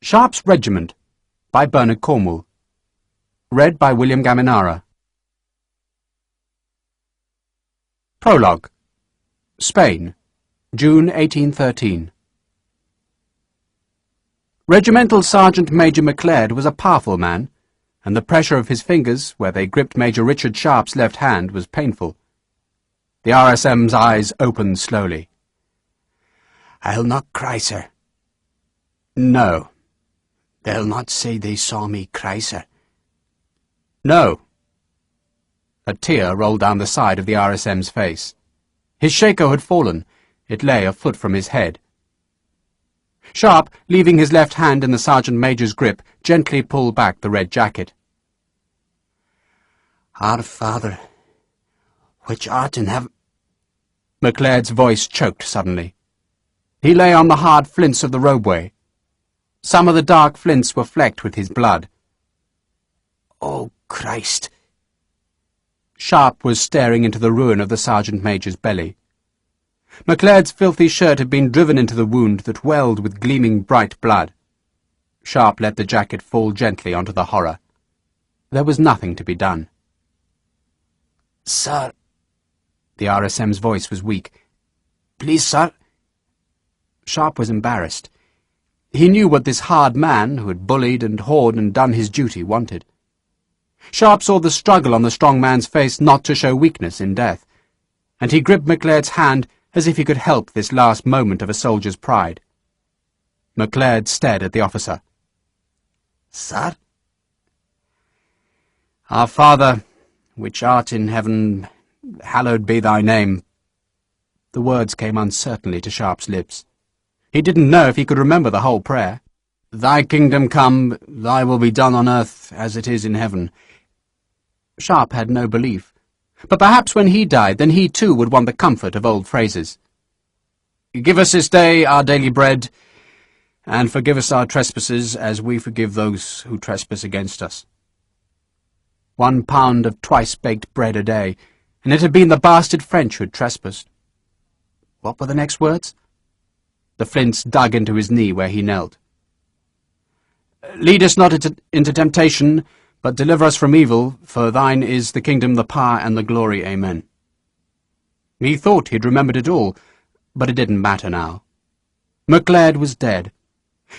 Sharpe's Regiment, by Bernard Cornwell. Read by William Gaminara. Prologue. Spain, June 1813. Regimental Sergeant Major McLeod was a powerful man, and the pressure of his fingers, where they gripped Major Richard Sharpe's left hand, was painful. The RSM's eyes opened slowly. "I'll not cry, sir." "No." "They'll not say they saw me cry, sir." "No." A tear rolled down the side of the RSM's face. His shako had fallen. It lay a foot from his head. Sharpe, leaving his left hand in the sergeant major's grip, gently pulled back the red jacket. "Our Father, which art in heaven—" McLeod's voice choked suddenly. He lay on the hard flints of the robeway. Some of the dark flints were flecked with his blood. "Oh, Christ!" Sharpe was staring into the ruin of the sergeant major's belly. McLeod's filthy shirt had been driven into the wound that welled with gleaming bright blood. Sharpe let the jacket fall gently onto the horror. There was nothing to be done. "Sir," the RSM's voice was weak. "Please, sir." Sharpe was embarrassed. He knew what this hard man, who had bullied and whored and done his duty, wanted. Sharpe saw the struggle on the strong man's face not to show weakness in death, and he gripped McLeod's hand as if he could help this last moment of a soldier's pride. McLeod stared at the officer. "Sir?" "Our Father, which art in heaven, hallowed be thy name." The words came uncertainly to Sharpe's lips. He didn't know if he could remember the whole prayer. "Thy kingdom come, thy will be done on earth as it is in heaven." Sharpe had no belief. But perhaps when he died, then he too would want the comfort of old phrases. "Give us this day our daily bread, and forgive us our trespasses as we forgive those who trespass against us." 1 pound of twice-baked bread a day, and it had been the bastard French who had trespassed. What were the next words? The flints dug into his knee where he knelt. "Lead us not into temptation, but deliver us from evil, for thine is the kingdom, the power, and the glory. Amen." He thought he'd remembered it all, but it didn't matter now. McLeod was dead,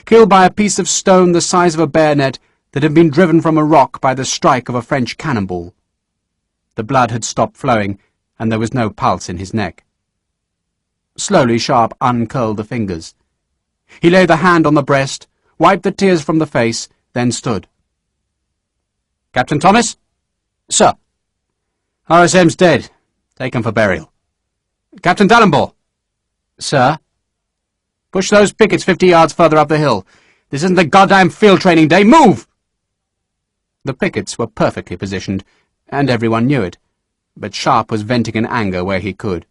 killed by a piece of stone the size of a bayonet that had been driven from a rock by the strike of a French cannonball. The blood had stopped flowing, and there was no pulse in his neck. Slowly Sharpe uncurled the fingers. He laid the hand on the breast, wiped the tears from the face, then stood. "Captain Thomas?" "Sir." "RSM's dead. Take him for burial." "Captain Dallenbaugh?" "Sir." "Push those pickets 50 yards further up the hill. This isn't the goddamn field training day. Move!" The pickets were perfectly positioned, and everyone knew it, but Sharpe was venting in anger where he could.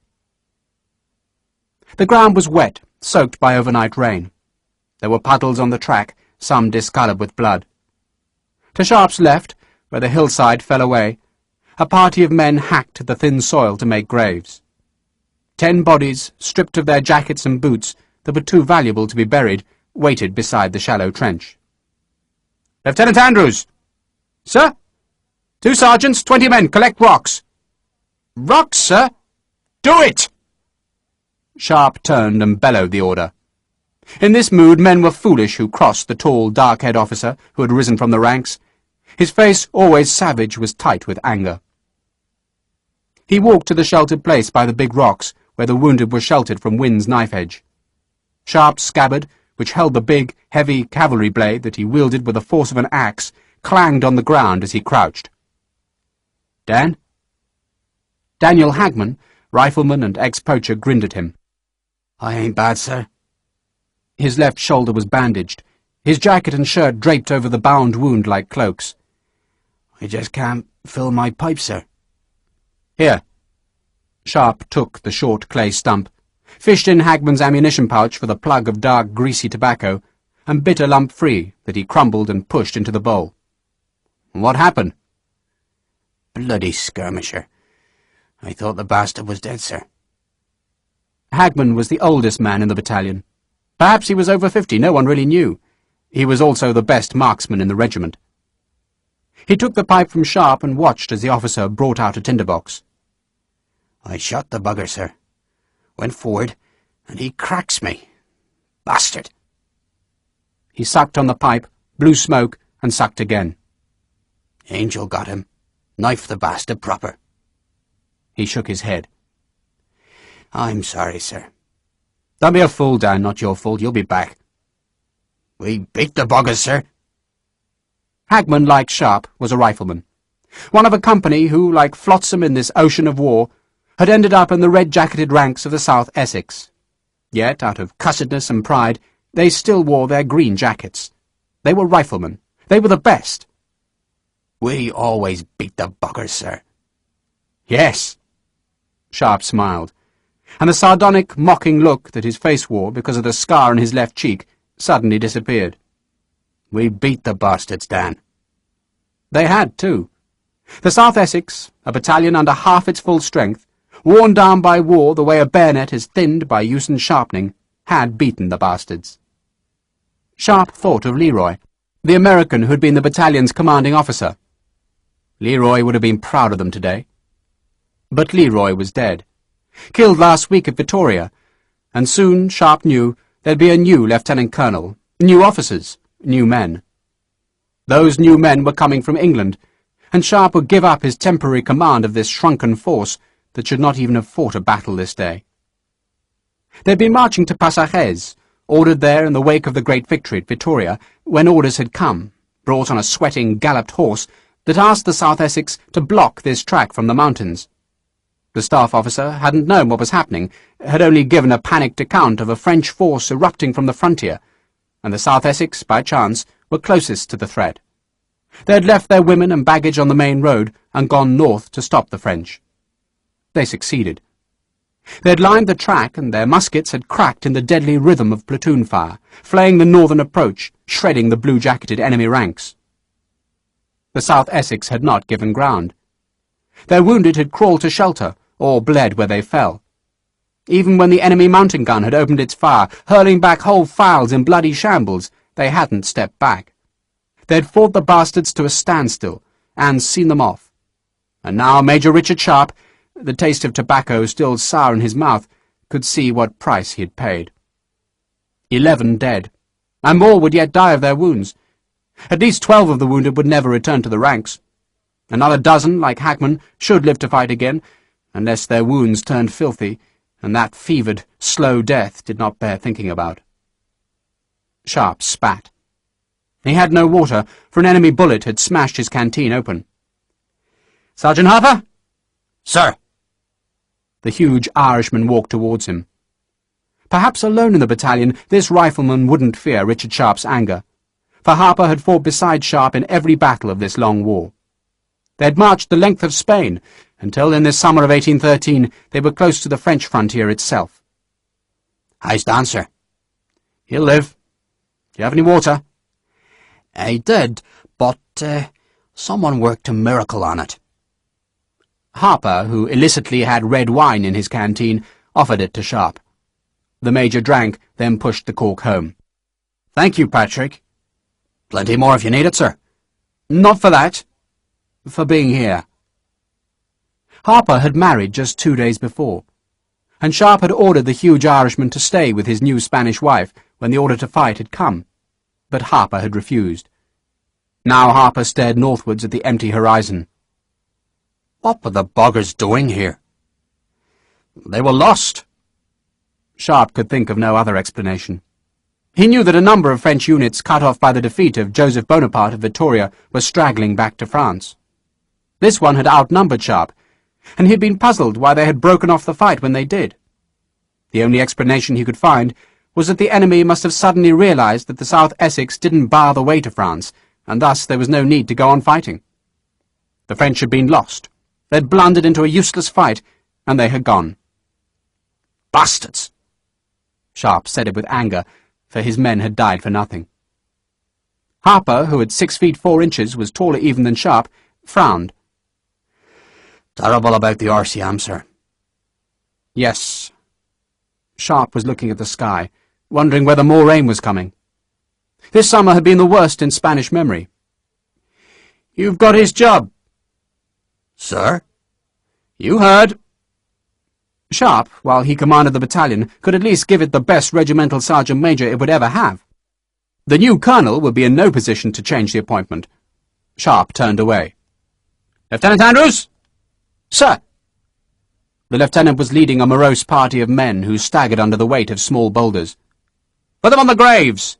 The ground was wet, soaked by overnight rain. There were puddles on the track, some discoloured with blood. To Sharpe's left, where the hillside fell away, a party of men hacked at the thin soil to make graves. 10 bodies, stripped of their jackets and boots that were too valuable to be buried, waited beside the shallow trench. "Lieutenant Andrews!" "Sir?" "2 sergeants, 20 men, collect rocks." "Rocks, sir?" "Do it!" Sharpe turned and bellowed the order. In this mood men were foolish who crossed the tall, dark-haired officer who had risen from the ranks. His face, always savage, was tight with anger. He walked to the sheltered place by the big rocks, where the wounded were sheltered from wind's knife-edge. Sharpe's scabbard, which held the big, heavy cavalry blade that he wielded with the force of an axe, clanged on the ground as he crouched. "Dan?" Daniel Hagman, rifleman and ex-poacher, grinned at him. "I ain't bad, sir." His left shoulder was bandaged, his jacket and shirt draped over the bound wound like cloaks. "I just can't fill my pipe, sir." "Here." Sharpe took the short clay stump, fished in Hagman's ammunition pouch for the plug of dark, greasy tobacco, and bit a lump free that he crumbled and pushed into the bowl. "What happened?" "Bloody skirmisher. I thought the bastard was dead, sir." Hagman was the oldest man in the battalion. Perhaps he was over 50, no one really knew. He was also the best marksman in the regiment. He took the pipe from Sharpe and watched as the officer brought out a tinderbox. "I shot the bugger, sir. Went forward, and he cracks me. Bastard!" He sucked on the pipe, blew smoke, and sucked again. "Angel got him. Knifed the bastard proper." He shook his head. "I'm sorry, sir." "Don't be a fool, Dan. Not your fault. You'll be back." "We beat the buggers, sir." Hagman, like Sharpe, was a rifleman. One of a company who, like flotsam in this ocean of war, had ended up in the red-jacketed ranks of the South Essex. Yet, out of cussedness and pride, they still wore their green jackets. They were riflemen. They were the best. "We always beat the buggers, sir." "Yes." Sharpe smiled, and the sardonic, mocking look that his face wore because of the scar on his left cheek suddenly disappeared. "We beat the bastards, Dan." They had, too. The South Essex, a battalion under half its full strength, worn down by war the way a bayonet is thinned by use and sharpening, had beaten the bastards. Sharpe thought of Leroy, the American who had been the battalion's commanding officer. Leroy would have been proud of them today. But Leroy was dead, killed last week at Vittoria, and soon, Sharpe knew, there'd be a new lieutenant colonel, new officers, new men. Those new men were coming from England, and Sharpe would give up his temporary command of this shrunken force that should not even have fought a battle this day. They'd been marching to Passages, ordered there in the wake of the great victory at Vittoria, when orders had come, brought on a sweating, galloped horse, that asked the South Essex to block this track from the mountains. The staff officer hadn't known what was happening, had only given a panicked account of a French force erupting from the frontier, and the South Essex, by chance, were closest to the threat. They had left their women and baggage on the main road and gone north to stop the French. They succeeded. They had lined the track, and their muskets had cracked in the deadly rhythm of platoon fire, flaying the northern approach, shredding the blue-jacketed enemy ranks. The South Essex had not given ground. Their wounded had crawled to shelter, or bled where they fell. Even when the enemy mountain gun had opened its fire, hurling back whole files in bloody shambles, they hadn't stepped back. They had fought the bastards to a standstill, and seen them off. And now Major Richard Sharpe, the taste of tobacco still sour in his mouth, could see what price he had paid. 11 dead, and more would yet die of their wounds. At least 12 of the wounded would never return to the ranks. Another dozen, like Hagman, should live to fight again, unless their wounds turned filthy, and that fevered, slow death did not bear thinking about. Sharpe spat. He had no water, for an enemy bullet had smashed his canteen open. "Sergeant Harper?" "Sir." The huge Irishman walked towards him. Perhaps alone in the battalion, this rifleman wouldn't fear Richard Sharpe's anger, for Harper had fought beside Sharpe in every battle of this long war. They had marched the length of Spain, until in this summer of 1813 they were close to the French frontier itself. "How's Dan, sir?" "He'll live. Do you have any water?" "I did, but someone worked a miracle on it." Harper, who illicitly had red wine in his canteen, offered it to Sharpe. The Major drank, then pushed the cork home. "Thank you, Patrick." "Plenty more if you need it, sir." "Not for that. For being here." Harper had married just 2 days before, and Sharpe had ordered the huge Irishman to stay with his new Spanish wife when the order to fight had come, but Harper had refused. Now Harper stared northwards at the empty horizon. "What were the buggers doing here?" "They were lost." Sharpe could think of no other explanation. He knew that a number of French units cut off by the defeat of Joseph Bonaparte at Vittoria were straggling back to France. This one had outnumbered Sharpe, and he had been puzzled why they had broken off the fight when they did. The only explanation he could find was that the enemy must have suddenly realized that the South Essex didn't bar the way to France, and thus there was no need to go on fighting. The French had been lost. They had blundered into a useless fight, and they had gone. "Bastards!" Sharpe said it with anger, for his men had died for nothing. Harper, who at 6 feet 4 inches was taller even than Sharpe, frowned. "Terrible about the RCM, sir." "Yes." Sharpe was looking at the sky, wondering whether more rain was coming. This summer had been the worst in Spanish memory. "You've got his job." "Sir?" "You heard." Sharpe, while he commanded the battalion, could at least give it the best regimental sergeant-major it would ever have. The new colonel would be in no position to change the appointment. Sharpe turned away. "Lieutenant Andrews?" "Sir." The lieutenant was leading a morose party of men who staggered under the weight of small boulders. "Put them on the graves!"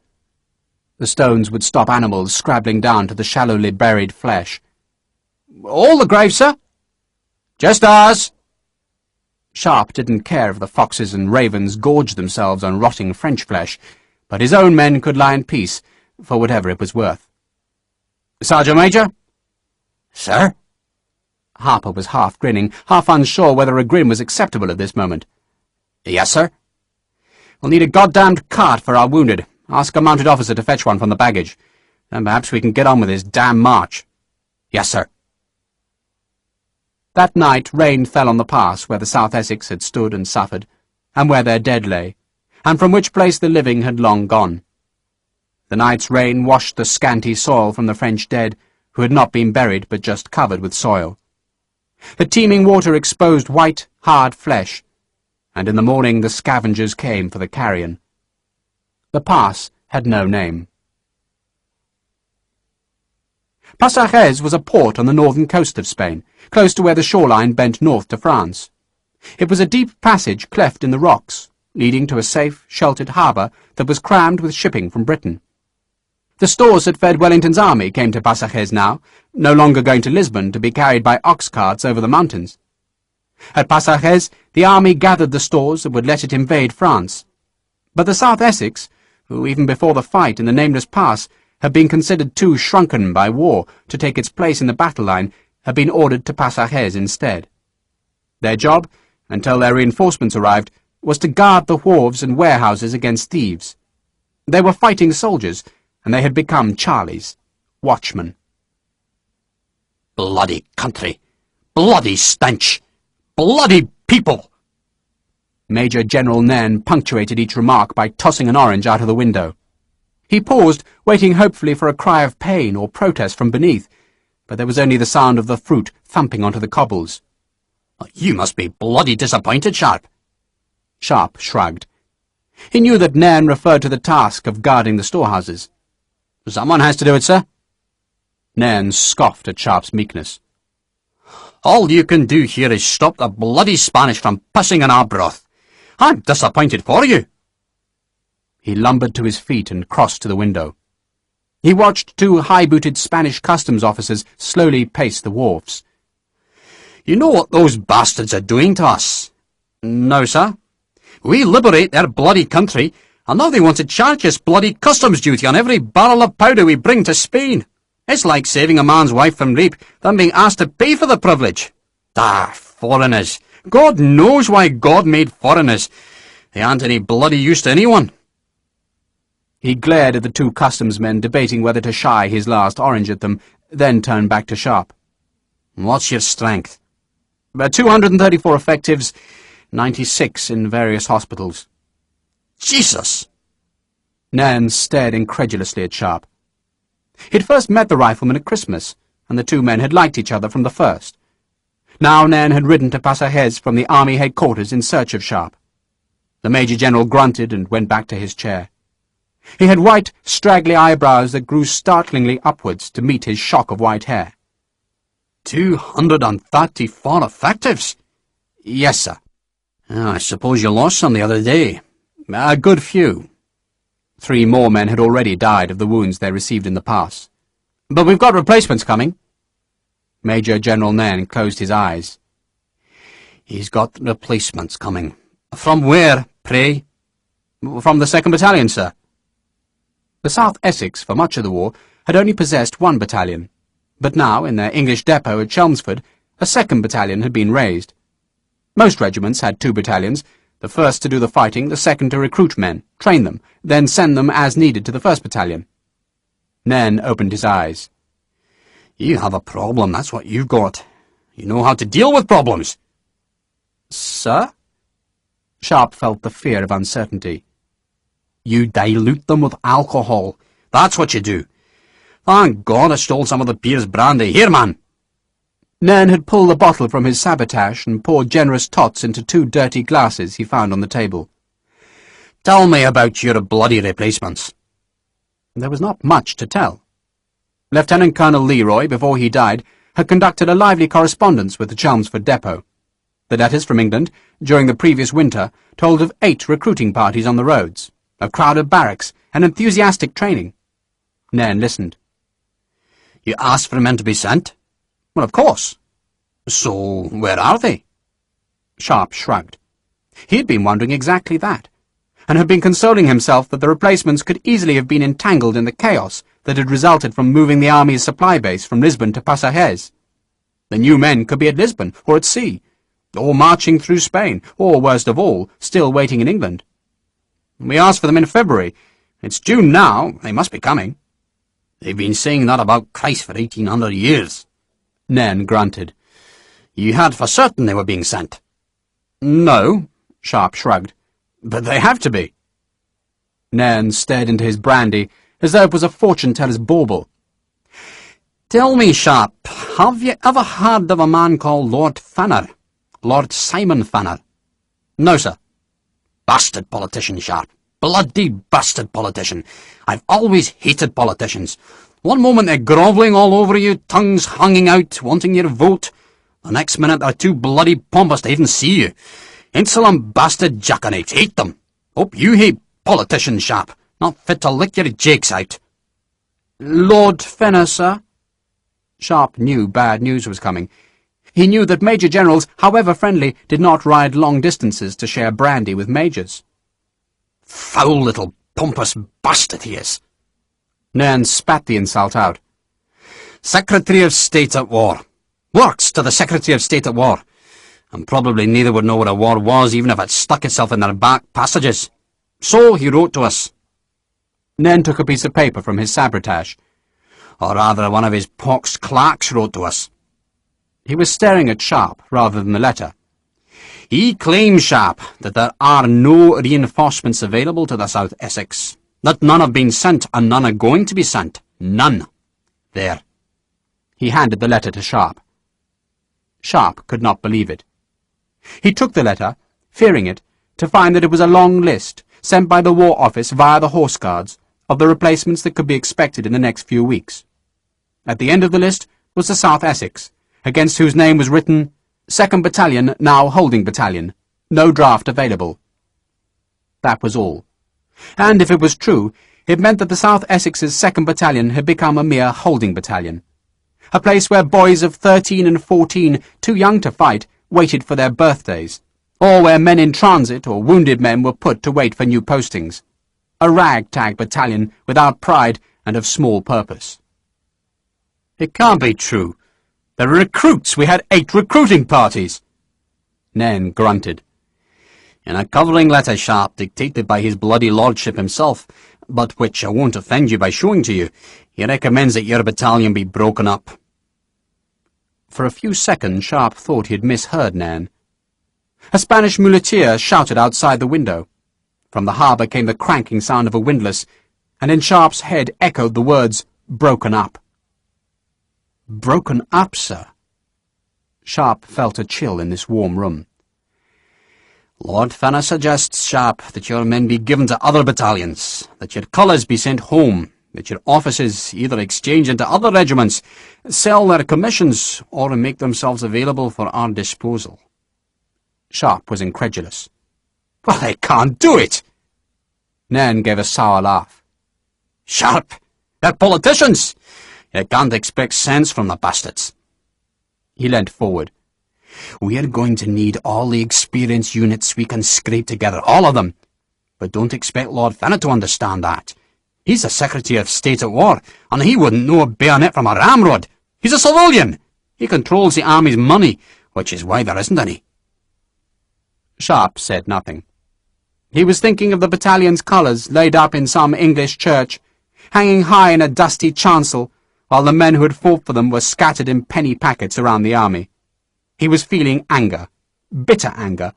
The stones would stop animals scrabbling down to the shallowly buried flesh. "All the graves, sir?" "Just ours." Sharpe didn't care if the foxes and ravens gorged themselves on rotting French flesh, but his own men could lie in peace for whatever it was worth. "Sergeant Major?" "Sir?" Harper was half grinning, half unsure whether a grin was acceptable at this moment. "Yes, sir." "We'll need a goddamned cart for our wounded. Ask a mounted officer to fetch one from the baggage. Then perhaps we can get on with this damn march." "Yes, sir." That night rain fell on the pass where the South Essex had stood and suffered, and where their dead lay, and from which place the living had long gone. The night's rain washed the scanty soil from the French dead, who had not been buried but just covered with soil. The teeming water exposed white, hard flesh, and in the morning the scavengers came for the carrion. The pass had no name. Passages was a port on the northern coast of Spain, close to where the shoreline bent north to France. It was a deep passage cleft in the rocks, leading to a safe, sheltered harbour that was crammed with shipping from Britain. The stores that fed Wellington's army came to Passages now, no longer going to Lisbon to be carried by ox carts over the mountains. At Passages, the army gathered the stores that would let it invade France. But the South Essex, who even before the fight in the nameless pass had been considered too shrunken by war to take its place in the battle line, had been ordered to Passages instead. Their job, until their reinforcements arrived, was to guard the wharves and warehouses against thieves. They were fighting soldiers, and they had become Charlies, watchmen. "Bloody country! Bloody stench! Bloody people!" Major General Nairn punctuated each remark by tossing an orange out of the window. He paused, waiting hopefully for a cry of pain or protest from beneath, but there was only the sound of the fruit thumping onto the cobbles. "You must be bloody disappointed, Sharpe." Sharpe shrugged. He knew that Nairn referred to the task of guarding the storehouses. "Someone has to do it, sir." Nairn scoffed at Sharpe's meekness. "All you can do here is stop the bloody Spanish from pissing in our broth. I'm disappointed for you." He lumbered to his feet and crossed to the window. He watched two high-booted Spanish customs officers slowly pace the wharfs. "You know what those bastards are doing to us?" "No, sir." "We liberate their bloody country, and now they want to charge us bloody customs duty on every barrel of powder we bring to Spain. It's like saving a man's wife from rape, than being asked to pay for the privilege. Ah, foreigners! God knows why God made foreigners. They aren't any bloody use to anyone." He glared at the two customs men, debating whether to shy his last orange at them, then turned back to Sharpe. "What's your strength?" 234 effectives, 96 in various hospitals." "Jesus!" Nairn stared incredulously at Sharpe. He'd first met the rifleman at Christmas, and the two men had liked each other from the first. Now Nairn had ridden to Passages from the army headquarters in search of Sharpe. The Major General grunted and went back to his chair. He had white, straggly eyebrows that grew startlingly upwards to meet his shock of white hair. 234 effectives? "Yes, sir." I suppose you lost some the other day." "A good few." 3 more men had already died of the wounds they received in the pass. "But we've got replacements coming." Major General Nairn closed his eyes. "He's got replacements coming. From where, pray?" "From the 2nd Battalion, sir." The South Essex, for much of the war, had only possessed 1 battalion, but now, in their English depot at Chelmsford, a 2nd battalion had been raised. Most regiments had 2 battalions, the first to do the fighting, the second to recruit men, train them, then send them as needed to the 1st battalion. Nairn opened his eyes. "You have a problem, that's what you've got. You know how to deal with problems." "Sir?" Sharpe felt the fear of uncertainty. "You dilute them with alcohol. That's what you do. Thank God I stole some of the Pier's brandy. Here, man!" Nairn had pulled a bottle from his sabotage and poured generous tots into 2 dirty glasses he found on the table. "Tell me about your bloody replacements." There was not much to tell. Lieutenant Colonel Leroy, before he died, had conducted a lively correspondence with the Chelmsford depot. The letters from England, during the previous winter, told of 8 recruiting parties on the roads, of crowded barracks, and enthusiastic training. Nairn listened. "You asked for men to be sent?" "Well, of course." "So, where are they?" Sharpe shrugged. He had been wondering exactly that, and had been consoling himself that the replacements could easily have been entangled in the chaos that had resulted from moving the army's supply base from Lisbon to Pasajes. The new men could be at Lisbon, or at sea, or marching through Spain, or, worst of all, still waiting in England. "We asked for them in February. It's June now. They must be coming." "They've been saying that about Christ for 1800 years. Nairn grunted. "You had for certain they were being sent?" "No," Sharpe shrugged. "But they have to be." Nairn stared into his brandy as though it was a fortune-teller's bauble. "Tell me, Sharpe, have you ever heard of a man called Lord Fenner? Lord Simon Fenner?" "No, sir." "Bastard politician, Sharpe. Bloody bastard politician. I've always hated politicians. One moment they're grovelling all over you, tongues hanging out, wanting your vote. The next minute they're too bloody pompous to even see you. Insolent bastard jackanapes. Hate them. Hope you hate politicians, Sharpe. Not fit to lick your jakes out." "Lord Fenner, sir?" Sharpe knew bad news was coming. He knew that Major Generals, however friendly, did not ride long distances to share brandy with majors. "Foul little pompous bastard he is." Nairn spat the insult out. "Secretary of State at war. Works to the Secretary of State at war. And probably neither would know what a war was, even if it stuck itself in their back passages. So he wrote to us." Nairn took a piece of paper from his sabotage. "Or rather, one of his pox clerks wrote to us." He was staring at Sharpe rather than the letter. "He claims, Sharpe, that there are no reinforcements available to the South Essex, that none have been sent and none are going to be sent. None. There." He handed the letter to Sharpe. Sharpe could not believe it. He took the letter, fearing it, to find that it was a long list, sent by the War Office via the Horse Guards, of the replacements that could be expected in the next few weeks. At the end of the list was the South Essex, against whose name was written, "2nd Battalion, now Holding Battalion. No draft available." That was all. And if it was true, it meant that the South Essex's 2nd Battalion had become a mere holding battalion. A place where boys of 13 and 14, too young to fight, waited for their birthdays, or where men in transit or wounded men were put to wait for new postings. A ragtag battalion without pride and of small purpose. "It can't be true. There are recruits. We had 8 recruiting parties." Nairn grunted. "In a covering letter, Sharpe, dictated by his bloody lordship himself, but which I won't offend you by showing to you, he recommends that your battalion be broken up." For a few seconds Sharpe thought he had misheard Nairn. A Spanish muleteer shouted outside the window. From the harbour came the cranking sound of a windlass, and in Sharpe's head echoed the words, "broken up." Broken up, sir? Sharpe felt a chill in this warm room. "Lord Fenner suggests, Sharpe, that your men be given to other battalions, that your colours be sent home, that your officers either exchange into other regiments, sell their commissions, or make themselves available for our disposal." Sharpe was incredulous. "Well, they can't do it!" Nairn gave a sour laugh. "Sharpe, they're politicians! You can't expect sense from the bastards." He leant forward. "We are going to need all the experienced units we can scrape together, all of them. But don't expect Lord Fenner to understand that. He's the Secretary of State at War, and he wouldn't know a bayonet from a ramrod. He's a civilian. He controls the army's money, which is why there isn't any." Sharpe said nothing. He was thinking of the battalion's colours laid up in some English church, hanging high in a dusty chancel, while the men who had fought for them were scattered in penny packets around the army. He was feeling anger, bitter anger,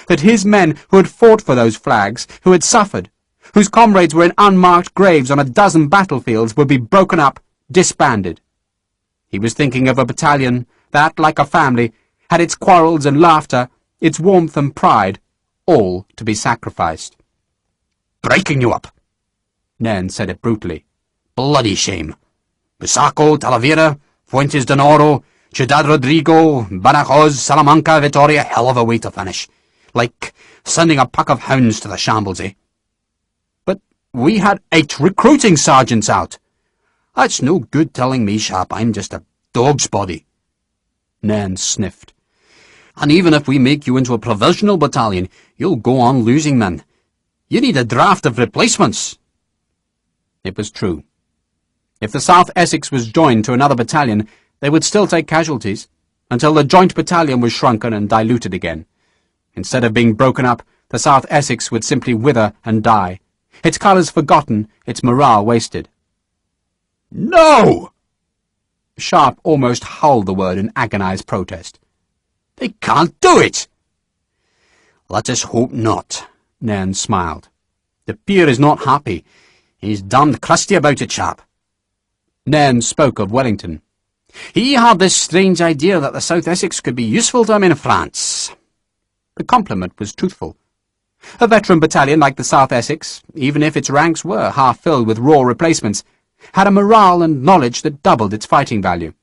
that his men who had fought for those flags, who had suffered, whose comrades were in unmarked graves on a dozen battlefields, would be broken up, disbanded. He was thinking of a battalion that, like a family, had its quarrels and laughter, its warmth and pride, all to be sacrificed. "Breaking you up!" Nairn said it brutally. "Bloody shame! Busaco, Talavera, Fuentes de Noro, Ciudad Rodrigo, Badajoz, Salamanca, Vitoria, hell of a way to finish. Like sending a pack of hounds to the shambles, eh?" "But we had 8 recruiting sergeants out." "That's no good telling me, Sharpe, I'm just a dog's body." Nairn sniffed. "And even if we make you into a provisional battalion, you'll go on losing men. You need a draft of replacements." It was true. If the South Essex was joined to another battalion, they would still take casualties, until the joint battalion was shrunken and diluted again. Instead of being broken up, the South Essex would simply wither and die, its colours forgotten, its morale wasted. "No!" Sharpe almost howled the word in agonised protest. "They can't do it!" "Let us hope not," Nairn smiled. "The peer is not happy. He's damned crusty about it, Sharpe." Nairn spoke of Wellington. "He had this strange idea that the South Essex could be useful to him in France." The compliment was truthful. A veteran battalion like the South Essex, even if its ranks were half filled with raw replacements, had a morale and knowledge that doubled its fighting value.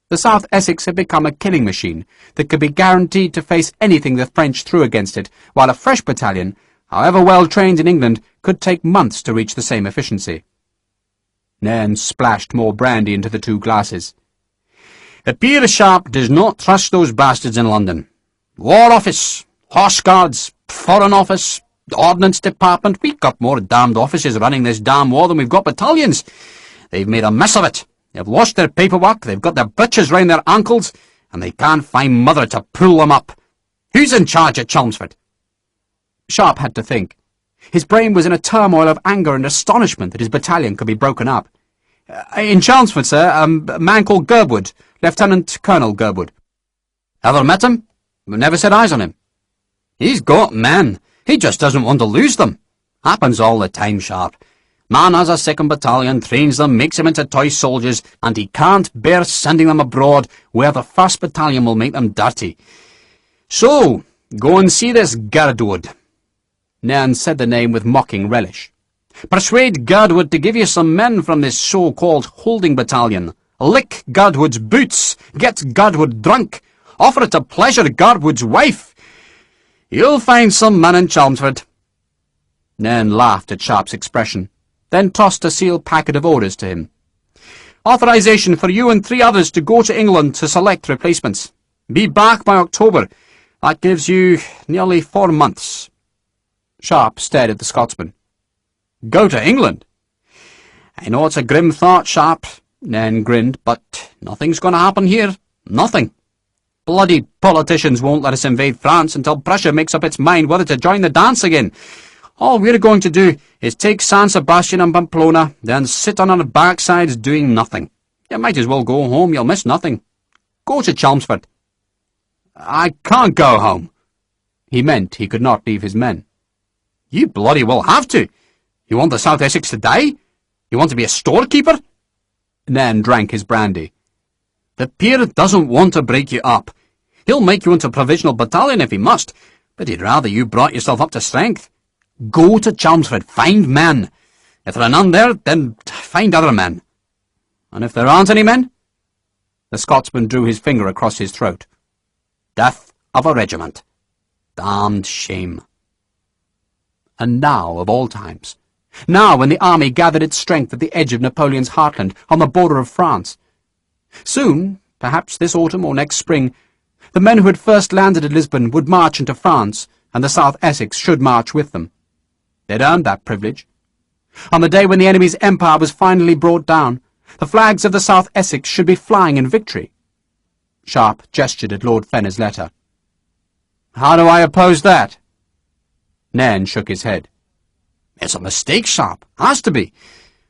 The South Essex had become a killing machine that could be guaranteed to face anything the French threw against it, while a fresh battalion, however well trained in England, could take months to reach the same efficiency. Nairn splashed more brandy into the 2 glasses. "The peer, Sharpe, does not trust those bastards in London. War Office, Horse Guards, Foreign Office, the Ordnance Department. We've got more damned offices running this damn war than we've got battalions. They've made a mess of it. They've lost their paperwork, they've got their bitches round their ankles, and they can't find mother to pull them up. Who's in charge at Chelmsford?" Sharpe had to think. His brain was in a turmoil of anger and astonishment that his battalion could be broken up. "In Chelmsford, sir, a man called Girdwood, Lieutenant Colonel Girdwood." "Ever met him?" "Never set eyes on him." "He's got men. He just doesn't want to lose them. Happens all the time, Sharpe. Man has a second battalion, trains them, makes them into toy soldiers, and he can't bear sending them abroad where the first battalion will make them dirty. So, go and see this Girdwood." Nairn said the name with mocking relish. "Persuade Girdwood to give you some men from this so-called holding battalion. Lick Girdwood's boots, get Girdwood drunk, offer it to pleasure Girdwood's wife. You'll find some men in Chelmsford." Nairn laughed at Sharpe's expression, then tossed a sealed packet of orders to him. "Authorization for you and 3 others to go to England to select replacements. Be back by October. That gives you nearly 4 months. Sharpe stared at the Scotsman. "Go to England?" "I know it's a grim thought, Sharpe," Nairn grinned, "but nothing's going to happen here. Nothing. Bloody politicians won't let us invade France until Prussia makes up its mind whether to join the dance again. All we're going to do is take San Sebastian and Pamplona, then sit on our backsides doing nothing. You might as well go home, you'll miss nothing. Go to Chelmsford." "I can't go home." He meant he could not leave his men. "You bloody well have to. You want the South Essex to die? You want to be a storekeeper?" Nairn drank his brandy. "The peer doesn't want to break you up. He'll make you into a provisional battalion if he must, but he'd rather you brought yourself up to strength. Go to Chelmsford, find men. If there are none there, then find other men." "And if there aren't any men?" The Scotsman drew his finger across his throat. "Death of a regiment. Damned shame." And now, of all times, now when the army gathered its strength at the edge of Napoleon's heartland, on the border of France. Soon, perhaps this autumn or next spring, the men who had first landed at Lisbon would march into France, and the South Essex should march with them. They'd earned that privilege. On the day when the enemy's empire was finally brought down, the flags of the South Essex should be flying in victory. Sharpe gestured at Lord Fenner's letter. "How do I oppose that?" Nairn shook his head. "It's a mistake, Sharpe. Has to be.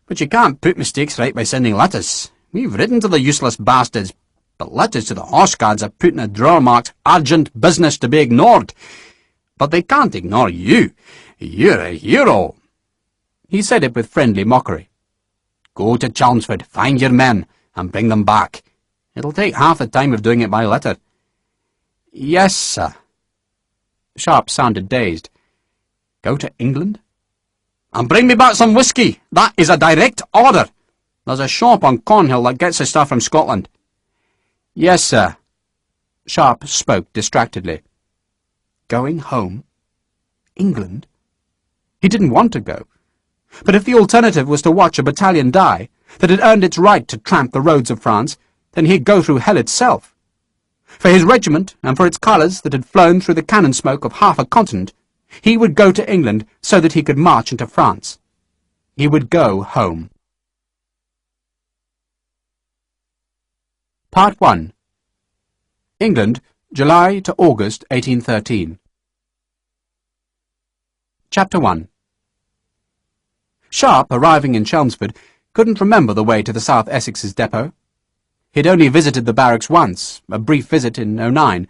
But you can't put mistakes right by sending letters. We've written to the useless bastards, but letters to the Horse Guards are put in a drawer marked urgent business to be ignored. But they can't ignore you. You're a hero." He said it with friendly mockery. "Go to Chelmsford, find your men, and bring them back. It'll take half the time of doing it by letter." "Yes, sir." Sharpe sounded dazed. "Go to England?" "And bring me back some whisky. That is a direct order. There's a shop on Cornhill that gets the stuff from Scotland." "Yes, sir." Sharpe spoke distractedly. Going home? England? He didn't want to go. But if the alternative was to watch a battalion die that had earned its right to tramp the roads of France, then he'd go through hell itself. For his regiment, and for its colours that had flown through the cannon smoke of half a continent, he would go to England so that he could march into France. He would go home. Part 1. England, July to August 1813. Chapter 1. Sharpe, arriving in Chelmsford, couldn't remember the way to the South Essex's depot. He'd only visited the barracks once, a brief visit in '09,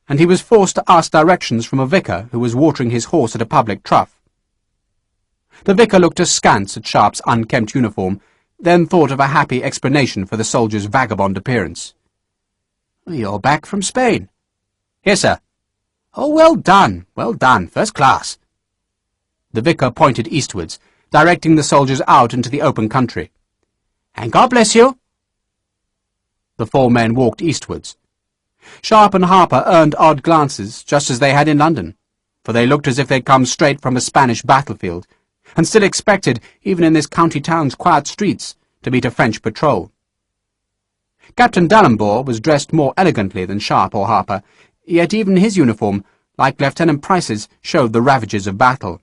and he was forced to ask directions from a vicar who was watering his horse at a public trough. The vicar looked askance at Sharpe's unkempt uniform, then thought of a happy explanation for the soldier's vagabond appearance. "You're back from Spain?" "Yes, sir." "Oh, well done, first class." The vicar pointed eastwards, directing the soldiers out into the open country. "And God bless you." The four men walked eastwards. Sharpe and Harper earned odd glances, just as they had in London, for they looked as if they'd come straight from a Spanish battlefield, and still expected, even in this county town's quiet streets, to meet a French patrol. Captain Dallenbohr was dressed more elegantly than Sharpe or Harper, yet even his uniform, like Lieutenant Price's, showed the ravages of battle.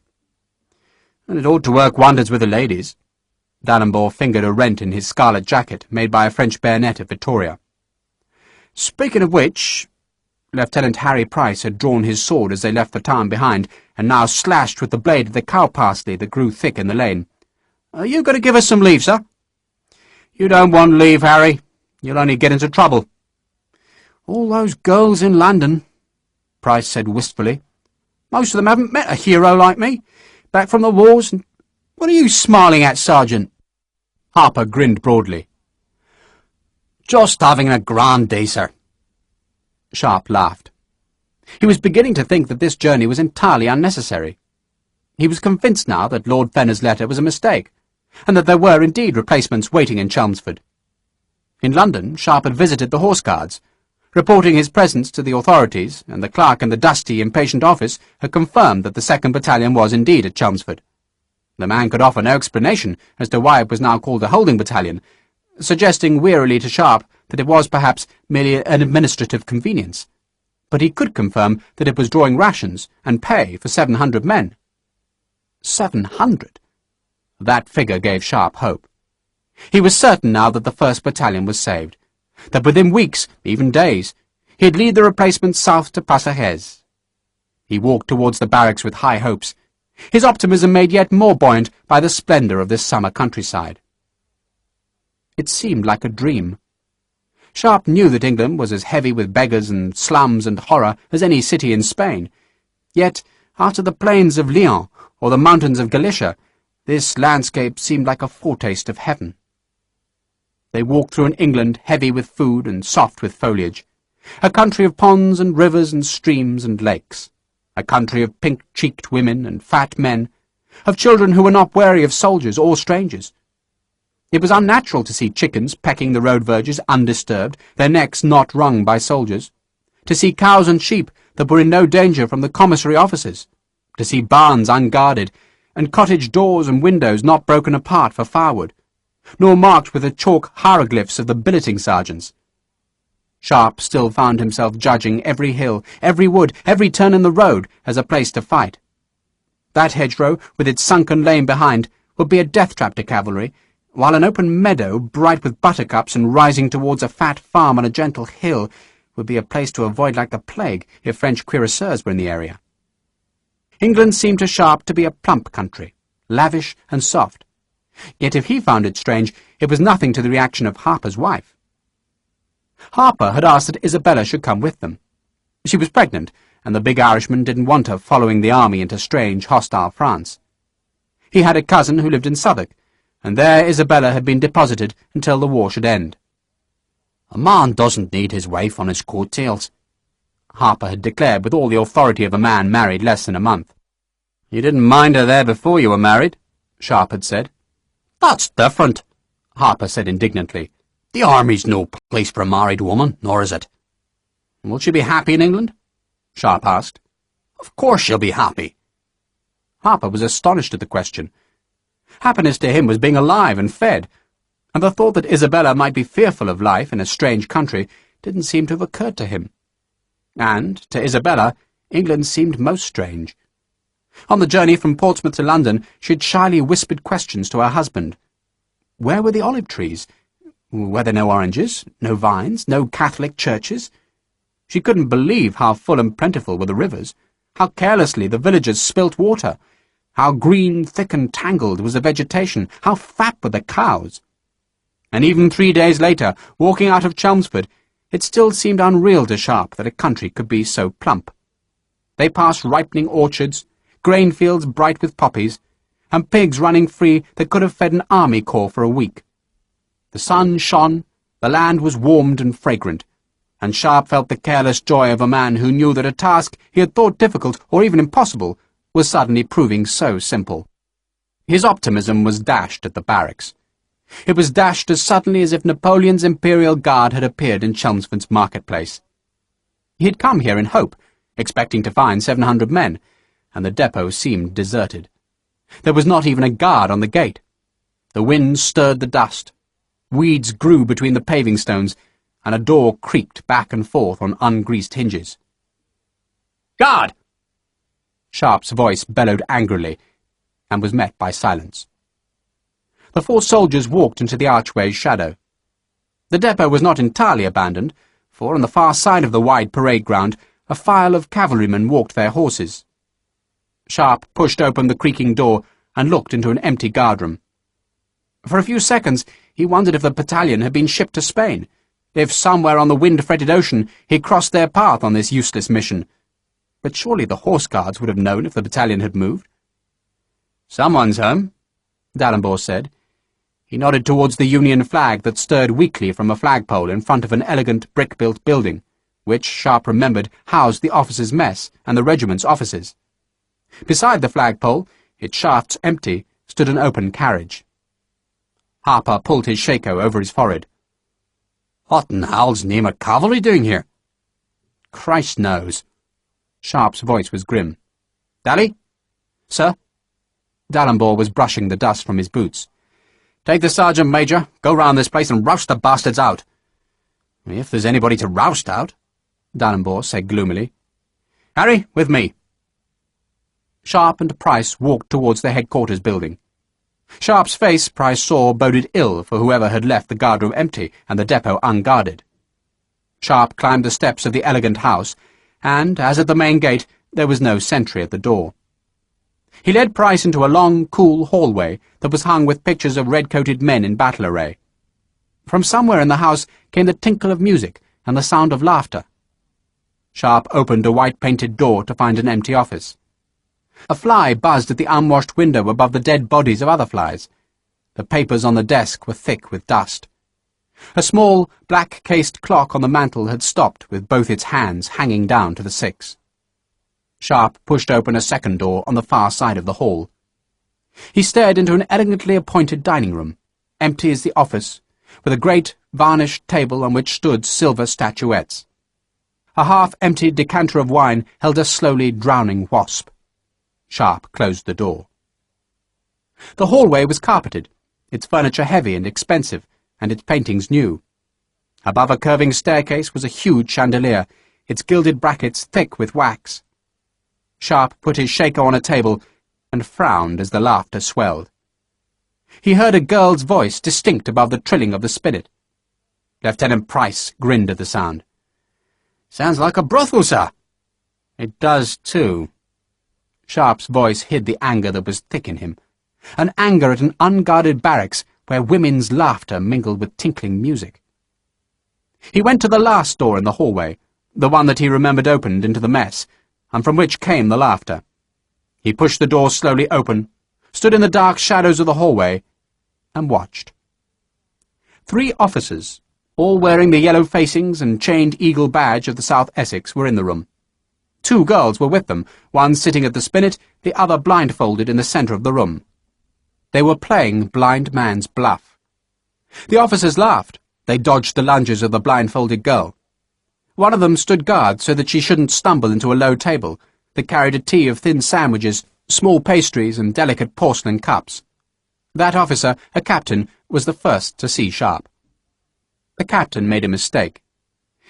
"And it ought to work wonders with the ladies." Dallenbohr fingered a rent in his scarlet jacket, made by a French bayonet at Victoria. "Speaking of which," Lieutenant Harry Price had drawn his sword as they left the town behind, and now slashed with the blade at the cow parsley that grew thick in the lane. "Are you going to give us some leave, sir?" "You don't want leave, Harry. You'll only get into trouble." "All those girls in London," Price said wistfully. "Most of them haven't met a hero like me, back from the wars, and what are you smiling at, Sergeant?" Harper grinned broadly. "Just having a grand day, sir." Sharpe laughed. He was beginning to think that this journey was entirely unnecessary. He was convinced now that Lord Fenner's letter was a mistake, and that there were indeed replacements waiting in Chelmsford. In London, Sharpe had visited the Horse Guards, reporting his presence to the authorities, and the clerk in the dusty, impatient office had confirmed that the 2nd Battalion was indeed at Chelmsford. The man could offer no explanation as to why it was now called a holding battalion, suggesting wearily to Sharpe that it was perhaps merely an administrative convenience. But he could confirm that it was drawing rations and pay for 700 men. 700? That figure gave Sharpe hope. He was certain now that the 1st Battalion was saved, that within weeks, even days, he'd lead the replacements south to Passages. He walked towards the barracks with high hopes, his optimism made yet more buoyant by the splendour of this summer countryside. It seemed like a dream. Sharpe knew that England was as heavy with beggars and slums and horror as any city in Spain, yet, after the plains of Lyon or the mountains of Galicia, this landscape seemed like a foretaste of heaven. They walked through an England heavy with food and soft with foliage, a country of ponds and rivers and streams and lakes, a country of pink-cheeked women and fat men, of children who were not wary of soldiers or strangers. It was unnatural to see chickens pecking the road verges undisturbed, their necks not wrung by soldiers, to see cows and sheep that were in no danger from the commissary officers, to see barns unguarded, and cottage doors and windows not broken apart for firewood, nor marked with the chalk hieroglyphs of the billeting sergeants. Sharpe still found himself judging every hill, every wood, every turn in the road as a place to fight. That hedgerow, with its sunken lane behind, would be a death-trap to cavalry, while an open meadow, bright with buttercups and rising towards a fat farm on a gentle hill, would be a place to avoid like the plague if French cuirassiers were in the area. England seemed to Sharpe to be a plump country, lavish and soft. Yet if he found it strange, it was nothing to the reaction of Harper's wife. Harper had asked that Isabella should come with them. She was pregnant, and the big Irishman didn't want her following the army into strange, hostile France. He had a cousin who lived in Southwark, and there Isabella had been deposited until the war should end. "A man doesn't need his wife on his coat-tails," Harper had declared with all the authority of a man married less than a month. "You didn't mind her there before you were married," Sharpe had said. "That's different," Harper said indignantly. "The army's no place for a married woman, nor is it." "Will she be happy in England?" Sharpe asked. "Of course she'll be happy." Harper was astonished at the question. Happiness to him was being alive and fed, and the thought that Isabella might be fearful of life in a strange country didn't seem to have occurred to him. And, to Isabella, England seemed most strange. On the journey from Portsmouth to London, she had shyly whispered questions to her husband. Where were the olive trees? Were there no oranges, no vines, no Catholic churches? She couldn't believe how full and plentiful were the rivers, how carelessly the villagers spilt water, how green, thick and tangled was the vegetation, how fat were the cows. And even 3 days later, walking out of Chelmsford, it still seemed unreal to Sharpe that a country could be so plump. They passed ripening orchards, grain fields bright with poppies, and pigs running free that could have fed an army corps for a week. The sun shone, the land was warmed and fragrant, and Sharpe felt the careless joy of a man who knew that a task he had thought difficult or even impossible was suddenly proving so simple. His optimism was dashed at the barracks. It was dashed as suddenly as if Napoleon's Imperial Guard had appeared in Chelmsford's marketplace. He had come here in hope, expecting to find 700 men, and the depot seemed deserted. There was not even a guard on the gate. The wind stirred the dust. Weeds grew between the paving stones, and a door creaked back and forth on ungreased hinges. "Guard!" Sharpe's voice bellowed angrily, and was met by silence. The 4 soldiers walked into the archway's shadow. The depot was not entirely abandoned, for on the far side of the wide parade ground a file of cavalrymen walked their horses. Sharpe pushed open the creaking door and looked into an empty guardroom. For a few seconds he wondered if the battalion had been shipped to Spain, if somewhere on the wind-fretted ocean he crossed their path on this useless mission. But surely the Horse Guards would have known if the battalion had moved. "Someone's home," Dallenbohr said. He nodded towards the Union flag that stirred weakly from a flagpole in front of an elegant brick-built building, which, Sharpe remembered, housed the officers' mess and the regiment's offices. Beside the flagpole, its shafts empty, stood an open carriage. Harper pulled his shako over his forehead. "What in hell's name are cavalry doing here?" "Christ knows." Sharpe's voice was grim. "Dally?" "Sir?" Dallenbohr was brushing the dust from his boots. "Take the sergeant major, go round this place and roust the bastards out." "If there's anybody to roust out," Dallenbohr said gloomily. "Harry, with me." Sharpe and Price walked towards the headquarters building. Sharpe's face, Price saw, boded ill for whoever had left the guardroom empty and the depot unguarded. Sharpe climbed the steps of the elegant house, and, as at the main gate, there was no sentry at the door. He led Price into a long, cool hallway that was hung with pictures of red-coated men in battle array. From somewhere in the house came the tinkle of music and the sound of laughter. Sharpe opened a white-painted door to find an empty office. A fly buzzed at the unwashed window above the dead bodies of other flies. The papers on the desk were thick with dust. A small, black-cased clock on the mantel had stopped with both its hands hanging down to the 6. Sharpe pushed open a second door on the far side of the hall. He stared into an elegantly appointed dining room, empty as the office, with a great, varnished table on which stood silver statuettes. A half-emptied decanter of wine held a slowly drowning wasp. Sharpe closed the door. The hallway was carpeted, its furniture heavy and expensive, and its paintings new. Above a curving staircase was a huge chandelier, its gilded brackets thick with wax. Sharpe put his shako on a table and frowned as the laughter swelled. He heard a girl's voice distinct above the trilling of the spinet. Lieutenant Price grinned at the sound. "Sounds like a brothel, sir." "It does, too." Sharpe's voice hid the anger that was thick in him, an anger at an unguarded barracks where women's laughter mingled with tinkling music. He went to the last door in the hallway, the one that he remembered opened into the mess, and from which came the laughter. He pushed the door slowly open, stood in the dark shadows of the hallway and watched. 3 officers, all wearing the yellow facings and chained eagle badge of the South Essex, were in the room. 2 girls were with them, one sitting at the spinet, the other blindfolded in the centre of the room. They were playing blind man's bluff. The officers laughed. They dodged the lunges of the blindfolded girl. One of them stood guard so that she shouldn't stumble into a low table that carried a tea of thin sandwiches, small pastries, and delicate porcelain cups. That officer, a captain, was the first to see Sharpe. The captain made a mistake.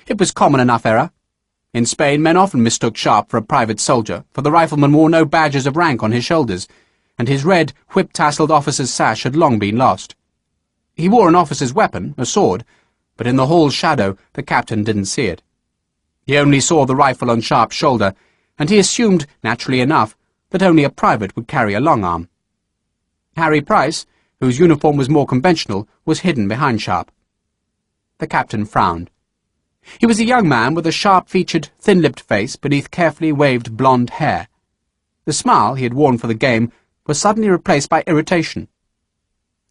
It was common enough error. In Spain, men often mistook Sharpe for a private soldier, for the rifleman wore no badges of rank on his shoulders, and his red, whip-tasseled officer's sash had long been lost. He wore an officer's weapon, a sword, but in the hall's shadow the captain didn't see it. He only saw the rifle on Sharpe's shoulder, and he assumed, naturally enough, that only a private would carry a long arm. Harry Price, whose uniform was more conventional, was hidden behind Sharpe. The captain frowned. He was a young man with a sharp-featured, thin-lipped face beneath carefully waved blonde hair. The smile he had worn for the game was suddenly replaced by irritation.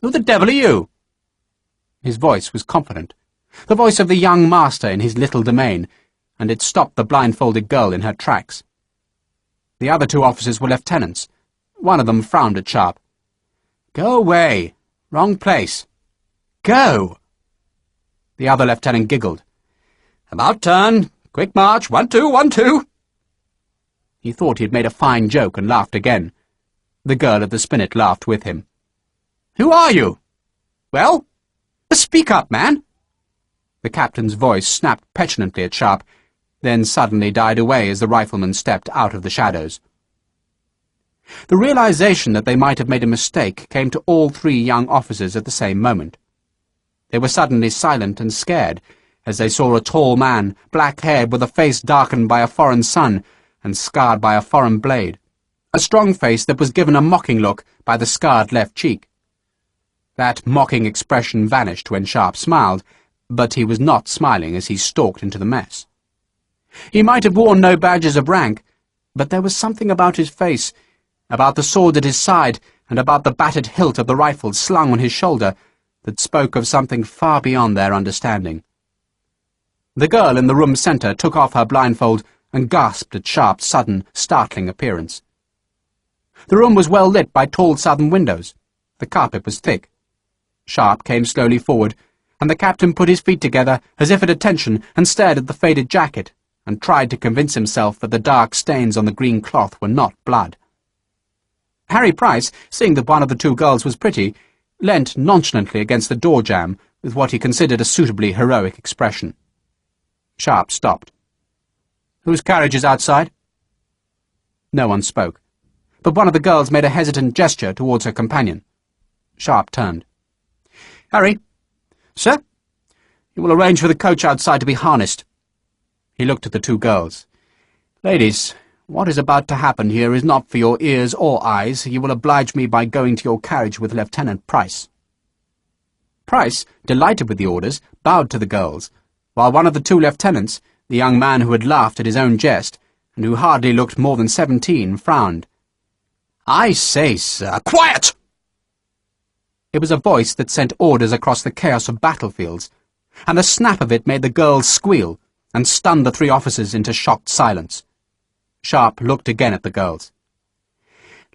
"Who the devil are you?" His voice was confident, the voice of the young master in his little domain, and it stopped the blindfolded girl in her tracks. The other 2 officers were lieutenants. One of them frowned at Sharpe. "Go away. Wrong place. Go!" The other lieutenant giggled. "About turn. Quick march. 1-2, 1-2. He thought he had made a fine joke and laughed again. The girl at the spinet laughed with him. "Who are you?" "Well? Speak up, man!" The captain's voice snapped petulantly at Sharpe, then suddenly died away as the rifleman stepped out of the shadows. The realization that they might have made a mistake came to all 3 young officers at the same moment. They were suddenly silent and scared as they saw a tall man, black-haired, with a face darkened by a foreign sun and scarred by a foreign blade, a strong face that was given a mocking look by the scarred left cheek. That mocking expression vanished when Sharpe smiled, but he was not smiling as he stalked into the mess. He might have worn no badges of rank, but there was something about his face, about the sword at his side, and about the battered hilt of the rifle slung on his shoulder, that spoke of something far beyond their understanding. The girl in the room's centre took off her blindfold and gasped at Sharpe's sudden, startling appearance. The room was well lit by tall southern windows. The carpet was thick. Sharpe came slowly forward, and the captain put his feet together as if at attention and stared at the faded jacket, and tried to convince himself that the dark stains on the green cloth were not blood. Harry Price, seeing that one of the 2 girls was pretty, leant nonchalantly against the door-jamb with what he considered a suitably heroic expression. Sharpe stopped. "Whose carriage is outside?" No one spoke, but one of the girls made a hesitant gesture towards her companion. Sharpe turned. "Harry." "Sir?" "You will arrange for the coach outside to be harnessed." He looked at the 2 girls. "Ladies, what is about to happen here is not for your ears or eyes. You will oblige me by going to your carriage with Lieutenant Price." Price, delighted with the orders, bowed to the girls, while one of the 2 lieutenants, the young man who had laughed at his own jest, and who hardly looked more than 17, frowned. "I say, sir—" "Quiet!" It was a voice that sent orders across the chaos of battlefields, and the snap of it made the girls squeal and stunned the 3 officers into shocked silence. Sharpe looked again at the girls.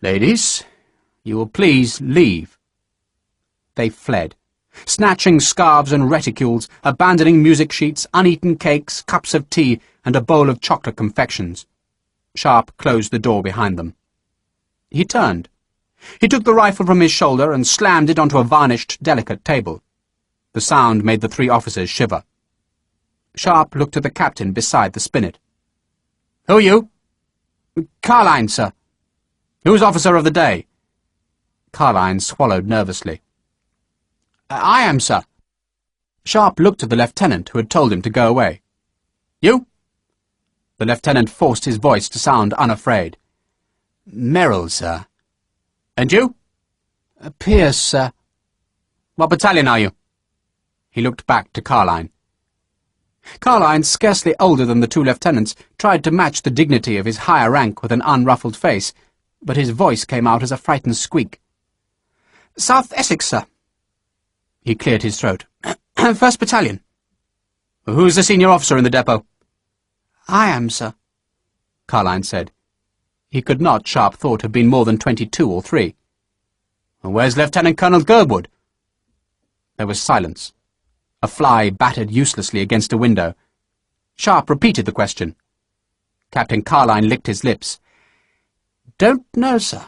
"Ladies, you will please leave." They fled, snatching scarves and reticules, abandoning music sheets, uneaten cakes, cups of tea, and a bowl of chocolate confections. Sharpe closed the door behind them. He turned. He took the rifle from his shoulder and slammed it onto a varnished, delicate table. The sound made the 3 officers shiver. Sharpe looked at the captain beside the spinet. "Who are you?" "Carline, sir." "Who's officer of the day?" Carline swallowed nervously. "I am, sir." Sharpe looked at the lieutenant who had told him to go away. "You?" The lieutenant forced his voice to sound unafraid. "Merrill, sir." "And you?" "Pierce, sir." "What battalion are you?" He looked back to Carline. Carline, scarcely older than the 2 lieutenants, tried to match the dignity of his higher rank with an unruffled face, but his voice came out as a frightened squeak. South Essex, sir. He cleared his throat. 1st Battalion. Who's the senior officer in the depot? I am, sir, Carline said. He could not, Sharpe thought, have been more than 22 or 3. Where's Lieutenant Colonel Girdwood? There was silence. A fly battered uselessly against a window. Sharpe repeated the question. Captain Carline licked his lips. Don't know, sir.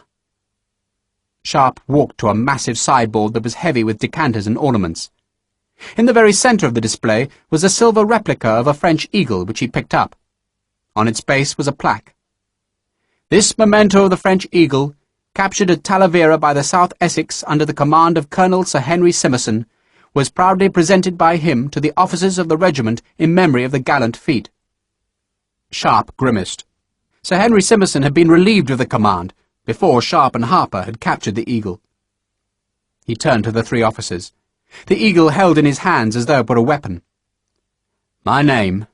Sharpe walked to a massive sideboard that was heavy with decanters and ornaments. In the very centre of the display was a silver replica of a French eagle which he picked up. On its base was a plaque. This memento of the French eagle, captured at Talavera by the South Essex under the command of Colonel Sir Henry Simmerson, was proudly presented by him to the officers of the regiment in memory of the gallant feat. Sharpe grimaced. Sir Henry Simmerson had been relieved of the command before Sharpe and Harper had captured the eagle. He turned to the 3 officers. The eagle held in his hands as though it were a weapon. My name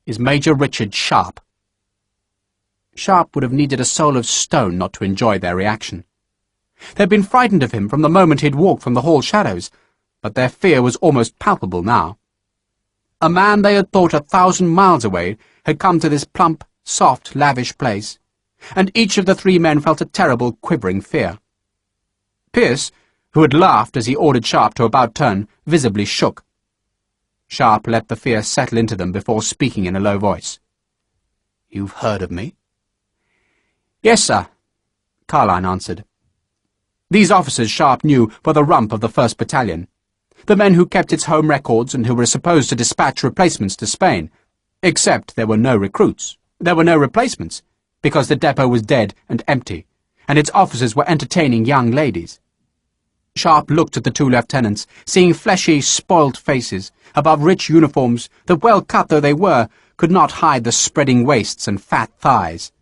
is Major Richard Sharpe. Sharpe would have needed a soul of stone not to enjoy their reaction. They had been frightened of him from the moment he had walked from the hall shadows, but their fear was almost palpable now. A man they had thought 1,000 miles away had come to this plump, soft, lavish place, and each of the 3 men felt a terrible, quivering fear. Pierce, who had laughed as he ordered Sharpe to about turn, visibly shook. Sharpe let the fear settle into them before speaking in a low voice. "You've heard of me?" "Yes, sir," Carline answered. These officers Sharpe knew were the rump of the 1st Battalion, the men who kept its home records and who were supposed to dispatch replacements to Spain, except there were no recruits. There were no replacements, because the depot was dead and empty, and its officers were entertaining young ladies. Sharpe looked at the 2 lieutenants, seeing fleshy, spoilt faces, above rich uniforms that, well cut though they were, could not hide the spreading waists and fat thighs.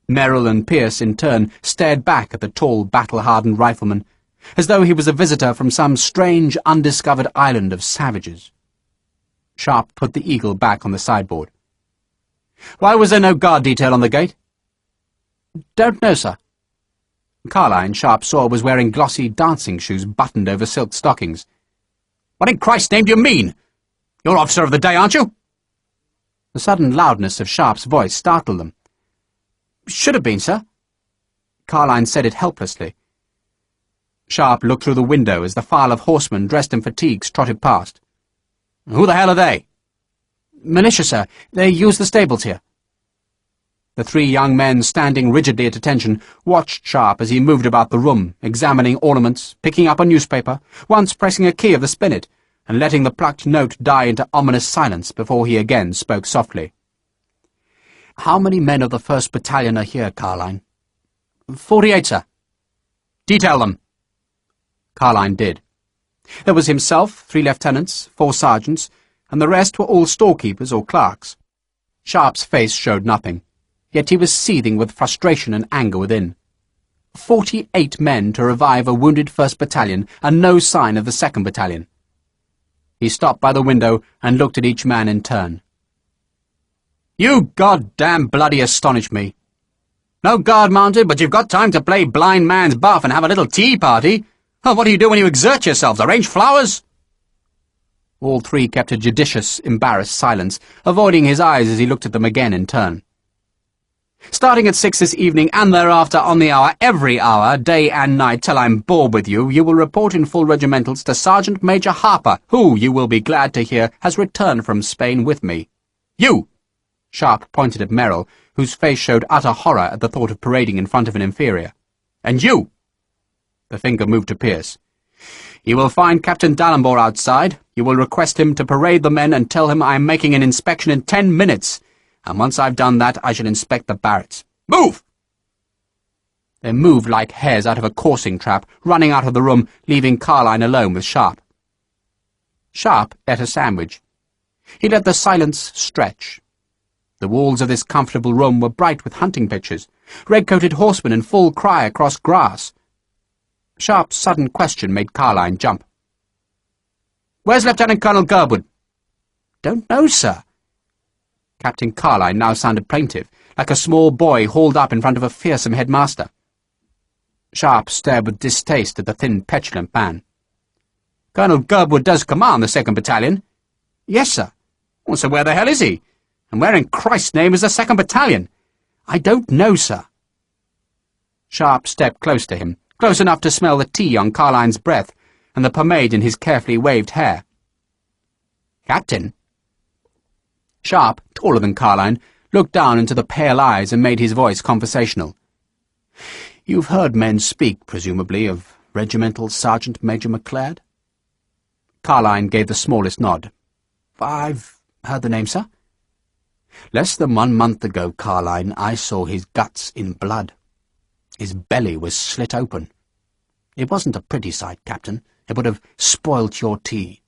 Merrill and Pierce, in turn, stared back at the tall, battle-hardened rifleman, as though he was a visitor from some strange, undiscovered island of savages. Sharpe put the eagle back on the sideboard. "Why was there no guard detail on the gate?" "Don't know, sir." Carline, Sharpe saw, was wearing glossy dancing shoes buttoned over silk stockings. "What in Christ's name do you mean? You're officer of the day, aren't you?" The sudden loudness of Sharpe's voice startled them. "Should have been, sir." Carline said it helplessly. Sharpe looked through the window as the file of horsemen dressed in fatigues trotted past. "Who the hell are they?" "Militia, sir. They use the stables here." The 3 young men, standing rigidly at attention, watched Sharpe as he moved about the room, examining ornaments, picking up a newspaper, once pressing a key of the spinet, and letting the plucked note die into ominous silence before he again spoke softly. "How many men of the 1st Battalion are here, Carline?" 48, sir." "Detail them." Carline did. There was himself, 3 lieutenants, 4 sergeants, and the rest were all storekeepers or clerks. Sharpe's face showed nothing, yet he was seething with frustration and anger within. 48 men to revive a wounded 1st Battalion, and no sign of the 2nd Battalion. He stopped by the window and looked at each man in turn. "You goddamn bloody astonish me. No guard mounted, but you've got time to play blind man's buff and have a little tea party. Oh, what do you do when you exert yourselves? Arrange flowers?" All 3 kept a judicious, embarrassed silence, avoiding his eyes as he looked at them again in turn. "Starting at 6 this evening, and thereafter on the hour, every hour, day and night, till I'm bored with you, you will report in full regimentals to Sergeant Major Harper, who, you will be glad to hear, has returned from Spain with me. You!" Sharpe pointed at Merrill, whose face showed utter horror at the thought of parading in front of an inferior. "And you!" The finger moved to Pierce. "You will find Captain Dallenbohr outside. You will request him to parade the men and tell him I am making an inspection in 10 minutes. And once I've done that, I shall inspect the barracks. Move!" They moved like hares out of a coursing trap, running out of the room, leaving Carline alone with Sharpe. Sharpe ate a sandwich. He let the silence stretch. The walls of this comfortable room were bright with hunting pictures, red-coated horsemen in full cry across grass. Sharpe's sudden question made Carline jump. "Where's Lieutenant Colonel Girdwood?" "Don't know, sir." Captain Carline now sounded plaintive, like a small boy hauled up in front of a fearsome headmaster. Sharpe stared with distaste at the thin, petulant man. "Colonel Girdwood does command the 2nd Battalion?" "Yes, sir." "Well, so where the hell is he? And where in Christ's name is the 2nd Battalion?" "I don't know, sir." Sharpe stepped close to him, close enough to smell the tea on Carline's breath and the pomade in his carefully waved hair. "Captain?" Sharpe, taller than Carline, looked down into the pale eyes and made his voice conversational. "You've heard men speak, presumably, of Regimental Sergeant Major McLeod?" Carline gave the smallest nod. "I've heard the name, sir." "Less than 1 month ago, Carline, I saw his guts in blood. His belly was slit open. It wasn't a pretty sight, Captain. It would have spoilt your tea.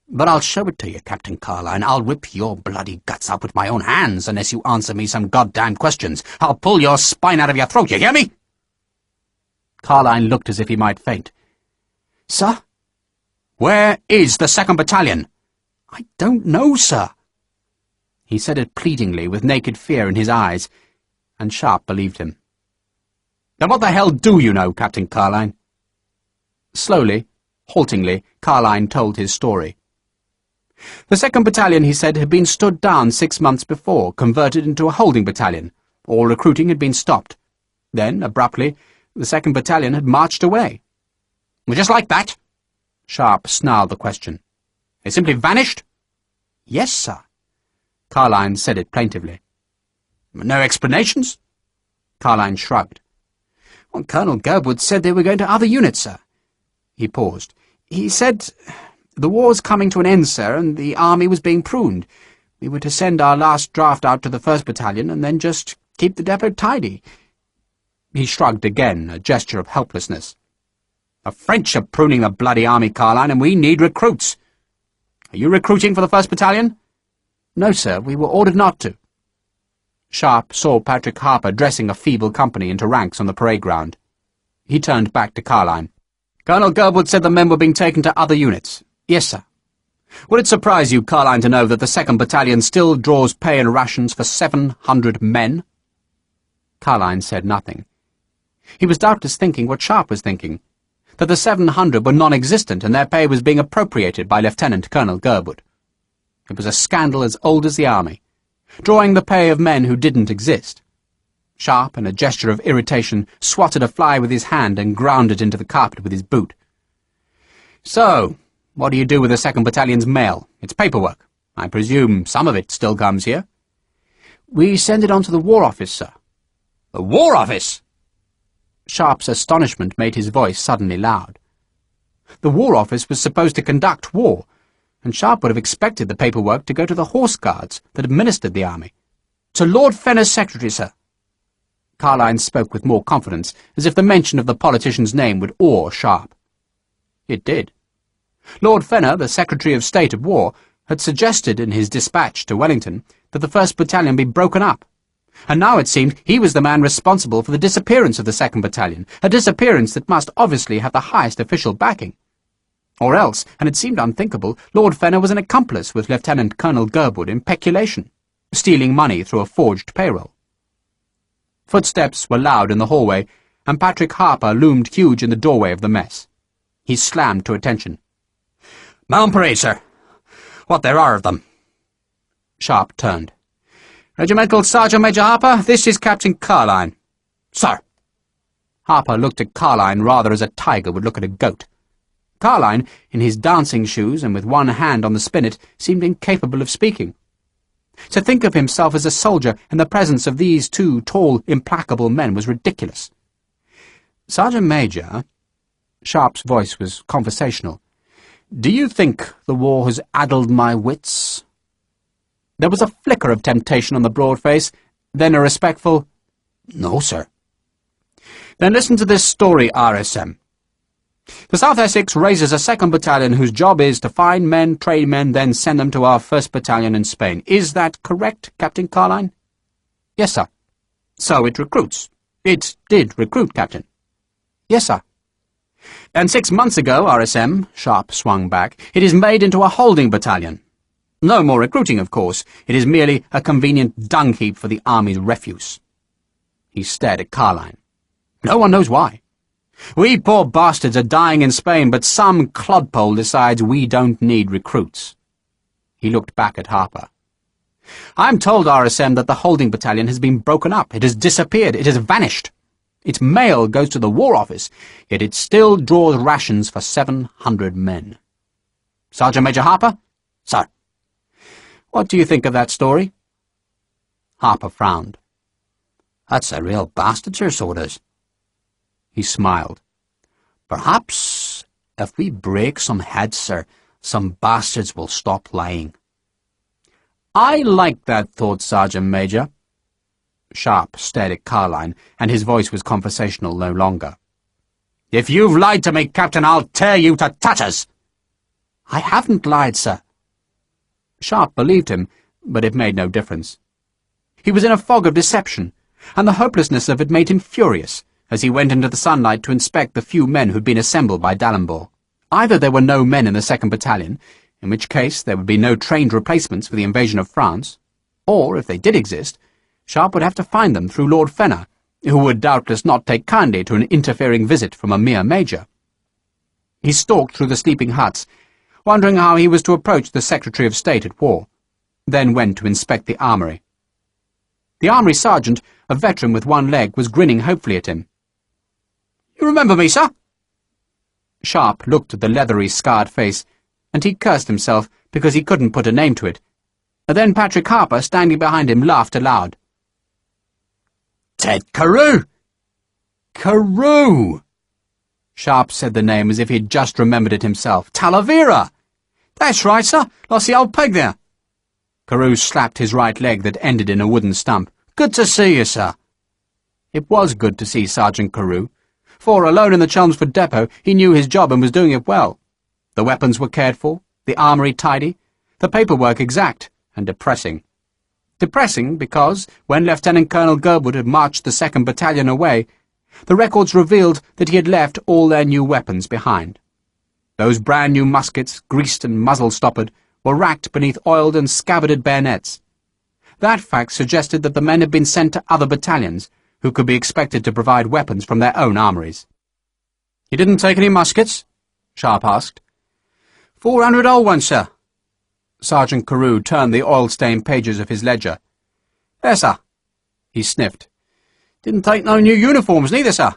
But I'll show it to you, Captain Carline. I'll rip your bloody guts out with my own hands unless you answer me some goddamn questions. I'll pull your spine out of your throat, you hear me?" Carline looked as if he might faint. "Sir?" "Where is the 2nd Battalion?" "I don't know, sir." He said it pleadingly, with naked fear in his eyes, and Sharpe believed him. "Then what the hell do you know, Captain Carline?" Slowly, haltingly, Carline told his story. The 2nd Battalion, he said, had been stood down 6 months before, converted into a holding battalion. All recruiting had been stopped. Then, abruptly, the 2nd Battalion had marched away. "Well, just like that?" Sharpe snarled the question. "They simply vanished?" "Yes, sir." Carline said it plaintively. "No explanations?" Carline shrugged. "Well, Colonel Girdwood said they were going to other units, sir." He paused. "He said, the war's coming to an end, sir, and the army was being pruned. We were to send our last draft out to the 1st Battalion and then just keep the depot tidy." He shrugged again, a gesture of helplessness. "The French are pruning the bloody army, Carline, and we need recruits. Are you recruiting for the 1st Battalion?" "No, sir, we were ordered not to." Sharpe saw Patrick Harper dressing a feeble company into ranks on the parade ground. He turned back to Carline. "Colonel Girdwood said the men were being taken to other units." "Yes, sir." "Would it surprise you, Carline, to know that the 2nd Battalion still draws pay and rations for 700 men?" Carline said nothing. He was doubtless thinking what Sharpe was thinking, that the 700 were non-existent and their pay was being appropriated by Lieutenant Colonel Girdwood. It was a scandal as old as the army, drawing the pay of men who didn't exist. Sharpe, in a gesture of irritation, swatted a fly with his hand and ground it into the carpet with his boot. "So, what do you do with the 2nd Battalion's mail? It's paperwork. I presume some of it still comes here?" "We send it on to the War Office, sir." "The War Office?" Sharpe's astonishment made his voice suddenly loud. The War Office was supposed to conduct war, and Sharpe would have expected the paperwork to go to the Horse Guards that administered the army. "To Lord Fenner's secretary, sir." Carline spoke with more confidence, as if the mention of the politician's name would awe Sharpe. It did. Lord Fenner, the Secretary of State of War, had suggested in his dispatch to Wellington that the 1st Battalion be broken up, and now it seemed he was the man responsible for the disappearance of the 2nd Battalion, a disappearance that must obviously have the highest official backing. Or else, and it seemed unthinkable, Lord Fenner was an accomplice with Lieutenant Colonel Girdwood in peculation, stealing money through a forged payroll. Footsteps were loud in the hallway, and Patrick Harper loomed huge in the doorway of the mess. He slammed to attention. "Mount parade, sir. What there are of them." Sharpe turned. "Regimental Sergeant Major Harper, this is Captain Carline." "Sir." Harper looked at Carline rather as a tiger would look at a goat. Carline, in his dancing shoes and with one hand on the spinet, seemed incapable of speaking. To think of himself as a soldier in the presence of these 2 tall, implacable men was ridiculous. "Sergeant Major," Sharpe's voice was conversational, "do you think the war has addled my wits?" There was a flicker of temptation on the broad face, then a respectful, "No, sir." "Then listen to this story, RSM. The South Essex raises a 2nd Battalion whose job is to find men, train men, then send them to our 1st Battalion in Spain. Is that correct, Captain Carline?" "Yes, sir." "So it recruits. It did recruit, Captain." "Yes, sir." "And 6 months ago, RSM," Sharpe swung back, "it is made into a holding battalion. No more recruiting, of course. It is merely a convenient dung heap for the army's refuse." He stared at Carline. "No one knows why. We poor bastards are dying in Spain, but some clodpole decides we don't need recruits. He looked back at Harper. I'm told, RSM, that the holding battalion has been broken up. It has disappeared. It has vanished. Its mail goes to the War Office, yet it still draws rations for 700 men. Sergeant Major Harper? Sir. What do you think of that story? Harper frowned. That's a real bastard, your sorters. He smiled. Perhaps if we break some heads, sir, some bastards will stop lying. I like that thought, Sergeant Major. Sharpe stared at Carline, and his voice was conversational no longer. If you've lied to me, Captain, I'll tear you to tatters. I haven't lied, sir. Sharpe believed him, but it made no difference. He was in a fog of deception, and the hopelessness of it made him furious as he went into the sunlight to inspect the few men who'd been assembled by D'Alembert. Either there were no men in the 2nd Battalion, in which case there would be no trained replacements for the invasion of France, or, if they did exist, Sharpe would have to find them through Lord Fenner, who would doubtless not take kindly to an interfering visit from a mere major. He stalked through the sleeping huts, wondering how he was to approach the Secretary of State at War, then went to inspect the armoury. The armoury sergeant, a veteran with one leg, was grinning hopefully at him. You remember me, sir? Sharpe looked at the leathery, scarred face, and he cursed himself because he couldn't put a name to it. Then Patrick Harper, standing behind him, laughed aloud. Ted Carew! Carew! Sharpe said the name as if he'd just remembered it himself. Talavera! That's right, sir. Lost the old peg there. Carew slapped his right leg that ended in a wooden stump. Good to see you, sir. It was good to see Sergeant Carew, for, alone in the Chelmsford depot, he knew his job and was doing it well. The weapons were cared for, the armoury tidy, the paperwork exact, and depressing. Depressing because, when Lieutenant Colonel Gerwood had marched the 2nd Battalion away, the records revealed that he had left all their new weapons behind. Those brand-new muskets, greased and muzzle-stoppered, were racked beneath oiled and scabbarded bayonets. That fact suggested that the men had been sent to other battalions, who could be expected to provide weapons from their own armouries. You didn't take any muskets? Sharpe asked. 400 old ones, sir. Sergeant Carew turned the oil-stained pages of his ledger. There, sir. He sniffed. Didn't take no new uniforms neither, sir.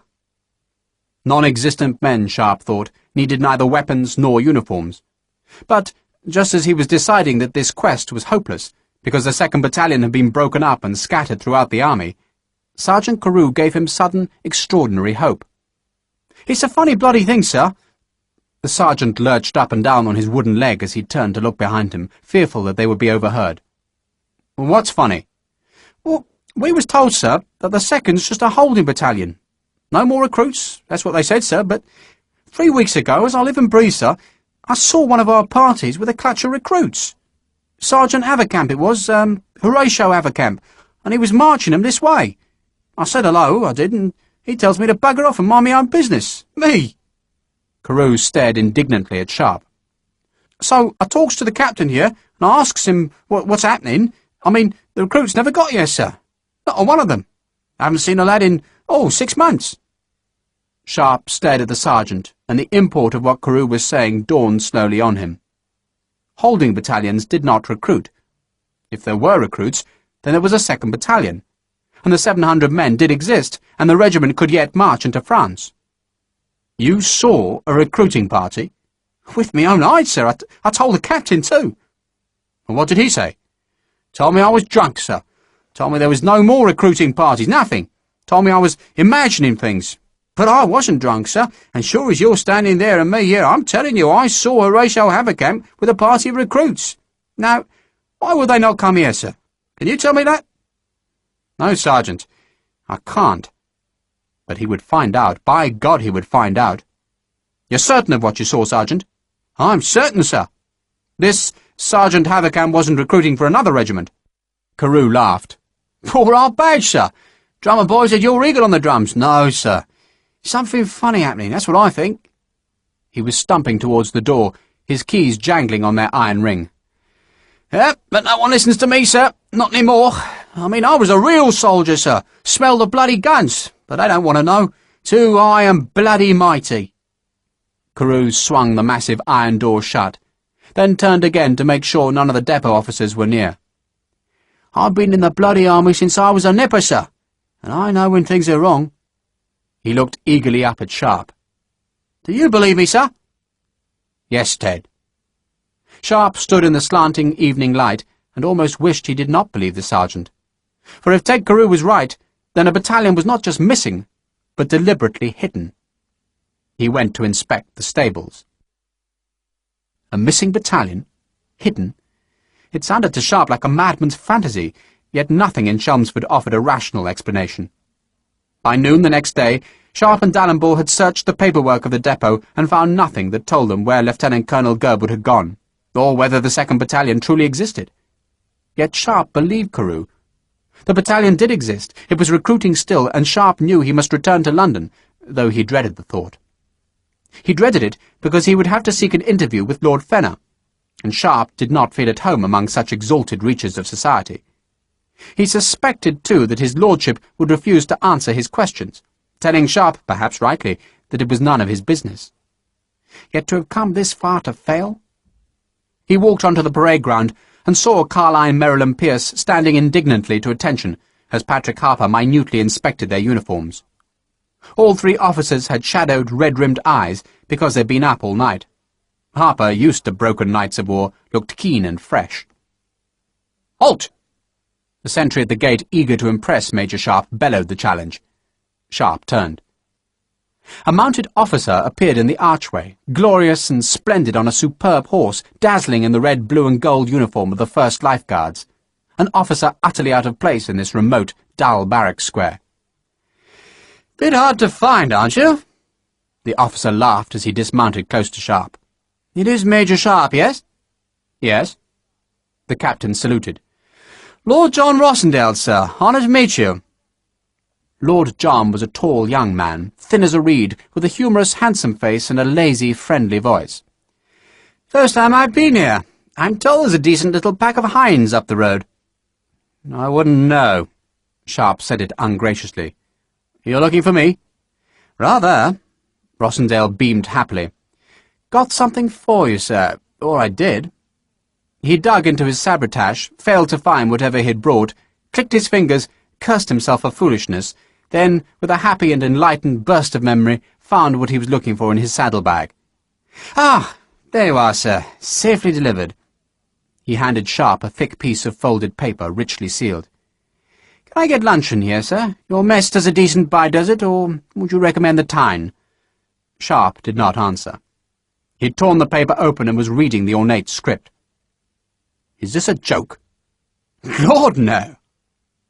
Non-existent men, Sharpe thought, needed neither weapons nor uniforms. But, just as he was deciding that this quest was hopeless, because the 2nd Battalion had been broken up and scattered throughout the army, Sergeant Carew gave him sudden, extraordinary hope. It's a funny bloody thing, sir. The sergeant lurched up and down on his wooden leg as he turned to look behind him, fearful that they would be overheard. What's funny? Well, we was told, sir, that the 2nd's just a holding battalion. No more recruits, that's what they said, sir, but 3 weeks ago, as I live and breathe, sir, I saw one of our parties with a clutch of recruits. Sergeant Haverkamp it was, Horatio Haverkamp, and he was marching them this way. I said hello, I did, and he tells me to bugger off and mind my own business. Me! Carew stared indignantly at Sharpe. So I talks to the captain here, and I asks him what's happening. I mean, the recruits never got here, sir. Not a one of them. I haven't seen a lad in, 6 months. Sharpe stared at the sergeant, and the import of what Carew was saying dawned slowly on him. Holding battalions did not recruit. If there were recruits, then there was a 2nd Battalion, and the 700 men did exist, and the regiment could yet march into France. You saw a recruiting party? With me own eyes, sir. I told the captain, too. And what did he say? Told me I was drunk, sir. Told me there was no more recruiting parties, nothing. Told me I was imagining things. But I wasn't drunk, sir, and sure as you're standing there and me here, I'm telling you I saw Horatio Haverkamp with a party of recruits. Now, why would they not come here, sir? Can you tell me that? No, Sergeant, I can't. But he would find out. By God, he would find out. You're certain of what you saw, Sergeant? I'm certain, sir. This Sergeant Haverkamp wasn't recruiting for another regiment. Carew laughed. For our badge, sir. Drummer boys had your eagle on the drums. No, sir. Something funny happening, that's what I think. He was stumping towards the door, his keys jangling on their iron ring. Yep, but no one listens to me, sir. Not any more. I mean, I was a real soldier, sir. Smell the bloody guns. But they don't want to know. Too high and bloody mighty. Carew swung the massive iron door shut, then turned again to make sure none of the depot officers were near. I've been in the bloody army since I was a nipper, sir, and I know when things are wrong. He looked eagerly up at Sharpe. Do you believe me, sir? Yes, Ted. Sharpe stood in the slanting evening light and almost wished he did not believe the sergeant. For if Ted Carew was right, then a battalion was not just missing, but deliberately hidden. He went to inspect the stables. A missing battalion? Hidden? It sounded to Sharpe like a madman's fantasy, yet nothing in Chelmsford offered a rational explanation. By noon the next day, Sharpe and Dalrymple had searched the paperwork of the depot and found nothing that told them where Lieutenant Colonel Gerwood had gone, or whether the 2nd Battalion truly existed. Yet Sharpe believed Carew. The battalion did exist, it was recruiting still, and Sharpe knew he must return to London, though he dreaded the thought. He dreaded it because he would have to seek an interview with Lord Fenner, and Sharpe did not feel at home among such exalted reaches of society. He suspected, too, that his lordship would refuse to answer his questions, telling Sharpe, perhaps rightly, that it was none of his business. Yet to have come this far to fail? He walked onto the parade ground and saw Carline Merrill and Pierce standing indignantly to attention as Patrick Harper minutely inspected their uniforms. All 3 officers had shadowed, red-rimmed eyes because they'd been up all night. Harper, used to broken nights of war, looked keen and fresh. "Halt!" The sentry at the gate, eager to impress Major Sharpe, bellowed the challenge. Sharpe turned. A mounted officer appeared in the archway, glorious and splendid on a superb horse, dazzling in the red, blue and gold uniform of the 1st Life Guards, an officer utterly out of place in this remote, dull barrack square. "Bit hard to find, aren't you?" The officer laughed as he dismounted close to Sharpe. "It is Major Sharpe, yes?" "Yes." The captain saluted. "Lord John Rossendale, sir. Honour to meet you." Lord John was a tall young man, thin as a reed, with a humorous, handsome face and a lazy, friendly voice. "First time I've been here. I'm told there's a decent little pack of hinds up the road." "I wouldn't know." Sharpe said it ungraciously. "You're looking for me?" "Rather." Rossendale beamed happily. "Got something for you, sir, or I did." He dug into his sabretache, failed to find whatever he had brought, clicked his fingers, cursed himself for foolishness, then, with a happy and enlightened burst of memory, found what he was looking for in his saddlebag. "Ah, there you are, sir, safely delivered." He handed Sharpe a thick piece of folded paper, richly sealed. "Can I get luncheon here, sir? Your mess does a decent buy, does it, or would you recommend the Tyne?" Sharpe did not answer. He'd torn the paper open and was reading the ornate script. "Is this a joke?" "Lord, no!"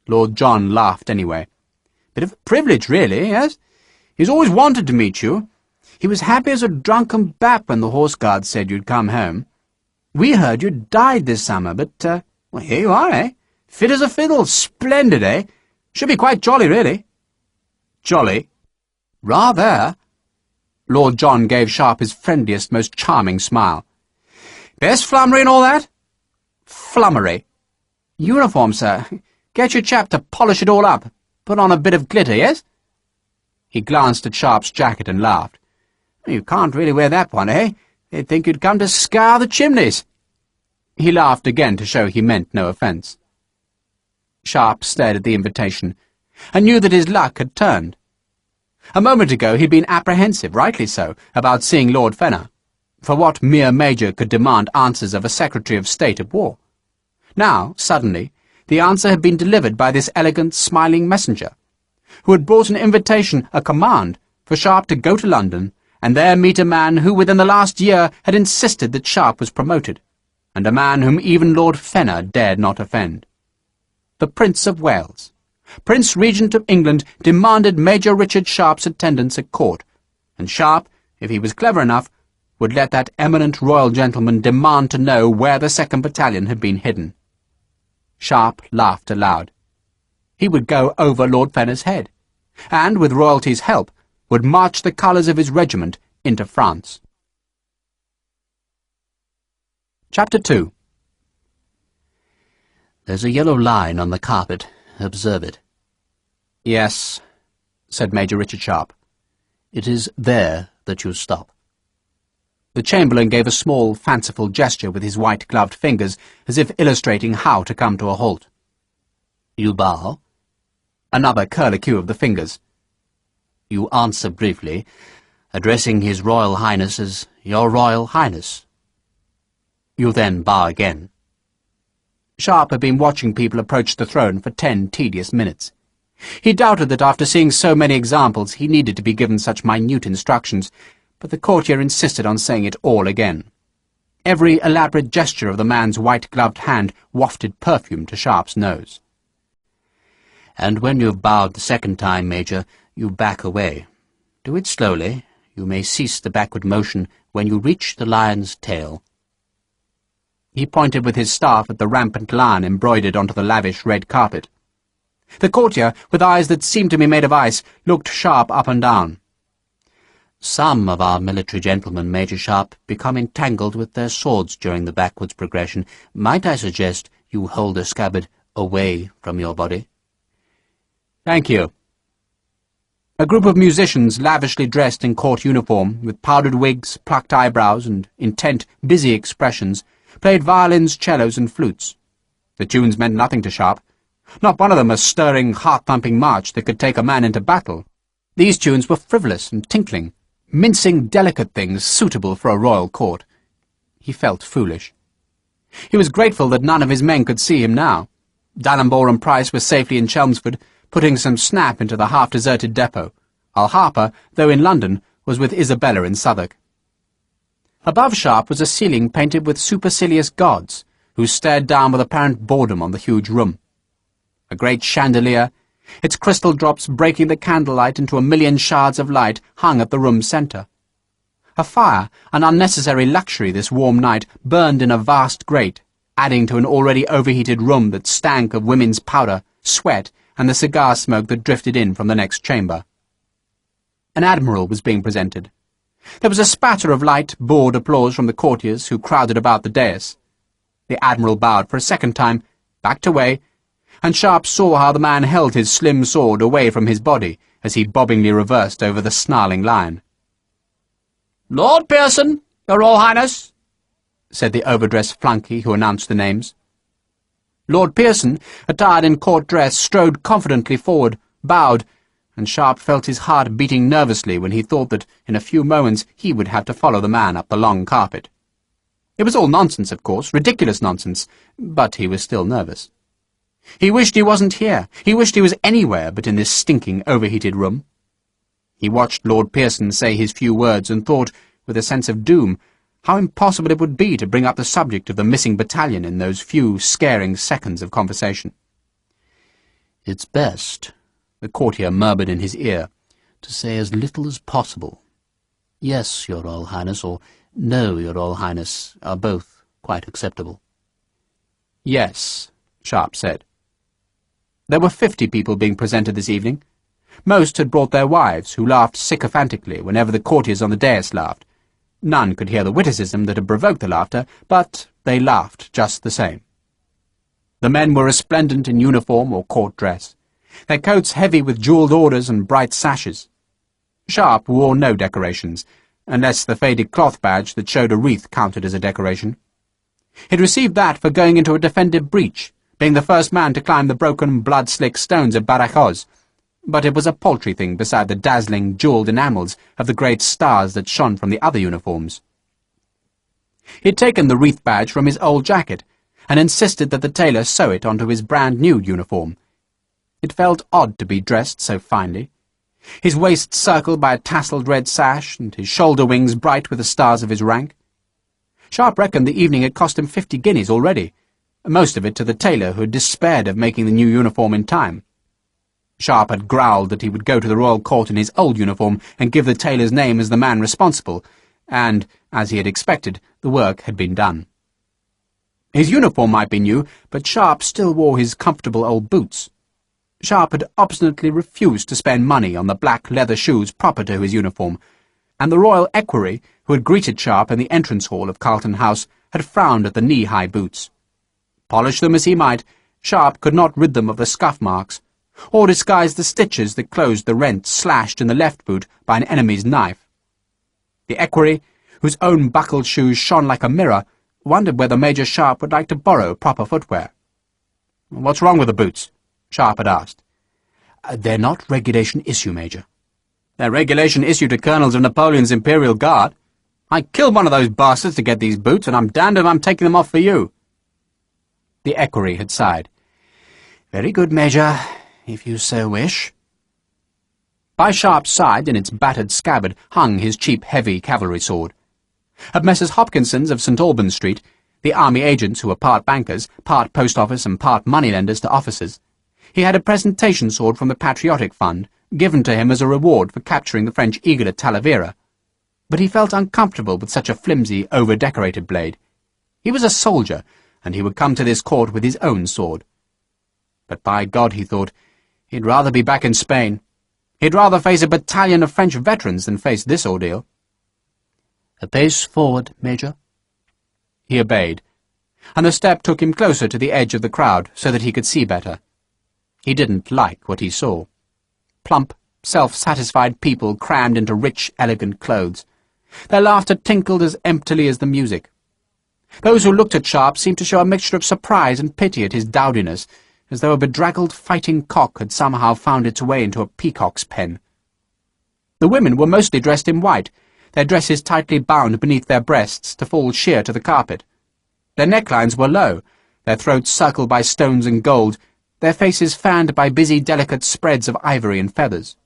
Lord John laughed anyway. "Bit of a privilege, really, yes? He's always wanted to meet you. He was happy as a drunken bap when the Horse Guards said you'd come home. We heard you'd died this summer, but, well, here you are, eh? Fit as a fiddle, splendid, eh? Should be quite jolly, really." "Jolly?" "Rather." Lord John gave Sharpe his friendliest, most charming smile. "Best flummery and all that?" "Flummery?" "Uniform, sir. Get your chap to polish it all up. Put on a bit of glitter, yes?" He glanced at Sharpe's jacket and laughed. "You can't really wear that one, eh? They'd think you'd come to scour the chimneys." He laughed again to show he meant no offence. Sharpe stared at the invitation, and knew that his luck had turned. A moment ago he'd been apprehensive, rightly so, about seeing Lord Fenner. For what mere major could demand answers of a Secretary of State at war? Now, suddenly, the answer had been delivered by this elegant, smiling messenger, who had brought an invitation, a command, for Sharpe to go to London, and there meet a man who within the last year had insisted that Sharpe was promoted, and a man whom even Lord Fenner dared not offend. The Prince of Wales, Prince Regent of England, demanded Major Richard Sharpe's attendance at court, and Sharpe, if he was clever enough, would let that eminent royal gentleman demand to know where the 2nd Battalion had been hidden. Sharpe laughed aloud. He would go over Lord Fenner's head, and, with royalty's help, would march the colours of his regiment into France. Chapter 2. "There's a yellow line on the carpet. Observe it." "Yes," said Major Richard Sharpe. It is there that you stop. The Chamberlain gave a small, fanciful gesture with his white-gloved fingers, as if illustrating how to come to a halt. You bow. Another curlicue of the fingers. You answer briefly, addressing His Royal Highness as Your Royal Highness. You then bow again. Sharpe had been watching people approach the throne for 10 tedious minutes. He doubted that after seeing so many examples he needed to be given such minute instructions, but the courtier insisted on saying it all again. Every elaborate gesture of the man's white-gloved hand wafted perfume to Sharpe's nose. And when you've bowed the second time, Major, you back away. Do it slowly. You may cease the backward motion when you reach the lion's tail. He pointed with his staff at the rampant lion embroidered onto the lavish red carpet. The courtier, with eyes that seemed to be made of ice, looked Sharpe up and down. Some of our military gentlemen, Major Sharpe, become entangled with their swords during the backwards progression. Might I suggest you hold the scabbard away from your body? Thank you. A group of musicians, lavishly dressed in court uniform, with powdered wigs, plucked eyebrows, and intent, busy expressions, played violins, cellos, and flutes. The tunes meant nothing to Sharpe. Not one of them a stirring, heart-thumping march that could take a man into battle. These tunes were frivolous and tinkling, mincing delicate things suitable for a royal court. He felt foolish. He was grateful that none of his men could see him now. Dallenborough and Price were safely in Chelmsford, putting some snap into the half-deserted depot, while Harper, though in London, was with Isabella in Southwark. Above Sharpe was a ceiling painted with supercilious gods, who stared down with apparent boredom on the huge room. A great chandelier, its crystal drops breaking the candlelight into a million shards of light, hung at the room's centre. A fire, an unnecessary luxury this warm night, burned in a vast grate, adding to an already overheated room that stank of women's powder, sweat, and the cigar smoke that drifted in from the next chamber. An admiral was being presented. There was a spatter of light, bored applause from the courtiers who crowded about the dais. The admiral bowed for a second time, backed away, and Sharpe saw how the man held his slim sword away from his body as he bobbingly reversed over the snarling lion. "Lord Pearson, Your Royal Highness," said the overdressed flunkey who announced the names. Lord Pearson, attired in court dress, strode confidently forward, bowed, and Sharpe felt his heart beating nervously when he thought that in a few moments he would have to follow the man up the long carpet. It was all nonsense, of course, ridiculous nonsense, but he was still nervous. He wished he wasn't here. He wished he was anywhere but in this stinking, overheated room. He watched Lord Pearson say his few words and thought, with a sense of doom, how impossible it would be to bring up the subject of the missing battalion in those few scaring seconds of conversation. "It's best," the courtier murmured in his ear, "to say as little as possible. Yes, Your Royal Highness, or no, Your Royal Highness, are both quite acceptable." "Yes," Sharpe said. There were 50 people being presented this evening. Most had brought their wives, who laughed sycophantically whenever the courtiers on the dais laughed. None could hear the witticism that had provoked the laughter, but they laughed just the same. The men were resplendent in uniform or court dress, their coats heavy with jewelled orders and bright sashes. Sharpe wore no decorations, unless the faded cloth badge that showed a wreath counted as a decoration. He'd received that for going into a defended breach, being the first man to climb the broken, blood-slick stones of Badajoz, but it was a paltry thing beside the dazzling, jewelled enamels of the great stars that shone from the other uniforms. He'd taken the wreath badge from his old jacket, and insisted that the tailor sew it onto his brand-new uniform. It felt odd to be dressed so finely, his waist circled by a tasselled red sash, and his shoulder wings bright with the stars of his rank. Sharpe reckoned the evening had cost him 50 guineas already, most of it to the tailor who had despaired of making the new uniform in time. Sharpe had growled that he would go to the royal court in his old uniform and give the tailor's name as the man responsible, and, as he had expected, the work had been done. His uniform might be new, but Sharpe still wore his comfortable old boots. Sharpe had obstinately refused to spend money on the black leather shoes proper to his uniform, and the royal equerry, who had greeted Sharpe in the entrance hall of Carlton House, had frowned at the knee-high boots. Polish them as he might, Sharpe could not rid them of the scuff marks, or disguised the stitches that closed the rent slashed in the left boot by an enemy's knife. The equerry, whose own buckled shoes shone like a mirror, wondered whether Major Sharpe would like to borrow proper footwear. "What's wrong with the boots?" Sharpe had asked. "They're not regulation issue, Major." "They're regulation issue to colonels of Napoleon's Imperial Guard. I killed one of those bastards to get these boots, and I'm damned if I'm taking them off for you." The equerry had sighed. "Very good, Major, if you so wish." By Sharpe's side, in its battered scabbard, hung his cheap, heavy cavalry sword. At Messrs. Hopkinson's of St. Albans Street, the army agents who were part bankers, part post office and part moneylenders to officers, he had a presentation sword from the Patriotic Fund, given to him as a reward for capturing the French eagle at Talavera. But he felt uncomfortable with such a flimsy, over-decorated blade. He was a soldier, and he would come to this court with his own sword. But by God, he thought, he'd rather be back in Spain. He'd rather face a battalion of French veterans than face this ordeal. "A pace forward, Major." He obeyed, and the step took him closer to the edge of the crowd so that he could see better. He didn't like what he saw. Plump, self-satisfied people crammed into rich, elegant clothes. Their laughter tinkled as emptily as the music. Those who looked at Sharpe seemed to show a mixture of surprise and pity at his dowdiness, as though a bedraggled fighting cock had somehow found its way into a peacock's pen. The women were mostly dressed in white, their dresses tightly bound beneath their breasts to fall sheer to the carpet. Their necklines were low, their throats circled by stones and gold, their faces fanned by busy, delicate spreads of ivory and feathers.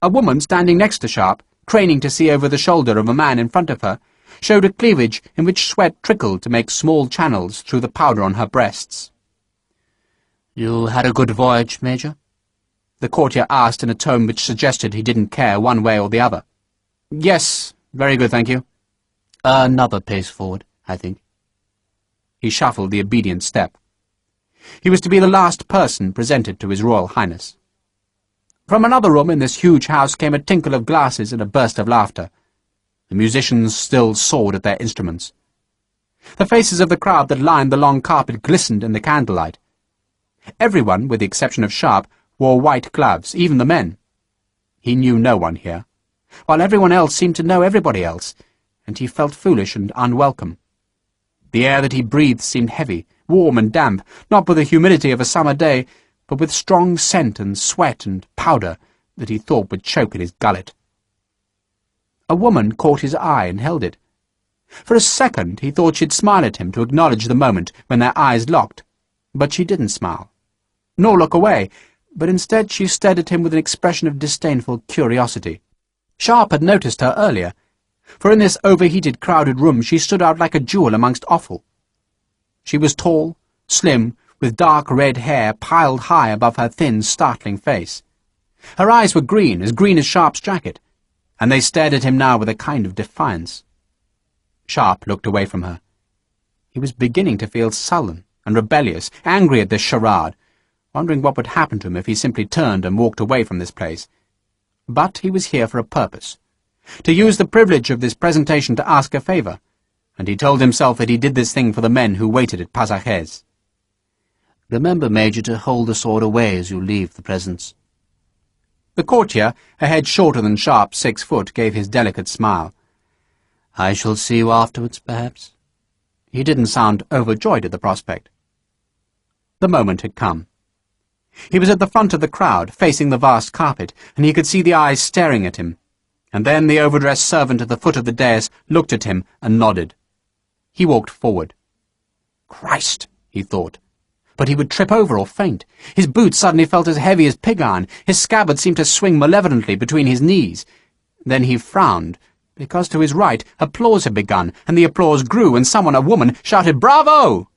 A woman standing next to Sharpe, craning to see over the shoulder of a man in front of her, showed a cleavage in which sweat trickled to make small channels through the powder on her breasts. "You had a good voyage, Major?" the courtier asked in a tone which suggested he didn't care one way or the other. "Yes, very good, thank you." "Another pace forward, I think." He shuffled the obedient step. He was to be the last person presented to His Royal Highness. From another room in this huge house came a tinkle of glasses and a burst of laughter. The musicians still sawed at their instruments. The faces of the crowd that lined the long carpet glistened in the candlelight. Everyone, with the exception of Sharpe, wore white gloves, even the men. He knew no one here, while everyone else seemed to know everybody else, and he felt foolish and unwelcome. The air that he breathed seemed heavy, warm and damp, not with the humidity of a summer day, but with strong scent and sweat and powder that he thought would choke at his gullet. A woman caught his eye and held it. For a second he thought she'd smile at him to acknowledge the moment when their eyes locked, but she didn't smile, nor look away, but instead she stared at him with an expression of disdainful curiosity. Sharpe had noticed her earlier, for in this overheated, crowded room she stood out like a jewel amongst offal. She was tall, slim, with dark red hair piled high above her thin, startling face. Her eyes were green as Sharpe's jacket, and they stared at him now with a kind of defiance. Sharpe looked away from her. He was beginning to feel sullen and rebellious, angry at this charade, wondering what would happen to him if he simply turned and walked away from this place. But he was here for a purpose, to use the privilege of this presentation to ask a favour, and he told himself that he did this thing for the men who waited at Pasajes. "Remember, Major, to hold the sword away as you leave the presence." The courtier, a head shorter than Sharpe, 6 foot, gave his delicate smile. "I shall see you afterwards, perhaps?" He didn't sound overjoyed at the prospect. The moment had come. He was at the front of the crowd, facing the vast carpet, and he could see the eyes staring at him. And then the overdressed servant at the foot of the dais looked at him and nodded. He walked forward. Christ, he thought. But he would trip over or faint. His boots suddenly felt as heavy as pig iron. His scabbard seemed to swing malevolently between his knees. Then he frowned, because to his right applause had begun, and the applause grew, and someone, a woman, shouted, "Bravo!"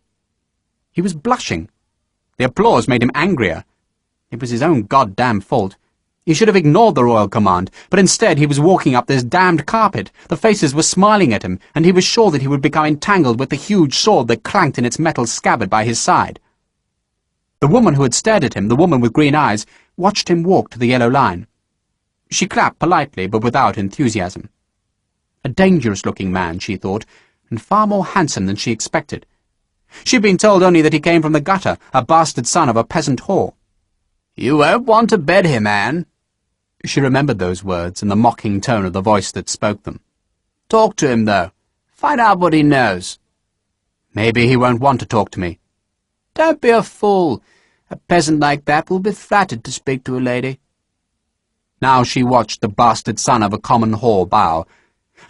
He was blushing. The applause made him angrier. It was his own goddamn fault. He should have ignored the royal command, but instead he was walking up this damned carpet. The faces were smiling at him, and he was sure that he would become entangled with the huge sword that clanked in its metal scabbard by his side. The woman who had stared at him, the woman with green eyes, watched him walk to the yellow line. She clapped politely, but without enthusiasm. A dangerous-looking man, she thought, and far more handsome than she expected. She'd been told only that he came from the gutter, a bastard son of a peasant whore. "You won't want to bed him, Anne." She remembered those words and the mocking tone of the voice that spoke them. "Talk to him, though. Find out what he knows." "Maybe he won't want to talk to me." "Don't be a fool. A peasant like that will be flattered to speak to a lady." Now she watched the bastard son of a common whore bow,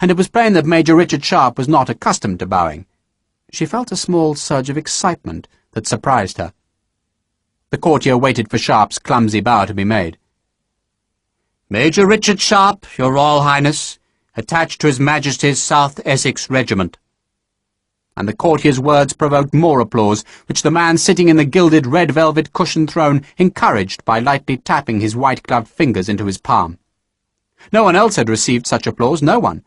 and it was plain that Major Richard Sharpe was not accustomed to bowing. She felt a small surge of excitement that surprised her. The courtier waited for Sharpe's clumsy bow to be made. "Major Richard Sharpe, Your Royal Highness, attached to His Majesty's South Essex Regiment." And the courtier's words provoked more applause, which the man sitting in the gilded red velvet cushioned throne encouraged by lightly tapping his white-gloved fingers into his palm. No one else had received such applause, no one,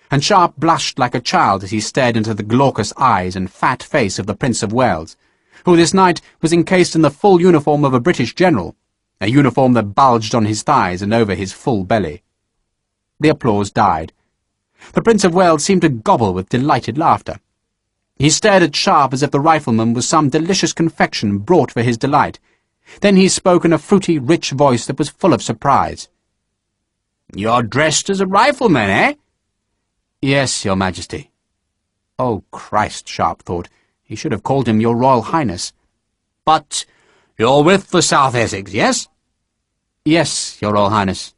and Sharpe blushed like a child as he stared into the glaucous eyes and fat face of the Prince of Wales, who this night was encased in the full uniform of a British general, a uniform that bulged on his thighs and over his full belly. The applause died. The Prince of Wales seemed to gobble with delighted laughter. He stared at Sharpe as if the rifleman was some delicious confection brought for his delight. Then he spoke in a fruity, rich voice that was full of surprise. "You're dressed as a rifleman, eh?" "Yes, Your Majesty." Oh, Christ, Sharpe thought. He should have called him Your Royal Highness. "But you're with the South Essex, yes?" "Yes, Your Royal Highness."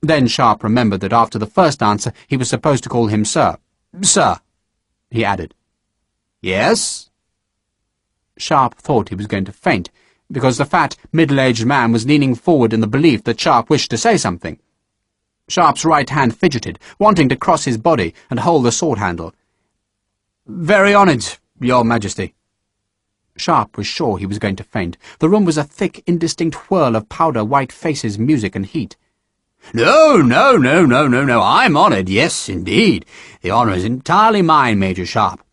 Then Sharpe remembered that after the first answer he was supposed to call him Sir. "Sir," he added. "Yes?" Sharpe thought he was going to faint, because the fat, middle-aged man was leaning forward in the belief that Sharpe wished to say something. Sharpe's right hand fidgeted, wanting to cross his body and hold the sword-handle. "Very honoured, Your Majesty." Sharpe was sure he was going to faint. The room was a thick, indistinct whirl of powder-white faces, music, and heat. No, I'm honoured, yes, indeed. The honour is entirely mine, Major Sharpe."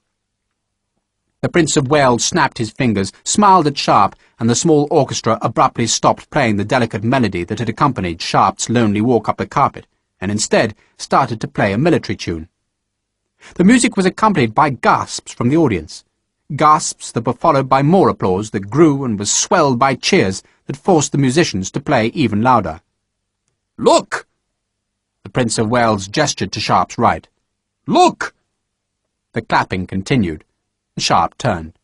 The Prince of Wales snapped his fingers, smiled at Sharpe, and the small orchestra abruptly stopped playing the delicate melody that had accompanied Sharpe's lonely walk up the carpet, and instead started to play a military tune. The music was accompanied by gasps from the audience, gasps that were followed by more applause that grew and was swelled by cheers that forced the musicians to play even louder. "Look!" The Prince of Wales gestured to Sharpe's right. "Look!" The clapping continued. Sharpe turned.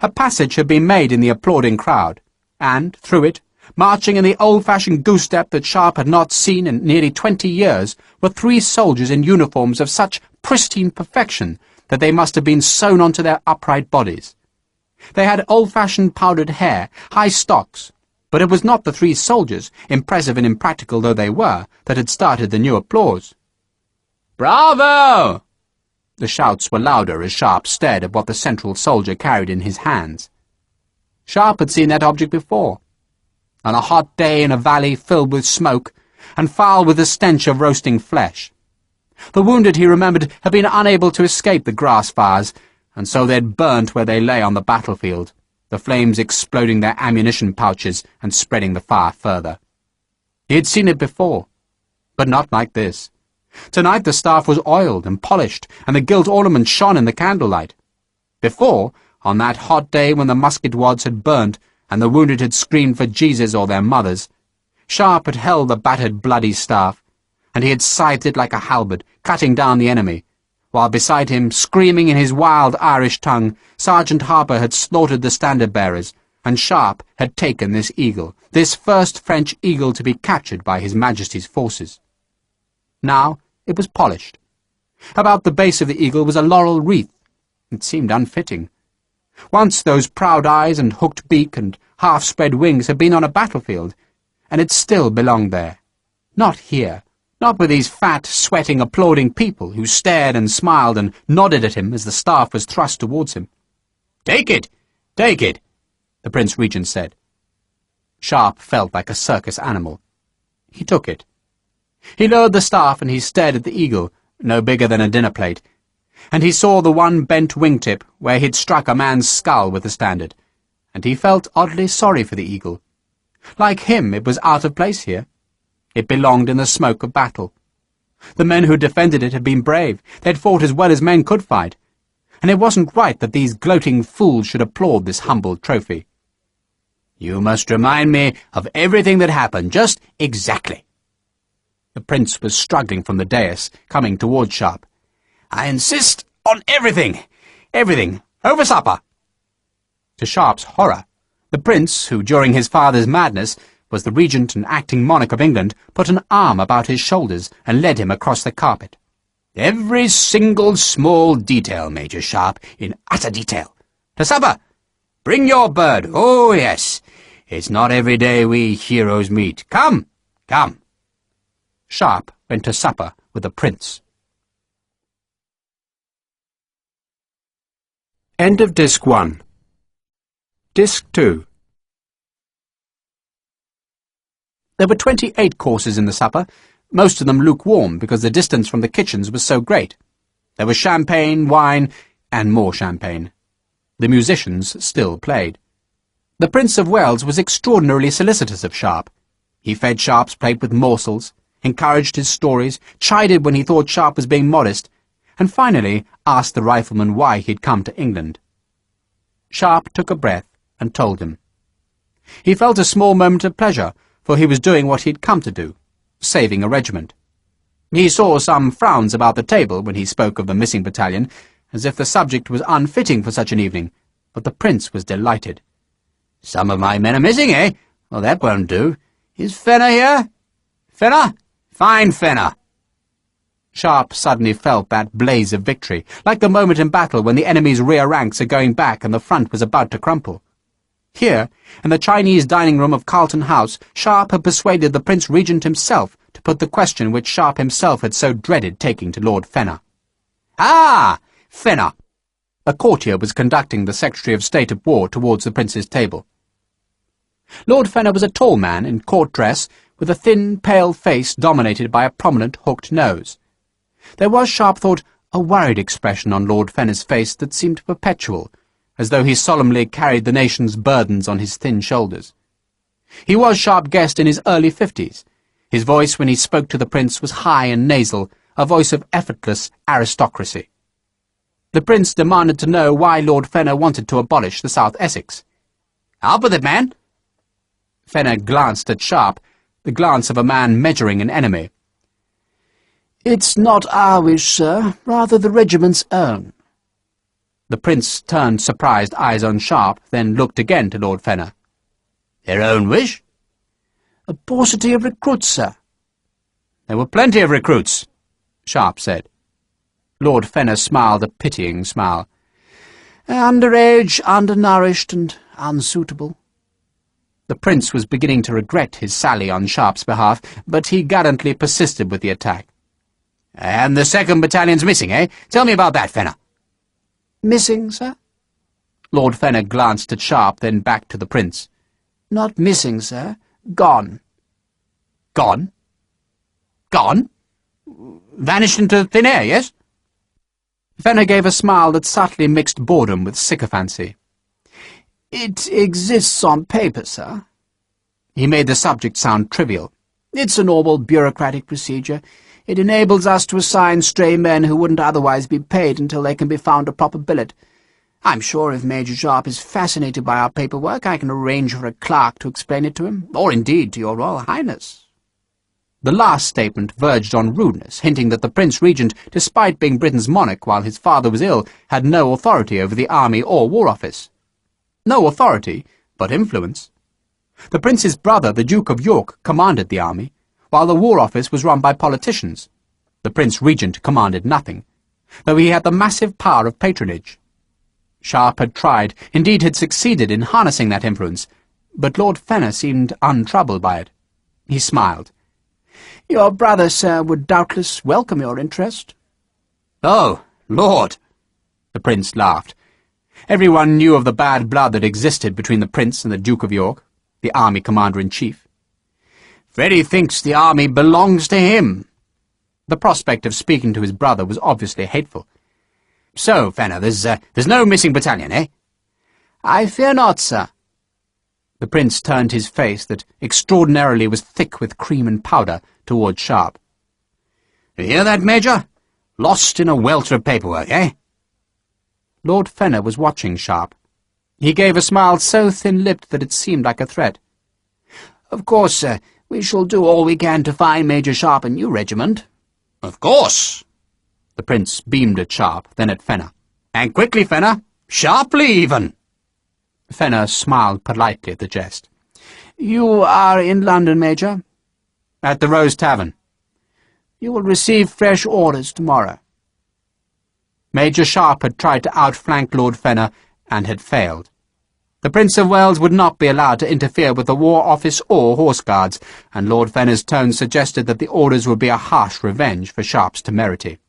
A passage had been made in the applauding crowd, and, through it, marching in the old-fashioned goose-step that Sharpe had not seen in nearly 20 years, were 3 soldiers in uniforms of such pristine perfection that they must have been sewn onto their upright bodies. They had old-fashioned powdered hair, high stocks, but it was not the 3 soldiers, impressive and impractical though they were, that had started the new applause. "Bravo!" The shouts were louder as Sharpe stared at what the central soldier carried in his hands. Sharpe had seen that object before, on a hot day in a valley filled with smoke, and foul with the stench of roasting flesh. The wounded, he remembered, had been unable to escape the grass fires, and so they had burnt where they lay on the battlefield, the flames exploding their ammunition pouches and spreading the fire further. He had seen it before, but not like this. Tonight the staff was oiled and polished, and the gilt ornaments shone in the candlelight. Before, on that hot day when the musket wads had burnt, and the wounded had screamed for Jesus or their mothers, Sharpe had held the battered bloody staff, and he had scythed it like a halberd, cutting down the enemy, while beside him, screaming in his wild Irish tongue, Sergeant Harper had slaughtered the standard-bearers, and Sharpe had taken this eagle, this first French eagle to be captured by His Majesty's forces. Now it was polished. About the base of the eagle was a laurel wreath. It seemed unfitting. Once those proud eyes and hooked beak and half-spread wings had been on a battlefield, and it still belonged there. Not here, not with these fat, sweating, applauding people who stared and smiled and nodded at him as the staff was thrust towards him. "Take it! Take it!" the Prince Regent said. Sharpe felt like a circus animal. He took it. He lowered the staff and he stared at the eagle, no bigger than a dinner plate, and he saw the one bent wingtip where he'd struck a man's skull with the standard, and he felt oddly sorry for the eagle. Like him, it was out of place here. It belonged in the smoke of battle. The men who defended it had been brave. They had fought as well as men could fight, and it wasn't right that these gloating fools should applaud this humble trophy. You must remind me of everything that happened, just exactly. The prince was struggling from the dais, coming towards Sharpe. I insist on everything. Everything. Over supper. To Sharpe's horror, the prince, who during his father's madness was the regent and acting monarch of England, put an arm about his shoulders and led him across the carpet. Every single small detail, Major Sharpe, in utter detail. To supper! Bring your bird. Oh, yes. It's not every day we heroes meet. Come, come. Sharpe went to supper with the prince. End of Disc 1. Disc 2. There were 28 courses in the supper, most of them lukewarm because the distance from the kitchens was so great. There was champagne, wine, and more champagne. The musicians still played. The Prince of Wales was extraordinarily solicitous of Sharpe. He fed Sharpe's plate with morsels, encouraged his stories, chided when he thought Sharpe was being modest, and finally asked the rifleman why he'd come to England. Sharpe took a breath and told him. He felt a small moment of pleasure, for he was doing what he'd come to do, saving a regiment. He saw some frowns about the table when he spoke of the missing battalion, as if the subject was unfitting for such an evening, but the prince was delighted. Some of my men are missing, eh? Well, that won't do. Is Fenner here? Fenner? Find Fenner. Sharpe suddenly felt that blaze of victory, like the moment in battle when the enemy's rear ranks are going back and the front was about to crumple. Here, in the Chinese dining room of Carlton House, Sharpe had persuaded the Prince Regent himself to put the question which Sharpe himself had so dreaded taking to Lord Fenner. Ah! Fenner! A courtier was conducting the Secretary of State of War towards the Prince's table. Lord Fenner was a tall man in court dress, with a thin, pale face dominated by a prominent hooked nose. There was, Sharpe thought, a worried expression on Lord Fenner's face that seemed perpetual, as though he solemnly carried the nation's burdens on his thin shoulders. He was, Sharpe guessed, in his early 50s. His voice when he spoke to the prince was high and nasal, a voice of effortless aristocracy. The prince demanded to know why Lord Fenner wanted to abolish the South Essex. Up with it, man! Fenner glanced at Sharpe, the glance of a man measuring an enemy. It's not our wish, sir, rather the regiment's own. The prince turned surprised eyes on Sharpe, then looked again to Lord Fenner. Their own wish? A paucity of recruits, sir. There were plenty of recruits, Sharpe said. Lord Fenner smiled a pitying smile. Underage, undernourished, and unsuitable. The prince was beginning to regret his sally on Sharpe's behalf, but he gallantly persisted with the attack. And the 2nd Battalion's missing, eh? Tell me about that, Fenner. Missing, sir? Lord Fenner glanced at Sharpe, then back to the prince. Not missing, sir. Gone. Gone? Gone? Vanished into thin air, yes? Fenner gave a smile that subtly mixed boredom with sycophancy. It exists on paper, sir. He made the subject sound trivial. It's a normal bureaucratic procedure. It enables us to assign stray men who wouldn't otherwise be paid until they can be found a proper billet. I'm sure if Major Sharpe is fascinated by our paperwork, I can arrange for a clerk to explain it to him, or indeed to your Royal Highness. The last statement verged on rudeness, hinting that the Prince Regent, despite being Britain's monarch while his father was ill, had no authority over the army or War Office. No authority, but influence. The Prince's brother, the Duke of York, commanded the army, while the War Office was run by politicians. The Prince Regent commanded nothing, though he had the massive power of patronage. Sharpe had tried, indeed had succeeded in harnessing that influence, but Lord Fenner seemed untroubled by it. He smiled. Your brother, sir, would doubtless welcome your interest. Oh, Lord! The Prince laughed. Everyone knew of the bad blood that existed between the Prince and the Duke of York, the army commander-in-chief. Freddie thinks the army belongs to him. The prospect of speaking to his brother was obviously hateful. So, Fenner, there's no missing battalion, eh? I fear not, sir. The Prince turned his face, that extraordinarily was thick with cream and powder, towards Sharpe. You hear that, Major? Lost in a welter of paperwork, eh? Lord Fenner was watching Sharpe. He gave a smile so thin-lipped that it seemed like a threat. "Of course, sir, we shall do all we can to find Major Sharpe a new regiment." Of course. The prince beamed at Sharpe, then at Fenner. And quickly, Fenner. Sharply, even. Fenner smiled politely at the jest. "You are in London, Major?" At the Rose Tavern. "You will receive fresh orders tomorrow." Major Sharpe had tried to outflank Lord Fenner and had failed. The Prince of Wales would not be allowed to interfere with the War Office or Horse Guards, and Lord Fenner's tone suggested that the orders would be a harsh revenge for Sharpe's temerity.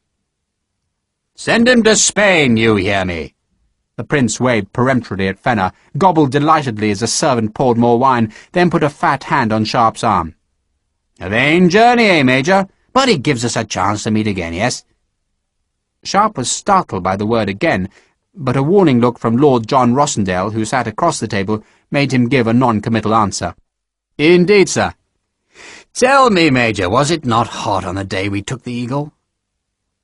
Send him to Spain, you hear me? The Prince waved peremptorily at Fenner, gobbled delightedly as a servant poured more wine, then put a fat hand on Sharpe's arm. A vain journey, eh, Major? But it gives us a chance to meet again, yes? Sharpe was startled by the word again, but a warning look from Lord John Rossendale, who sat across the table, made him give a non-committal answer. Indeed, sir. Tell me, Major, was it not hot on the day we took the Eagle?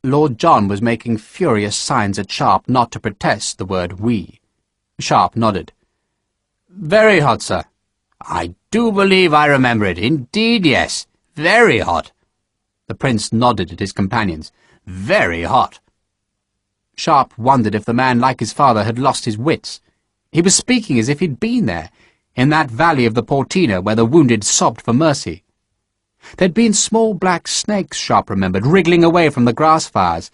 Lord John was making furious signs at Sharpe not to protest the word we. Sharpe nodded. Very hot, sir. I do believe I remember it. Indeed, yes. Very hot. The Prince nodded at his companions. Very hot. Sharpe wondered if the man, like his father, had lost his wits. He was speaking as if he'd been there, in that valley of the Portina where the wounded sobbed for mercy. There'd been small black snakes, Sharpe remembered, wriggling away from the grass fires.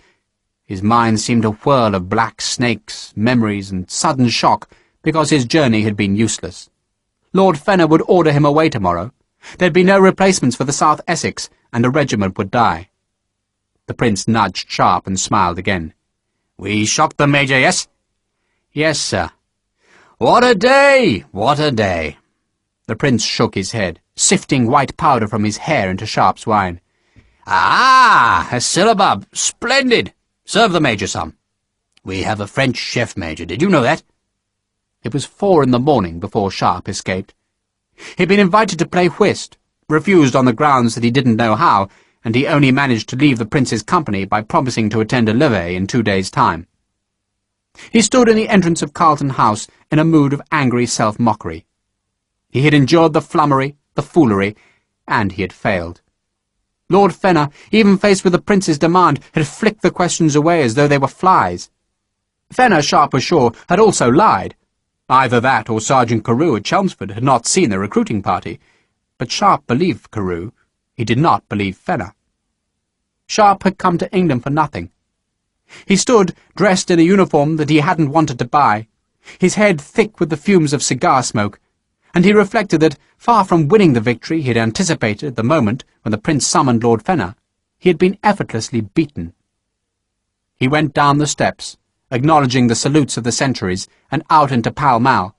His mind seemed a whirl of black snakes, memories, and sudden shock, because his journey had been useless. Lord Fenner would order him away tomorrow. There'd be no replacements for the South Essex, and a regiment would die. The Prince nudged Sharpe and smiled again. We shocked the Major, yes? Yes, sir. What a day! What a day! The Prince shook his head, sifting white powder from his hair into Sharpe's wine. Ah, a syllabub! Splendid! Serve the Major some. We have a French chef, Major. Did you know that? It was 4 in the morning before Sharpe escaped. He'd been invited to play whist, refused on the grounds that he didn't know how, and he only managed to leave the Prince's company by promising to attend a levee in 2 days' time. He stood in the entrance of Carlton House in a mood of angry self-mockery. He had endured the flummery, the foolery, and he had failed. Lord Fenner, even faced with the Prince's demand, had flicked the questions away as though they were flies. Fenner, Sharpe was sure, had also lied. Either that or Sergeant Carew at Chelmsford had not seen the recruiting party, but Sharpe believed Carew. He did not believe Fenner. Sharpe had come to England for nothing. He stood, dressed in a uniform that he hadn't wanted to buy, his head thick with the fumes of cigar smoke, and he reflected that, far from winning the victory he had anticipated at the moment when the Prince summoned Lord Fenner, he had been effortlessly beaten. He went down the steps, acknowledging the salutes of the sentries, and out into Pall Mall,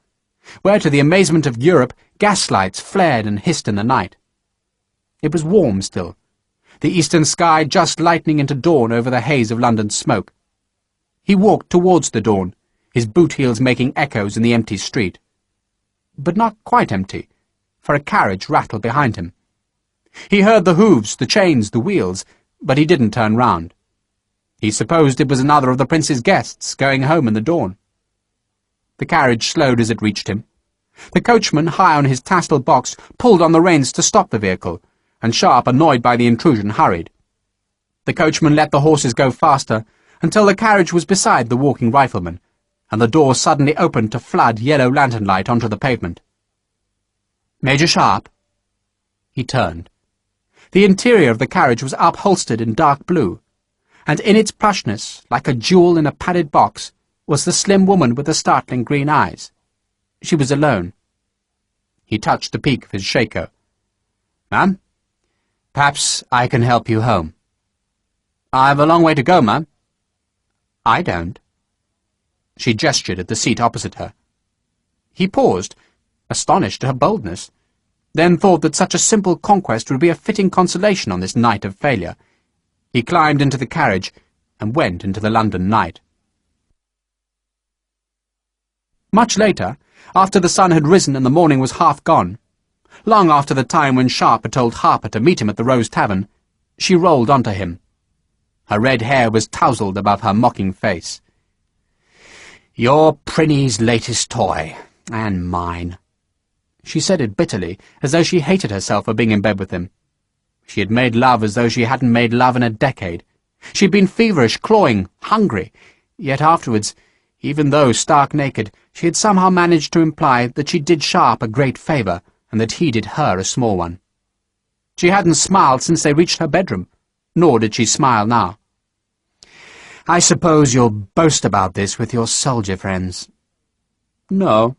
where, to the amazement of Europe, gaslights flared and hissed in the night. It was warm still, the eastern sky just lightening into dawn over the haze of London's smoke. He walked towards the dawn, his boot heels making echoes in the empty street. But not quite empty, for a carriage rattled behind him. He heard the hooves, the chains, the wheels, but he didn't turn round. He supposed it was another of the Prince's guests going home in the dawn. The carriage slowed as it reached him. The coachman, high on his tasseled box, pulled on the reins to stop the vehicle, and Sharpe, annoyed by the intrusion, hurried. The coachman let the horses go faster, until the carriage was beside the walking rifleman, and the door suddenly opened to flood yellow lantern light onto the pavement. "Major Sharpe?" He turned. The interior of the carriage was upholstered in dark blue, and in its plushness, like a jewel in a padded box, was the slim woman with the startling green eyes. She was alone. He touched the peak of his shako. "Ma'am, perhaps I can help you home." "I've a long way to go, ma'am." "I don't." She gestured at the seat opposite her. He paused, astonished at her boldness, then thought that such a simple conquest would be a fitting consolation on this night of failure. He climbed into the carriage and went into the London night. Much later, after the sun had risen and the morning was half gone, long after the time when Sharpe had told Harper to meet him at the Rose Tavern, she rolled onto him. Her red hair was tousled above her mocking face. "You're Prinny's latest toy, and mine." She said it bitterly, as though she hated herself for being in bed with him. She had made love as though she hadn't made love in a decade. She'd been feverish, clawing, hungry, yet afterwards, even though stark naked, she had somehow managed to imply that she did Sharpe a great favour, and that he did her a small one. She hadn't smiled since they reached her bedroom, nor did she smile now. "I suppose you'll boast about this with your soldier friends." "No."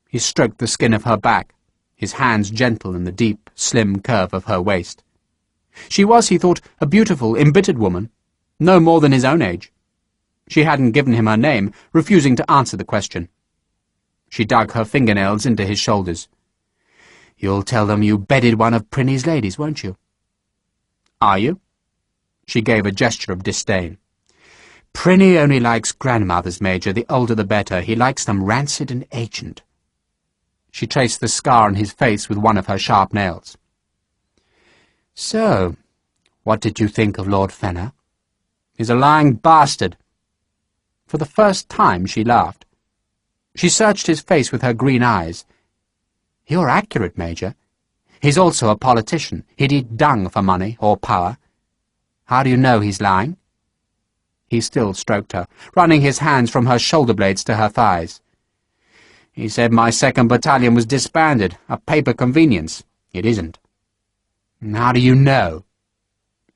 He stroked the skin of her back, his hands gentle in the deep, slim curve of her waist. She was, he thought, a beautiful, embittered woman, no more than his own age. She hadn't given him her name, refusing to answer the question. She dug her fingernails into his shoulders. "You'll tell them you bedded one of Prinny's ladies, won't you?" "Are you?" She gave a gesture of disdain. "Prinny only likes grandmothers, Major. The older the better. He likes them rancid and ancient." She traced the scar on his face with one of her sharp nails. "So, what did you think of Lord Fenner?" "He's a lying bastard." For the first time she laughed. She searched his face with her green eyes. "You're accurate, Major. He's also a politician. He'd eat dung for money or power. How do you know he's lying?" He still stroked her, running his hands from her shoulder blades to her thighs. "He said my 2nd Battalion was disbanded, a paper convenience. It isn't." "How do you know?"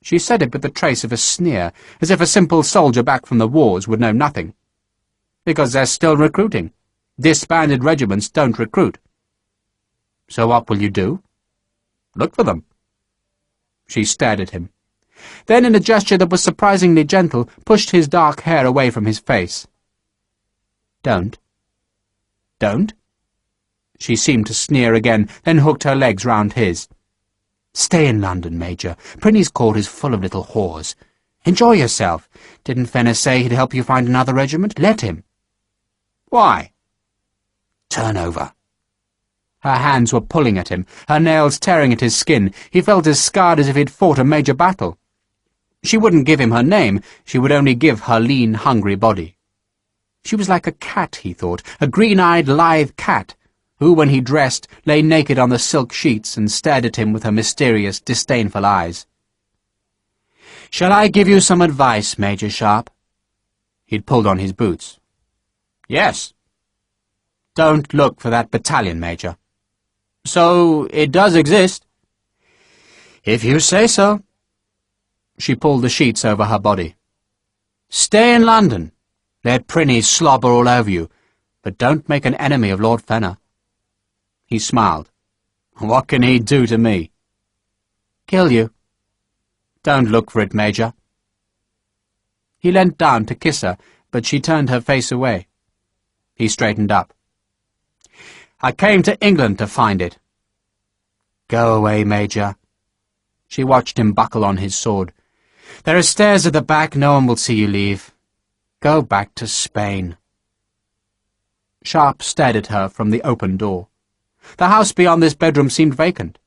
She said it with the trace of a sneer, as if a simple soldier back from the wars would know nothing. "Because they're still recruiting. Disbanded regiments don't recruit." "So what will you do?" "Look for them." She stared at him. Then, in a gesture that was surprisingly gentle, pushed his dark hair away from his face. "Don't." "Don't?" She seemed to sneer again, then hooked her legs round his. "Stay in London, Major. Prinny's Court is full of little whores. Enjoy yourself. Didn't Fenner say he'd help you find another regiment? Let him." "Why?" "Turn over." Her hands were pulling at him, her nails tearing at his skin. He felt as scarred as if he'd fought a major battle. She wouldn't give him her name. She would only give her lean, hungry body. She was like a cat, he thought, a green-eyed, lithe cat, who, when he dressed, lay naked on the silk sheets and stared at him with her mysterious, disdainful eyes. "Shall I give you some advice, Major Sharpe?" He'd pulled on his boots. "Yes." "Don't look for that battalion, Major." "So it does exist?" "If you say so." She pulled the sheets over her body. "Stay in London. Let Prinny slobber all over you, but don't make an enemy of Lord Fenner." He smiled. "What can he do to me?" "Kill you." "Don't look for it, Major." He leant down to kiss her, but she turned her face away. He straightened up. "I came to England to find it." "Go away, Major." She watched him buckle on his sword. "There are stairs at the back. No one will see you leave. Go back to Spain." Sharpe stared at her from the open door. The house beyond this bedroom seemed vacant.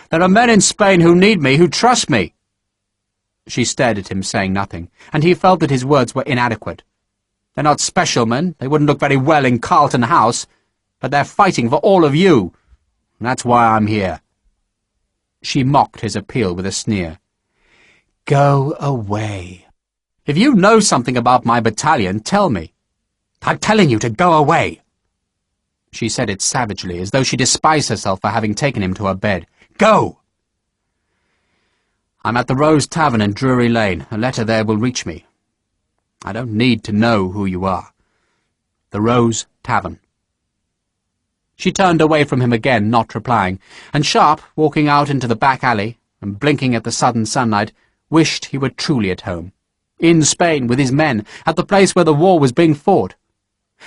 "There are men in Spain who need me, who trust me." She stared at him, saying nothing, and he felt that his words were inadequate. "They're not special men. They wouldn't look very well in Carlton House. But they're fighting for all of you. That's why I'm here." She mocked his appeal with a sneer. "Go away. If you know something about my battalion, tell me." "I'm telling you to go away." She said it savagely, as though she despised herself for having taken him to her bed. "Go!" "I'm at the Rose Tavern in Drury Lane. A letter there will reach me. I don't need to know who you are. The Rose Tavern." She turned away from him again, not replying, and Sharpe, walking out into the back alley and blinking at the sudden sunlight, wished he were truly at home, in Spain with his men, at the place where the war was being fought.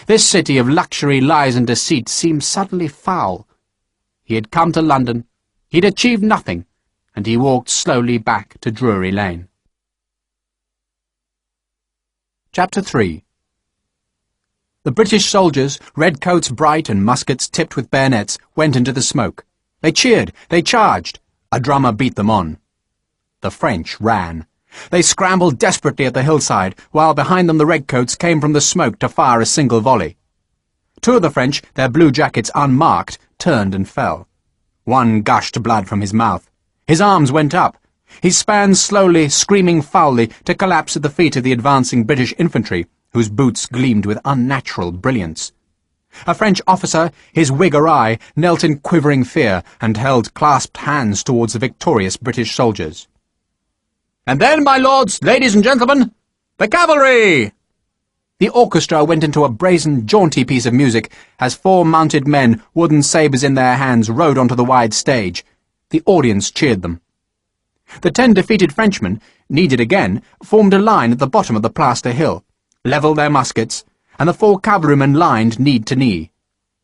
This city of luxury, lies and deceit seemed suddenly foul. He had come to London, he'd achieved nothing, and he walked slowly back to Drury Lane. Chapter 3. The British soldiers, redcoats bright and muskets tipped with bayonets, went into the smoke. They cheered, they charged. A drummer beat them on. The French ran. They scrambled desperately at the hillside, while behind them the redcoats came from the smoke to fire a single volley. Two of the French, their blue jackets unmarked, turned and fell. One gushed blood from his mouth. His arms went up. He span slowly, screaming foully, to collapse at the feet of the advancing British infantry, whose boots gleamed with unnatural brilliance. A French officer, his wig awry, knelt in quivering fear and held clasped hands towards the victorious British soldiers. "And then, my lords, ladies and gentlemen, the cavalry!" The orchestra went into a brazen, jaunty piece of music as four mounted men, wooden sabres in their hands, rode onto the wide stage. The audience cheered them. The 10 defeated Frenchmen, needed again, formed a line at the bottom of the plaster hill, levelled their muskets, and the 4 cavalrymen lined knee to knee.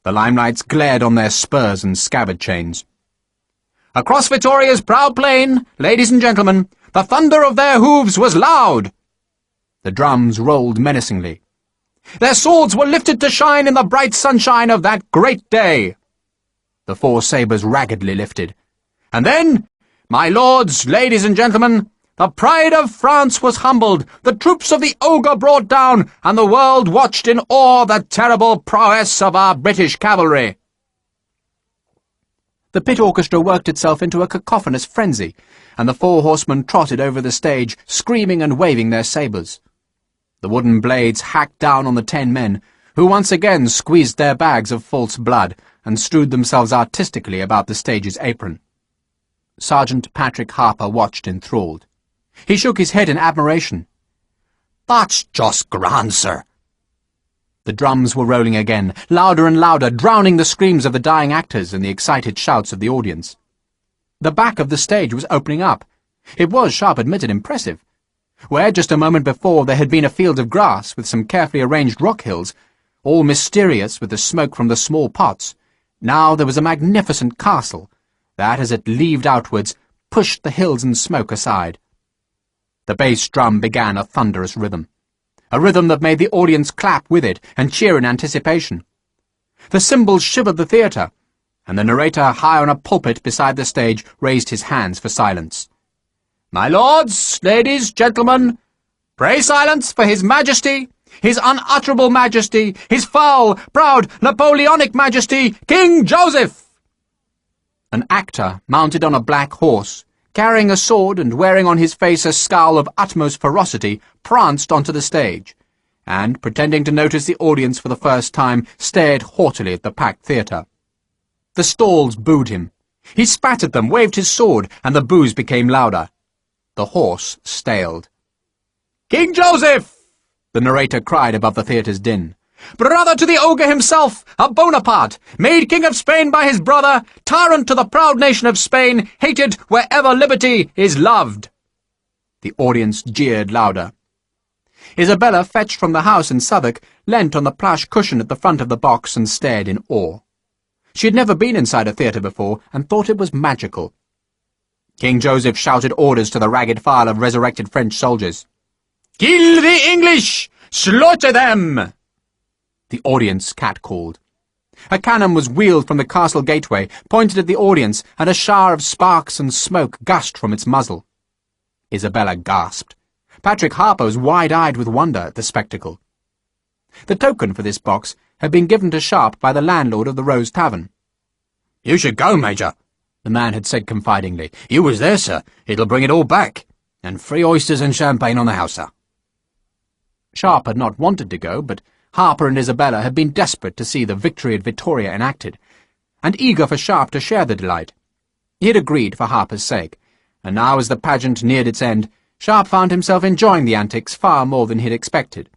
The limelights glared on their spurs and scabbard chains. "Across Victoria's proud plain, ladies and gentlemen, the thunder of their hoofs was loud." The drums rolled menacingly. "Their swords were lifted to shine in the bright sunshine of that great day." The 4 sabres raggedly lifted. "And then, my lords, ladies and gentlemen, the pride of France was humbled, the troops of the ogre brought down, and the world watched in awe the terrible prowess of our British cavalry." The pit orchestra worked itself into a cacophonous frenzy, and the 4 horsemen trotted over the stage, screaming and waving their sabres. The wooden blades hacked down on the 10 men, who once again squeezed their bags of false blood and strewed themselves artistically about the stage's apron. Sergeant Patrick Harper watched enthralled. He shook his head in admiration. "That's just grand, sir." The drums were rolling again, louder and louder, drowning the screams of the dying actors and the excited shouts of the audience. The back of the stage was opening up. It was, Sharpe admitted, impressive. Where just a moment before there had been a field of grass with some carefully arranged rock hills, all mysterious with the smoke from the small pots, now there was a magnificent castle that, as it leaved outwards, pushed the hills and smoke aside. The bass drum began a thunderous rhythm, a rhythm that made the audience clap with it and cheer in anticipation. The cymbals shivered the theatre, and the narrator high on a pulpit beside the stage raised his hands for silence. "My lords, ladies, gentlemen, pray silence for His Majesty, His unutterable Majesty, His foul, proud, Napoleonic Majesty, King Joseph!" An actor, mounted on a black horse, carrying a sword and wearing on his face a scowl of utmost ferocity, pranced onto the stage, and, pretending to notice the audience for the first time, stared haughtily at the packed theatre. The stalls booed him. He spat at them, waved his sword, and the boos became louder. The horse staled. "King Joseph!" the narrator cried above the theatre's din. "Brother to the ogre himself, a Bonaparte, made King of Spain by his brother, tyrant to the proud nation of Spain, hated wherever liberty is loved." The audience jeered louder. Isabella, fetched from the house in Southwark, leant on the plush cushion at the front of the box and stared in awe. She had never been inside a theatre before and thought it was magical. King Joseph shouted orders to the ragged file of resurrected French soldiers. "Kill the English! Slaughter them!" The audience catcalled. A cannon was wheeled from the castle gateway, pointed at the audience, and a shower of sparks and smoke gushed from its muzzle. Isabella gasped. Patrick Harper was wide-eyed with wonder at the spectacle. The token for this box had been given to Sharpe by the landlord of the Rose Tavern. "You should go, Major," the man had said confidingly. "You was there, sir. It'll bring it all back. And free oysters and champagne on the house, sir." Sharpe had not wanted to go, but Harper and Isabella had been desperate to see the victory at Vittoria enacted, and eager for Sharpe to share the delight. He had agreed for Harper's sake, and now as the pageant neared its end, Sharpe found himself enjoying the antics far more than he had expected.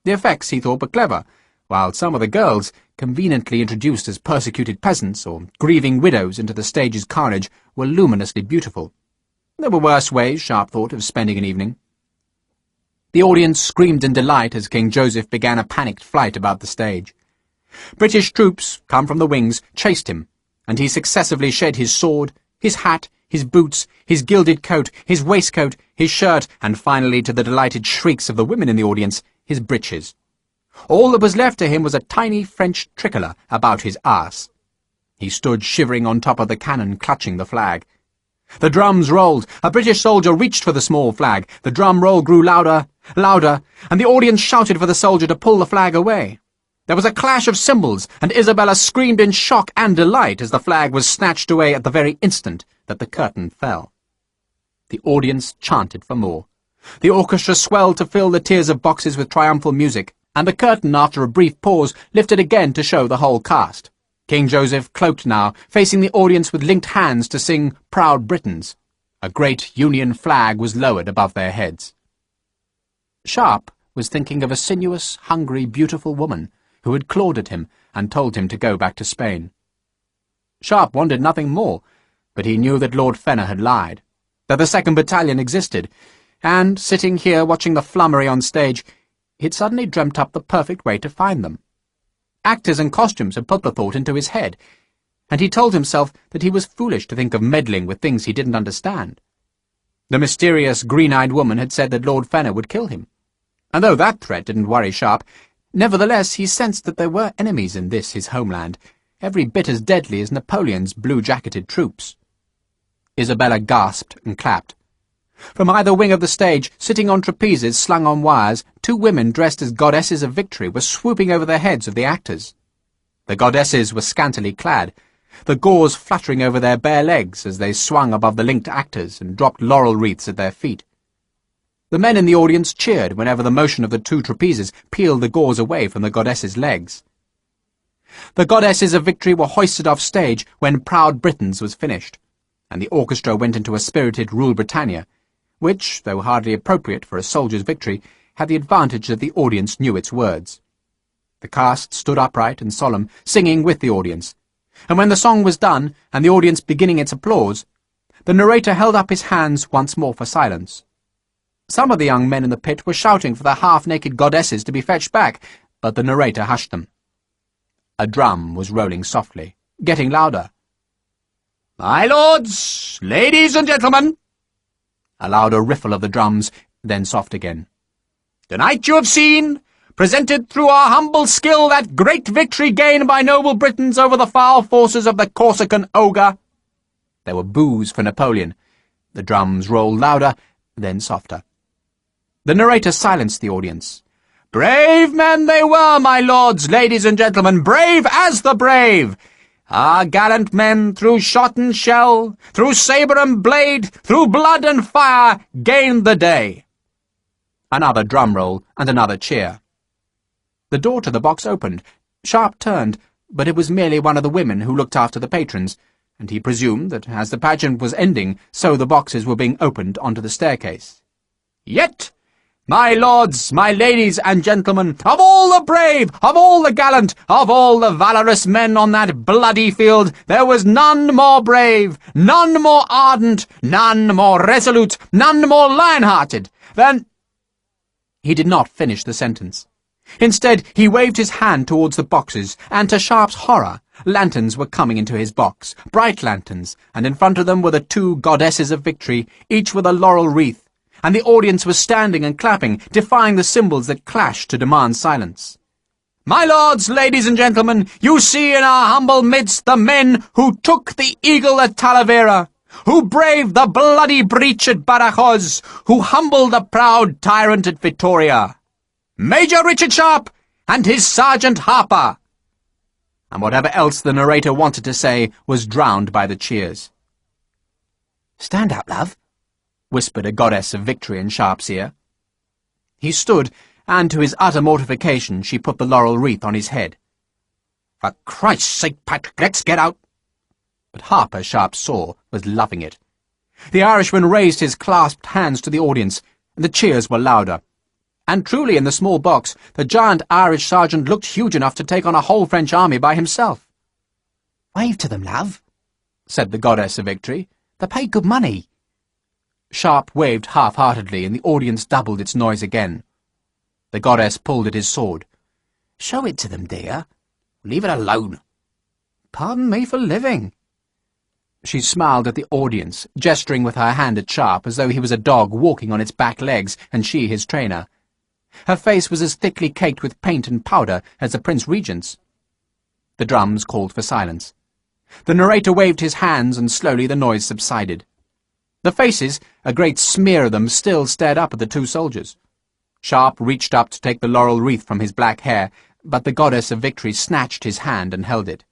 The effects, he thought, were clever, while some of the girls, conveniently introduced as persecuted peasants or grieving widows into the stage's carnage, were luminously beautiful. There were worse ways, Sharpe thought, of spending an evening. The audience screamed in delight as King Joseph began a panicked flight about the stage. British troops, come from the wings, chased him, and he successively shed his sword, his hat, his boots, his gilded coat, his waistcoat, his shirt, and finally, to the delighted shrieks of the women in the audience, his breeches. All that was left to him was a tiny French tricolour about his arse. He stood shivering on top of the cannon, clutching the flag. The drums rolled. A British soldier reached for the small flag. The drum roll grew louder, louder, and the audience shouted for the soldier to pull the flag away. There was a clash of cymbals, and Isabella screamed in shock and delight as the flag was snatched away at the very instant that the curtain fell. The audience chanted for more. The orchestra swelled to fill the tiers of boxes with triumphal music, and the curtain, after a brief pause, lifted again to show the whole cast. King Joseph, cloaked now, facing the audience with linked hands to sing Proud Britons. A great Union flag was lowered above their heads. Sharpe was thinking of a sinuous, hungry, beautiful woman who had clawed at him and told him to go back to Spain. Sharpe wanted nothing more, but he knew that Lord Fenner had lied, that the 2nd Battalion existed, and, sitting here watching the flummery on stage, he'd suddenly dreamt up the perfect way to find them. Actors and costumes had put the thought into his head, and he told himself that he was foolish to think of meddling with things he didn't understand. The mysterious, green-eyed woman had said that Lord Fenner would kill him, and though that threat didn't worry Sharpe, nevertheless he sensed that there were enemies in this, his homeland, every bit as deadly as Napoleon's blue-jacketed troops. Isabella gasped and clapped. From either wing of the stage, sitting on trapezes slung on wires, 2 women dressed as goddesses of victory were swooping over the heads of the actors. The goddesses were scantily clad, the gauze fluttering over their bare legs as they swung above the linked actors and dropped laurel wreaths at their feet. The men in the audience cheered whenever the motion of the 2 trapezes peeled the gauze away from the goddesses' legs. The goddesses of victory were hoisted off stage when Proud Britons was finished, and the orchestra went into a spirited Rule Britannia, which, though hardly appropriate for a soldier's victory, had the advantage that the audience knew its words. The cast stood upright and solemn, singing with the audience, and when the song was done, and the audience beginning its applause, the narrator held up his hands once more for silence. Some of the young men in the pit were shouting for the half-naked goddesses to be fetched back, but the narrator hushed them. A drum was rolling softly, getting louder. "My lords, ladies and gentlemen," a louder riffle of the drums, then soft again. "Tonight you have seen, presented through our humble skill, that great victory gained by noble Britons over the foul forces of the Corsican ogre." There were boos for Napoleon. The drums rolled louder, then softer. The narrator silenced the audience. "Brave men they were, my lords, ladies and gentlemen, brave as the brave! Our gallant men, through shot and shell, through sabre and blade, through blood and fire, gained the day." Another drum roll and another cheer. The door to the box opened. Sharpe turned, but it was merely one of the women who looked after the patrons, and he presumed that as the pageant was ending, so the boxes were being opened onto the staircase. "Yet, my lords, my ladies and gentlemen, of all the brave, of all the gallant, of all the valorous men on that bloody field, there was none more brave, none more ardent, none more resolute, none more lion-hearted than—" He did not finish the sentence. Instead, he waved his hand towards the boxes, and to Sharpe's horror, lanterns were coming into his box, bright lanterns, and in front of them were the 2 goddesses of victory, each with a laurel wreath, and the audience was standing and clapping, defying the cymbals that clashed to demand silence. "My lords, ladies and gentlemen, you see in our humble midst the men who took the eagle at Talavera, who braved the bloody breach at Badajoz, who humbled the proud tyrant at Vittoria. Major Richard Sharpe and his Sergeant Harper." And whatever else the narrator wanted to say was drowned by the cheers. "Stand up, love," whispered a goddess of victory in Sharpe's ear. He stood, and to his utter mortification she put the laurel wreath on his head. "For Christ's sake, Patrick, let's get out." But Harper, Sharpe saw, was loving it. The Irishman raised his clasped hands to the audience, and the cheers were louder. And truly, in the small box, the giant Irish sergeant looked huge enough to take on a whole French army by himself. "Wave to them, love," said the goddess of victory. "They pay good money." Sharpe waved half-heartedly, and the audience doubled its noise again. The goddess pulled at his sword. "Show it to them, dear." "Leave it alone." "Pardon me for living." She smiled at the audience, gesturing with her hand at Sharpe as though he was a dog walking on its back legs and she his trainer. Her face was as thickly caked with paint and powder as the Prince Regent's. The drums called for silence. The narrator waved his hands, and slowly the noise subsided. The faces, a great smear of them, still stared up at the two soldiers. Sharpe reached up to take the laurel wreath from his black hair, but the goddess of victory snatched his hand and held it.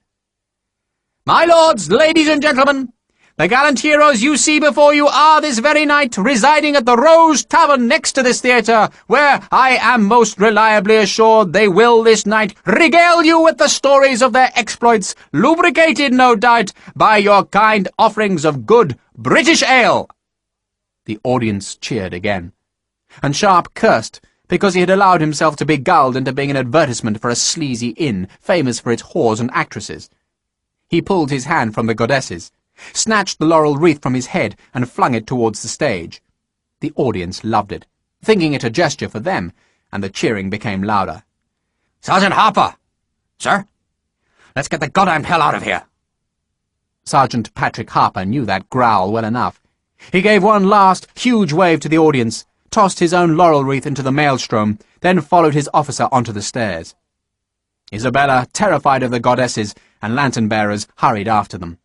"My lords, ladies and gentlemen, the gallant heroes you see before you are this very night residing at the Rose Tavern next to this theatre, where I am most reliably assured they will this night regale you with the stories of their exploits, lubricated, no doubt, by your kind offerings of good British ale." The audience cheered again, and Sharpe cursed because he had allowed himself to be gulled into being an advertisement for a sleazy inn famous for its whores and actresses. He pulled his hand from the goddess's, snatched the laurel wreath from his head and flung it towards the stage. The audience loved it, thinking it a gesture for them, and the cheering became louder. "Sergeant Harper! Sir? Let's get the goddamned hell out of here!" Sergeant Patrick Harper knew that growl well enough. He gave one last, huge wave to the audience, tossed his own laurel wreath into the maelstrom, then followed his officer onto the stairs. Isabella, terrified of the goddesses and lantern-bearers, hurried after them.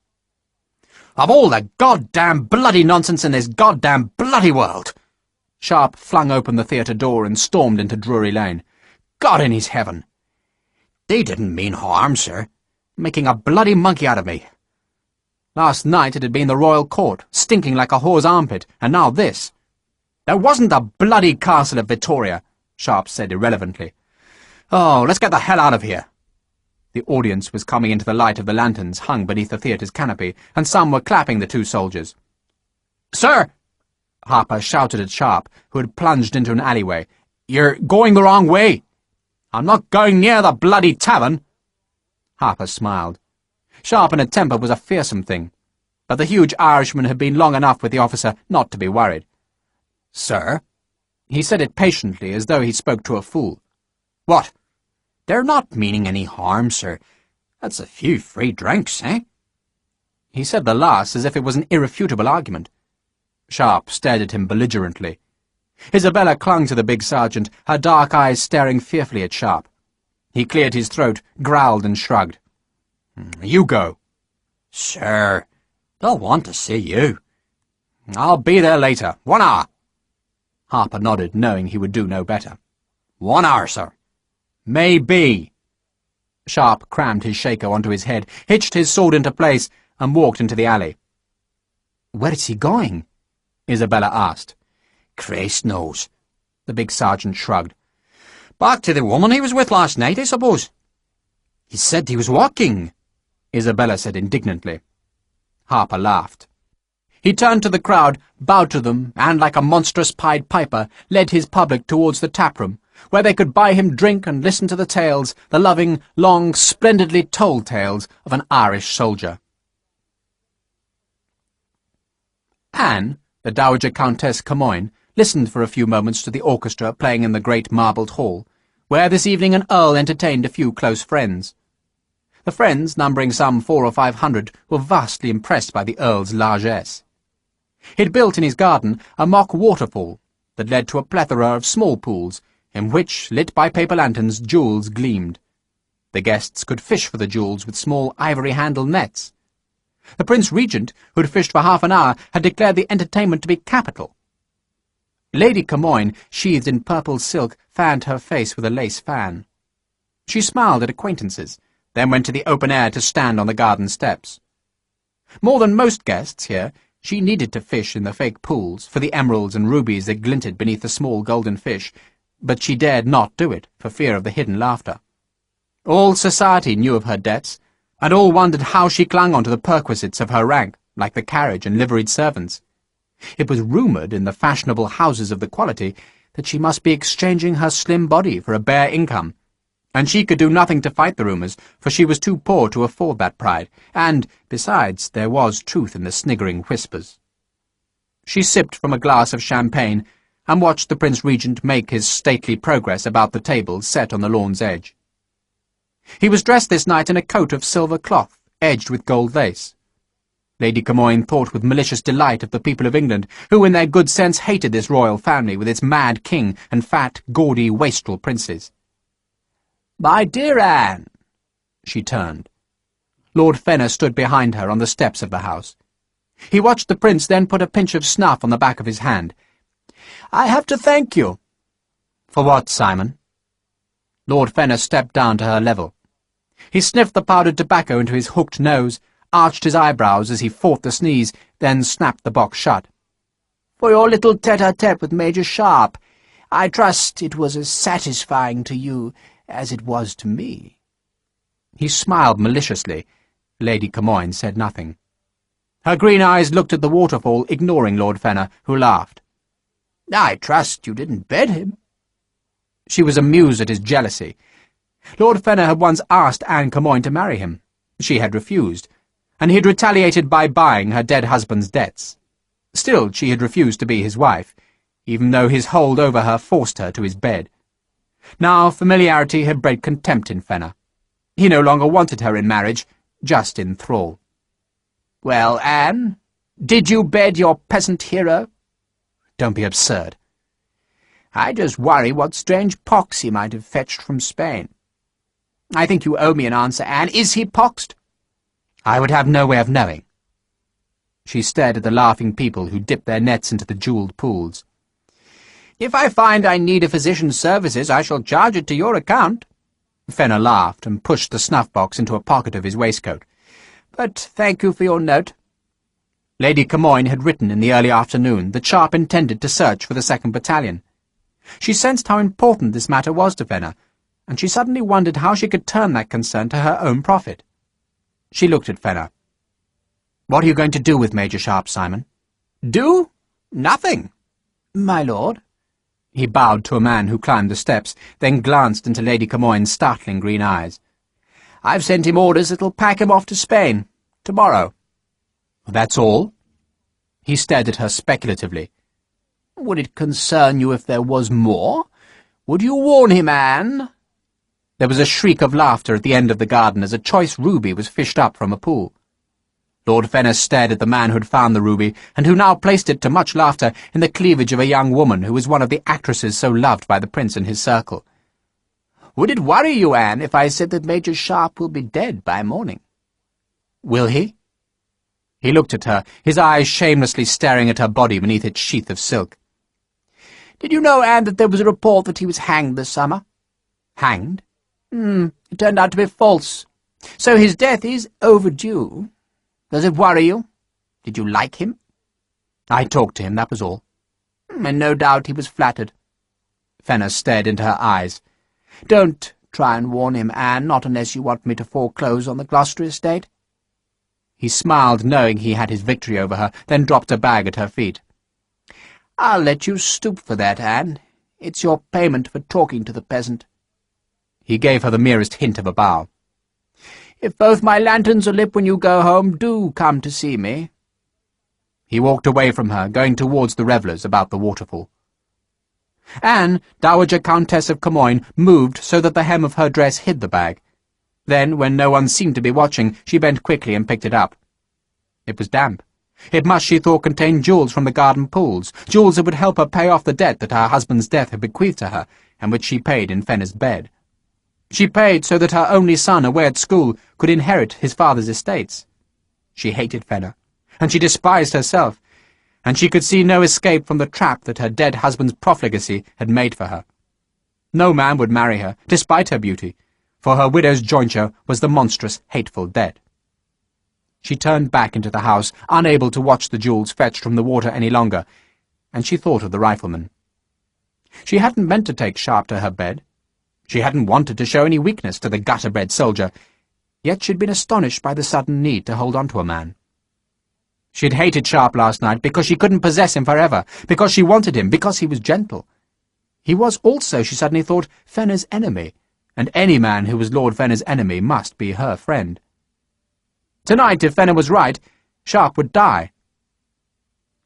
"Of all the goddamn bloody nonsense in this goddamn bloody world!" Sharpe flung open the theatre door and stormed into Drury Lane. "God in his heaven! They didn't mean harm, sir. Making a bloody monkey out of me." Last night it had been the royal court, stinking like a whore's armpit, and now this. "There wasn't a bloody castle at Victoria," Sharpe said irrelevantly. "Oh, let's get the hell out of here." The audience was coming into the light of the lanterns hung beneath the theatre's canopy, and some were clapping the two soldiers. "Sir!" Harper shouted at Sharpe, who had plunged into an alleyway. "You're going the wrong way." "I'm not going near the bloody tavern." Harper smiled. Sharpe in a temper was a fearsome thing, but the huge Irishman had been long enough with the officer not to be worried. "Sir?" He said it patiently, as though he spoke to a fool. "What? They're not meaning any harm, sir. That's a few free drinks, eh?" He said the last as if it was an irrefutable argument. Sharpe stared at him belligerently. Isabella clung to the big sergeant, her dark eyes staring fearfully at Sharpe. He cleared his throat, growled and shrugged. "You go." "Sir, they'll want to see you." "I'll be there later. 1 hour." Harper nodded, knowing he would do no better. 1 hour, sir." "Maybe." Sharpe crammed his shaker onto his head, hitched his sword into place, and walked into the alley. "Where is he going?" Isabella asked. "Christ knows." The big sergeant shrugged. "Back to the woman he was with last night, I suppose." "He said he was walking," Isabella said indignantly. Harper laughed. He turned to the crowd, bowed to them, and, like a monstrous Pied Piper, led his public towards the taproom, where they could buy him drink and listen to the tales, the loving, long, splendidly told tales of an Irish soldier. Anne, the Dowager Countess Camoin, listened for a few moments to the orchestra playing in the great marbled hall, where this evening an earl entertained a few close friends. The friends, numbering some 400 or 500, were vastly impressed by the earl's largesse. He'd built in his garden a mock waterfall that led to a plethora of small pools, in which, lit by paper lanterns, jewels gleamed. The guests could fish for the jewels with small ivory-handled nets. The Prince Regent, who had fished for half an hour, had declared the entertainment to be capital. Lady Camoin, sheathed in purple silk, fanned her face with a lace fan. She smiled at acquaintances, then went to the open air to stand on the garden steps. More than most guests here, she needed to fish in the fake pools for the emeralds and rubies that glinted beneath the small golden fish, but she dared not do it for fear of the hidden laughter. All society knew of her debts, and all wondered how she clung on to the perquisites of her rank, like the carriage and liveried servants. It was rumoured in the fashionable houses of the quality that she must be exchanging her slim body for a bare income, and she could do nothing to fight the rumours, for she was too poor to afford that pride, and, besides, there was truth in the sniggering whispers. She sipped from a glass of champagne, and watched the Prince Regent make his stately progress about the tables set on the lawn's edge. He was dressed this night in a coat of silver cloth, edged with gold lace. Lady Camoin thought with malicious delight of the people of England, who in their good sense hated this royal family with its mad king and fat, gaudy, wastrel princes. "My dear Anne!" She turned. Lord Fenner stood behind her on the steps of the house. He watched the prince then put a pinch of snuff on the back of his hand. "I have to thank you." "For what, Simon?" Lord Fenner stepped down to her level. He sniffed the powdered tobacco into his hooked nose, arched his eyebrows as he fought the sneeze, then snapped the box shut. "For your little tete-a-tete with Major Sharpe. I trust it was as satisfying to you as it was to me." He smiled maliciously. Lady Camoin said nothing. Her green eyes looked at the waterfall, ignoring Lord Fenner, who laughed. "I trust you didn't bed him." She was amused at his jealousy. Lord Fenner had once asked Anne Camoin to marry him. She had refused, and he had retaliated by buying her dead husband's debts. Still, she had refused to be his wife, even though his hold over her forced her to his bed. Now familiarity had bred contempt in Fenner. He no longer wanted her in marriage, just in thrall. "Well, Anne, did you bed your peasant hero?" "Don't be absurd." "I just worry what strange pox he might have fetched from Spain." "I think you owe me an answer, Anne. Is he poxed?" "I would have no way of knowing." She stared at the laughing people who dipped their nets into the jewelled pools. "If I find I need a physician's services, I shall charge it to your account." Fenner laughed and pushed the snuff-box into a pocket of his waistcoat. "But thank you for your note." Lady Camoin had written in the early afternoon that Sharpe intended to search for the 2nd Battalion. She sensed how important this matter was to Fenner, and she suddenly wondered how she could turn that concern to her own profit. She looked at Fenner. "What are you going to do with Major Sharpe, Simon?" "Do? Nothing." "My lord?" He bowed to a man who climbed the steps, then glanced into Lady Camoin's startling green eyes. "I've sent him orders that'll pack him off to Spain. Tomorrow." "That's all?" He stared at her speculatively. "Would it concern you if there was more? Would you warn him, Anne?" There was a shriek of laughter at the end of the garden as a choice ruby was fished up from a pool. Lord Fenner stared at the man who had found the ruby, and who now placed it, to much laughter, in the cleavage of a young woman who was one of the actresses so loved by the prince and his circle. "Would it worry you, Anne, if I said that Major Sharpe will be dead by morning?" "Will he?" He looked at her, his eyes shamelessly staring at her body beneath its sheath of silk. "Did you know, Anne, that there was a report that he was hanged this summer?" "Hanged?" It turned out to be false. So his death is overdue. Does it worry you? Did you like him?" "I talked to him, that was all." "And no doubt he was flattered." Fenner stared into her eyes. "Don't try and warn him, Anne, not unless you want me to foreclose on the Gloucester estate." He smiled, knowing he had his victory over her, then dropped a bag at her feet. "I'll let you stoop for that, Anne. It's your payment for talking to the peasant." He gave her the merest hint of a bow. "If both my lanterns are lit when you go home, do come to see me." He walked away from her, going towards the revellers about the waterfall. Anne, Dowager Countess of Camoin, moved so that the hem of her dress hid the bag. Then, when no one seemed to be watching, she bent quickly and picked it up. It was damp. It must, she thought, contain jewels from the garden pools, jewels that would help her pay off the debt that her husband's death had bequeathed to her, and which she paid in Fenner's bed. She paid so that her only son, away at school, could inherit his father's estates. She hated Fenner, and she despised herself, and she could see no escape from the trap that her dead husband's profligacy had made for her. No man would marry her, despite her beauty, for her widow's jointure was the monstrous, hateful debt. She turned back into the house, unable to watch the jewels fetched from the water any longer, and she thought of the rifleman. She hadn't meant to take Sharpe to her bed. She hadn't wanted to show any weakness to the gutter-bred soldier, yet she'd been astonished by the sudden need to hold on to a man. She'd hated Sharpe last night because she couldn't possess him forever, because she wanted him, because he was gentle. He was also, she suddenly thought, Fenner's enemy, and any man who was Lord Fenner's enemy must be her friend. Tonight, if Fenner was right, Sharpe would die.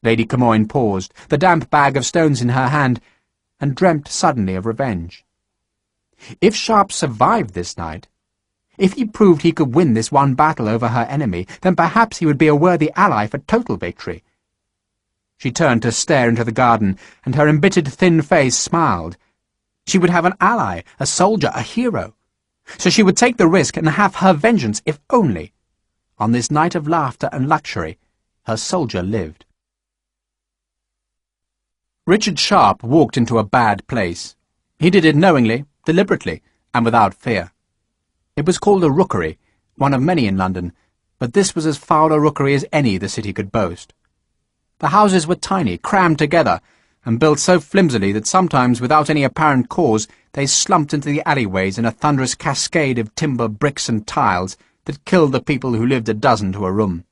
Lady Camoin paused, the damp bag of stones in her hand, and dreamt suddenly of revenge. If Sharpe survived this night, if he proved he could win this one battle over her enemy, then perhaps he would be a worthy ally for total victory. She turned to stare into the garden, and her embittered thin face smiled. She would have an ally, a soldier, a hero. So she would take the risk and have her vengeance, if only, on this night of laughter and luxury, Her soldier lived. Richard Sharpe walked into a bad place. He did it knowingly, deliberately, and without fear. It was called a rookery, one of many in London, but this was as foul a rookery as any the city could boast. The houses were tiny, crammed together, and built so flimsily that sometimes, without any apparent cause, they slumped into the alleyways in a thunderous cascade of timber, bricks, and tiles that killed the people who lived a dozen to a room.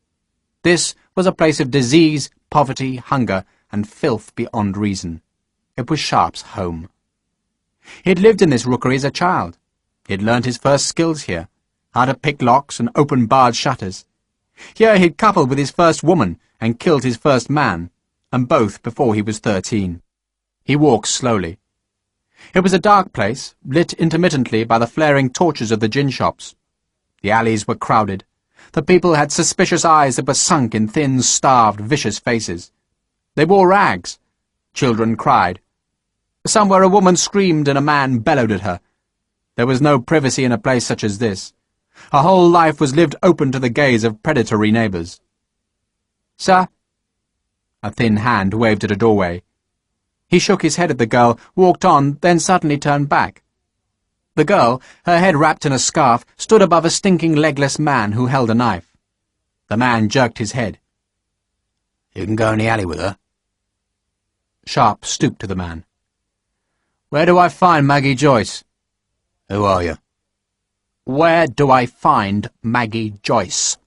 This was a place of disease, poverty, hunger, and filth beyond reason. It was Sharpe's home. He had lived in this rookery as a child. He had learnt his first skills here, how to pick locks and open barred shutters. Here he had coupled with his first woman and killed his first man, and both before he was 13. He walked slowly. It was a dark place, lit intermittently by the flaring torches of the gin shops. The alleys were crowded. The people had suspicious eyes that were sunk in thin, starved, vicious faces. They wore rags. Children cried. Somewhere a woman screamed and a man bellowed at her. There was no privacy in a place such as this. Her whole life was lived open to the gaze of predatory neighbours. "Sir?" A thin hand waved at a doorway. He shook his head at the girl, walked on, then suddenly turned back. The girl, her head wrapped in a scarf, stood above a stinking legless man who held a knife. The man jerked his head. "You can go in the alley with her." Sharpe stooped to the man. "Where do I find Maggie Joyce?" "Who are you?" "Where do I find Maggie Joyce?"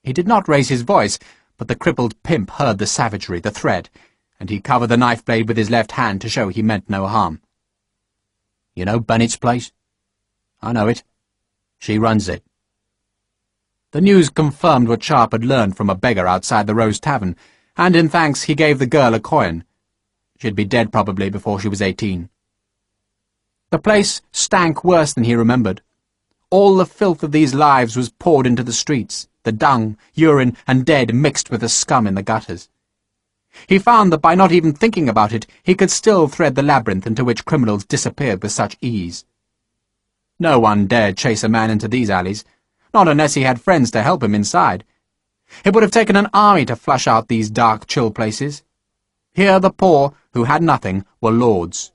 He did not raise his voice, but the crippled pimp heard the savagery, the threat, and he covered the knife blade with his left hand to show he meant no harm. "You know Bennett's place?" "I know it. She runs it." The news confirmed what Sharpe had learned from a beggar outside the Rose Tavern, and in thanks he gave the girl a coin. She'd be dead probably before she was 18. The place stank worse than he remembered. All the filth of these lives was poured into the streets, the dung, urine, and dead mixed with the scum in the gutters. He found that by not even thinking about it, he could still thread the labyrinth into which criminals disappeared with such ease. No one dared chase a man into these alleys, not unless he had friends to help him inside. It would have taken an army to flush out these dark, chill places. Here the poor, who had nothing, were lords.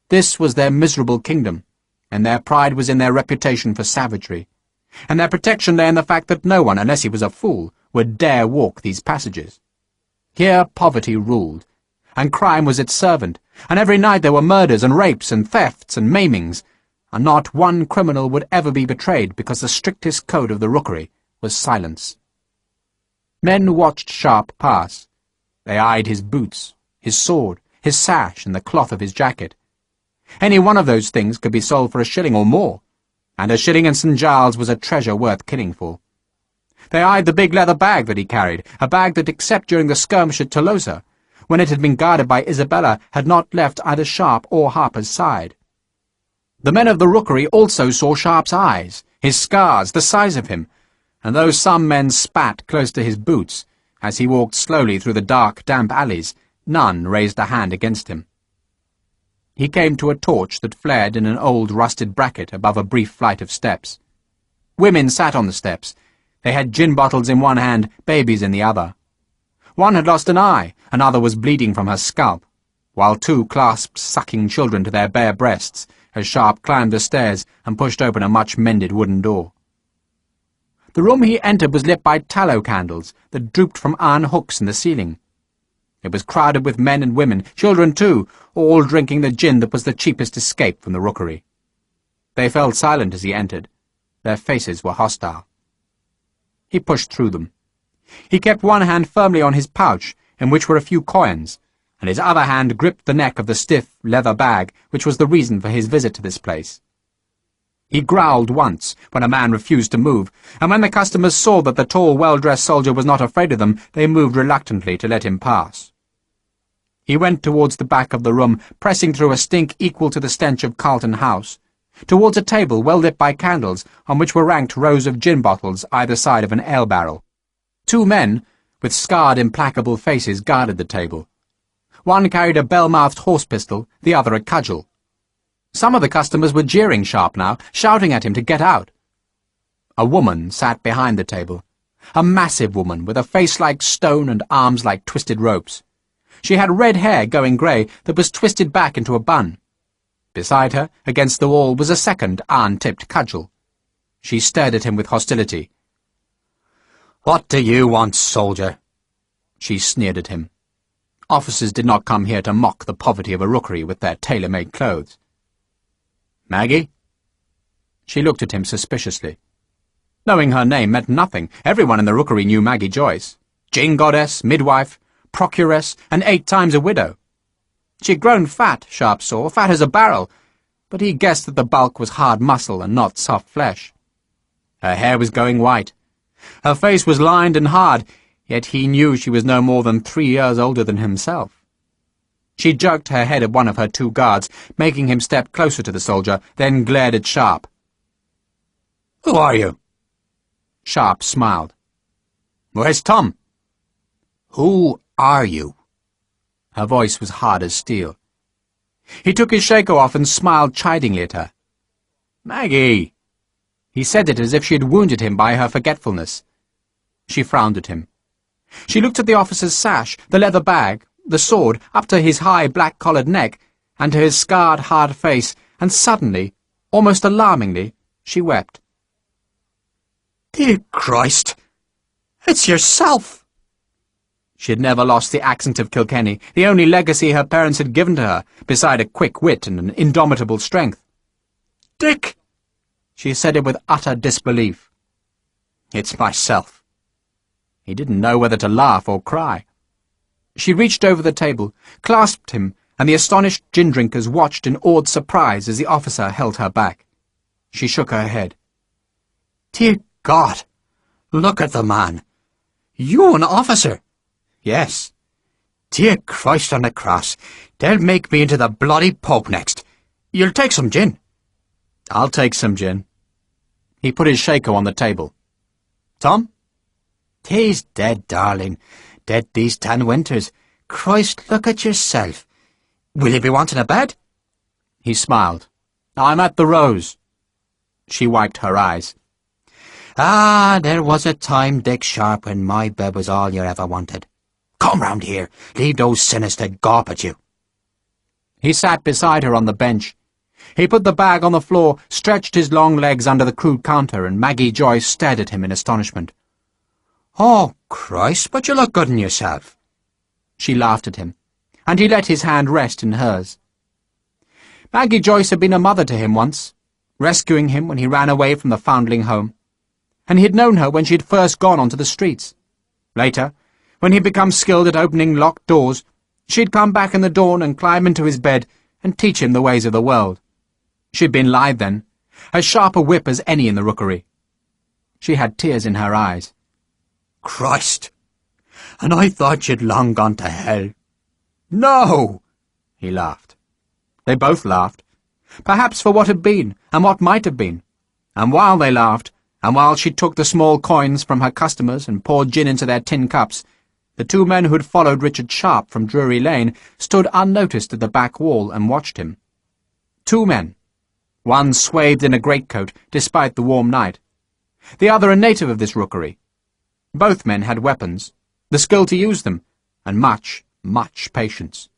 This was their miserable kingdom, and their pride was in their reputation for savagery, and their protection lay in the fact that no one, unless he was a fool, would dare walk these passages. Here poverty ruled, and crime was its servant, and every night there were murders and rapes and thefts and maimings, and not one criminal would ever be betrayed because the strictest code of the rookery was silence. Men watched Sharpe pass. They eyed his boots, his sword, his sash, and the cloth of his jacket. Any one of those things could be sold for a shilling or more, and a shilling in St. Giles was a treasure worth killing for. They eyed the big leather bag that he carried, a bag that, except during the skirmish at Tolosa, when it had been guarded by Isabella, had not left either Sharpe or Harper's side. The men of the rookery also saw Sharpe's eyes, his scars, the size of him, and though some men spat close to his boots, as he walked slowly through the dark, damp alleys, none raised a hand against him. He came to a torch that flared in an old rusted bracket above a brief flight of steps. Women sat on the steps. They had gin bottles in one hand, babies in the other. One had lost an eye, another was bleeding from her scalp, while two clasped sucking children to their bare breasts as Sharpe climbed the stairs and pushed open a much-mended wooden door. The room he entered was lit by tallow candles that drooped from iron hooks in the ceiling. It was crowded with men and women, children too, all drinking the gin that was the cheapest escape from the rookery. They fell silent as he entered. Their faces were hostile. He pushed through them. He kept one hand firmly on his pouch, in which were a few coins, and his other hand gripped the neck of the stiff leather bag which was the reason for his visit to this place. He growled once when a man refused to move, and when the customers saw that the tall, well-dressed soldier was not afraid of them, they moved reluctantly to let him pass. He went towards the back of the room, pressing through a stink equal to the stench of Carlton House, towards a table well lit by candles, on which were ranked rows of gin bottles either side of an ale barrel. Two men, with scarred, implacable faces, guarded the table. One carried a bell-mouthed horse pistol, the other a cudgel. Some of the customers were jeering Sharpe now, shouting at him to get out. A woman sat behind the table. a massive woman with a face like stone and arms like twisted ropes. She had red hair going grey that was twisted back into a bun. Beside her, against the wall, was a second iron-tipped cudgel. She stared at him with hostility. "What do you want, soldier?" She sneered at him. Officers did not come here to mock the poverty of a rookery with their tailor-made clothes. "Maggie?" She looked at him suspiciously. Knowing her name meant nothing. Everyone in the rookery knew Maggie Joyce. Gin goddess, midwife, procuress, and 8 times a widow. She had grown fat, Sharpe saw, fat as a barrel, but he guessed that the bulk was hard muscle and not soft flesh. Her hair was going white. Her face was lined and hard, yet he knew she was no more than 3 years older than himself. She jerked her head at one of her 2 guards, making him step closer to the soldier, then glared at Sharpe. "Who are you?" Sharpe smiled. "Where's Tom?" "Who are you?" Her voice was hard as steel. He took his shako off and smiled chidingly at her. "Maggie!" He said it as if she had wounded him by her forgetfulness. She frowned at him. She looked at the officer's sash, the leather bag, the sword, up to his high black-collared neck, and to his scarred, hard face, and suddenly, almost alarmingly, she wept. "Dear Christ! It's yourself!" She had never lost the accent of Kilkenny, the only legacy her parents had given to her, beside a quick wit and an indomitable strength. "Dick!" She said it with utter disbelief. "It's myself." He didn't know whether to laugh or cry. She reached over the table, clasped him, and the astonished gin-drinkers watched in awed surprise as the officer held her back. She shook her head. "Dear God! Look at the man! You an officer?" "Yes." "Dear Christ on the cross! They'll make me into the bloody Pope next. You'll take some gin?" "I'll take some gin." He put his shako on the table. "Tom?" "He's dead, darling. Dead these 10 winters. Christ, look at yourself. Will you be wanting a bed?" He smiled. "I'm at the Rose." She wiped her eyes. "Ah, there was a time, Dick Sharpe, when my bed was all you ever wanted. Come round here. Leave those sinners to gawp at you." He sat beside her on the bench. He put the bag on the floor, stretched his long legs under the crude counter, and Maggie Joyce stared at him in astonishment. "Oh, Christ, but you look good in yourself." She laughed at him, and he let his hand rest in hers. Maggie Joyce had been a mother to him once, rescuing him when he ran away from the foundling home, and he had known her when she had first gone onto the streets. Later, when he had become skilled at opening locked doors, she had come back in the dawn and climb into his bed and teach him the ways of the world. She had been lithe then, as sharp a whip as any in the rookery. She had tears in her eyes. "Christ! And I thought you'd long gone to hell." "No!" He laughed. They both laughed, perhaps for what had been and what might have been, and while they laughed, and while she took the small coins from her customers and poured gin into their tin cups, the 2 men who had followed Richard Sharpe from Drury Lane stood unnoticed at the back wall and watched him. 2 men, one swathed in a greatcoat despite the warm night, the other a native of this rookery. Both men had weapons, the skill to use them, and much, much patience.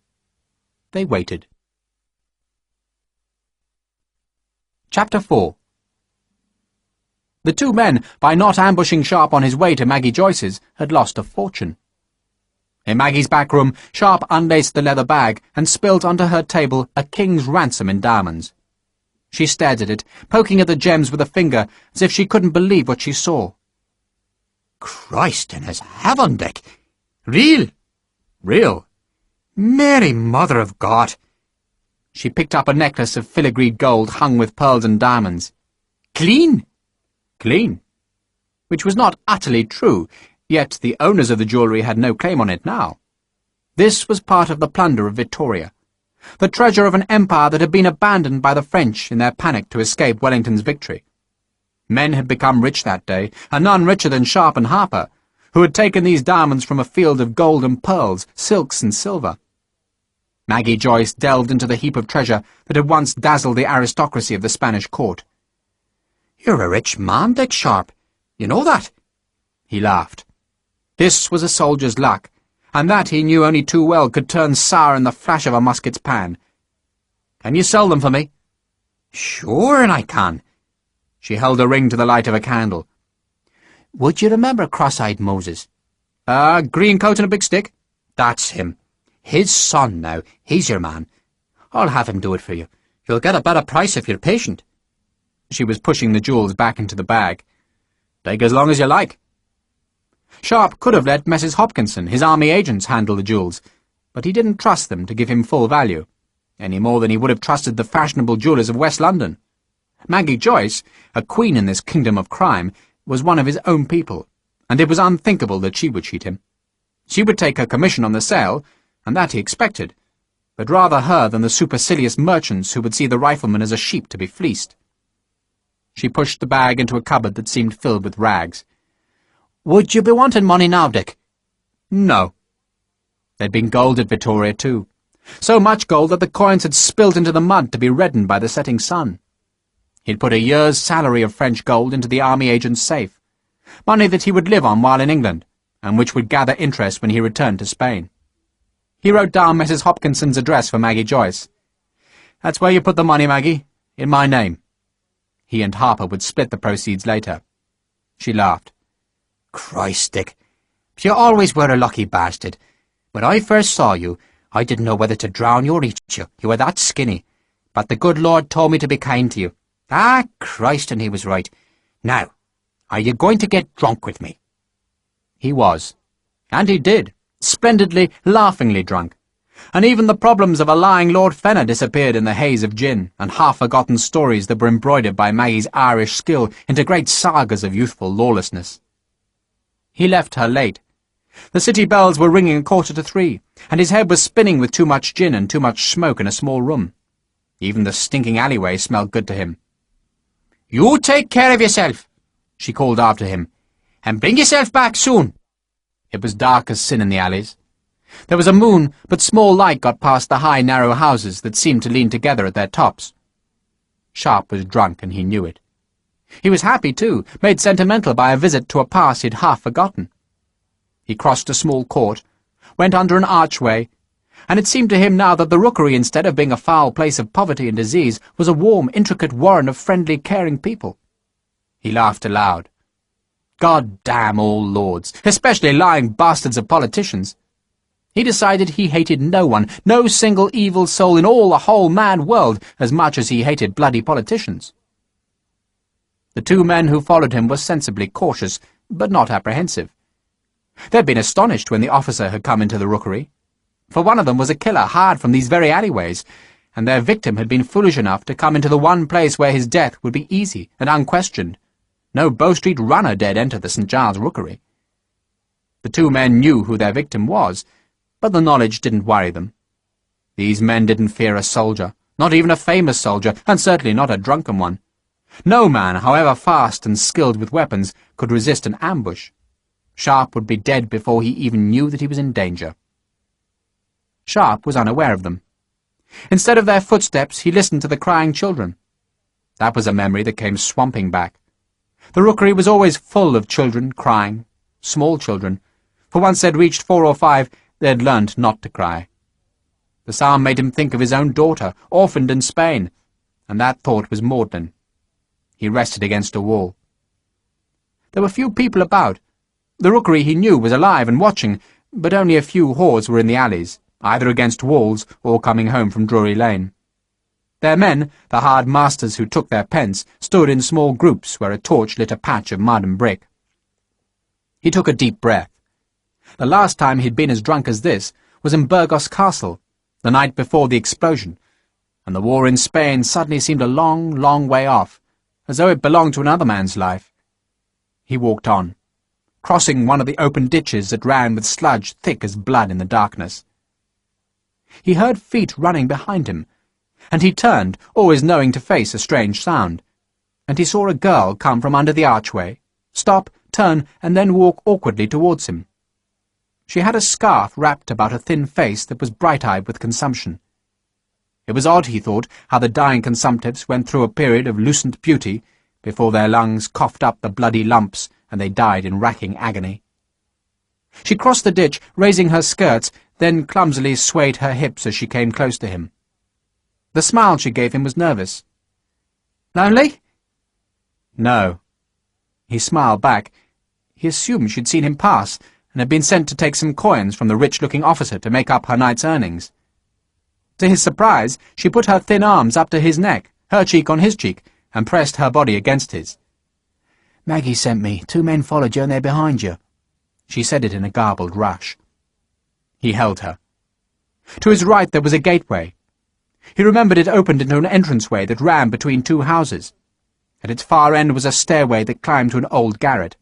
They waited. Chapter 4. The 2 men, by not ambushing Sharpe on his way to Maggie Joyce's, had lost a fortune. In Maggie's back room, Sharpe unlaced the leather bag and spilt onto her table a king's ransom in diamonds. She stared at it, poking at the gems with a finger, as if she couldn't believe what she saw. "Christ in his heaven, Dick! Real?" "Real." "Mary, Mother of God!" She picked up a necklace of filigreed gold hung with pearls and diamonds. "Clean?" Clean. Which was not utterly true, yet the owners of the jewellery had no claim on it now. This was part of the plunder of Victoria, the treasure of an empire that had been abandoned by the French in their panic to escape Wellington's victory. Men had become rich that day, and none richer than Sharpe and Harper, who had taken these diamonds from a field of gold and pearls, silks and silver. Maggie Joyce delved into the heap of treasure that had once dazzled the aristocracy of the Spanish court. "You're a rich man, Dick Sharpe. You know that?" He laughed. This was a soldier's luck, and that he knew only too well could turn sour in the flash of a musket's pan. "Can you sell them for me?" "Sure, and I can." She held a ring to the light of a candle. "Would you remember Cross-Eyed Moses?" Green coat and a big stick?" "That's him. His son now. He's your man. I'll have him do it for you. You'll get a better price if you're patient." She was pushing the jewels back into the bag. "Take as long as you like." Sharpe could have let Messrs. Hopkinson, his army agents, handle the jewels, but he didn't trust them to give him full value, any more than he would have trusted the fashionable jewellers of West London. Maggie Joyce, a queen in this kingdom of crime, was one of his own people, and it was unthinkable that she would cheat him. She would take her commission on the sale, and that he expected, but rather her than the supercilious merchants who would see the rifleman as a sheep to be fleeced. She pushed the bag into a cupboard that seemed filled with rags. "Would you be wanting money now, Dick?" "No." There'd been gold at Vittoria, too. So much gold that the coins had spilt into the mud to be reddened by the setting sun. He'd put a year's salary of French gold into the army agent's safe, money that he would live on while in England, and which would gather interest when he returned to Spain. He wrote down Mrs. Hopkinson's address for Maggie Joyce. "That's where you put the money, Maggie, in my name." He and Harper would split the proceeds later. She laughed. "Christ, Dick, you always were a lucky bastard. When I first saw you, I didn't know whether to drown you or eat you. You were that skinny. But the good Lord told me to be kind to you. Ah, Christ, and he was right. Now, are you going to get drunk with me?" He was. And he did. Splendidly, laughingly drunk. And even the problems of a lying Lord Fenner disappeared in the haze of gin and half-forgotten stories that were embroidered by Maggie's Irish skill into great sagas of youthful lawlessness. He left her late. The city bells were ringing 2:45, and his head was spinning with too much gin and too much smoke in a small room. Even the stinking alleyway smelled good to him. "You take care of yourself," she called after him, "and bring yourself back soon." It was dark as sin in the alleys. There was a moon, but small light got past the high, narrow houses that seemed to lean together at their tops. Sharpe was drunk, and he knew it. He was happy, too, made sentimental by a visit to a past he'd half forgotten. He crossed a small court, went under an archway, and it seemed to him now that the rookery, instead of being a foul place of poverty and disease, was a warm, intricate warren of friendly, caring people. He laughed aloud. God damn all lords, especially lying bastards of politicians. He decided he hated no one, no single evil soul in all the whole mad world, as much as he hated bloody politicians. The two men who followed him were sensibly cautious, but not apprehensive. They'd been astonished when the officer had come into the rookery, for one of them was a killer hired from these very alleyways, and their victim had been foolish enough to come into the one place where his death would be easy and unquestioned. No Bow Street runner dared enter the St. Giles rookery. The two men knew who their victim was, but the knowledge didn't worry them. These men didn't fear a soldier, not even a famous soldier, and certainly not a drunken one. No man, however fast and skilled with weapons, could resist an ambush. Sharpe would be dead before he even knew that he was in danger. Sharpe was unaware of them. Instead of their footsteps, he listened to the crying children. That was a memory that came swamping back. The rookery was always full of children crying, small children, for once they'd reached 4 or 5, they had learned not to cry. The sound made him think of his own daughter, orphaned in Spain, and that thought was Magdalen. He rested against a wall. There were few people about. The rookery, he knew, was alive and watching, but only a few whores were in the alleys, either against walls or coming home from Drury Lane. Their men, the hard masters who took their pence, stood in small groups where a torch lit a patch of mud and brick. He took a deep breath. The last time he'd been as drunk as this was in Burgos Castle, the night before the explosion, and the war in Spain suddenly seemed a long, long way off, as though it belonged to another man's life. He walked on, crossing one of the open ditches that ran with sludge thick as blood in the darkness. He heard feet running behind him, and he turned, always knowing to face a strange sound, and he saw a girl come from under the archway, stop, turn, and then walk awkwardly towards him. She had a scarf wrapped about a thin face that was bright-eyed with consumption. It was odd, he thought, how the dying consumptives went through a period of lucent beauty before their lungs coughed up the bloody lumps and they died in racking agony. She crossed the ditch, raising her skirts, then clumsily swayed her hips as she came close to him. The smile she gave him was nervous. "Lonely?" "No." He smiled back. He assumed she'd seen him pass, and had been sent to take some coins from the rich-looking officer to make up her night's earnings. To his surprise, she put her thin arms up to his neck, her cheek on his cheek, and pressed her body against his. "Maggie sent me. 2 men followed you and they're behind you." She said it in a garbled rush. He held her. To his right there was a gateway. He remembered it opened into an entranceway that ran between 2 houses. At its far end was a stairway that climbed to an old garret.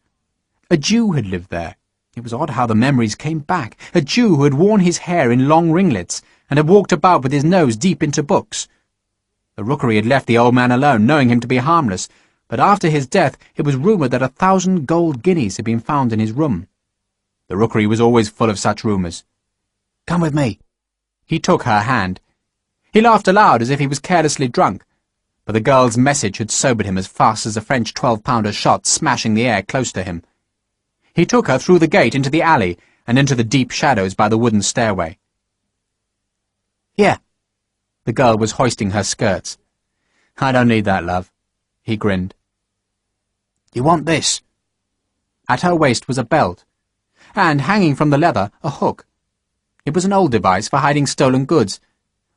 A Jew had lived there. It was odd how the memories came back. A Jew who had worn his hair in long ringlets and had walked about with his nose deep into books. The rookery had left the old man alone, knowing him to be harmless, but after his death it was rumoured that 1,000 gold guineas had been found in his room. The rookery was always full of such rumours. "Come with me." He took her hand. He laughed aloud as if he was carelessly drunk, but the girl's message had sobered him as fast as a French 12-pounder shot smashing the air close to him. He took her through the gate into the alley and into the deep shadows by the wooden stairway. "Here." The girl was hoisting her skirts. "I don't need that, love." He grinned. "You want this?" At her waist was a belt, and, hanging from the leather, a hook. It was an old device for hiding stolen goods,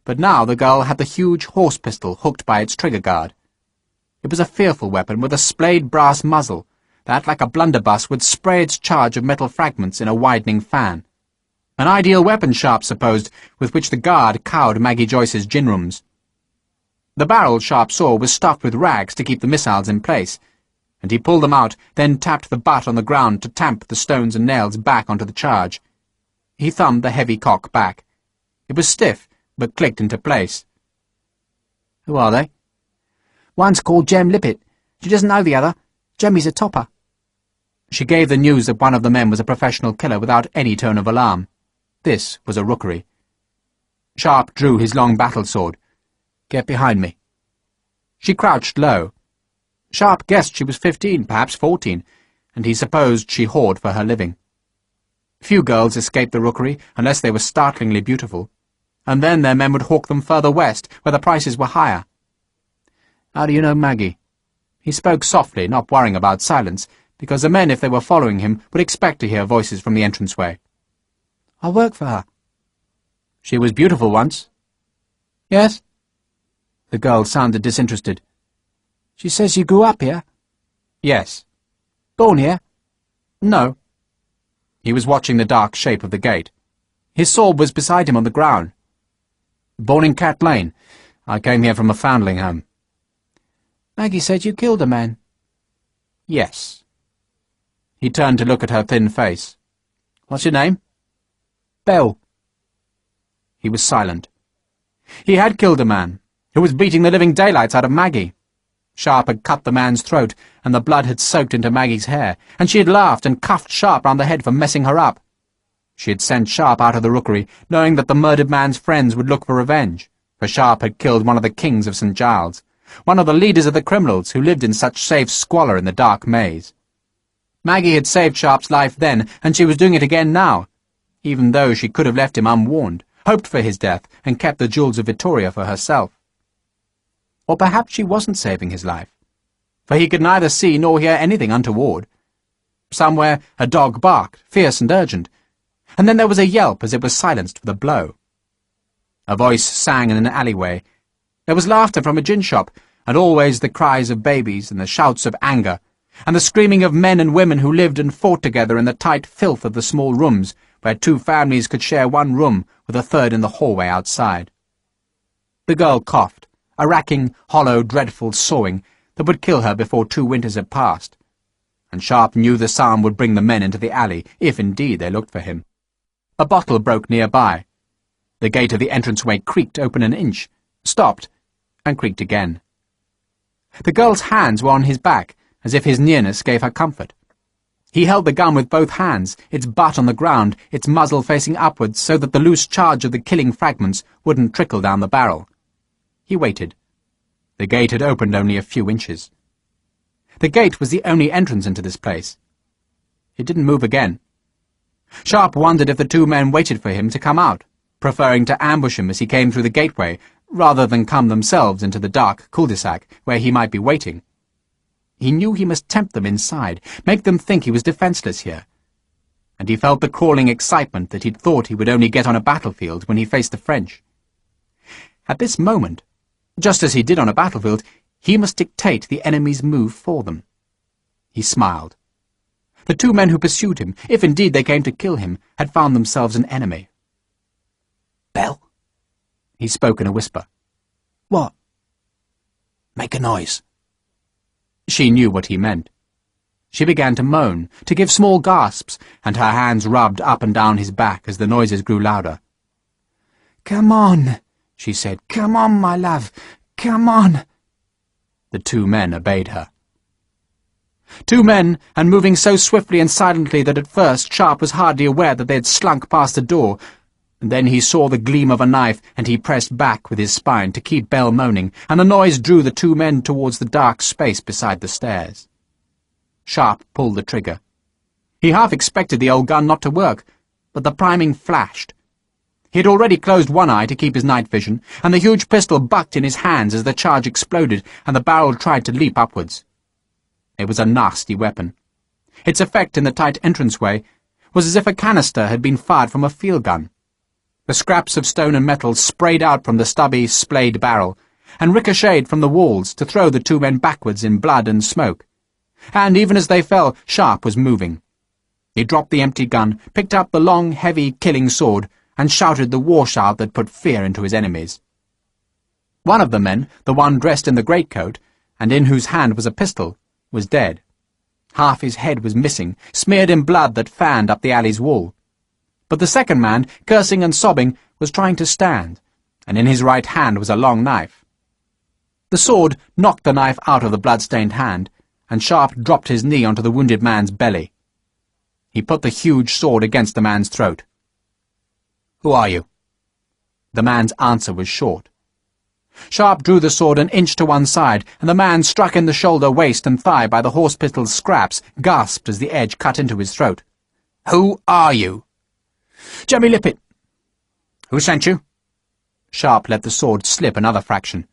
but now the girl had the huge horse pistol hooked by its trigger guard. It was a fearful weapon with a splayed brass muzzle that, like a blunderbuss, would spray its charge of metal fragments in a widening fan. An ideal weapon, Sharpe supposed, with which the guard cowed Maggie Joyce's gin rooms. The barrel, Sharpe saw, was stuffed with rags to keep the missiles in place, and he pulled them out, then tapped the butt on the ground to tamp the stones and nails back onto the charge. He thumbed the heavy cock back. It was stiff, but clicked into place. "Who are they?" "One's called Jem Lippett. She doesn't know the other. Jemmy's a topper." She gave the news that one of the men was a professional killer without any tone of alarm. This was a rookery. Sharpe drew his long battle sword. "Get behind me." She crouched low. Sharpe guessed she was 15, perhaps 14, and he supposed she whored for her living. Few girls escaped the rookery unless they were startlingly beautiful, and then their men would hawk them further west, where the prices were higher. "How do you know Maggie?" He spoke softly, not worrying about silence, because the men, if they were following him, would expect to hear voices from the entranceway. "I work for her." "She was beautiful once." "Yes?" The girl sounded disinterested. "She says you grew up here?" "Yes." "Born here?" "No." He was watching the dark shape of the gate. His sword was beside him on the ground. "Born in Cat Lane. I came here from a foundling home." "Maggie said you killed a man." "Yes." He turned to look at her thin face. "What's your name?" "Bell." He was silent. He had killed a man, who was beating the living daylights out of Maggie. Sharpe had cut the man's throat, and the blood had soaked into Maggie's hair, and she had laughed and cuffed Sharpe round the head for messing her up. She had sent Sharpe out of the rookery, knowing that the murdered man's friends would look for revenge, for Sharpe had killed one of the kings of St. Giles, one of the leaders of the criminals who lived in such safe squalor in the dark maze. Maggie had saved Sharpe's life then, and she was doing it again now, even though she could have left him unwarned, hoped for his death, and kept the jewels of Vittoria for herself. Or perhaps she wasn't saving his life, for he could neither see nor hear anything untoward. Somewhere a dog barked, fierce and urgent, and then there was a yelp as it was silenced with a blow. A voice sang in an alleyway. There was laughter from a gin shop, and always the cries of babies and the shouts of anger, and the screaming of men and women who lived and fought together in the tight filth of the small rooms, where 2 families could share one room with a third in the hallway outside. The girl coughed, a racking, hollow, dreadful sawing that would kill her before 2 winters had passed, and Sharpe knew the sound would bring the men into the alley, if indeed they looked for him. A bottle broke nearby. The gate of the entranceway creaked open an inch, stopped, and creaked again. The girl's hands were on his back, as if his nearness gave her comfort. He held the gun with both hands, its butt on the ground, its muzzle facing upwards so that the loose charge of the killing fragments wouldn't trickle down the barrel. He waited. The gate had opened only a few inches. The gate was the only entrance into this place. It didn't move again. Sharpe wondered if the two men waited for him to come out, preferring to ambush him as he came through the gateway, rather than come themselves into the dark cul-de-sac where he might be waiting. He knew he must tempt them inside, make them think he was defenseless here. And he felt the crawling excitement that he'd thought he would only get on a battlefield when he faced the French. At this moment, just as he did on a battlefield, he must dictate the enemy's move for them. He smiled. The two men who pursued him, if indeed they came to kill him, had found themselves an enemy. "Belle?" He spoke in a whisper. "What?" "Make a noise." She knew what he meant. She began to moan, to give small gasps, and her hands rubbed up and down his back as the noises grew louder. "Come on," she said. "Come on, my love. Come on." The two men obeyed her. Two men, and moving so swiftly and silently that at first Sharpe was hardly aware that they had slunk past the door. And then he saw the gleam of a knife, and he pressed back with his spine to keep Belle moaning, and the noise drew the two men towards the dark space beside the stairs. Sharpe pulled the trigger. He half expected the old gun not to work, but the priming flashed. He had already closed one eye to keep his night vision, and the huge pistol bucked in his hands as the charge exploded and the barrel tried to leap upwards. It was a nasty weapon. Its effect in the tight entranceway was as if a canister had been fired from a field gun. The scraps of stone and metal sprayed out from the stubby, splayed barrel, and ricocheted from the walls to throw the two men backwards in blood and smoke. And even as they fell, Sharpe was moving. He dropped the empty gun, picked up the long, heavy, killing sword, and shouted the war shout that put fear into his enemies. One of the men, the one dressed in the greatcoat, and in whose hand was a pistol, was dead. Half his head was missing, smeared in blood that fanned up the alley's wall. But the second man, cursing and sobbing, was trying to stand, and in his right hand was a long knife. The sword knocked the knife out of the blood-stained hand, and Sharpe dropped his knee onto the wounded man's belly. He put the huge sword against the man's throat. "Who are you?" The man's answer was short. Sharpe drew the sword an inch to one side, and the man, struck in the shoulder, waist, and thigh by the horse pistol's scraps, gasped as the edge cut into his throat. "Who are you?" "Jemmy Lippet." "Who sent you?" Sharpe let the sword slip another fraction.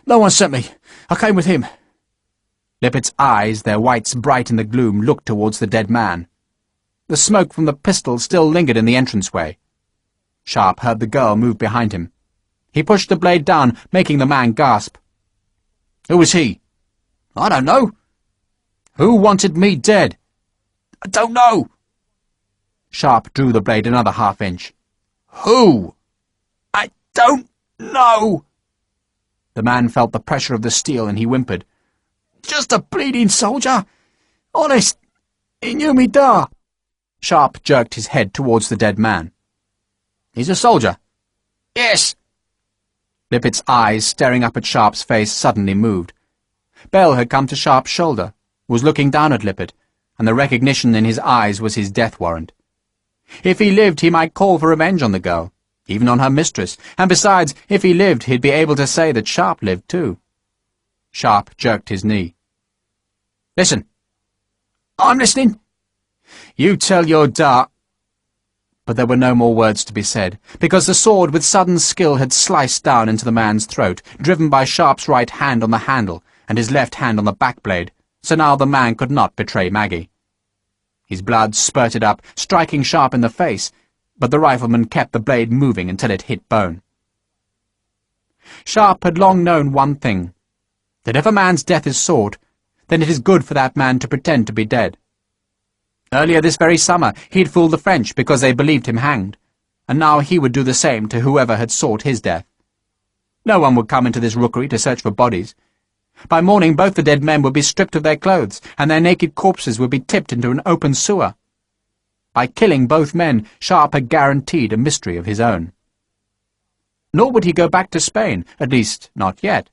"No one sent me. I came with him." Lippett's eyes, their whites bright in the gloom, looked towards the dead man. The smoke from the pistol still lingered in the entranceway. Sharpe heard the girl move behind him. He pushed the blade down, making the man gasp. "Who was he?" "I don't know." "Who wanted me dead?" "I don't know." Sharpe drew the blade another half-inch. "Who?" "I don't know." The man felt the pressure of the steel, and he whimpered. "Just a bleeding soldier. Honest, he knew me da." Sharpe jerked his head towards the dead man. "He's a soldier?" "Yes." Lippett's eyes, staring up at Sharpe's face, suddenly moved. Belle had come to Sharpe's shoulder, was looking down at Lippett, and the recognition in his eyes was his death warrant. If he lived, he might call for revenge on the girl, even on her mistress, and besides, if he lived, he'd be able to say that Sharpe lived too. Sharpe jerked his knee. "Listen." "I'm listening." "You tell your da—" But there were no more words to be said, because the sword with sudden skill had sliced down into the man's throat, driven by Sharpe's right hand on the handle and his left hand on the back blade, so now the man could not betray Maggie. His blood spurted up, striking Sharpe in the face, but the rifleman kept the blade moving until it hit bone. Sharpe had long known one thing, that if a man's death is sought, then it is good for that man to pretend to be dead. Earlier this very summer he had fooled the French because they believed him hanged, and now he would do the same to whoever had sought his death. No one would come into this rookery to search for bodies. By morning both the dead men would be stripped of their clothes, and their naked corpses would be tipped into an open sewer. By killing both men, Sharpe had guaranteed a mystery of his own. Nor would he go back to Spain, at least not yet.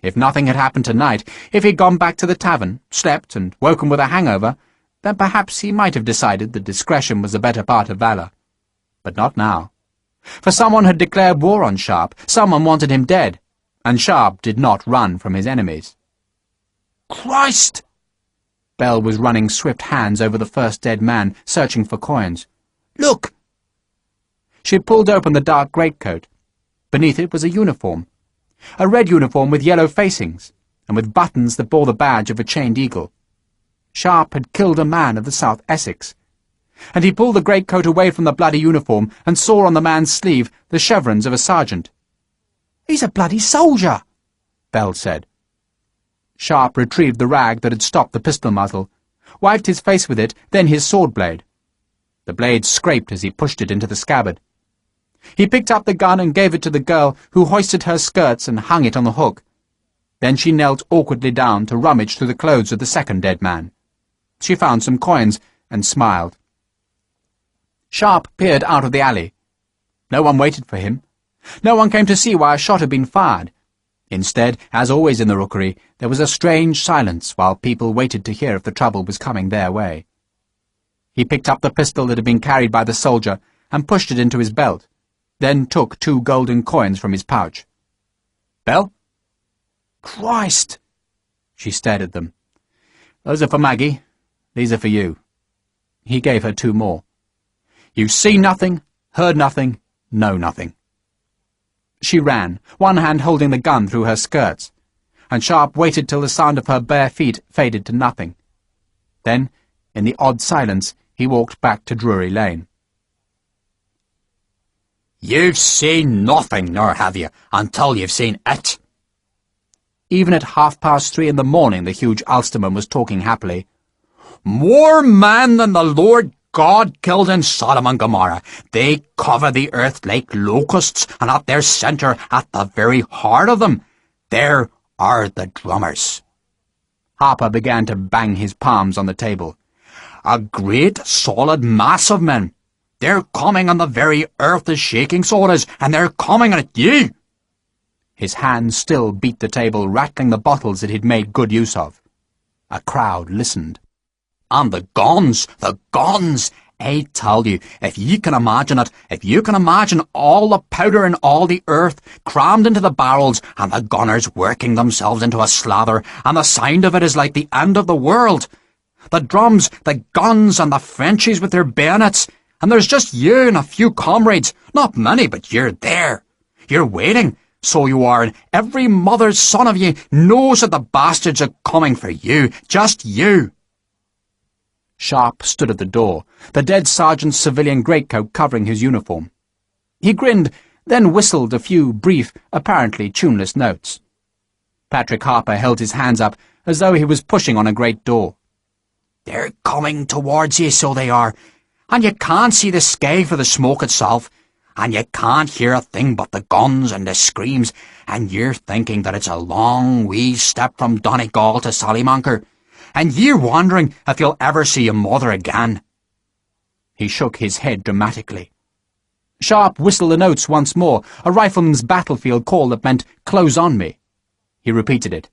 If nothing had happened tonight, if he'd gone back to the tavern, slept, and woken with a hangover, then perhaps he might have decided that discretion was the better part of valour. But not now. For someone had declared war on Sharpe, someone wanted him dead, and Sharpe did not run from his enemies. "Christ!" Belle was running swift hands over the first dead man, searching for coins. "Look!" She pulled open the dark greatcoat. Beneath it was a uniform. A red uniform with yellow facings, and with buttons that bore the badge of a chained eagle. Sharpe had killed a man of the South Essex. And he pulled the greatcoat away from the bloody uniform and saw on the man's sleeve the chevrons of a sergeant. "He's a bloody soldier," Belle said. Sharpe retrieved the rag that had stopped the pistol muzzle, wiped his face with it, then his sword blade. The blade scraped as he pushed it into the scabbard. He picked up the gun and gave it to the girl, who hoisted her skirts and hung it on the hook. Then she knelt awkwardly down to rummage through the clothes of the second dead man. She found some coins and smiled. Sharpe peered out of the alley. No one waited for him. No one came to see why a shot had been fired. Instead, as always in the rookery, there was a strange silence while people waited to hear if the trouble was coming their way. He picked up the pistol that had been carried by the soldier and pushed it into his belt, then took 2 golden coins from his pouch. "Belle?" "Christ!" She stared at them. "Those are for Maggie. These are for you." He gave her 2 more. "You see nothing, heard nothing, know nothing." She ran, one hand holding the gun through her skirts, and Sharpe waited till the sound of her bare feet faded to nothing. Then, in the odd silence, he walked back to Drury Lane. "You've seen nothing, nor have you, until you've seen it." Even at 3:30 in the morning the huge Ulsterman was talking happily. "More men than the Lord God killed in Sodom and Gomorrah. They cover the earth like locusts, and at their centre, at the very heart of them, there are the drummers." Harper began to bang his palms on the table. "A great solid mass of men. They're coming, and the very earth is shaking, so it is, and they're coming at you." His hands still beat the table, rattling the bottles that he'd made good use of. A crowd listened. "And the guns, I tell you, if you can imagine it, if you can imagine all the powder in all the earth crammed into the barrels, and the gunners working themselves into a slather, and the sound of it is like the end of the world. The drums, the guns, and the Frenchies with their bayonets, and there's just you and a few comrades, not many, but you're there. You're waiting, so you are, and every mother's son of you knows that the bastards are coming for you, just you." Sharpe stood at the door, the dead sergeant's civilian greatcoat covering his uniform. He grinned, then whistled a few brief, apparently tuneless notes. Patrick Harper held his hands up as though he was pushing on a great door. "They're coming towards you, so they are, and you can't see the sky for the smoke itself, and you can't hear a thing but the guns and the screams, and you're thinking that it's a long wee step from Donegal to Sallymonker, and you're wondering if you'll ever see your mother again." He shook his head dramatically. Sharpe whistled the notes once more, a rifleman's battlefield call that meant, "Close on me." He repeated it.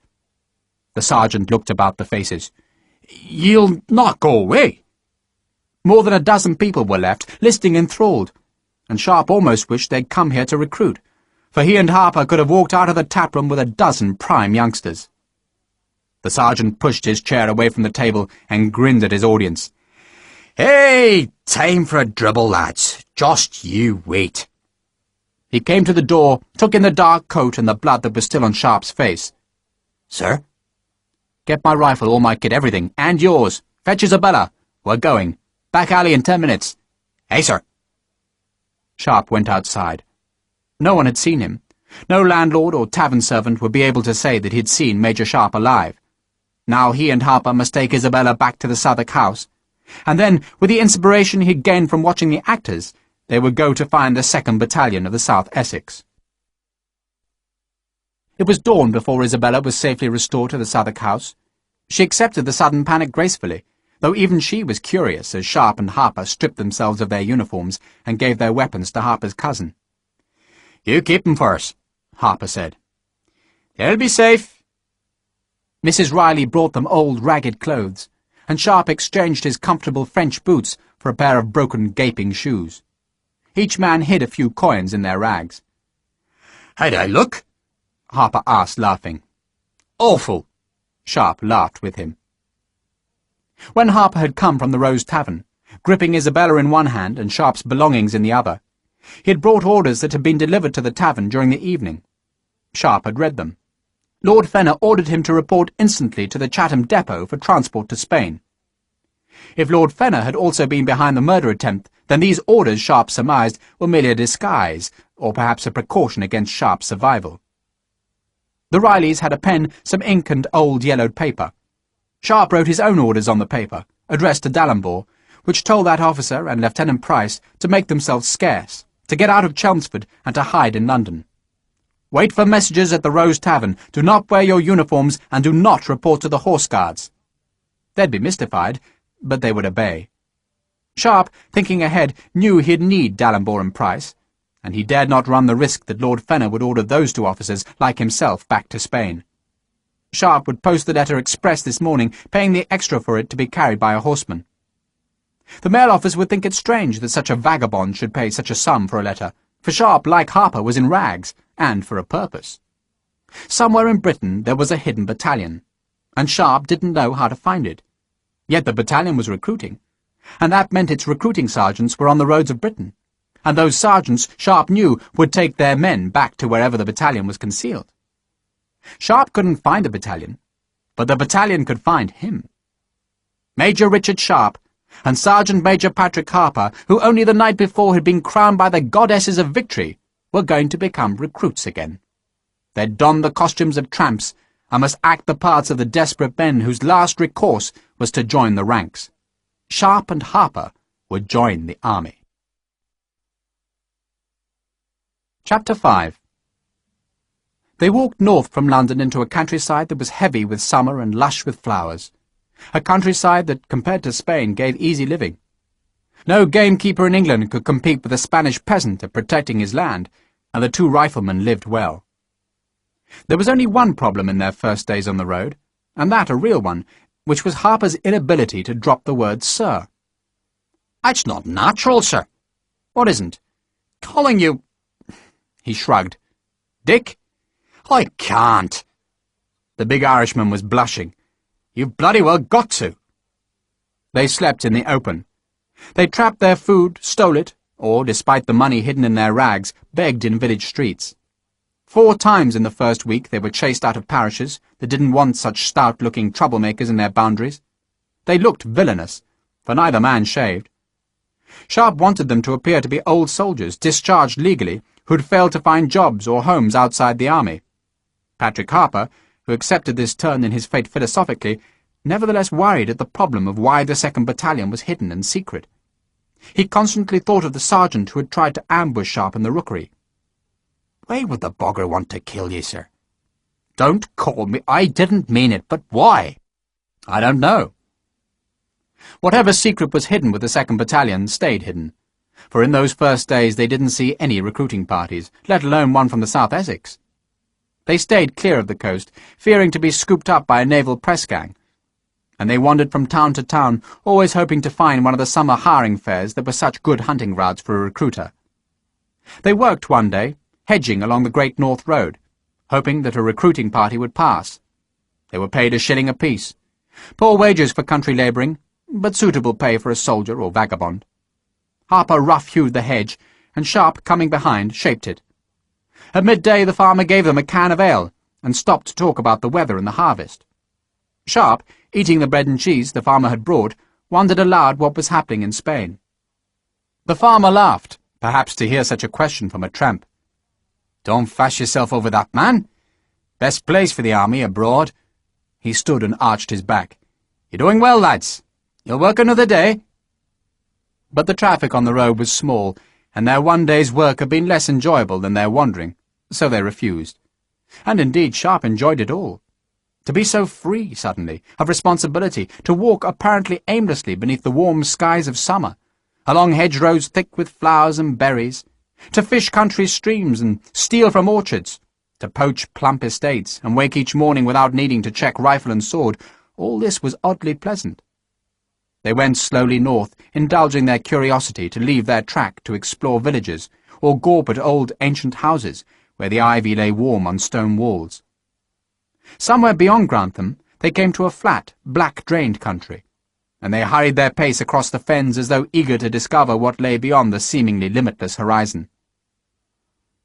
The sergeant looked about the faces. "You'll not go away?" More than a dozen people were left, listening enthralled, and Sharpe almost wished they'd come here to recruit, for he and Harper could have walked out of the taproom with a dozen prime youngsters. The sergeant pushed his chair away from the table and grinned at his audience. "Hey, time for a dribble, lads. Just you wait." He came to the door, took in the dark coat and the blood that was still on Sharpe's face. "Sir?" "Get my rifle, all my kit, everything, and yours. Fetch Isabella. We're going. Back alley in 10 minutes. "Aye, sir." Sharpe went outside. No one had seen him. No landlord or tavern servant would be able to say that he'd seen Major Sharpe alive. Now he and Harper must take Isabella back to the Southwark house, and then, with the inspiration he'd gained from watching the actors, they would go to find the 2nd Battalion of the South Essex. It was dawn before Isabella was safely restored to the Southwark house. She accepted the sudden panic gracefully, though even she was curious as Sharpe and Harper stripped themselves of their uniforms and gave their weapons to Harper's cousin. "You keep 'em for us," Harper said. "They'll be safe." Mrs. Riley brought them old, ragged clothes, and Sharpe exchanged his comfortable French boots for a pair of broken, gaping shoes. Each man hid a few coins in their rags. "How do I look?" Harper asked, laughing. "Awful." Sharpe laughed with him. When Harper had come from the Rose Tavern, gripping Isabella in one hand and Sharpe's belongings in the other, he had brought orders that had been delivered to the tavern during the evening. Sharpe had read them. Lord Fenner ordered him to report instantly to the Chatham depot for transport to Spain. If Lord Fenner had also been behind the murder attempt, then these orders, Sharpe surmised, were merely a disguise, or perhaps a precaution against Sharpe's survival. The Rileys had a pen, some ink and old yellowed paper. Sharpe wrote his own orders on the paper, addressed to D'Alembert, which told that officer and Lieutenant Price to make themselves scarce, to get out of Chelmsford and to hide in London. Wait for messages at the Rose Tavern. Do not wear your uniforms and do not report to the Horse Guards. They'd be mystified, but they would obey. Sharpe, thinking ahead, knew he'd need D'Alembert and Price, and he dared not run the risk that Lord Fenner would order those two officers, like himself, back to Spain. Sharpe would post the letter express this morning, paying the extra for it to be carried by a horseman. The mail office would think it strange that such a vagabond should pay such a sum for a letter, for Sharpe, like Harper, was in rags, and for a purpose. Somewhere in Britain there was a hidden battalion, and Sharpe didn't know how to find it. Yet the battalion was recruiting, and that meant its recruiting sergeants were on the roads of Britain, and those sergeants, Sharpe knew, would take their men back to wherever the battalion was concealed. Sharpe couldn't find the battalion, but the battalion could find him. Major Richard Sharpe and Sergeant Major Patrick Harper, who only the night before had been crowned by the goddesses of victory, were going to become recruits again. They'd donned the costumes of tramps and must act the parts of the desperate men whose last recourse was to join the ranks. Sharpe and Harper would join the army. Chapter 5. They walked north from London into a countryside that was heavy with summer and lush with flowers, a countryside that, compared to Spain, gave easy living. No gamekeeper in England could compete with the Spanish peasant at protecting his land, and the two riflemen lived well. There was only one problem in their first days on the road, and that a real one, which was Harper's inability to drop the word sir. It's not natural, sir. What isn't? Calling you... He shrugged. Dick? I can't. The big Irishman was blushing. You've bloody well got to. They slept in the open. They trapped their food, stole it, or, despite the money hidden in their rags, begged in village streets. 4 times in the first week they were chased out of parishes that didn't want such stout-looking troublemakers in their boundaries. They looked villainous, for neither man shaved. Sharpe wanted them to appear to be old soldiers, discharged legally, who'd failed to find jobs or homes outside the army. Patrick Harper, who accepted this turn in his fate philosophically, nevertheless worried at the problem of why the 2nd Battalion was hidden and secret. He constantly thought of the sergeant who had tried to ambush Sharpe in the rookery. Why would the bogger want to kill you, sir? Don't call me... I didn't mean it, but why? I don't know. Whatever secret was hidden with the 2nd Battalion stayed hidden, for in those first days they didn't see any recruiting parties, let alone one from the South Essex. They stayed clear of the coast, fearing to be scooped up by a naval press gang, and they wandered from town to town, always hoping to find one of the summer hiring fairs that were such good hunting grounds for a recruiter. They worked one day, hedging along the Great North Road, hoping that a recruiting party would pass. They were paid a shilling apiece. Poor wages for country labouring, but suitable pay for a soldier or vagabond. Harper rough-hewed the hedge, and Sharpe, coming behind, shaped it. At midday the farmer gave them a can of ale, and stopped to talk about the weather and the harvest. Sharpe, eating the bread and cheese the farmer had brought, wondered aloud what was happening in Spain. The farmer laughed, perhaps to hear such a question from a tramp. Don't fash yourself over that, man. Best place for the army abroad. He stood and arched his back. You're doing well, lads. You'll work another day. But the traffic on the road was small, and their one day's work had been less enjoyable than their wandering, so they refused. And indeed Sharpe enjoyed it all. To be so free, suddenly, of responsibility, to walk apparently aimlessly beneath the warm skies of summer, along hedgerows thick with flowers and berries, to fish country streams and steal from orchards, to poach plump estates and wake each morning without needing to check rifle and sword, all this was oddly pleasant. They went slowly north, indulging their curiosity to leave their track to explore villages, or gawp at old ancient houses, where the ivy lay warm on stone walls. Somewhere beyond Grantham, they came to a flat, black-drained country. and they hurried their pace across the fens as though eager to discover what lay beyond the seemingly limitless horizon.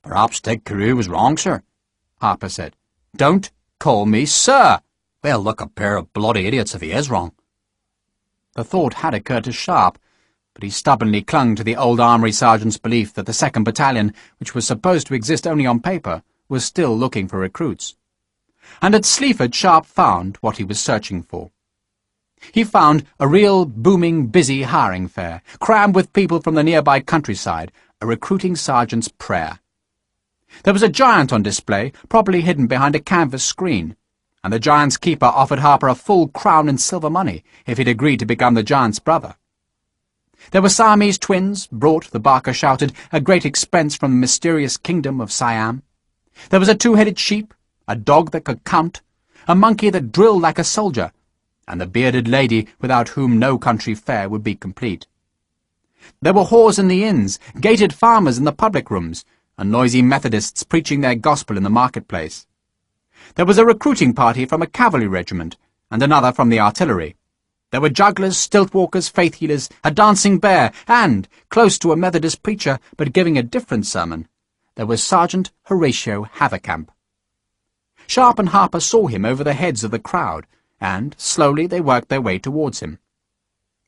"Perhaps Ted Carew was wrong, sir," Harper said. "Don't call me sir." "Well, look, a pair of bloody idiots if he is wrong." The thought had occurred to Sharpe, but he stubbornly clung to the old armoury sergeant's belief that the 2nd Battalion, which was supposed to exist only on paper, was still looking for recruits. And at Sleaford Sharpe found what he was searching for. He found a real, booming, busy hiring fair, crammed with people from the nearby countryside, a recruiting sergeant's prayer. There was a giant on display, properly hidden behind a canvas screen, and the giant's keeper offered Harper a full crown in silver money if he'd agreed to become the giant's brother. There were Siamese twins, brought, the barker shouted, at great expense from the mysterious kingdom of Siam. There was a 2-headed sheep, a dog that could count, a monkey that drilled like a soldier, and the bearded lady without whom no country fair would be complete. There were whores in the inns, gated farmers in the public rooms, and noisy Methodists preaching their gospel in the marketplace. There was a recruiting party from a cavalry regiment, and another from the artillery. There were jugglers, stilt-walkers, faith-healers, a dancing bear, and, close to a Methodist preacher, but giving a different sermon, there was Sergeant Horatio Havercamp. Sharpe and Harper saw him over the heads of the crowd, and slowly they worked their way towards him.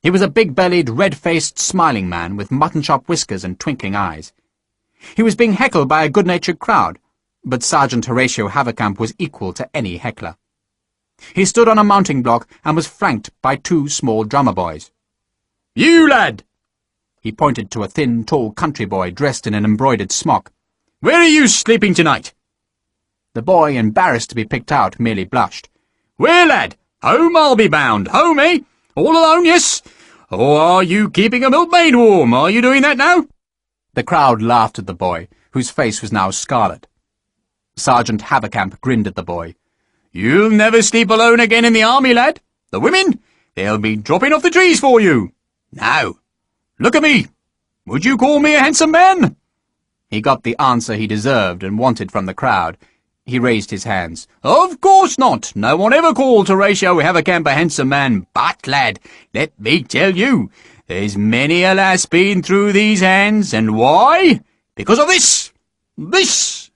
He was a big-bellied, red-faced, smiling man with mutton-chop whiskers and twinkling eyes. He was being heckled by a good-natured crowd, but Sergeant Horatio Havercamp was equal to any heckler. He stood on a mounting block and was flanked by 2 small drummer boys. "You lad!" He pointed to a thin, tall country boy dressed in an embroidered smock. "Where are you sleeping tonight?" The boy, embarrassed to be picked out, merely blushed. "Where, lad? Home, I'll be bound. Home, eh? All alone, yes? Or are you keeping a milkmaid warm? Are you doing that now?" The crowd laughed at the boy, whose face was now scarlet. Sergeant Havercamp grinned at the boy. "You'll never sleep alone again in the army, lad. The women, they'll be dropping off the trees for you. Now, look at me. Would you call me a handsome man?" He got the answer he deserved and wanted from the crowd. He raised his hands. "Of course not. No one ever called Horatio Havercamp a handsome man. But, lad, let me tell you, there's many a lass been through these hands, and why? Because of this. This."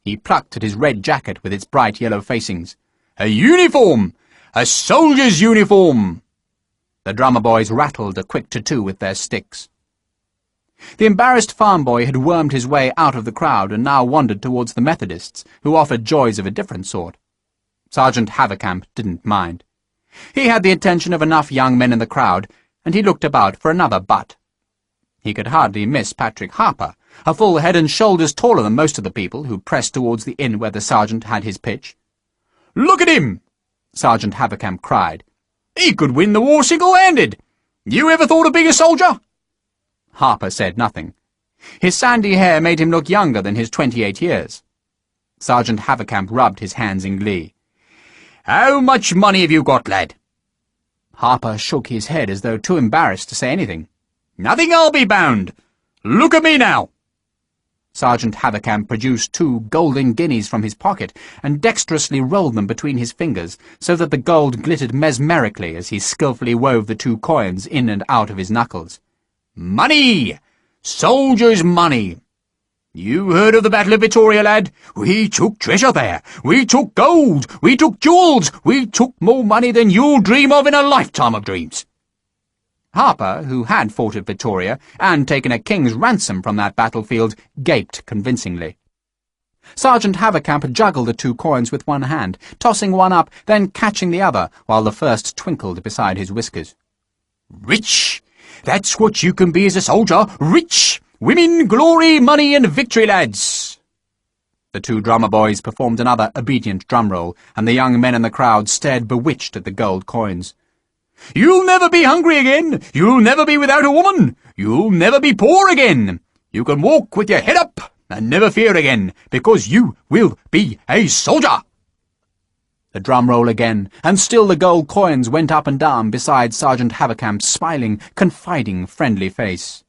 He plucked at his red jacket with its bright yellow facings. "A uniform! A soldier's uniform!" The drummer boys rattled a quick tattoo with their sticks. The embarrassed farm boy had wormed his way out of the crowd and now wandered towards the Methodists, who offered joys of a different sort. Sergeant Havercamp didn't mind. He had the attention of enough young men in the crowd, and he looked about for another butt. He could hardly miss Patrick Harper, a full head and shoulders taller than most of the people who pressed towards the inn where the sergeant had his pitch. "Look at him!" Sergeant Havercamp cried. "He could win the war single-handed. You ever thought of being a soldier?" Harper said nothing. His sandy hair made him look younger than his 28 years. Sergeant Havercamp rubbed his hands in glee. "How much money have you got, lad?" Harper shook his head as though too embarrassed to say anything. "Nothing, I'll be bound. Look at me now." Sergeant Havercamp produced 2 golden guineas from his pocket and dexterously rolled them between his fingers so that the gold glittered mesmerically as he skilfully wove the 2 coins in and out of his knuckles. "Money! Soldiers' money! You heard of the Battle of Vittoria, lad? We took treasure there. We took gold. We took jewels. We took more money than you'll dream of in a lifetime of dreams." Harper, who had fought at Vittoria and taken a king's ransom from that battlefield, gaped convincingly. Sergeant Havercamp juggled the 2 coins with one hand, tossing one up, then catching the other, while the first twinkled beside his whiskers. "Rich! That's what you can be as a soldier. Rich! Women, glory, money, and victory, lads!" The 2 drummer boys performed another obedient drum roll, and the young men in the crowd stared bewitched at the gold coins. "You'll never be hungry again. You'll never be without a woman. You'll never be poor again. You can walk with your head up and never fear again, because you will be a soldier." The drum roll again, and still the gold coins went up and down beside Sergeant Havercamp's smiling, confiding, friendly face.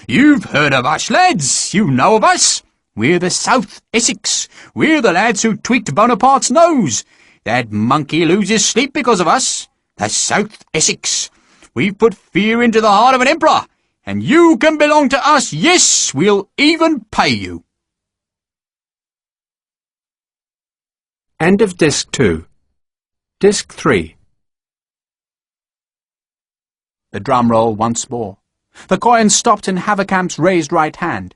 "You've heard of us, lads. You know of us. We're the South Essex. We're the lads who tweaked Bonaparte's nose. That monkey loses sleep because of us. The South Essex. we've put fear into the heart of an emperor, and you can belong to us. Yes, we'll even pay you. End of Disc 2. Disc 3. The drum roll once more. The coin stopped in Havercamp's raised right hand.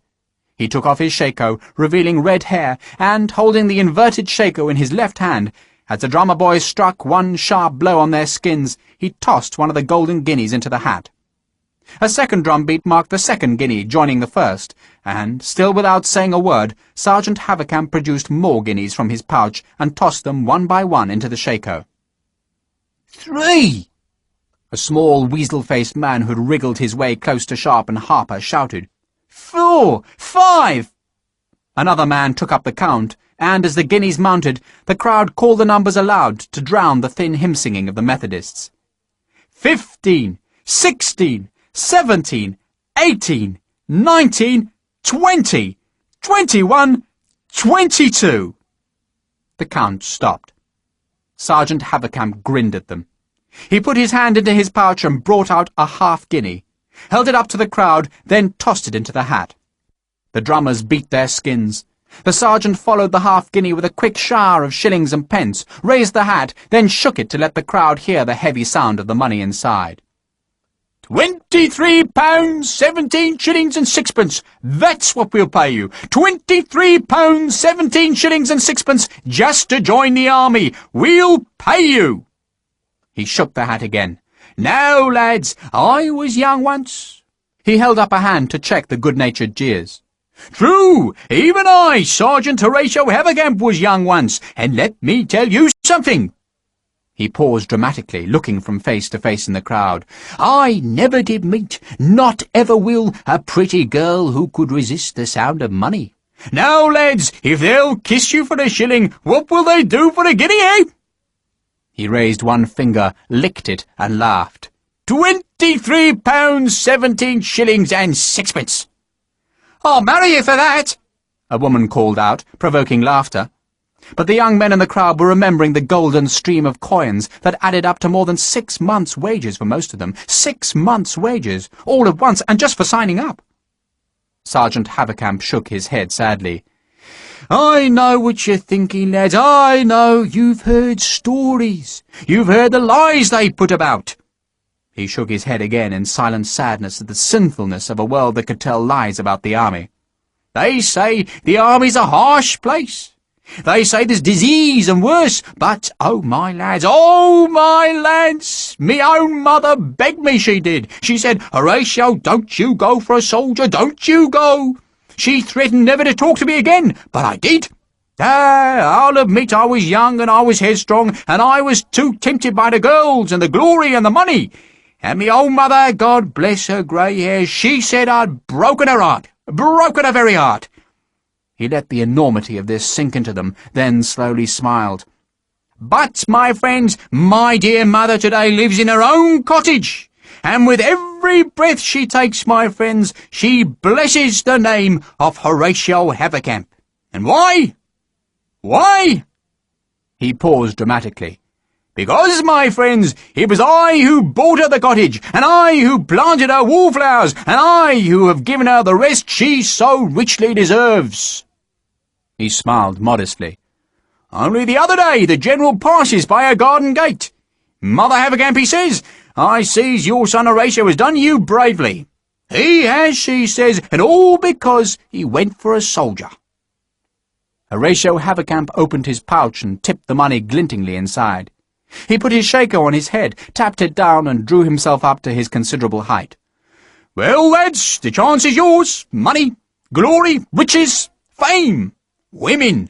He took off his shako, revealing red hair, and, holding the inverted shako in his left hand, as the drummer boys struck one sharp blow on their skins, he tossed one of the golden guineas into the hat. A second drum beat marked the second guinea joining the first, and, still without saying a word, Sergeant Havercamp produced more guineas from his pouch and tossed them one by one into the shako. 3! A small, weasel-faced man who had wriggled his way close to Sharpe and Harper shouted. 4! 5! Another man took up the count, and as the guineas mounted, the crowd called the numbers aloud to drown the thin hymn-singing of the Methodists. 15! 16! 17! 18! 19! 20! 21! 22! The count stopped. Sergeant Havercamp grinned at them. He put his hand into his pouch and brought out a half-guinea, held it up to the crowd, then tossed it into the hat. The drummers beat their skins. The sergeant followed the half-guinea with a quick shower of shillings and pence, raised the hat, then shook it to let the crowd hear the heavy sound of the money inside. £23, 17 shillings and sixpence. That's what we'll pay you. £23, 17 shillings and sixpence, just to join the army. We'll pay you. He shook the hat again. Now, lads, I was young once. He held up a hand to check the good-natured jeers. True, even I, Sergeant Horatio Havercamp, was young once, and let me tell you something. He paused dramatically, looking from face to face in the crowd. I never did meet, not ever will, a pretty girl who could resist the sound of money. Now, lads, if they'll kiss you for a shilling, what will they do for a guinea, eh? He raised one finger, licked it, and laughed. £23, 17 shillings and sixpence. I'll marry you for that, a woman called out, provoking laughter. But the young men in the crowd were remembering the golden stream of coins that added up to more than 6 months' wages for most of them. 6 months' wages, all at once, and just for signing up. Sergeant Havercamp shook his head sadly. I know what you're thinking, lads. I know you've heard stories. You've heard the lies they put about. He shook his head again in silent sadness at the sinfulness of a world that could tell lies about the army. They say the army's a harsh place. They say there's disease and worse, but, oh my lads, me own mother begged me, she did. She said, Horatio, don't you go for a soldier, don't you go. She threatened never to talk to me again, but I did. I'll admit I was young and I was headstrong, and I was too tempted by the girls and the glory and the money. And me old mother, God bless her grey hairs, she said I'd broken her heart, broken her very heart. He let the enormity of this sink into them, then slowly smiled. But, my friends, my dear mother today lives in her own cottage, and with every breath she takes, my friends, she blesses the name of Horatio Havercamp. And why? Why? He paused dramatically. Because, my friends, it was I who bought her the cottage, and I who planted her wallflowers, and I who have given her the rest she so richly deserves. He smiled modestly. Only the other day the General passes by her garden gate. Mother Havercamp, he says, I sees your son Horatio has done you bravely. He has, she says, and all because he went for a soldier. Horatio Havercamp opened his pouch and tipped the money glintingly inside. He put his shako on his head, tapped it down, and drew himself up to his considerable height. Well, lads, the chance is yours. Money, glory, riches, fame, women.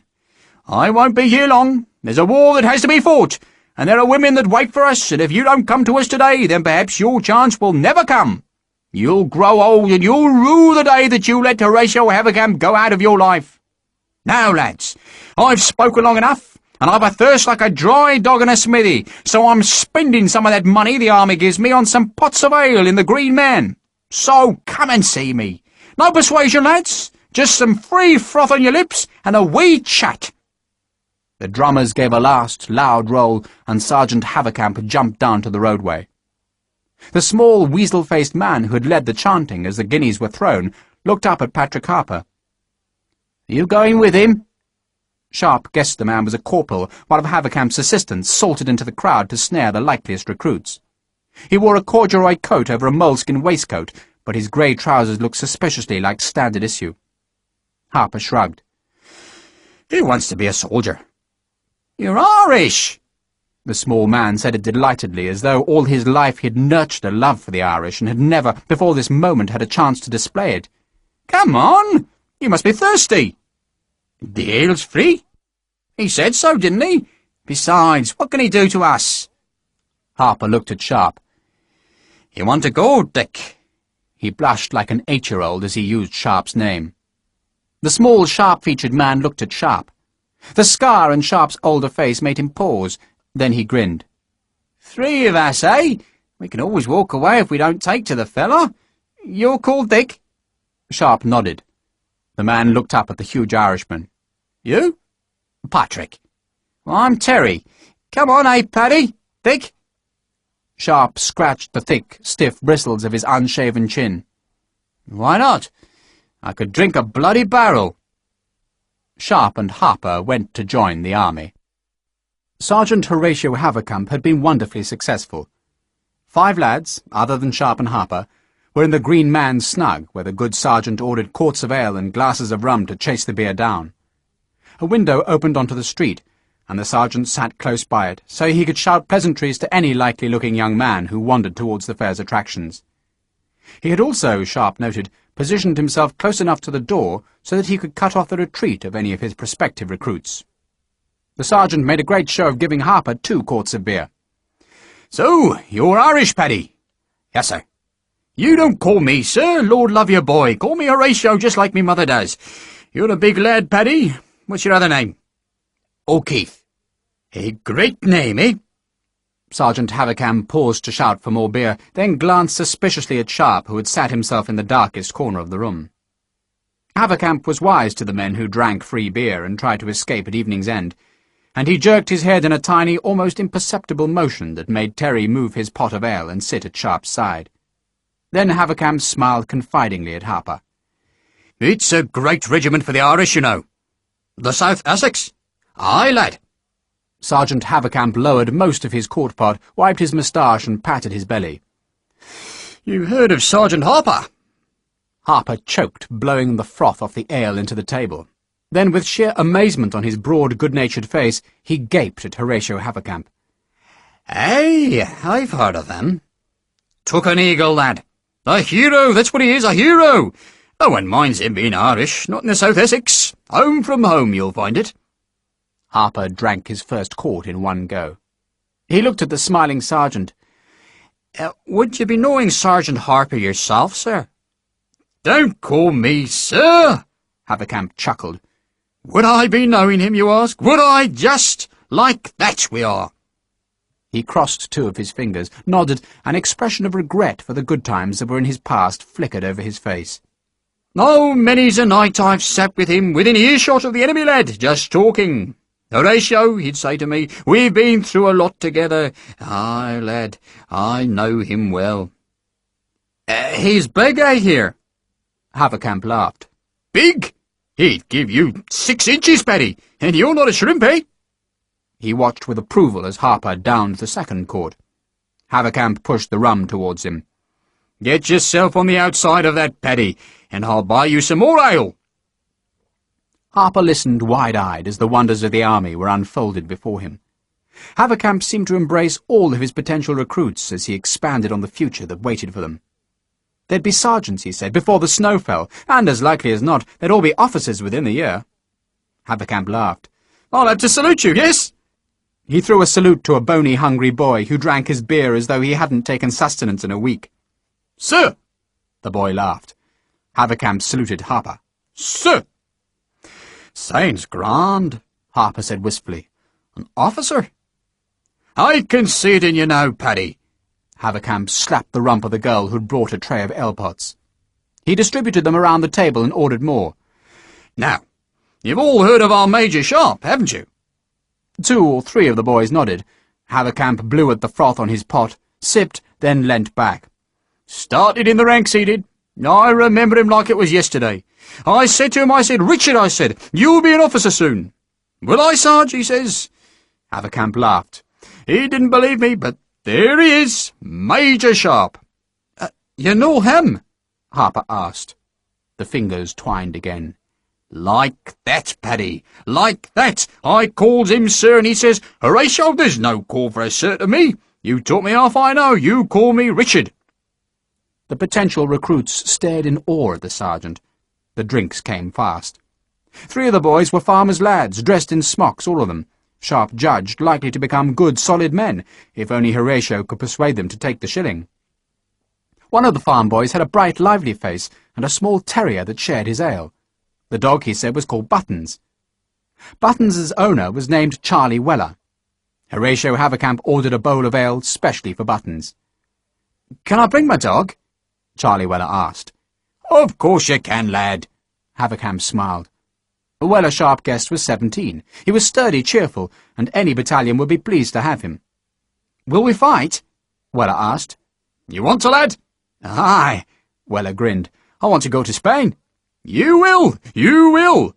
I won't be here long. There's a war that has to be fought, and there are women that wait for us, and if you don't come to us today, then perhaps your chance will never come. You'll grow old, and you'll rue the day that you let Horatio Havercamp go out of your life. Now, lads, I've spoken long enough, and I've a thirst like a dry dog in a smithy, so I'm spending some of that money the army gives me on some pots of ale in the Green Man. So come and see me. No persuasion, lads, just some free froth on your lips and a wee chat. The drummers gave a last loud roll, and Sergeant Havercamp jumped down to the roadway. The small, weasel-faced man who had led the chanting as the guineas were thrown looked up at Patrick Harper. "Are you going with him?" Sharpe guessed the man was a corporal, one of Havercamp's assistants, salted into the crowd to snare the likeliest recruits. He wore a corduroy coat over a moleskin waistcoat, but his grey trousers looked suspiciously like standard issue. Harper shrugged. "He wants to be a soldier." "You're Irish!" The small man said it delightedly, as though all his life he had nurtured a love for the Irish and had never, before this moment, had a chance to display it. "Come on! You must be thirsty." "The ale's free." "He said so, didn't he? Besides, what can he do to us?" Harper looked at Sharpe. "You want to go, Dick?" He blushed like an 8-year-old as he used Sharpe's name. The small, sharp-featured man looked at Sharpe. The scar in Sharpe's older face made him pause. Then he grinned. "3 of us, eh? We can always walk away if we don't take to the fella. You're called Dick?" Sharpe nodded. The man looked up at the huge Irishman. "You?" "Patrick." "Well, I'm Terry. Come on, eh, Paddy? Dick?" Sharpe scratched the thick, stiff bristles of his unshaven chin. "Why not? I could drink a bloody barrel." Sharpe and Harper went to join the army. Sergeant Horatio Havercamp had been wonderfully successful. 5 lads, other than Sharpe and Harper, were in the Green Man's Snug, where the good sergeant ordered quarts of ale and glasses of rum to chase the beer down. A window opened onto the street, and the sergeant sat close by it, so he could shout pleasantries to any likely-looking young man who wandered towards the fair's attractions. He had also, Sharpe noted, positioned himself close enough to the door so that he could cut off the retreat of any of his prospective recruits. The sergeant made a great show of giving Harper 2 quarts of beer. "So, you're Irish, Paddy?" "Yes, sir." "You don't call me sir, Lord love your boy. Call me Horatio, just like me mother does. You're a big lad, Paddy. What's your other name?" "O'Keefe." "A great name, eh?" Sergeant Havercamp paused to shout for more beer, then glanced suspiciously at Sharpe, who had sat himself in the darkest corner of the room. Havercamp was wise to the men who drank free beer and tried to escape at evening's end, and he jerked his head in a tiny, almost imperceptible motion that made Terry move his pot of ale and sit at Sharpe's side. Then Havercamp smiled confidingly at Harper. "It's a great regiment for the Irish, you know. The South Essex? Aye, lad." Sergeant Havercamp lowered most of his quart pot, wiped his moustache and patted his belly. "You heard of Sergeant Harper?" Harper choked, blowing the froth off the ale into the table. Then, with sheer amazement on his broad, good-natured face, he gaped at Horatio Havercamp. "Aye, I've heard of him. Took an eagle, lad. A hero, that's what he is, a hero. No one minds him being Irish, not in the South Essex. Home from home, you'll find it." Harper drank his first quart in one go. He looked at the smiling sergeant. "Would you be knowing Sergeant Harper yourself, sir?" "Don't call me sir," Havercamp chuckled. "Would I be knowing him, you ask? Would I? Just like that we are." He crossed 2 of his fingers, nodded, an expression of regret for the good times that were in his past flickered over his face. "Oh, many's a night I've sat with him within earshot of the enemy, lad, just talking. Horatio, he'd say to me, we've been through a lot together. Aye, lad, I know him well." "He's big, I hear." Havercamp laughed. "Big? He'd give you 6 inches, Paddy, and you're not a shrimp, eh?" He watched with approval as Harper downed the second quart. Havercamp pushed the rum towards him. "Get yourself on the outside of that, Paddy, and I'll buy you some more ale." Harper listened wide-eyed as the wonders of the army were unfolded before him. Havercamp seemed to embrace all of his potential recruits as he expanded on the future that waited for them. There'd be sergeants, he said, before the snow fell, and as likely as not, they'd all be officers within the year. Havercamp laughed. "I'll have to salute you, yes?" He threw a salute to a bony, hungry boy who drank his beer as though he hadn't taken sustenance in a week. "Sir!" The boy laughed. Havercamp saluted Harper. "Sir!" "Sounds grand," Harper said wistfully. "An officer?" "I can see it in you now, Paddy." Havercamp slapped the rump of the girl who'd brought a tray of ale-pots. He distributed them around the table and ordered more. "Now, you've all heard of our Major Sharpe, haven't you?" 2 or 3 of the boys nodded. Havercamp blew at the froth on his pot, sipped, then leant back. Started in the ranks, he did. I remember him like it was yesterday. I said to him, I said, Richard, I said, you'll be an officer soon. Will I, Sarge, he says. Havercamp laughed. He didn't believe me, but there he is, Major Sharpe. You know him? Harper asked. The fingers twined again. Like that, Paddy, like that. I calls him sir, and he says, Horatio, there's no call for a sir to me. You taught me half I know. You call me Richard. The potential recruits stared in awe at the sergeant. The drinks came fast. 3 of the boys were farmers' lads, dressed in smocks, all of them. Sharpe judged likely to become good, solid men, if only Horatio could persuade them to take the shilling. One of the farm boys had a bright, lively face, and a small terrier that shared his ale. The dog, he said, was called Buttons. Buttons's owner was named Charlie Weller. Horatio Havercamp ordered a bowl of ale specially for Buttons. Can I bring my dog? Charlie Weller asked. Of course you can, lad. Havercamp smiled. Weller Sharpe guessed was 17. He was sturdy, cheerful, and any battalion would be pleased to have him. Will we fight? Weller asked. You want to, lad? Aye, Weller grinned. I want to go to Spain. You will! You will!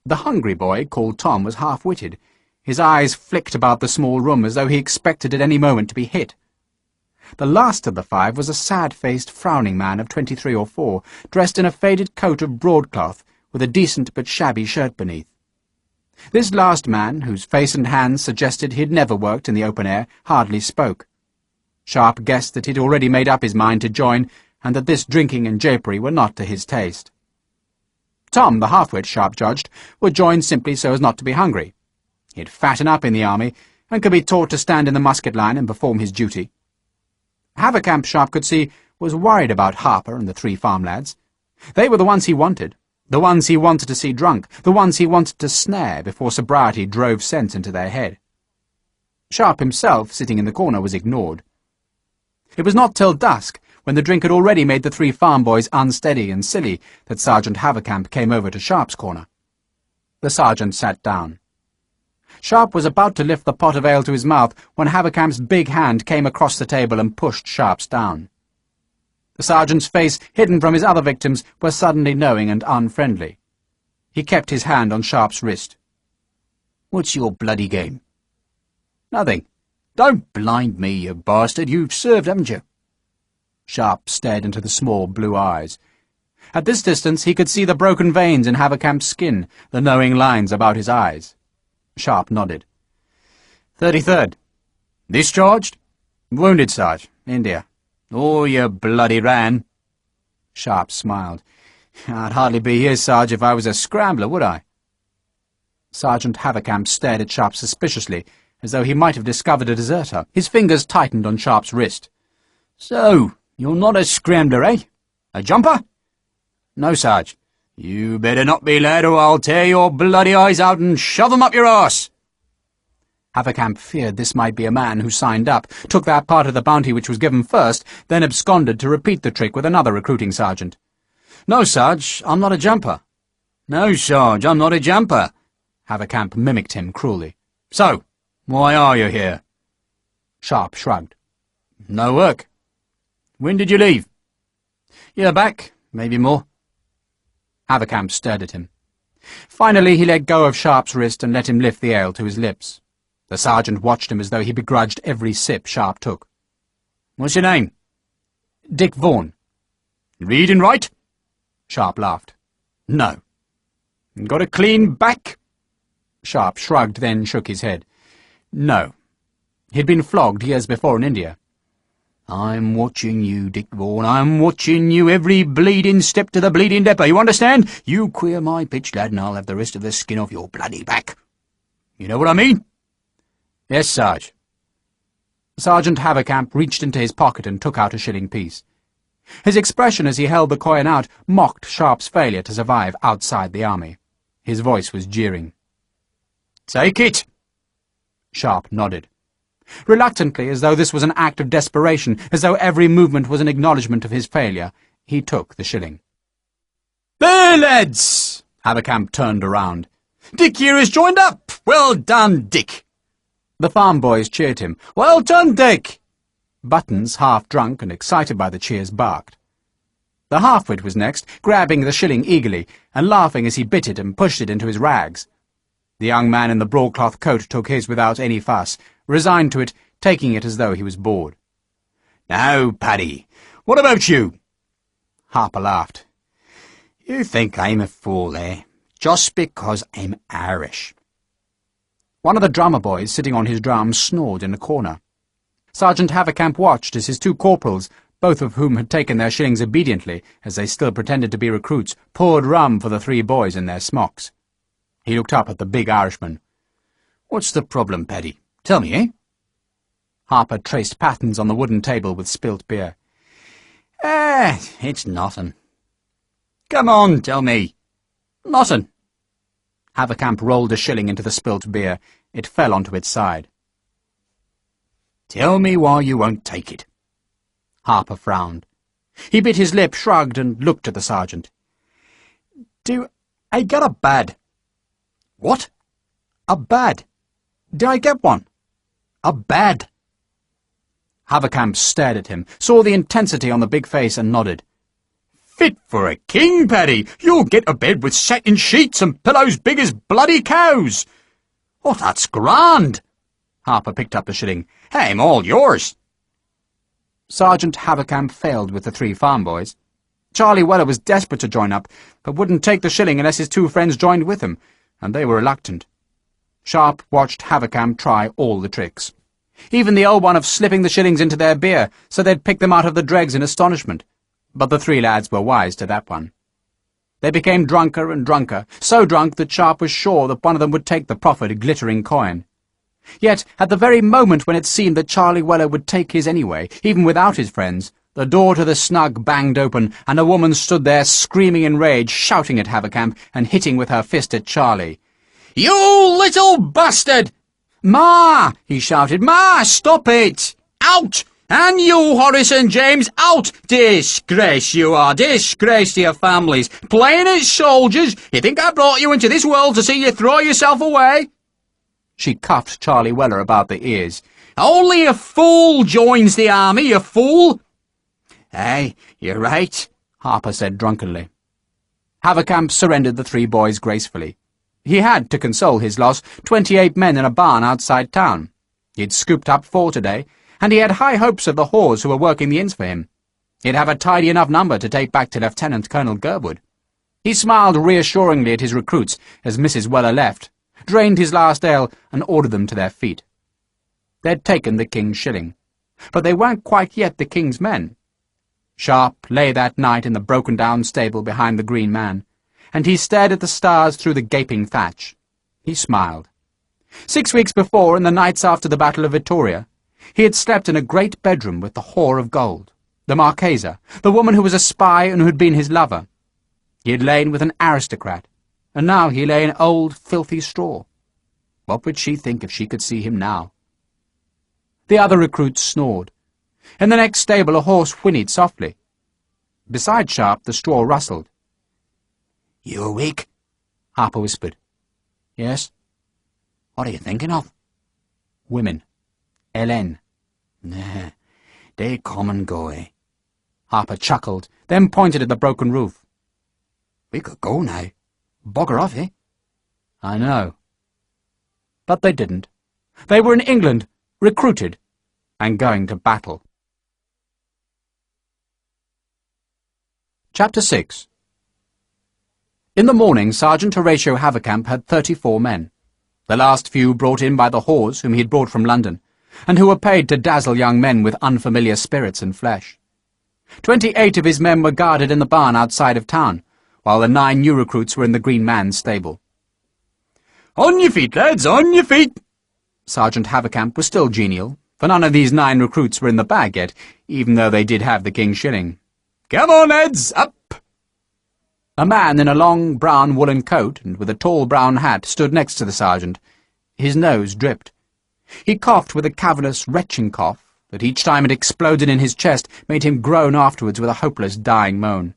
The hungry boy, called Tom, was half-witted. His eyes flicked about the small room as though he expected at any moment to be hit. The last of the 5 was a sad-faced, frowning man of 23 or 4, dressed in a faded coat of broadcloth, with a decent but shabby shirt beneath. This last man, whose face and hands suggested he had never worked in the open air, hardly spoke. Sharpe guessed that he'd already made up his mind to join, and that this drinking and japery were not to his taste. Tom, the half-wit, Sharpe judged, would join simply so as not to be hungry. He'd fatten up in the army, and could be taught to stand in the musket line and perform his duty. Havercamp, Sharpe could see, was worried about Harper and the 3 farm lads. They were the ones he wanted, the ones he wanted to see drunk, the ones he wanted to snare before sobriety drove sense into their head. Sharpe himself, sitting in the corner, was ignored. It was not till dusk, when the drink had already made the 3 farm boys unsteady and silly, that Sergeant Havercamp came over to Sharpe's corner. The sergeant sat down. Sharpe was about to lift the pot of ale to his mouth when Havercamp's big hand came across the table and pushed Sharpe's down. The sergeant's face, hidden from his other victims, was suddenly knowing and unfriendly. He kept his hand on Sharpe's wrist. What's your bloody game? Nothing. Don't blind me, you bastard. You've served, haven't you? Sharpe stared into the small blue eyes. At this distance he could see the broken veins in Havercamp's skin, the knowing lines about his eyes. Sharpe nodded. 33rd. Discharged? Wounded, Sarge. India. Oh, you bloody ran. Sharpe smiled. I'd hardly be here, Sarge, if I was a scrambler, would I? Sergeant Havercamp stared at Sharpe suspiciously, as though he might have discovered a deserter. His fingers tightened on Sharpe's wrist. So, you're not a scrambler, eh? A jumper? No, Sarge. You better not be, lad, or I'll tear your bloody eyes out and shove them up your arse. Havercamp feared this might be a man who signed up, took that part of the bounty which was given first, then absconded to repeat the trick with another recruiting sergeant. No, Sarge, I'm not a jumper. No, Sarge, I'm not a jumper. Havercamp mimicked him cruelly. So, why are you here? Sharpe shrugged. No work. When did you leave? Year back, maybe more. Havercamp stared at him. Finally he let go of Sharpe's wrist and let him lift the ale to his lips. The sergeant watched him as though he begrudged every sip Sharpe took. What's your name? Dick Vaughan. Read and write? Sharpe laughed. No. Got a clean back? Sharpe shrugged, then shook his head. No. He'd been flogged years before in India. I'm watching you, Dick Vaughan. I'm watching you every bleeding step to the bleeding depot. You understand? You queer my pitch, lad, and I'll have the rest of the skin off your bloody back. You know what I mean? Yes, Sarge. Sergeant Havercamp reached into his pocket and took out a shilling piece. His expression as he held the coin out mocked Sharpe's failure to survive outside the army. His voice was jeering. Take it! Sharpe nodded. Reluctantly, as though this was an act of desperation, as though every movement was an acknowledgment of his failure, he took the shilling. There, lads! Havercamp turned around. Dick here has joined up! Well done, Dick! The farm boys cheered him. Well done, Dick! Buttons, half drunk and excited by the cheers, barked. The half-wit was next, grabbing the shilling eagerly and laughing as he bit it and pushed it into his rags. The young man in the broadcloth coat took his without any fuss, resigned to it, taking it as though he was bored. "Now, Paddy, what about you?" Harper laughed. "You think I'm a fool, eh? Just because I'm Irish." One of the drummer boys sitting on his drum snored in a corner. Sergeant Havercamp watched as his two corporals, both of whom had taken their shillings obediently, as they still pretended to be recruits, poured rum for the three boys in their smocks. He looked up at the big Irishman. "What's the problem, Paddy? Tell me, eh?" Harper traced patterns on the wooden table with spilt beer. It's nothing." "Come on, tell me." "Nothing." Havercamp rolled a shilling into the spilt beer. It fell onto its side. "Tell me why you won't take it." Harper frowned. He bit his lip, shrugged, and looked at the sergeant. "Do I get a bad?" "What?" "A bad. Do I get one? A bad?" Havercamp stared at him, saw the intensity on the big face, and nodded. "Fit for a king, Paddy. You'll get a bed with satin sheets and pillows big as bloody cows." "Oh, that's grand." Harper picked up the shilling. "I'm all yours." Sergeant Havercamp failed with the three farm boys. Charlie Weller was desperate to join up, but wouldn't take the shilling unless his two friends joined with him, and they were reluctant. Sharpe watched Havercamp try all the tricks. Even the old one of slipping the shillings into their beer, so they'd pick them out of the dregs in astonishment. But the three lads were wise to that one. They became drunker and drunker, so drunk that Sharpe was sure that one of them would take the proffered glittering coin. Yet, at the very moment when it seemed that Charlie Weller would take his anyway, even without his friends, the door to the snug banged open, and a woman stood there screaming in rage, shouting at Havercamp, and hitting with her fist at Charlie. "You little bastard!" "Ma!" he shouted. "Ma, stop it! Out! And you, Horace and James, out! Disgrace you are, disgrace to your families. Playing at soldiers! You think I brought you into this world to see you throw yourself away?" She cuffed Charlie Weller about the ears. "Only a fool joins the army, you fool!" "Aye, you're right," Harper said drunkenly. Havercamp surrendered the three boys gracefully. He had, to console his loss, 28 men in a barn outside town. He'd scooped up 4 today, and he had high hopes of the whores who were working the inns for him. He'd have a tidy enough number to take back to Lieutenant Colonel Gerwood. He smiled reassuringly at his recruits as Mrs. Weller left, drained his last ale, and ordered them to their feet. They'd taken the king's shilling, but they weren't quite yet the king's men. Sharpe lay that night in the broken-down stable behind the Green Man, and he stared at the stars through the gaping thatch. He smiled. 6 weeks before, in the nights after the Battle of Vittoria, he had slept in a great bedroom with the whore of gold, the Marchesa, the woman who was a spy and who had been his lover. He had lain with an aristocrat, and now he lay in old, filthy straw. What would she think if she could see him now? The other recruits snored. In the next stable a horse whinnied softly. Beside Sharpe the straw rustled. "You awake?" Harper whispered. "Yes." "What are you thinking of?" "Women. Hélène." "Nah, they come and go, eh?" Harper chuckled, then pointed at the broken roof. "We could go now. Bugger off, eh?" "I know." But they didn't. They were in England, recruited, and going to battle. Chapter 6. In the morning, Sergeant Horatio Havercamp had 34 men, the last few brought in by the whores whom he had brought from London, and who were paid to dazzle young men with unfamiliar spirits and flesh. 28 of his men were guarded in the barn outside of town, while the 9 new recruits were in the Green Man's stable. "On your feet, lads, on your feet!" Sergeant Havercamp was still genial, for none of these 9 recruits were in the bag yet, even though they did have the king's shilling. "Come on, lads, up!" A man in a long brown woolen coat and with a tall brown hat stood next to the sergeant. His nose dripped. He coughed with a cavernous, retching cough that each time it exploded in his chest made him groan afterwards with a hopeless, dying moan.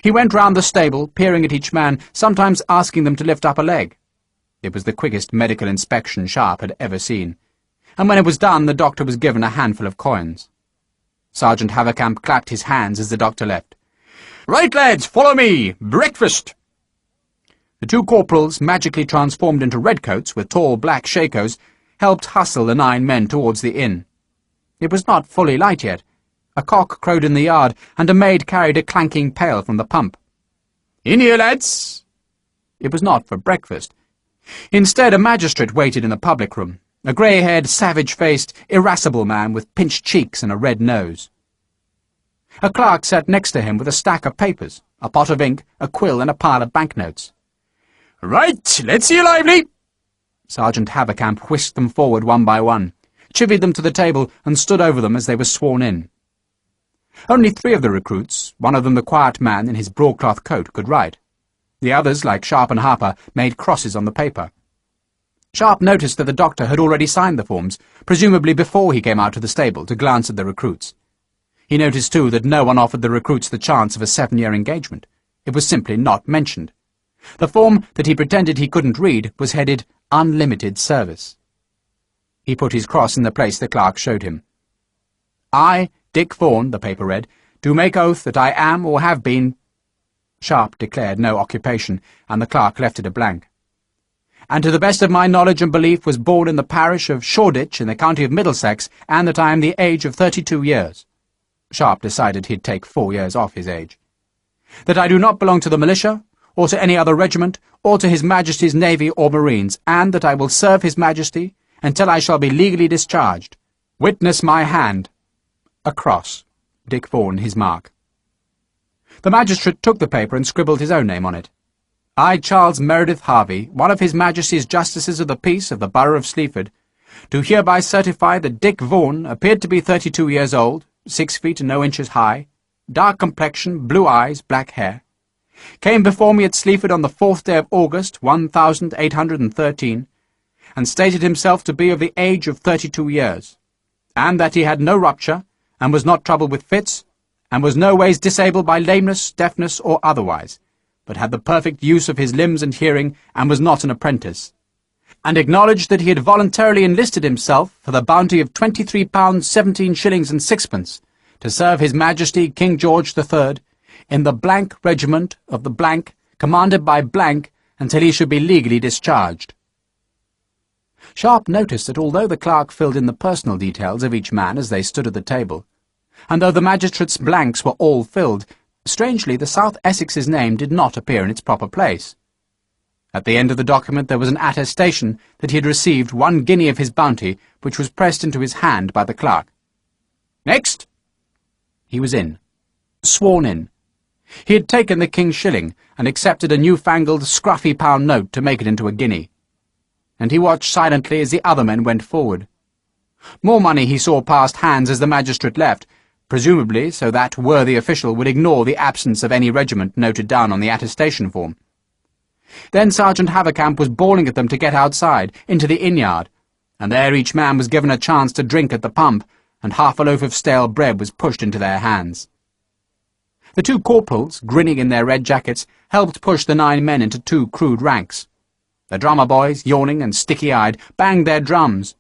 He went round the stable, peering at each man, sometimes asking them to lift up a leg. It was the quickest medical inspection Sharpe had ever seen. and when it was done the doctor was given a handful of coins. Sergeant Haverkamp clapped his hands as the doctor left. "Right, lads, follow me! Breakfast!" The two corporals, magically transformed into redcoats with tall black shakos, helped hustle the 9 men towards the inn. It was not fully light yet. A cock crowed in the yard, and a maid carried a clanking pail from the pump. "In here, lads!" It was not for breakfast. Instead, a magistrate waited in the public room, a grey-haired, savage-faced, irascible man with pinched cheeks and a red nose. A clerk sat next to him with a stack of papers, a pot of ink, a quill, and a pile of banknotes. "Right, let's see you lively!" Sergeant Haverkamp whisked them forward one by one, chivied them to the table, and stood over them as they were sworn in. Only 3 of the recruits, one of them the quiet man in his broadcloth coat, could write. The others, like Sharpe and Harper, made crosses on the paper. Sharpe noticed that the doctor had already signed the forms, presumably before he came out to the stable to glance at the recruits. He noticed, too, that no one offered the recruits the chance of a 7-year engagement. It was simply not mentioned. The form that he pretended he couldn't read was headed Unlimited Service. He put his cross in the place the clerk showed him. "I, Dick Vaughan," the paper read, "do make oath that I am or have been—" Sharpe declared no occupation, and the clerk left it a blank. "And to the best of my knowledge and belief was born in the parish of Shoreditch in the county of Middlesex, and that I am the age of 32 years. Sharpe decided he'd take 4 years off his age. "That I do not belong to the militia, or to any other regiment, or to His Majesty's Navy or Marines, and that I will serve His Majesty until I shall be legally discharged. Witness my hand." A cross. Dick Vaughan, his mark. The magistrate took the paper and scribbled his own name on it. "I, Charles Meredith Harvey, one of His Majesty's Justices of the Peace of the Borough of Sleaford, do hereby certify that Dick Vaughan appeared to be 32 years old, 6 feet and no inches high, dark complexion, blue eyes, black hair, came before me at Sleaford on the 4th day of August, 1813, and stated himself to be of the age of 32 years, and that he had no rupture, and was not troubled with fits, and was no ways disabled by lameness, deafness, or otherwise, but had the perfect use of his limbs and hearing, and was not an apprentice, and acknowledged that he had voluntarily enlisted himself for the bounty of £23 17 shillings and 6pence to serve His Majesty King George III in the blank regiment of the blank, commanded by blank, until he should be legally discharged." Sharpe noticed that although the clerk filled in the personal details of each man as they stood at the table, and though the magistrate's blanks were all filled, strangely the South Essex's name did not appear in its proper place. At the end of the document there was an attestation that he had received 1 guinea of his bounty, which was pressed into his hand by the clerk. "Next!" He was in. Sworn in. He had taken the king's shilling, and accepted a newfangled scruffy pound note to make it into a guinea. And he watched silently as the other men went forward. More money he saw passed hands as the magistrate left, presumably so that worthy official would ignore the absence of any regiment noted down on the attestation form. Then Sergeant Haverkamp was bawling at them to get outside, into the inn-yard, and there each man was given a chance to drink at the pump, and half a loaf of stale bread was pushed into their hands. The 2 corporals, grinning in their red jackets, helped push the 9 men into 2 crude ranks. The drummer boys, yawning and sticky-eyed, banged their drums,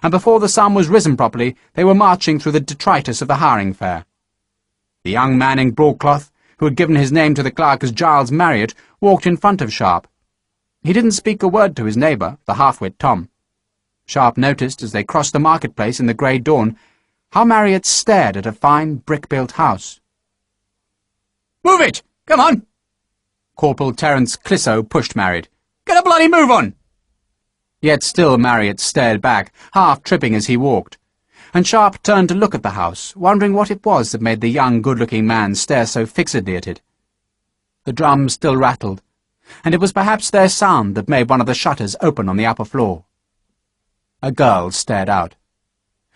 and before the sun was risen properly, they were marching through the detritus of the hiring fair. The young man in broadcloth, who had given his name to the clerk as Giles Marriott, walked in front of Sharpe. He didn't speak a word to his neighbour, the half-wit Tom. Sharpe noticed, as they crossed the marketplace in the grey dawn, how Marriott stared at a fine brick-built house. "Move it! Come on!" Corporal Terence Clissoe pushed Marriott. "Get a bloody move on!" Yet still Marriott stared back, half tripping as he walked, and Sharpe turned to look at the house, wondering what it was that made the young, good-looking man stare so fixedly at it. The drums still rattled, and it was perhaps their sound that made one of the shutters open on the upper floor. A girl stared out.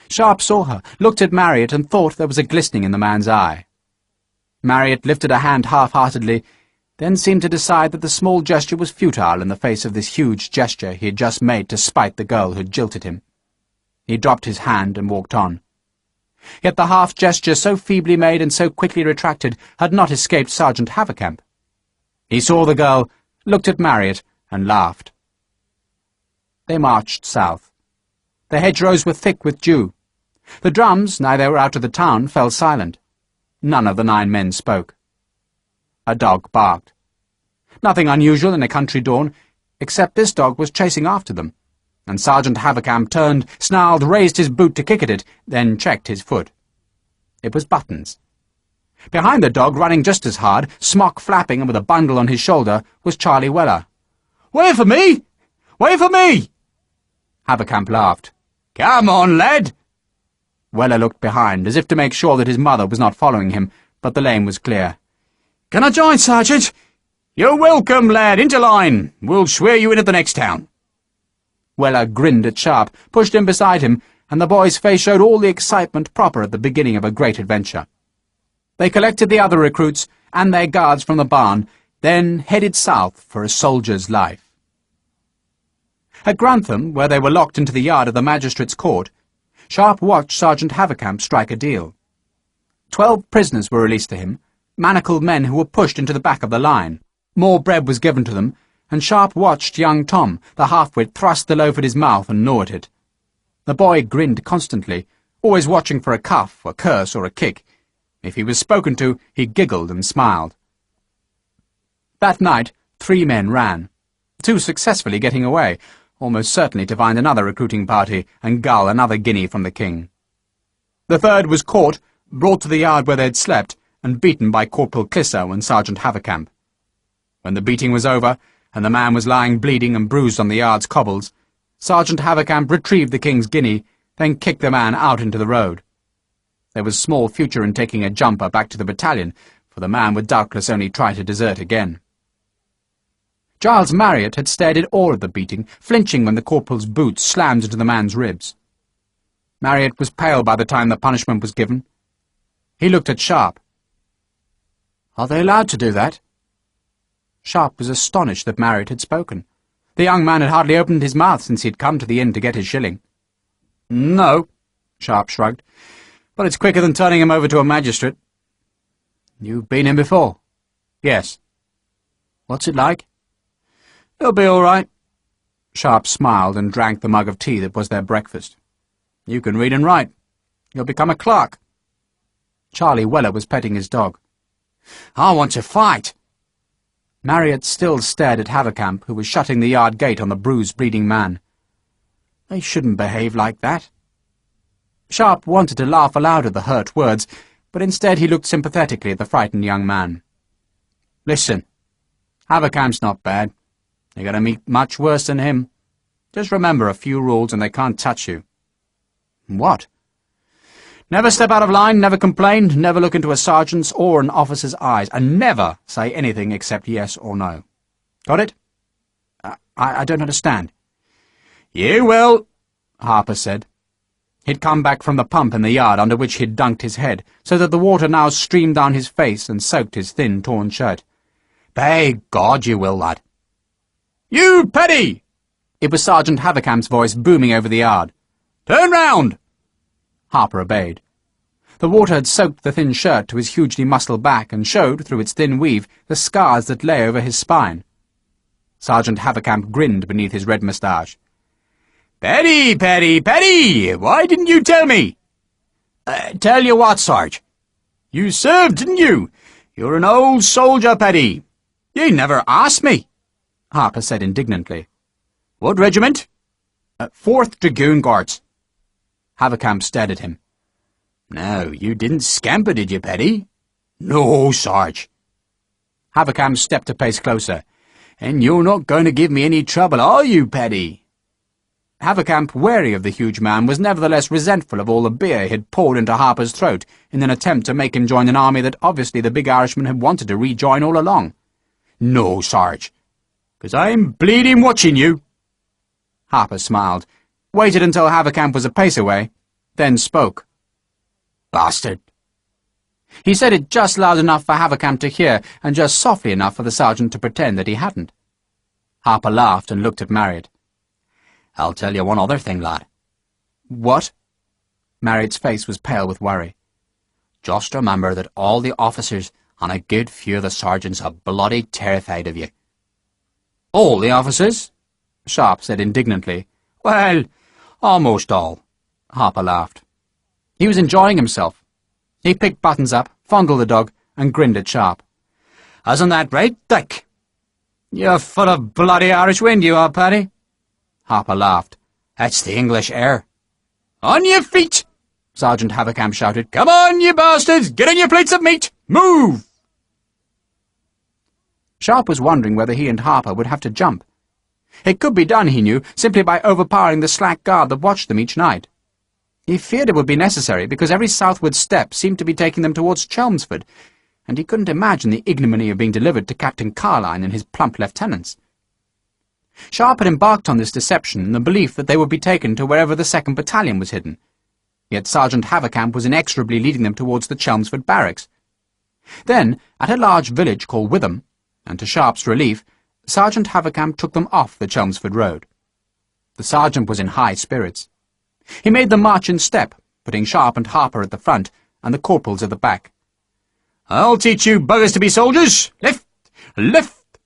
Sharpe saw her, looked at Marriott, and thought there was a glistening in the man's eye. Marriott lifted a hand half-heartedly, then seemed to decide that the small gesture was futile in the face of this huge gesture he had just made to spite the girl who'd jilted him. He dropped his hand and walked on. Yet the half-gesture so feebly made and so quickly retracted had not escaped Sergeant Haverkamp. He saw the girl, looked at Marriott, and laughed. They marched south. The hedgerows were thick with dew. The drums, now they were out of the town, fell silent. None of the 9 men spoke. A dog barked. Nothing unusual in a country dawn, except this dog was chasing after them, and Sergeant Havercamp turned, snarled, raised his boot to kick at it, then checked his foot. It was Buttons. Behind the dog, running just as hard, smock flapping and with a bundle on his shoulder, was Charlie Weller. "Wait for me! Wait for me!" Havercamp laughed. "Come on, lad!" Weller looked behind, as if to make sure that his mother was not following him, but the lane was clear. "Can I join, Sergeant?" "You're welcome, lad. Into line. We'll swear you in at the next town." Weller grinned at Sharpe, pushed him beside him, and the boy's face showed all the excitement proper at the beginning of a great adventure. They collected the other recruits and their guards from the barn, then headed south for a soldier's life. At Grantham, where they were locked into the yard of the magistrate's court, Sharpe watched Sergeant Havercamp strike a deal. 12 prisoners were released to him, manacled men who were pushed into the back of the line. More bread was given to them, and Sharpe watched young Tom, the half-wit, thrust the loaf at his mouth and gnaw at it. The boy grinned constantly, always watching for a cuff, a curse, or a kick. If he was spoken to, he giggled and smiled. That night, 3 men ran, 2 successfully getting away, almost certainly to find another recruiting party and gull another guinea from the king. The 3rd was caught, brought to the yard where they had slept, and beaten by Corporal Clissow and Sergeant Havercamp. When the beating was over, and the man was lying bleeding and bruised on the yard's cobbles, Sergeant Havercamp retrieved the king's guinea, then kicked the man out into the road. There was small future in taking a jumper back to the battalion, for the man would doubtless only try to desert again. Giles Marriott had stared in awe at the beating, flinching when the corporal's boot slammed into the man's ribs. Marriott was pale by the time the punishment was given. He looked at Sharpe. "Are they allowed to do that?" Sharpe was astonished that Marriott had spoken. The young man had hardly opened his mouth since he had come to the inn to get his shilling. "No," Sharpe shrugged, "but it's quicker than turning him over to a magistrate." "You've been in before?" "Yes." "What's it like?" "It'll be all right." Sharpe smiled and drank the mug of tea that was their breakfast. "You can read and write. You'll become a clerk." Charlie Weller was petting his dog. "I want to fight." Marriott still stared at Havercamp, who was shutting the yard gate on the bruised, bleeding man. "They shouldn't behave like that." Sharpe wanted to laugh aloud at the hurt words, but instead he looked sympathetically at the frightened young man. "Listen, Havercamp's not bad. You're going to meet much worse than him. Just remember a few rules and they can't touch you." "What?" "Never step out of line, never complain, never look into a sergeant's or an officer's eyes, and never say anything except yes or no. Got it?" I don't understand." "You will," Harper said. He'd come back from the pump in the yard under which he'd dunked his head, so that the water now streamed down his face and soaked his thin, torn shirt. "By God, you will, lad." "You, Petty!" It was Sergeant Havercamp's voice booming over the yard. "Turn round!" Harper obeyed. The water had soaked the thin shirt to his hugely muscled back and showed, through its thin weave, the scars that lay over his spine. Sergeant Havercamp grinned beneath his red moustache. "Petty, Petty, Petty! Why didn't you tell me?" "Tell you what, Sarge?" "You served, didn't you? You're an old soldier, Petty." "You never asked me," Harper said indignantly. "What regiment?" 4th Dragoon Guards." Havercamp stared at him. "No, you didn't scamper, did you, Petty?" "No, Sarge." Havercamp stepped a pace closer. "And you're not going to give me any trouble, are you, Petty?" Havercamp, wary of the huge man, was nevertheless resentful of all the beer he had poured into Harper's throat in an attempt to make him join an army that obviously the big Irishman had wanted to rejoin all along. "No, Sarge, 'cause I'm bleeding watching you." Harper smiled, waited until Havercamp was a pace away, then spoke. "Bastard." He said it just loud enough for Havercamp to hear, and just softly enough for the sergeant to pretend that he hadn't. Harper laughed and looked at Marriott. "I'll tell you one other thing, lad." "What?" Marriott's face was pale with worry. "Just remember that all the officers and a good few of the sergeants are bloody terrified of you." "All the officers?" Sharpe said indignantly. "Well, Almost all, Harper laughed. He was enjoying himself. He picked Buttons up, fondled the dog, and grinned at Sharpe. Isn't that right, Dick? You're full of bloody Irish wind, you are, Paddy. Harper laughed. That's the English air. On your feet! Sergeant Havercamp shouted. Come on, you bastards! Get on your plates of meat! Move! Sharpe was wondering whether he and Harper would have to jump. It could be done, he knew, simply by overpowering the slack guard that watched them each night. He feared it would be necessary, because every southward step seemed to be taking them towards Chelmsford, and he couldn't imagine the ignominy of being delivered to Captain Carline and his plump lieutenants. Sharpe had embarked on this deception in the belief that they would be taken to wherever the 2nd Battalion was hidden. Yet Sergeant Havercamp was inexorably leading them towards the Chelmsford barracks. Then, at a large village called Witham, and to Sharpe's relief, Sergeant Havercamp took them off the Chelmsford road. The sergeant was in high spirits. He made them march in step, putting Sharpe and Harper at the front, and the corporals at the back. I'll teach you buggers to be soldiers! Lift! Lift!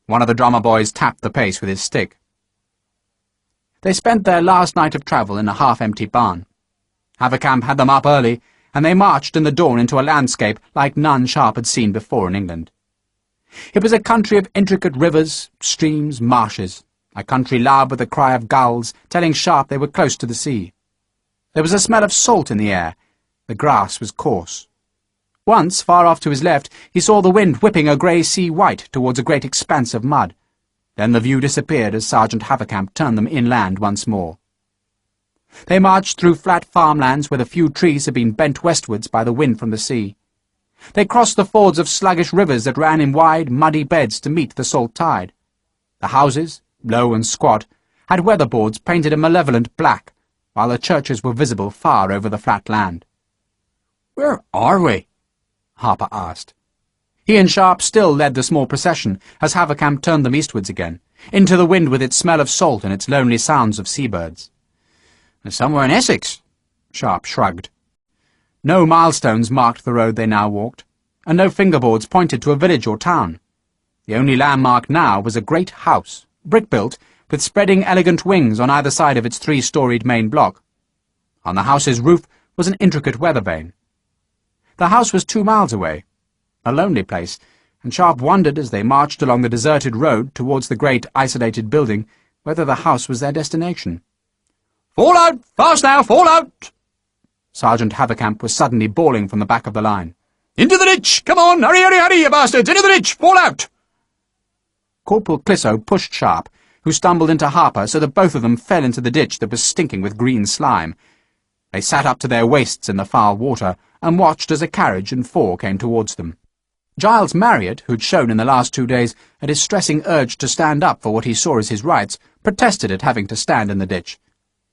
One of the drummer boys tapped the pace with his stick. They spent their last night of travel in a half-empty barn. Havercamp had them up early, and they marched in the dawn into a landscape like none Sharpe had seen before in England. It was a country of intricate rivers, streams, marshes, a country loud with the cry of gulls, telling Sharpe they were close to the sea. There was a smell of salt in the air. The grass was coarse. Once, far off to his left, he saw the wind whipping a grey sea white towards a great expanse of mud. Then the view disappeared as Sergeant Havercamp turned them inland once more. They marched through flat farmlands where the few trees had been bent westwards by the wind from the sea. They crossed the fords of sluggish rivers that ran in wide, muddy beds to meet the salt tide. The houses, low and squat, had weatherboards painted a malevolent black, while the churches were visible far over the flat land. Where are we? Harper asked. He and Sharpe still led the small procession as Havercamp turned them eastwards again, into the wind with its smell of salt and its lonely sounds of seabirds. Somewhere in Essex, Sharpe shrugged. No milestones marked the road they now walked, and no fingerboards pointed to a village or town. The only landmark now was a great house, brick-built, with spreading elegant wings on either side of its 3-storied main block. On the house's roof was an intricate weather vane. The house was 2 miles away, a lonely place, and Sharpe wondered as they marched along the deserted road towards the great isolated building whether the house was their destination. "Fall out! Fast now! Fall out!" Sergeant Havercamp was suddenly bawling from the back of the line. "Into the ditch! Come on! Hurry, hurry, hurry, you bastards! Into the ditch! Fall out!" Corporal Clissow pushed Sharpe, who stumbled into Harper so that both of them fell into the ditch that was stinking with green slime. They sat up to their waists in the foul water and watched as a carriage and 4 came towards them. Giles Marriott, who'd shown in the last 2 days a distressing urge to stand up for what he saw as his rights, protested at having to stand in the ditch.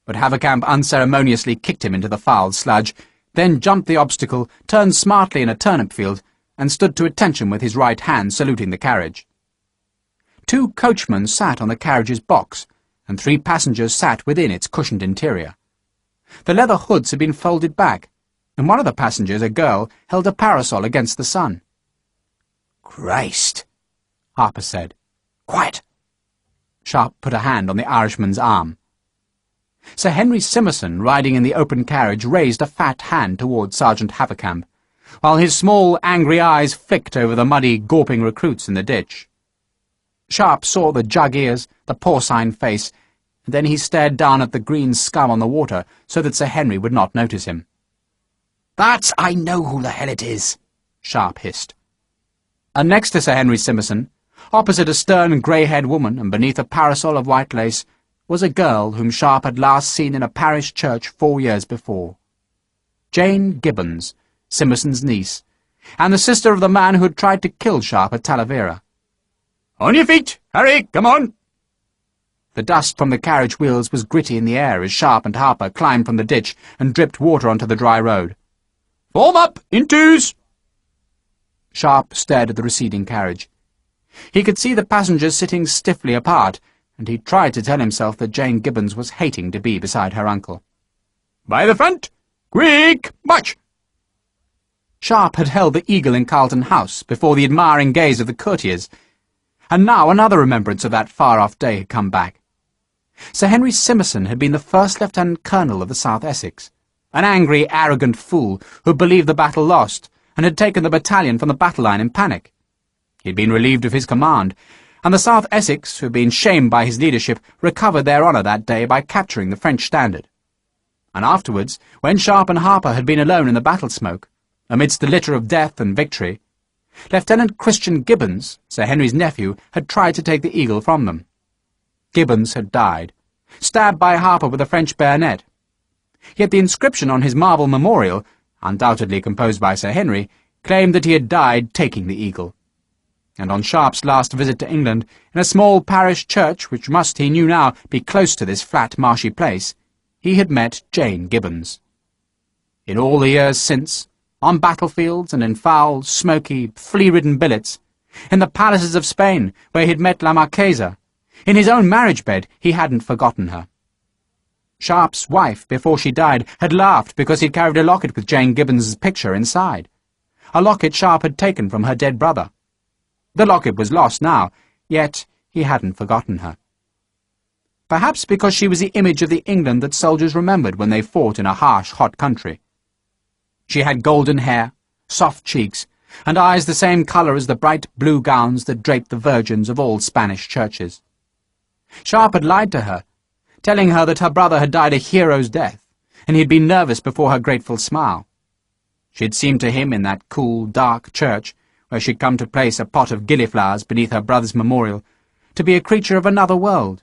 But Havercamp unceremoniously kicked him into the foul sludge, then jumped the obstacle, turned smartly in a turnip field, and stood to attention with his right hand saluting the carriage. 2 coachmen sat on the carriage's box, and 3 passengers sat within its cushioned interior. The leather hoods had been folded back, and one of the passengers, a girl, held a parasol against the sun. "Christ," Harper said. "Quiet." Sharpe put a hand on the Irishman's arm. Sir Henry Simmerson, riding in the open carriage, raised a fat hand towards Sergeant Havercamp, while his small, angry eyes flicked over the muddy, gawping recruits in the ditch. Sharpe saw the jug ears, the porcine face, and then he stared down at the green scum on the water so that Sir Henry would not notice him. I know who the hell it is," Sharpe hissed. And next to Sir Henry Simmerson, opposite a stern, grey-haired woman and beneath a parasol of white lace, was a girl whom Sharpe had last seen in a parish church 4 years before. Jane Gibbons, Simmerson's niece, and the sister of the man who had tried to kill Sharpe at Talavera. "On your feet! Hurry! Come on!" The dust from the carriage wheels was gritty in the air as Sharpe and Harper climbed from the ditch and dripped water onto the dry road. "Form up! In 2s!" Sharpe stared at the receding carriage. He could see the passengers sitting stiffly apart, and he tried to tell himself that Jane Gibbons was hating to be beside her uncle. "By the front! Quick! March!" Sharpe had held the Eagle in Carlton House before the admiring gaze of the courtiers, and now another remembrance of that far-off day had come back. Sir Henry Simmerson had been the first lieutenant colonel of the South Essex, an angry, arrogant fool who believed the battle lost and had taken the battalion from the battle line in panic. He had been relieved of his command, and the South Essex, who had been shamed by his leadership, recovered their honour that day by capturing the French standard. And afterwards, when Sharpe and Harper had been alone in the battle smoke, amidst the litter of death and victory, Lieutenant Christian Gibbons, Sir Henry's nephew, had tried to take the eagle from them. Gibbons had died, stabbed by Harper with a French bayonet. Yet the inscription on his marble memorial, undoubtedly composed by Sir Henry, claimed that he had died taking the eagle. And on Sharpe's last visit to England, in a small parish church which must, he knew now, be close to this flat, marshy place, he had met Jane Gibbons. In all the years since, on battlefields and in foul, smoky, flea-ridden billets, in the palaces of Spain, where he had met La Marquesa, in his own marriage bed, he hadn't forgotten her. Sharpe's wife, before she died, had laughed because he'd carried a locket with Jane Gibbons's picture inside, a locket Sharpe had taken from her dead brother. The locket was lost now, yet he hadn't forgotten her. Perhaps because she was the image of the England that soldiers remembered when they fought in a harsh, hot country. She had golden hair, soft cheeks, and eyes the same colour as the bright blue gowns that draped the virgins of all Spanish churches. Sharpe had lied to her, telling her that her brother had died a hero's death, and he had been nervous before her grateful smile. She had seemed to him in that cool, dark church, where she'd come to place a pot of gillyflowers beneath her brother's memorial, to be a creature of another world,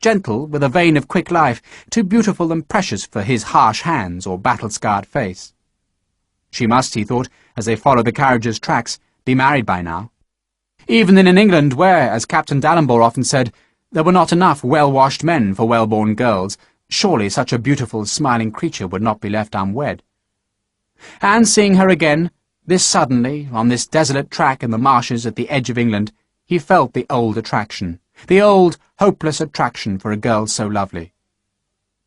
gentle, with a vein of quick life, too beautiful and precious for his harsh hands or battle-scarred face. She must, he thought, as they followed the carriage's tracks, be married by now. Even in an England where, as Captain Dallenbore often said, there were not enough well-washed men for well-born girls, surely such a beautiful, smiling creature would not be left unwed. And seeing her again, this suddenly, on this desolate track in the marshes at the edge of England, he felt the old attraction, the old, hopeless attraction for a girl so lovely.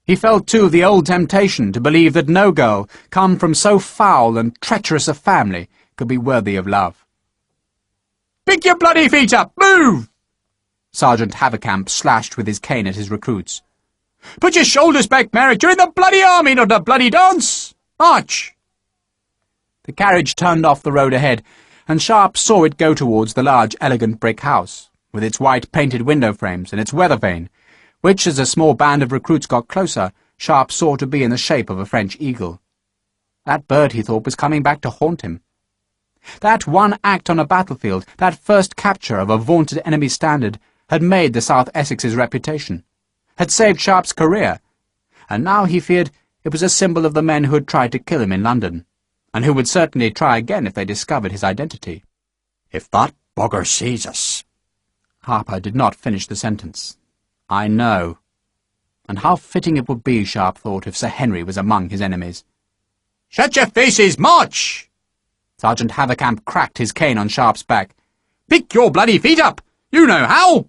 He felt, too, the old temptation to believe that no girl, come from so foul and treacherous a family, could be worthy of love. "Pick your bloody feet up! Move!" Sergeant Havercamp slashed with his cane at his recruits. "Put your shoulders back, Merrick! You're in the bloody army, not a bloody dance! March!" The carriage turned off the road ahead, and Sharpe saw it go towards the large, elegant brick house, with its white painted window frames and its weather vane, which, as a small band of recruits got closer, Sharpe saw to be in the shape of a French eagle. That bird, he thought, was coming back to haunt him. That one act on a battlefield, that first capture of a vaunted enemy standard, had made the South Essex's reputation, had saved Sharpe's career, and now he feared it was a symbol of the men who had tried to kill him in London, and who would certainly try again if they discovered his identity. "If that bugger sees us—" Harper did not finish the sentence. "I know." And how fitting it would be, Sharpe thought, if Sir Henry was among his enemies. "Shut your faces! March!" Sergeant Havercamp cracked his cane on Sharpe's back. "Pick your bloody feet up! You know how!"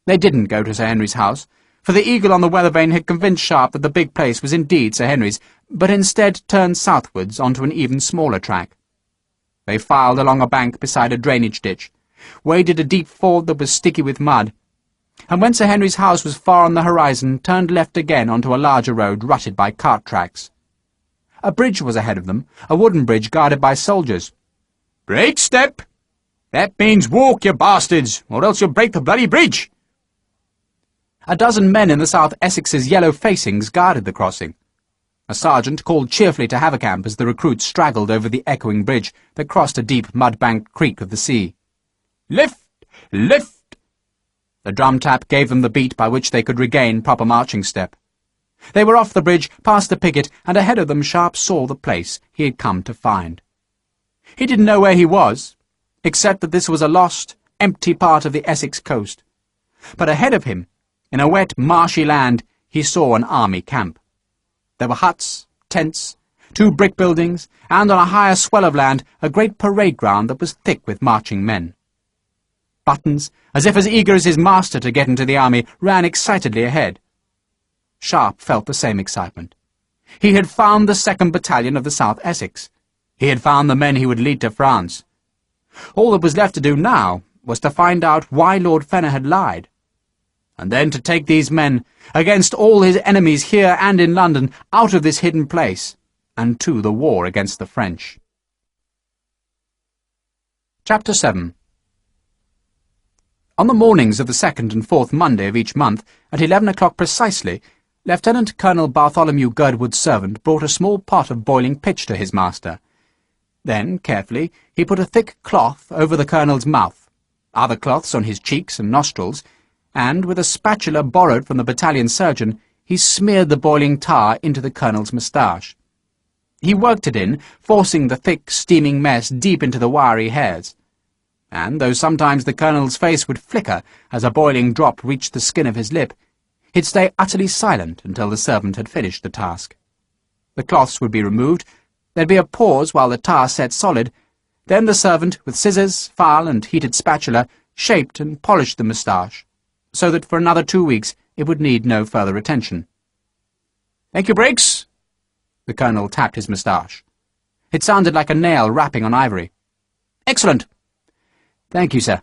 They didn't go to Sir Henry's house, for the eagle on the weather vane had convinced Sharpe that the big place was indeed Sir Henry's, but instead turned southwards onto an even smaller track. They filed along a bank beside a drainage ditch, waded a deep ford that was sticky with mud, and when Sir Henry's house was far on the horizon, turned left again onto a larger road rutted by cart tracks. A bridge was ahead of them, a wooden bridge guarded by soldiers. "Break step! That means walk, you bastards, or else you'll break the bloody bridge!" A dozen men in the South Essex's yellow facings guarded the crossing. A sergeant called cheerfully to Havercamp as the recruits straggled over the echoing bridge that crossed a deep mud-banked creek of the sea. "Lift! Lift!" The drum tap gave them the beat by which they could regain proper marching step. They were off the bridge, past the picket, and ahead of them Sharpe saw the place he had come to find. He didn't know where he was, except that this was a lost, empty part of the Essex coast. But ahead of him, in a wet, marshy land, he saw an army camp. There were huts, tents, 2 brick buildings, and on a higher swell of land a great parade ground that was thick with marching men. Buttons, as if as eager as his master to get into the army, ran excitedly ahead. Sharpe felt the same excitement. He had found the 2nd Battalion of the South Essex. He had found the men he would lead to France. All that was left to do now was to find out why Lord Fenner had lied. and then to take these men, against all his enemies here and in London, out of this hidden place, and to the war against the French. Chapter 7. On the mornings of the 2nd and 4th Monday of each month, at 11 o'clock precisely, Lieutenant Colonel Bartholomew Girdwood's servant brought a small pot of boiling pitch to his master. Then, carefully, he put a thick cloth over the colonel's mouth, other cloths on his cheeks and nostrils, and, with a spatula borrowed from the battalion surgeon, he smeared the boiling tar into the colonel's moustache. He worked it in, forcing the thick, steaming mess deep into the wiry hairs. And, though sometimes the colonel's face would flicker as a boiling drop reached the skin of his lip, he'd stay utterly silent until the servant had finished the task. The cloths would be removed, there'd be a pause while the tar set solid, then the servant, with scissors, file, and heated spatula, shaped and polished the moustache, so that for another 2 weeks it would need no further attention. "Thank you, Briggs." The colonel tapped his moustache. It sounded like a nail rapping on ivory. "Excellent." "Thank you, sir."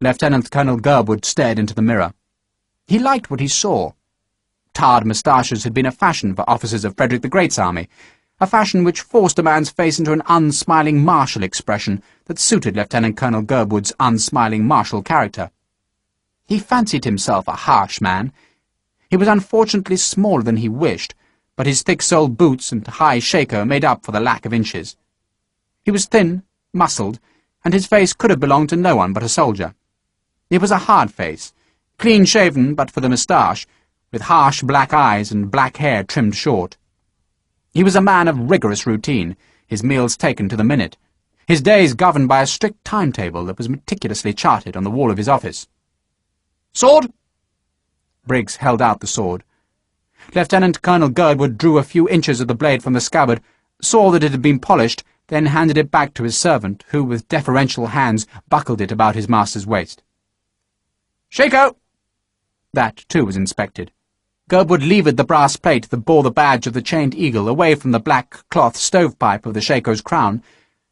Lieutenant Colonel Girdwood stared into the mirror. He liked what he saw. Tarred moustaches had been a fashion for officers of Frederick the Great's army, a fashion which forced a man's face into an unsmiling martial expression that suited Lieutenant Colonel Girdwood's unsmiling martial character. He fancied himself a harsh man. He was unfortunately smaller than he wished, but his thick-soled boots and high shako made up for the lack of inches. He was thin, muscled, and his face could have belonged to no one but a soldier. It was a hard face, clean-shaven but for the moustache, with harsh black eyes and black hair trimmed short. He was a man of rigorous routine, his meals taken to the minute, his days governed by a strict timetable that was meticulously charted on the wall of his office. "Sword?" Briggs held out the sword. Lieutenant Colonel Girdwood drew a few inches of the blade from the scabbard, saw that it had been polished, then handed it back to his servant, who with deferential hands buckled it about his master's waist. "Shako!" That, too, was inspected. Girdwood levered the brass plate that bore the badge of the chained eagle away from the black cloth stovepipe of the shako's crown,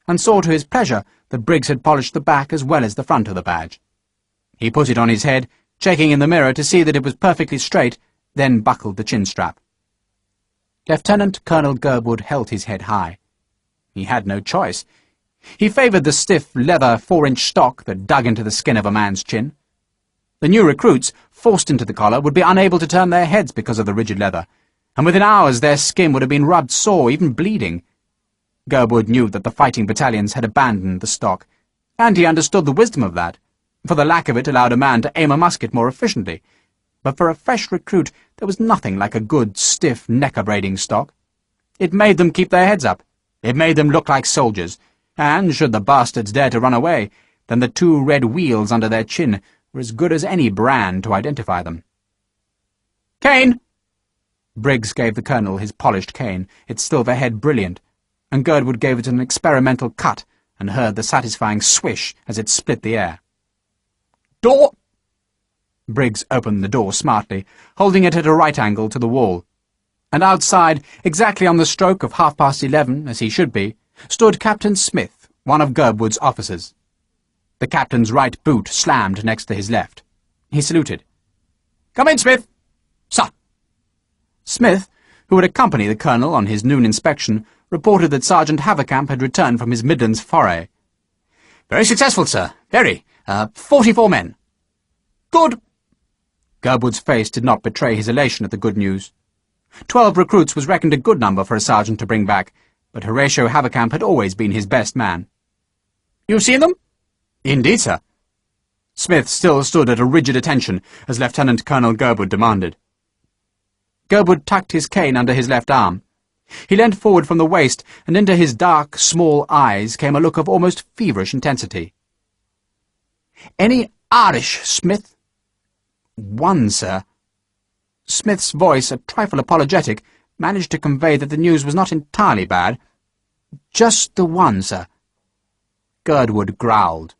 and saw to his pleasure that Briggs had polished the back as well as the front of the badge. He put it on his head, checking in the mirror to see that it was perfectly straight, then buckled the chin-strap. Lieutenant Colonel Girdwood held his head high. He had no choice. He favoured the stiff, leather 4-inch stock that dug into the skin of a man's chin. The new recruits, forced into the collar, would be unable to turn their heads because of the rigid leather, and within hours their skin would have been rubbed sore, even bleeding. Girdwood knew that the fighting battalions had abandoned the stock, and he understood the wisdom of that, for the lack of it allowed a man to aim a musket more efficiently. But for a fresh recruit there was nothing like a good, stiff, neck-abrading stock. It made them keep their heads up. It made them look like soldiers, and, should the bastards dare to run away, then the 2 red wheels under their chin were as good as any brand to identify them. "Cane!" Briggs gave the colonel his polished cane, its silver head brilliant, and Girdwood gave it an experimental cut and heard the satisfying swish as it split the air. "Door!" Briggs opened the door smartly, holding it at a right angle to the wall, and outside, exactly on the stroke of 11:30, as he should be, stood Captain Smith, one of Girdwood's officers. The captain's right boot slammed next to his left. He saluted. "Come in, Smith." "Sir." Smith, who had accompanied the colonel on his noon inspection, reported that Sergeant Havercamp had returned from his Midlands foray. "Very successful, sir. Very. 44 men." "Good." Girdwood's face did not betray his elation at the good news. 12 recruits was reckoned a good number for a sergeant to bring back, but Horatio Havercamp had always been his best man. "You've seen them?" "Indeed, sir." Smith still stood at a rigid attention as Lieutenant Colonel Girdwood demanded. Girdwood tucked his cane under his left arm. He leant forward from the waist, and into his dark, small eyes came a look of almost feverish intensity. "Any Irish, Smith?" "One, sir." Smith's voice, a trifle apologetic, managed to convey that the news was not entirely bad. "Just the one, sir." Girdwood growled.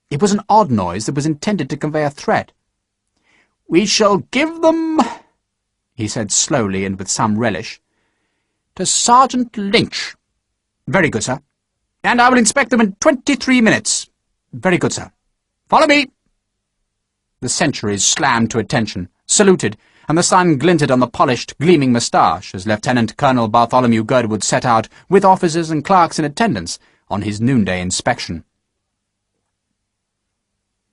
It was an odd noise that was intended to convey a threat. "We shall give them," he said slowly and with some relish, "to Sergeant Lynch." "Very good, sir." "And I will inspect them in 23 minutes." "Very good, sir." "Follow me." The sentries slammed to attention, saluted, and the sun glinted on the polished, gleaming moustache as Lieutenant Colonel Bartholomew Girdwood set out, with officers and clerks in attendance, on his noonday inspection.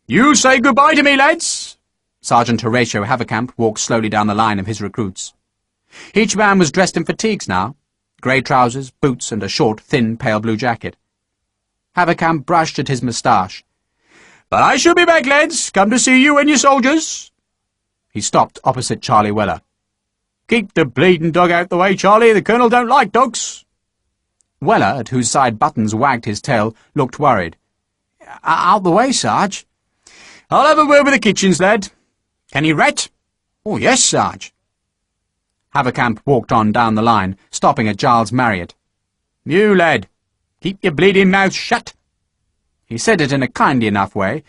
"You say goodbye to me, lads." Sergeant Horatio Havercamp walked slowly down the line of his recruits. Each man was dressed in fatigues now, grey trousers, boots, and a short, thin, pale blue jacket. Havercamp brushed at his moustache. "But I shall be back, lads. Come to see you and your soldiers." He stopped opposite Charlie Weller. "Keep the bleeding dog out the way, Charlie. The Colonel don't like dogs." Weller, at whose side Buttons wagged his tail, looked worried. Out the way, Sarge." "I'll have a word with the kitchens, lad. Can he rat?" "Oh, yes, Sarge." Havercamp walked on down the line, stopping at Giles Marriott. "You, lad, keep your bleeding mouth shut." He said it in a kindly enough way.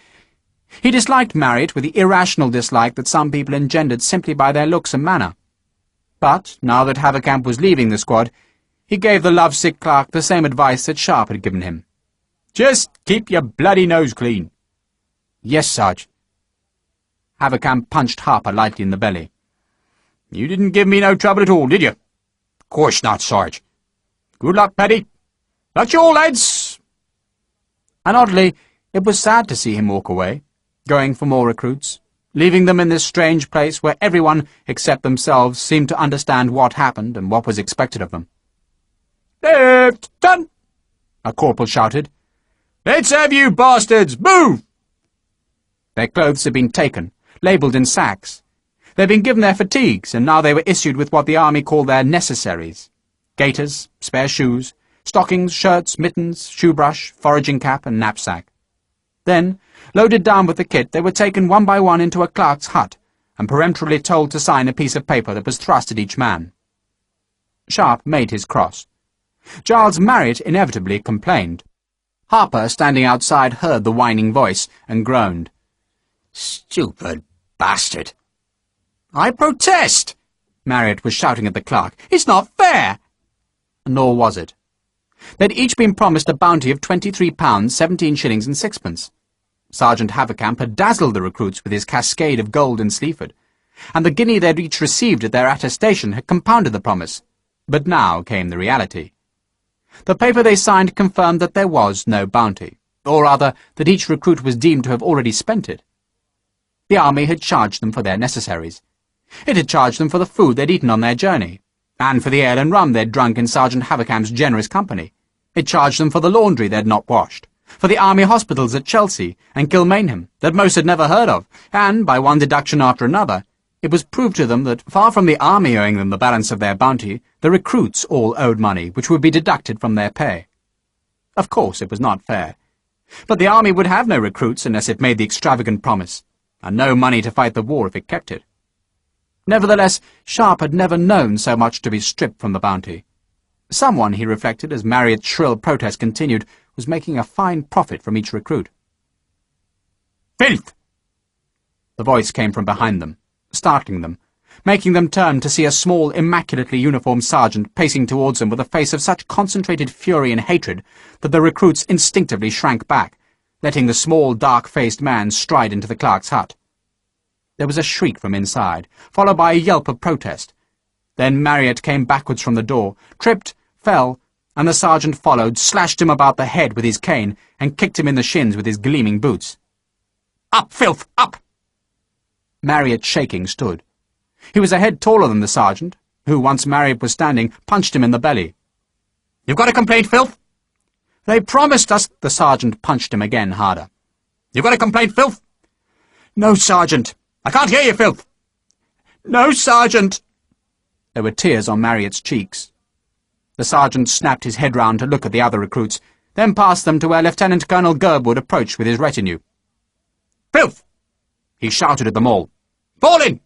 He disliked Marriott with the irrational dislike that some people engendered simply by their looks and manner. But, now that Havercamp was leaving the squad, he gave the lovesick clerk the same advice that Sharpe had given him. "Just keep your bloody nose clean." "Yes, Sarge." Havercamp punched Harper lightly in the belly. "You didn't give me no trouble at all, did you?" "Course not, Sarge." "Good luck, Paddy. That's all, lads." And oddly, it was sad to see him walk away, going for more recruits, leaving them in this strange place where everyone except themselves seemed to understand what happened and what was expected of them. "Left, done!" a corporal shouted. "Let's have you bastards! Move!" Their clothes had been taken, labelled in sacks. They'd been given their fatigues, and now they were issued with what the army called their necessaries: gaiters, spare shoes, stockings, shirts, mittens, shoe brush, foraging cap, and knapsack. Then, loaded down with the kit, they were taken one by one into a clerk's hut, and peremptorily told to sign a piece of paper that was thrust at each man. Sharpe made his cross. Giles Marriott inevitably complained. Harper, standing outside, heard the whining voice, and groaned. "Stupid bastard!" "I protest!" Marriott was shouting at the clerk. "It's not fair!" Nor was it. They'd each been promised a bounty of £23, 17 shillings and sixpence. Sergeant Havercamp had dazzled the recruits with his cascade of gold and Sleaford, and the guinea they'd each received at their attestation had compounded the promise. But now came the reality. The paper they signed confirmed that there was no bounty, or rather, that each recruit was deemed to have already spent it. The army had charged them for their necessaries. It had charged them for the food they'd eaten on their journey, and for the ale and rum they'd drunk in Sergeant Havercamp's generous company. It charged them for the laundry they'd not washed, for the army hospitals at Chelsea and Kilmainham that most had never heard of, and, by one deduction after another, it was proved to them that, far from the army owing them the balance of their bounty, the recruits all owed money which would be deducted from their pay. Of course it was not fair, but the army would have no recruits unless it made the extravagant promise, and no money to fight the war if it kept it. Nevertheless, Sharpe had never known so much to be stripped from the bounty. Someone, he reflected, as Marriott's shrill protest continued, was making a fine profit from each recruit. "Filth!" The voice came from behind them, startling them, making them turn to see a small, immaculately uniformed sergeant pacing towards them with a face of such concentrated fury and hatred that the recruits instinctively shrank back, letting the small, dark-faced man stride into the clerk's hut. There was a shriek from inside, followed by a yelp of protest. Then Marriott came backwards from the door, tripped, fell, and the sergeant followed, slashed him about the head with his cane, and kicked him in the shins with his gleaming boots. "Up, filth, up!" Marriott, shaking, stood. He was a head taller than the sergeant, who, once Marriott was standing, punched him in the belly. "You've got a complaint, filth?" "They promised us—" The sergeant punched him again harder. "You've got a complaint, filth?" "No, sergeant." "I can't hear you, filth." "No, sergeant." There were tears on Marriott's cheeks. The sergeant snapped his head round to look at the other recruits, then passed them to where Lieutenant Colonel Girdwood approached with his retinue. "Filth!" he shouted at them all. "Fall in!"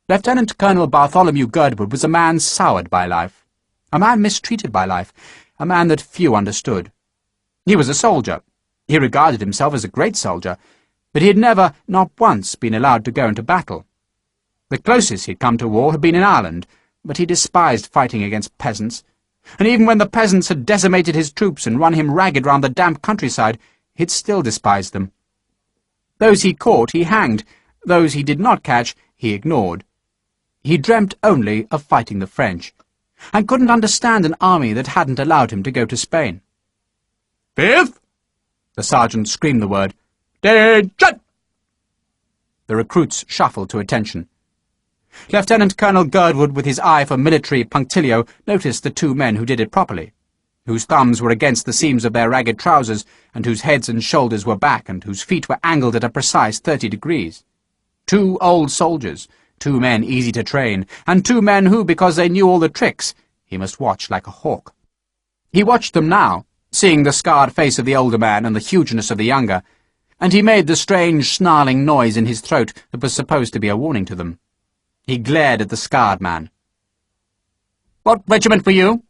Lieutenant Colonel Bartholomew Girdwood was a man soured by life, a man mistreated by life, a man that few understood. He was a soldier. He regarded himself as a great soldier, but he had never, not once, been allowed to go into battle. The closest he'd come to war had been in Ireland, but he despised fighting against peasants, and even when the peasants had decimated his troops and run him ragged round the damp countryside, he'd still despised them. Those he caught he hanged, those he did not catch he ignored. He dreamt only of fighting the French, and couldn't understand an army that hadn't allowed him to go to Spain. "Fifth!" The sergeant screamed the word. "Attention!" The recruits shuffled to attention. Lieutenant Colonel Girdwood, with his eye for military punctilio, noticed the two men who did it properly, whose thumbs were against the seams of their ragged trousers, and whose heads and shoulders were back, and whose feet were angled at a precise 30 degrees. 2 old soldiers, 2 men easy to train, and 2 men who, because they knew all the tricks, he must watch like a hawk. He watched them now, seeing the scarred face of the older man and the hugeness of the younger, and he made the strange snarling noise in his throat that was supposed to be a warning to them. He glared at the scarred man. "What regiment were you?"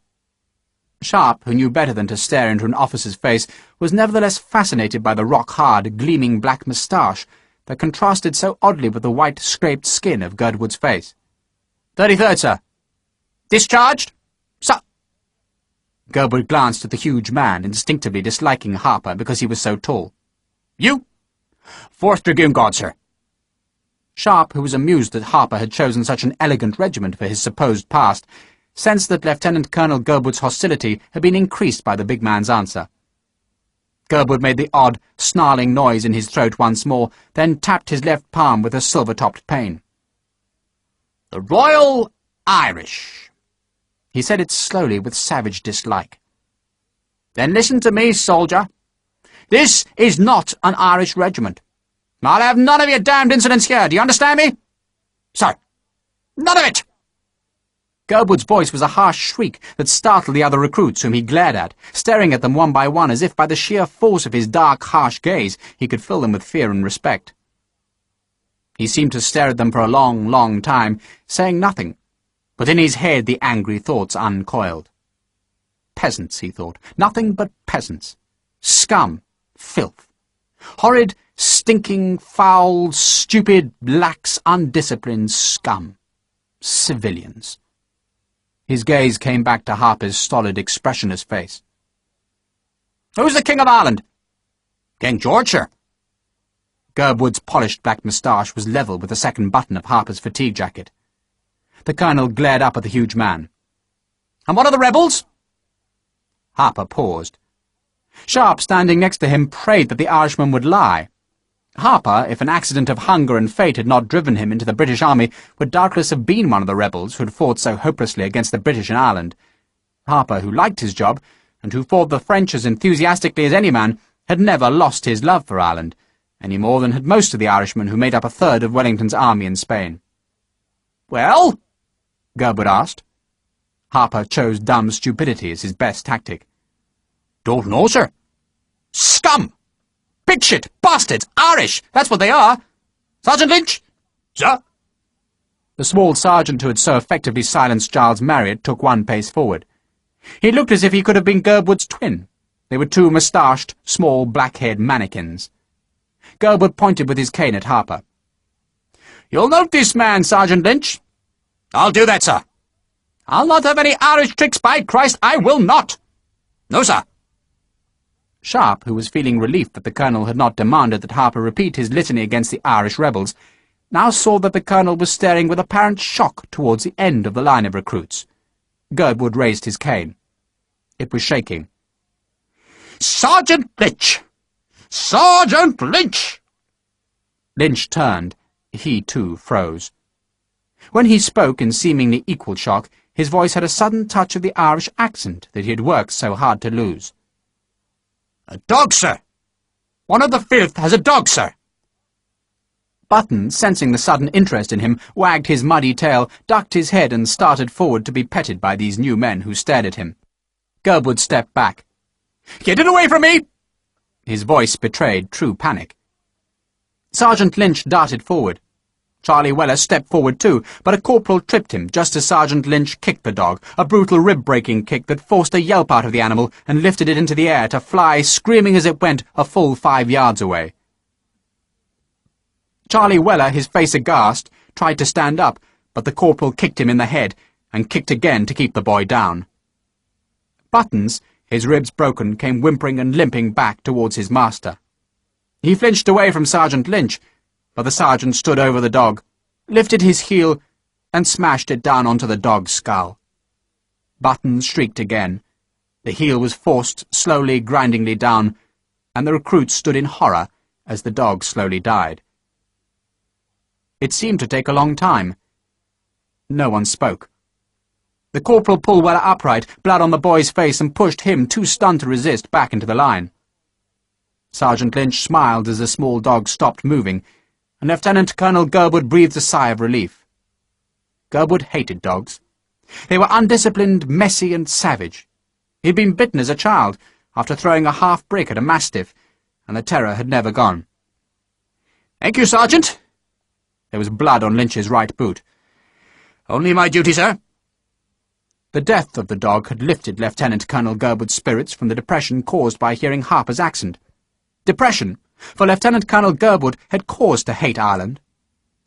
Sharpe, who knew better than to stare into an officer's face, was nevertheless fascinated by the rock-hard, gleaming black moustache that contrasted so oddly with the white, scraped skin of Girdwood's face. 33rd, sir." "Discharged?" "Sir." Girdwood glanced at the huge man, instinctively disliking Harper because he was so tall. "You?" "4th Dragoon Guard, sir." Sharpe, who was amused that Harper had chosen such an elegant regiment for his supposed past, sensed that Lieutenant Colonel Girdwood's hostility had been increased by the big man's answer. Girdwood made the odd, snarling noise in his throat once more, then tapped his left palm with a silver-topped pane. "The Royal Irish." He said it slowly with savage dislike. "Then listen to me, soldier. This is not an Irish regiment. I'll have none of your damned insolence here, do you understand me? Sir, none of it!" Girdwood's voice was a harsh shriek that startled the other recruits whom he glared at, staring at them one by one as if by the sheer force of his dark, harsh gaze he could fill them with fear and respect. He seemed to stare at them for a long, long time, saying nothing, but in his head the angry thoughts uncoiled. Peasants, he thought, nothing but peasants. Scum, filth, horrid, stinking, foul, stupid, lax, undisciplined scum. Civilians. His gaze came back to Harper's stolid, expressionless face. "Who's the King of Ireland?" "King George, sir." Girdwood's polished black moustache was level with the second button of Harper's fatigue jacket. The colonel glared up at the huge man. "And what are the rebels?" Harper paused. Sharpe, standing next to him, prayed that the Irishman would lie. Harper, if an accident of hunger and fate had not driven him into the British army, would doubtless have been one of the rebels who had fought so hopelessly against the British in Ireland. Harper, who liked his job, and who fought the French as enthusiastically as any man, had never lost his love for Ireland, any more than had most of the Irishmen who made up a third of Wellington's army in Spain. "Well?" Girdwood asked. Harper chose dumb stupidity as his best tactic. "Don't know, sir." "Scum! Pig shit! Bastards! Irish! That's what they are! Sergeant Lynch?" "Sir?" The small sergeant who had so effectively silenced Giles Marriott took one pace forward. He looked as if he could have been Girdwood's twin. They were 2 moustached, small, black-haired mannequins. Girdwood pointed with his cane at Harper. "You'll note this man, Sergeant Lynch." "I'll do that, sir." "I'll not have any Irish tricks, by Christ, I will not." "No, sir." Sharpe, who was feeling relief that the colonel had not demanded that Harper repeat his litany against the Irish rebels, now saw that the colonel was staring with apparent shock towards the end of the line of recruits. Girdwood raised his cane. It was shaking. "Sergeant Lynch! Sergeant Lynch!" Lynch turned. He, too, froze. When he spoke in seemingly equal shock, his voice had a sudden touch of the Irish accent that he had worked so hard to lose. "A dog, sir! One of the 5th has a dog, sir!" Button, sensing the sudden interest in him, wagged his muddy tail, ducked his head, and started forward to be petted by these new men who stared at him. Girdwood stepped back. "Get it away from me!" His voice betrayed true panic. Sergeant Lynch darted forward. Charlie Weller stepped forward too, but a corporal tripped him just as Sergeant Lynch kicked the dog, a brutal rib-breaking kick that forced a yelp out of the animal and lifted it into the air to fly, screaming as it went, a full 5 yards away. Charlie Weller, his face aghast, tried to stand up, but the corporal kicked him in the head, and kicked again to keep the boy down. Buttons, his ribs broken, came whimpering and limping back towards his master. He flinched away from Sergeant Lynch, but the sergeant stood over the dog, lifted his heel, and smashed it down onto the dog's skull. Buttons shrieked again. The heel was forced slowly, grindingly down, and the recruit stood in horror as the dog slowly died. It seemed to take a long time. No one spoke. The corporal pulled Weller upright, blood on the boy's face, and pushed him, too stunned to resist, back into the line. Sergeant Lynch smiled as the small dog stopped moving, and Lieutenant Colonel Gerwood breathed a sigh of relief. Gerwood hated dogs. They were undisciplined, messy, and savage. He had been bitten as a child, after throwing a half-brick at a mastiff, and the terror had never gone. "Thank you, Sergeant." There was blood on Lynch's right boot. "Only my duty, sir." The death of the dog had lifted Lieutenant Colonel Gerwood's spirits from the depression caused by hearing Harper's accent. Depression, for Lieutenant Colonel Gerwood had cause to hate Ireland.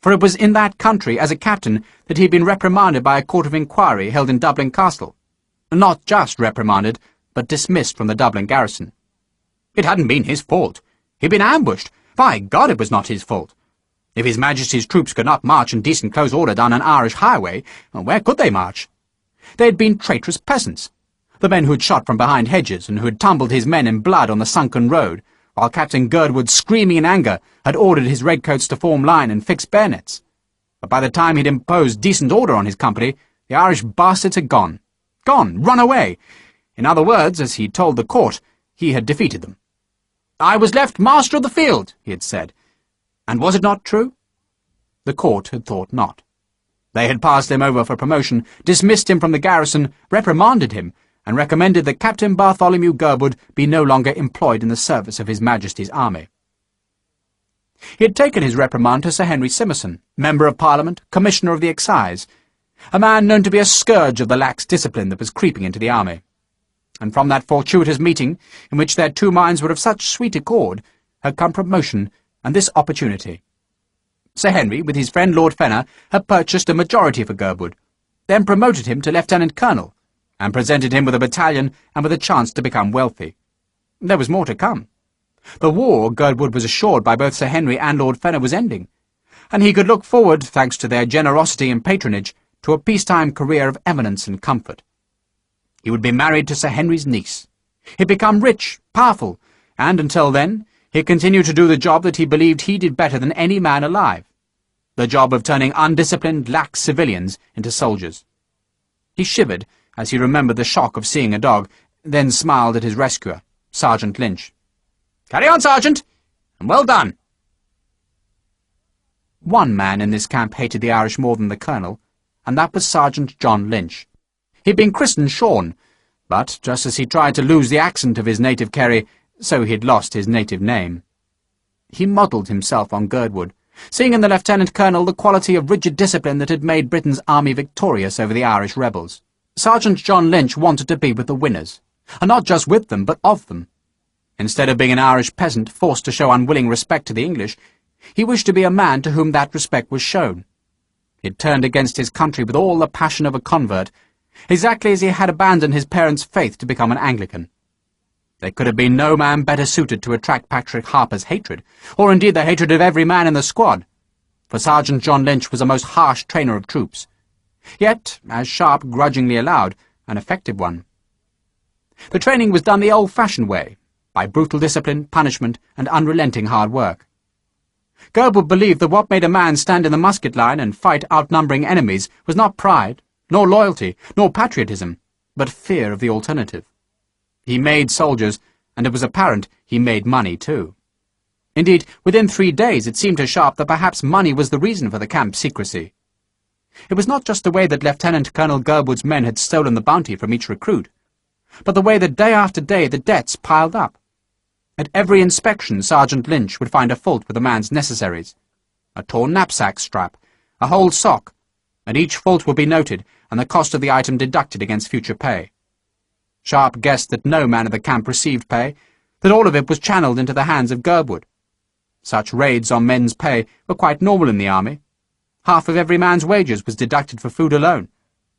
For it was in that country, as a captain, that he had been reprimanded by a court of inquiry held in Dublin Castle. Not just reprimanded, but dismissed from the Dublin garrison. It hadn't been his fault. He'd been ambushed. By God, it was not his fault. If His Majesty's troops could not march in decent close order down an Irish highway, well, where could they march? They had been traitorous peasants, the men who had shot from behind hedges and who had tumbled his men in blood on the sunken road, while Captain Gerwood, screaming in anger, had ordered his redcoats to form line and fix bayonets. But by the time he'd imposed decent order on his company, the Irish bastards had gone. Gone, run away. In other words, as he told the court, he had defeated them. "I was left master of the field," he had said. And was it not true? The court had thought not. They had passed him over for promotion, dismissed him from the garrison, reprimanded him, and recommended that Captain Bartholomew Gerwood be no longer employed in the service of His Majesty's army. He had taken his reprimand to Sir Henry Simmerson, Member of Parliament, Commissioner of the Excise, a man known to be a scourge of the lax discipline that was creeping into the army. And from that fortuitous meeting, in which their two minds were of such sweet accord, had come promotion and this opportunity. Sir Henry, with his friend Lord Fenner, had purchased a majority for Gerwood, then promoted him to lieutenant colonel, and presented him with a battalion and with a chance to become wealthy. There was more to come. The war, Gerwood was assured by both Sir Henry and Lord Fenner, was ending, and he could look forward, thanks to their generosity and patronage, to a peacetime career of eminence and comfort. He would be married to Sir Henry's niece. He'd become rich, powerful, and until then, he'd continue to do the job that he believed he did better than any man alive, the job of turning undisciplined, lax civilians into soldiers. He shivered as he remembered the shock of seeing a dog, then smiled at his rescuer, Sergeant Lynch. "Carry on, Sergeant, and well done." One man in this camp hated the Irish more than the colonel, and that was Sergeant John Lynch. He'd been christened Sean, but just as he tried to lose the accent of his native Kerry, so he had lost his native name. He modelled himself on Gerwood, seeing in the lieutenant colonel the quality of rigid discipline that had made Britain's army victorious over the Irish rebels. Sergeant John Lynch wanted to be with the winners, and not just with them, but of them. Instead of being an Irish peasant forced to show unwilling respect to the English, he wished to be a man to whom that respect was shown. He had turned against his country with all the passion of a convert, exactly as he had abandoned his parents' faith to become an Anglican. There could have been no man better suited to attract Patrick Harper's hatred, or indeed the hatred of every man in the squad, for Sergeant John Lynch was a most harsh trainer of troops, yet, as Sharpe grudgingly allowed, an effective one. The training was done the old-fashioned way, by brutal discipline, punishment, and unrelenting hard work. Gerwood believed that what made a man stand in the musket line and fight outnumbering enemies was not pride, nor loyalty, nor patriotism, but fear of the alternative. He made soldiers, and it was apparent he made money too. Indeed, within 3 days it seemed to Sharpe that perhaps money was the reason for the camp's secrecy. It was not just the way that Lieutenant Colonel Gerwood's men had stolen the bounty from each recruit, but the way that day after day the debts piled up. At every inspection Sergeant Lynch would find a fault with a man's necessaries, a torn knapsack strap, a whole sock, and each fault would be noted and the cost of the item deducted against future pay. Sharpe guessed that no man of the camp received pay, that all of it was channeled into the hands of Gerwood. Such raids on men's pay were quite normal in the army. Half of every man's wages was deducted for food alone,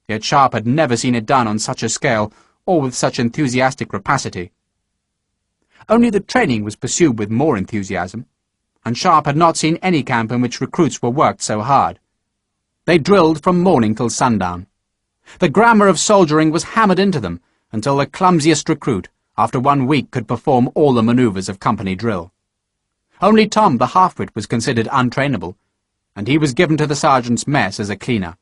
yet Sharpe had never seen it done on such a scale or with such enthusiastic rapacity. Only the training was pursued with more enthusiasm, and Sharpe had not seen any camp in which recruits were worked so hard. They drilled from morning till sundown. The grammar of soldiering was hammered into them until the clumsiest recruit, after 1 week, could perform all the manoeuvres of company drill. Only Tom, the half-wit, was considered untrainable, and he was given to the sergeant's mess as a cleaner.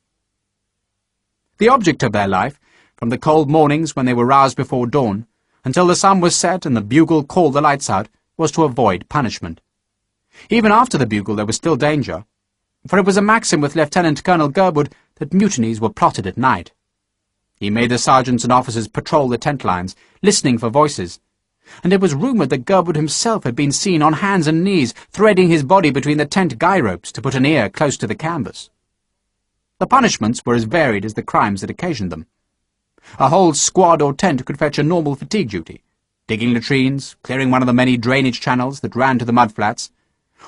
The object of their life, from the cold mornings when they were roused before dawn, until the sun was set and the bugle called the lights out, was to avoid punishment. Even after the bugle there was still danger, for it was a maxim with Lieutenant Colonel Gerwood that mutinies were plotted at night. He made the sergeants and officers patrol the tent lines, listening for voices, and it was rumoured that Gerwood himself had been seen on hands and knees, threading his body between the tent guy ropes to put an ear close to the canvas. The punishments were as varied as the crimes that occasioned them. A whole squad or tent could fetch a normal fatigue duty, digging latrines, clearing one of the many drainage channels that ran to the mudflats,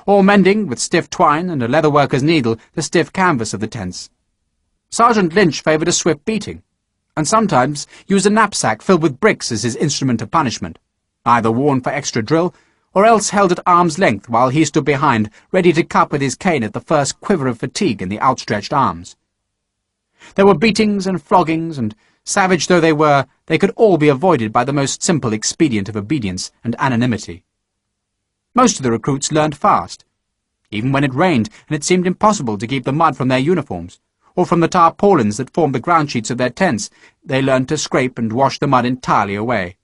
or mending, with stiff twine and a leather worker's needle, the stiff canvas of the tents. Sergeant Lynch favoured a swift beating, and sometimes used a knapsack filled with bricks as his instrument of punishment, either worn for extra drill, or else held at arm's length while he stood behind, ready to cut with his cane at the first quiver of fatigue in the outstretched arms. There were beatings and floggings, and, savage though they were, they could all be avoided by the most simple expedient of obedience and anonymity. Most of the recruits learned fast, even when it rained and it seemed impossible to keep the mud from their uniforms, or from the tarpaulins that formed the ground sheets of their tents. They learned to scrape and wash the mud entirely away.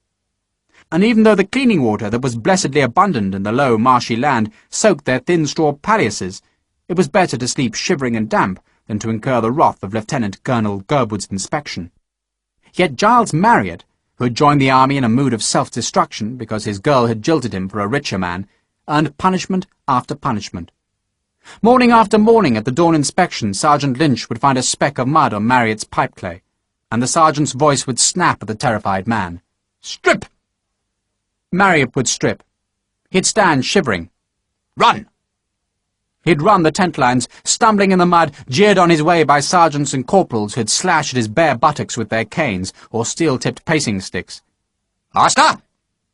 And even though the cleaning water that was blessedly abundant in the low, marshy land soaked their thin straw paillasses, it was better to sleep shivering and damp than to incur the wrath of Lieutenant Colonel Gerwood's inspection. Yet Giles Marriott, who had joined the army in a mood of self-destruction because his girl had jilted him for a richer man, earned punishment after punishment. Morning after morning at the dawn inspection, Sergeant Lynch would find a speck of mud on Marriott's pipe-clay, and the sergeant's voice would snap at the terrified man. "Strip!" Marriott would strip. He'd stand shivering. "Run!" He'd run the tent lines, stumbling in the mud, jeered on his way by sergeants and corporals who had slashed at his bare buttocks with their canes or steel-tipped pacing sticks. "Asta!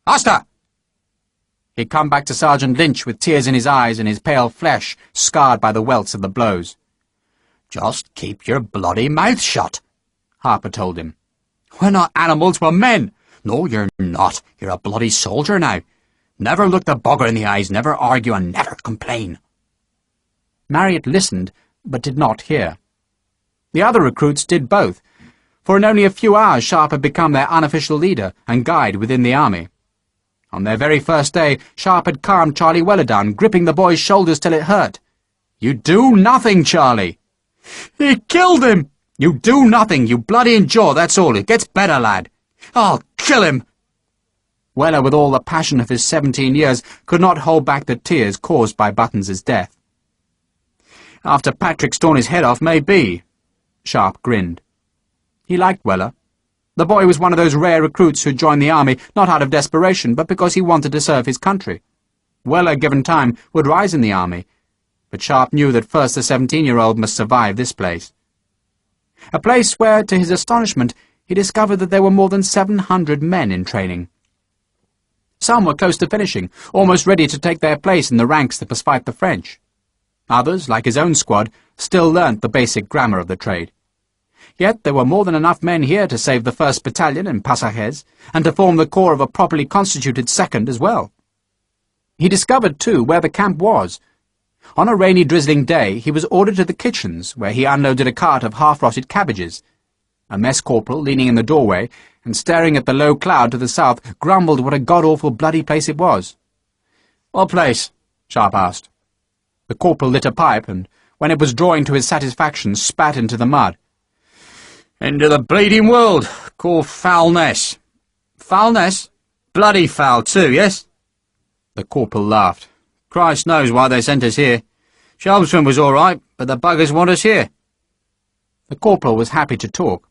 Asta!" He'd come back to Sergeant Lynch with tears in his eyes and his pale flesh scarred by the welts of the blows. "Just keep your bloody mouth shut," Harper told him. "We're not animals, we're men." "No, you're not. You're a bloody soldier now. Never look the bugger in the eyes, never argue, and never complain." Marriott listened, but did not hear. The other recruits did both, for in only a few hours Sharpe had become their unofficial leader and guide within the army. On their very first day, Sharpe had calmed Charlie Wellerdown, gripping the boy's shoulders till it hurt. "You do nothing, Charlie." "He killed him." "You do nothing, you bloody endure, that's all. It gets better, lad." "I'll kill him." Weller, with all the passion of his 17 years, could not hold back the tears caused by Buttons's death. "After Patrick's torn his head off, maybe." Sharpe grinned. He liked Weller. The boy was one of those rare recruits who joined the army not out of desperation, but because he wanted to serve his country. Weller, given time, would rise in the army, but Sharpe knew that first the 17-year-old must survive this place. A place where, to his astonishment, he discovered that there were more than 700 men in training. Some were close to finishing, almost ready to take their place in the ranks that must fight the French. Others, like his own squad, still learnt the basic grammar of the trade. Yet there were more than enough men here to save the 1st Battalion in Passages, and to form the core of a properly constituted 2nd as well. He discovered, too, where the camp was. On a rainy, drizzling day, he was ordered to the kitchens, where he unloaded a cart of half-rotted cabbages. A mess corporal, leaning in the doorway, and staring at the low cloud to the south, grumbled what a god-awful bloody place it was. "What place?" Sharpe asked. The corporal lit a pipe, and, when it was drawing to his satisfaction, spat into the mud. "Into the bleeding world, called Foulness." "Foulness? Bloody foul too, yes?" The corporal laughed. "Christ knows why they sent us here. Chelmsford was all right, but the buggers want us here." The corporal was happy to talk.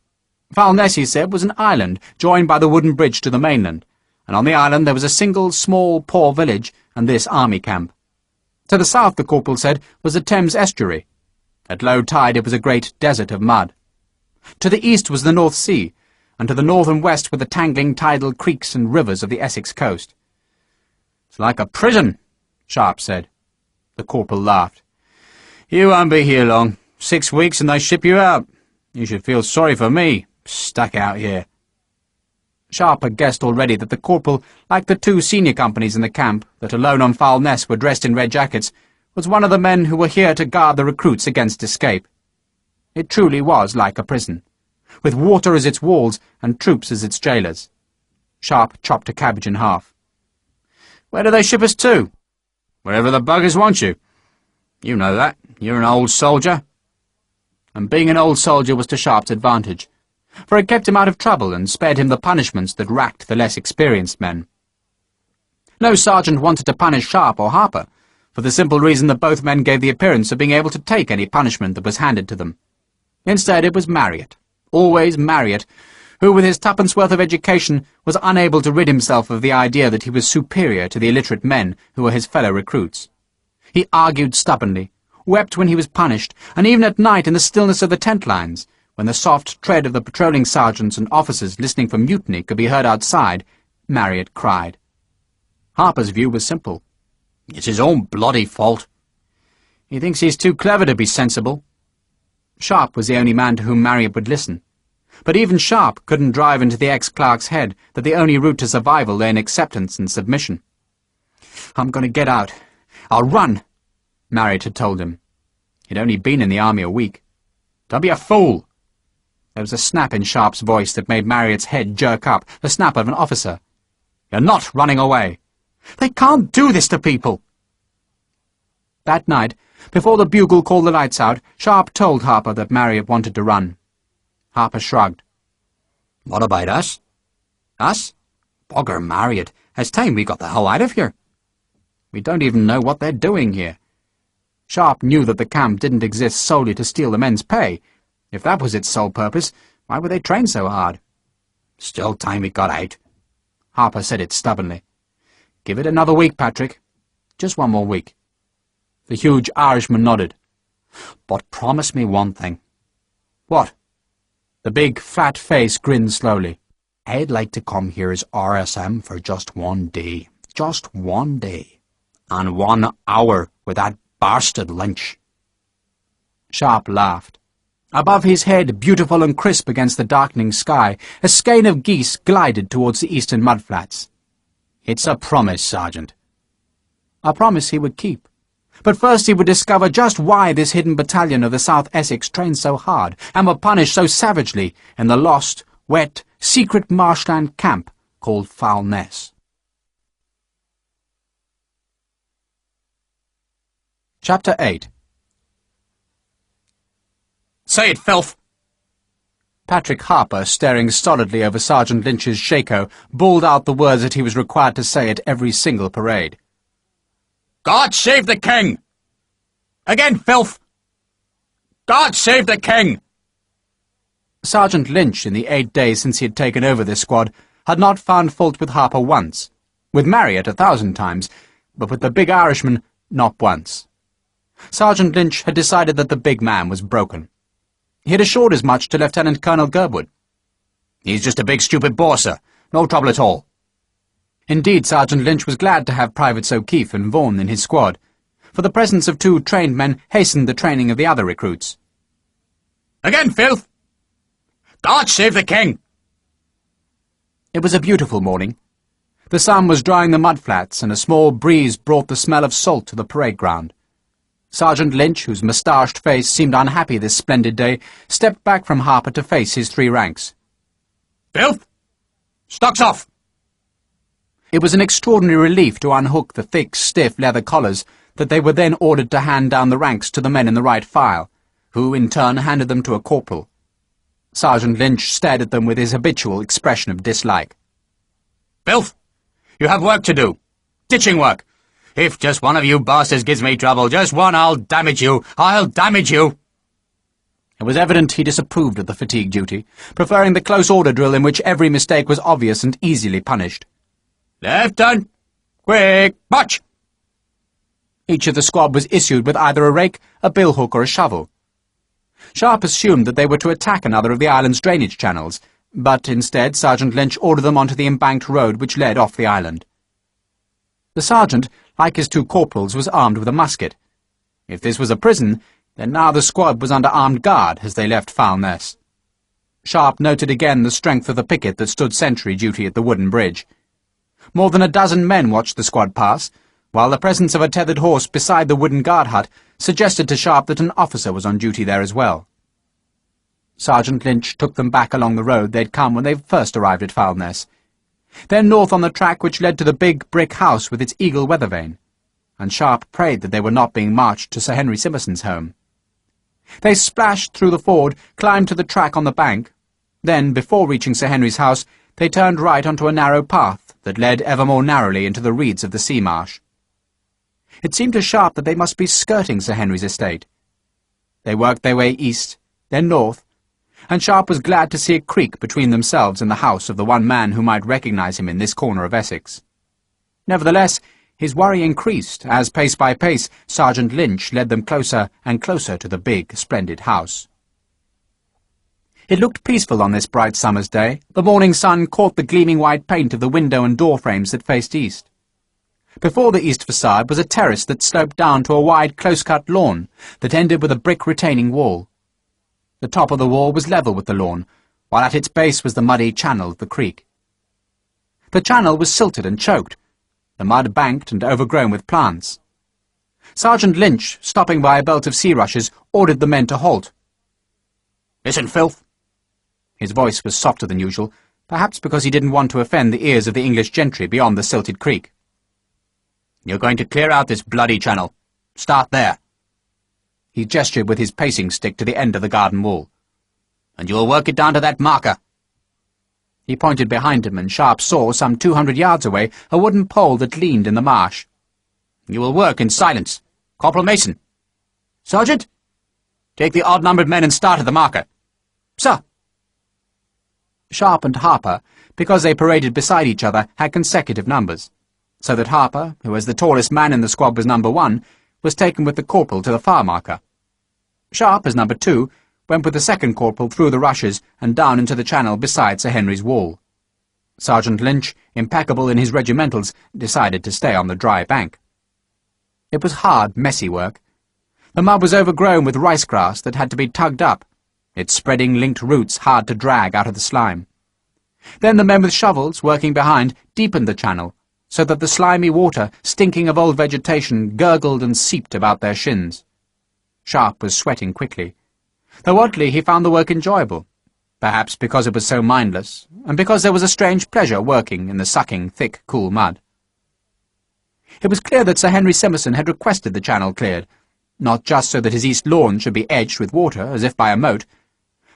Foulness, he said, was an island joined by the wooden bridge to the mainland, and on the island there was a single small, poor village and this army camp. To the south, the corporal said, was the Thames estuary. At low tide it was a great desert of mud. To the east was the North Sea, and to the north and west were the tangling tidal creeks and rivers of the Essex coast. It's like a prison, Sharpe said. The corporal laughed. You won't be here long. 6 weeks and they ship you out. You should feel sorry for me, stuck out here. Sharpe had guessed already that the corporal, like the 2 senior companies in the camp that alone on Foulness were dressed in red jackets, was one of the men who were here to guard the recruits against escape. It truly was like a prison, with water as its walls and troops as its jailers. Sharpe chopped a cabbage in half. Where do they ship us to? Wherever the buggers want you. You know that. You're an old soldier. And being an old soldier was to Sharpe's advantage, for it kept him out of trouble and spared him the punishments that racked the less experienced men. No sergeant wanted to punish Sharpe or Harper, for the simple reason that both men gave the appearance of being able to take any punishment that was handed to them. Instead it was Marriott, always Marriott, who with his tuppence worth of education was unable to rid himself of the idea that he was superior to the illiterate men who were his fellow recruits. He argued stubbornly, wept when he was punished, and even at night in the stillness of the tent lines, when the soft tread of the patrolling sergeants and officers listening for mutiny could be heard outside, Marriott cried. Harper's view was simple. It's his own bloody fault. He thinks he's too clever to be sensible. Sharpe was the only man to whom Marriott would listen. But even Sharpe couldn't drive into the ex-clerk's head that the only route to survival lay in acceptance and submission. I'm going to get out. I'll run, Marriott had told him. He'd only been in the army a week. Don't be a fool. There was a snap in Sharpe's voice that made Marriott's head jerk up, the snap of an officer. You're not running away. They can't do this to people. That night, before the bugle called the lights out, Sharpe told Harper that Marriott wanted to run. Harper shrugged. What about us? Us? Bugger Marriott. It's time we got the hell out of here. We don't even know what they're doing here. Sharpe knew that the camp didn't exist solely to steal the men's pay. If that was its sole purpose, why would they train so hard? Still time we got out. Harper said it stubbornly. Give it another week, Patrick. Just one more week. The huge Irishman nodded. But promise me one thing. What? The big, fat face grinned slowly. I'd like to come here as RSM for just 1 day. Just 1 day. And 1 hour with that bastard Lynch. Sharpe laughed. Above his head, beautiful and crisp against the darkening sky, a skein of geese glided towards the eastern mudflats. It's a promise, Sergeant. A promise he would keep. But first he would discover just why this hidden battalion of the South Essex trained so hard and were punished so savagely in the lost, wet, secret marshland camp called Foulness. Chapter 8. Say it, filth! Patrick Harper, staring stolidly over Sergeant Lynch's shako, bawled out the words that he was required to say at every single parade. God save the King! Again, filth! God save the King! Sergeant Lynch, in the 8 days since he had taken over this squad, had not found fault with Harper once, with Marriott 1,000 times, but with the big Irishman not once. Sergeant Lynch had decided that the big man was broken. He had assured as much to Lieutenant Colonel Gerwood. He's just a big stupid bore, sir. No trouble at all. Indeed, Sergeant Lynch was glad to have Privates O'Keefe and Vaughan in his squad, for the presence of 2 trained men hastened the training of the other recruits. Again, filth! God save the King! It was a beautiful morning. The sun was drying the mudflats, and a small breeze brought the smell of salt to the parade ground. Sergeant Lynch, whose moustached face seemed unhappy this splendid day, stepped back from Harper to face his 3 ranks. Filth! Stocks off! It was an extraordinary relief to unhook the thick, stiff leather collars that they were then ordered to hand down the ranks to the men in the right file, who in turn handed them to a corporal. Sergeant Lynch stared at them with his habitual expression of dislike. Filth! You have work to do. Ditching work. If just one of you bastards gives me trouble, just one, I'll damage you! I'll damage you! It was evident he disapproved of the fatigue duty, preferring the close order drill in which every mistake was obvious and easily punished. Left turn! Quick! March! Each of the squad was issued with either a rake, a billhook, or a shovel. Sharpe assumed that they were to attack another of the island's drainage channels, but instead Sergeant Lynch ordered them onto the embanked road which led off the island. The sergeant, like his two corporals, was armed with a musket. If this was a prison, then now the squad was under armed guard as they left Foulness. Sharpe noted again the strength of the picket that stood sentry duty at the wooden bridge. More than a dozen men watched the squad pass, while the presence of a tethered horse beside the wooden guard hut suggested to Sharpe that an officer was on duty there as well. Sergeant Lynch took them back along the road they'd come when they first arrived at Foulness, then north on the track which led to the big brick house with its eagle weather vane, and Sharpe prayed that they were not being marched to Sir Henry Simmerson's home. They splashed through the ford, climbed to the track on the bank. Then, before reaching Sir Henry's house, they turned right onto a narrow path that led ever more narrowly into the reeds of the sea marsh. It seemed to Sharpe that they must be skirting Sir Henry's estate. They worked their way east, then north, and Sharpe was glad to see a creek between themselves and the house of the one man who might recognise him in this corner of Essex. Nevertheless, his worry increased as, pace by pace, Sergeant Lynch led them closer and closer to the big, splendid house. It looked peaceful on this bright summer's day. The morning sun caught the gleaming white paint of the window and door frames that faced east. Before the east facade was a terrace that sloped down to a wide, close-cut lawn that ended with a brick retaining wall. The top of the wall was level with the lawn, while at its base was the muddy channel of the creek. The channel was silted and choked, the mud banked and overgrown with plants. Sergeant Lynch, stopping by a belt of sea rushes, ordered the men to halt. "Listen, filth!" His voice was softer than usual, perhaps because he didn't want to offend the ears of the English gentry beyond the silted creek. "You're going to clear out this bloody channel. Start there." He gestured with his pacing stick to the end of the garden wall. "And you'll work it down to that marker." He pointed behind him, and Sharpe saw, some 200 yards away, a wooden pole that leaned in the marsh. "You will work in silence. Corporal Mason." "Sergeant?" "Take the odd-numbered men and start at the marker." "Sir." Sharpe and Harper, because they paraded beside each other, had consecutive numbers, so that Harper, who as the tallest man in the squad was number 1, was taken with the corporal to the far marker. Sharpe, as number 2, went with the second corporal through the rushes and down into the channel beside Sir Henry's wall. Sergeant Lynch, impeccable in his regimentals, decided to stay on the dry bank. It was hard, messy work. The mud was overgrown with rice grass that had to be tugged up, its spreading linked roots hard to drag out of the slime. Then the men with shovels, working behind, deepened the channel, so that the slimy water, stinking of old vegetation, gurgled and seeped about their shins. Sharpe was sweating quickly, though oddly he found the work enjoyable, perhaps because it was so mindless, and because there was a strange pleasure working in the sucking, thick, cool mud. It was clear that Sir Henry Simmerson had requested the channel cleared, not just so that his east lawn should be edged with water, as if by a moat,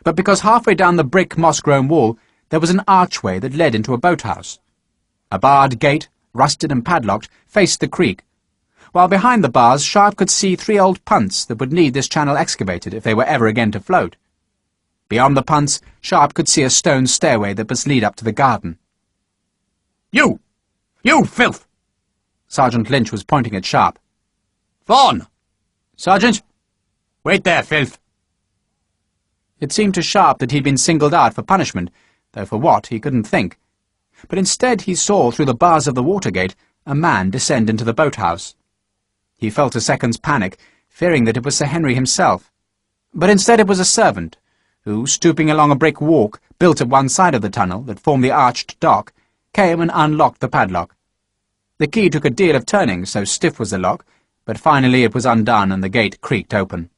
but because halfway down the brick moss-grown wall there was an archway that led into a boathouse. A barred gate, rusted and padlocked, faced the creek, while behind the bars Sharpe could see 3 old punts that would need this channel excavated if they were ever again to float. Beyond the punts, Sharpe could see a stone stairway that must lead up to the garden. "You! You, filth!" Sergeant Lynch was pointing at Sharpe. "Fawn!" "Sergeant!" "Wait there, filth!" It seemed to Sharpe that he'd been singled out for punishment, though for what he couldn't think. But instead he saw, through the bars of the water-gate, a man descend into the boathouse. He felt a second's panic, fearing that it was Sir Henry himself. But instead it was a servant, who, stooping along a brick walk built at one side of the tunnel that formed the arched dock, came and unlocked the padlock. The key took a deal of turning, so stiff was the lock, but finally it was undone and the gate creaked open.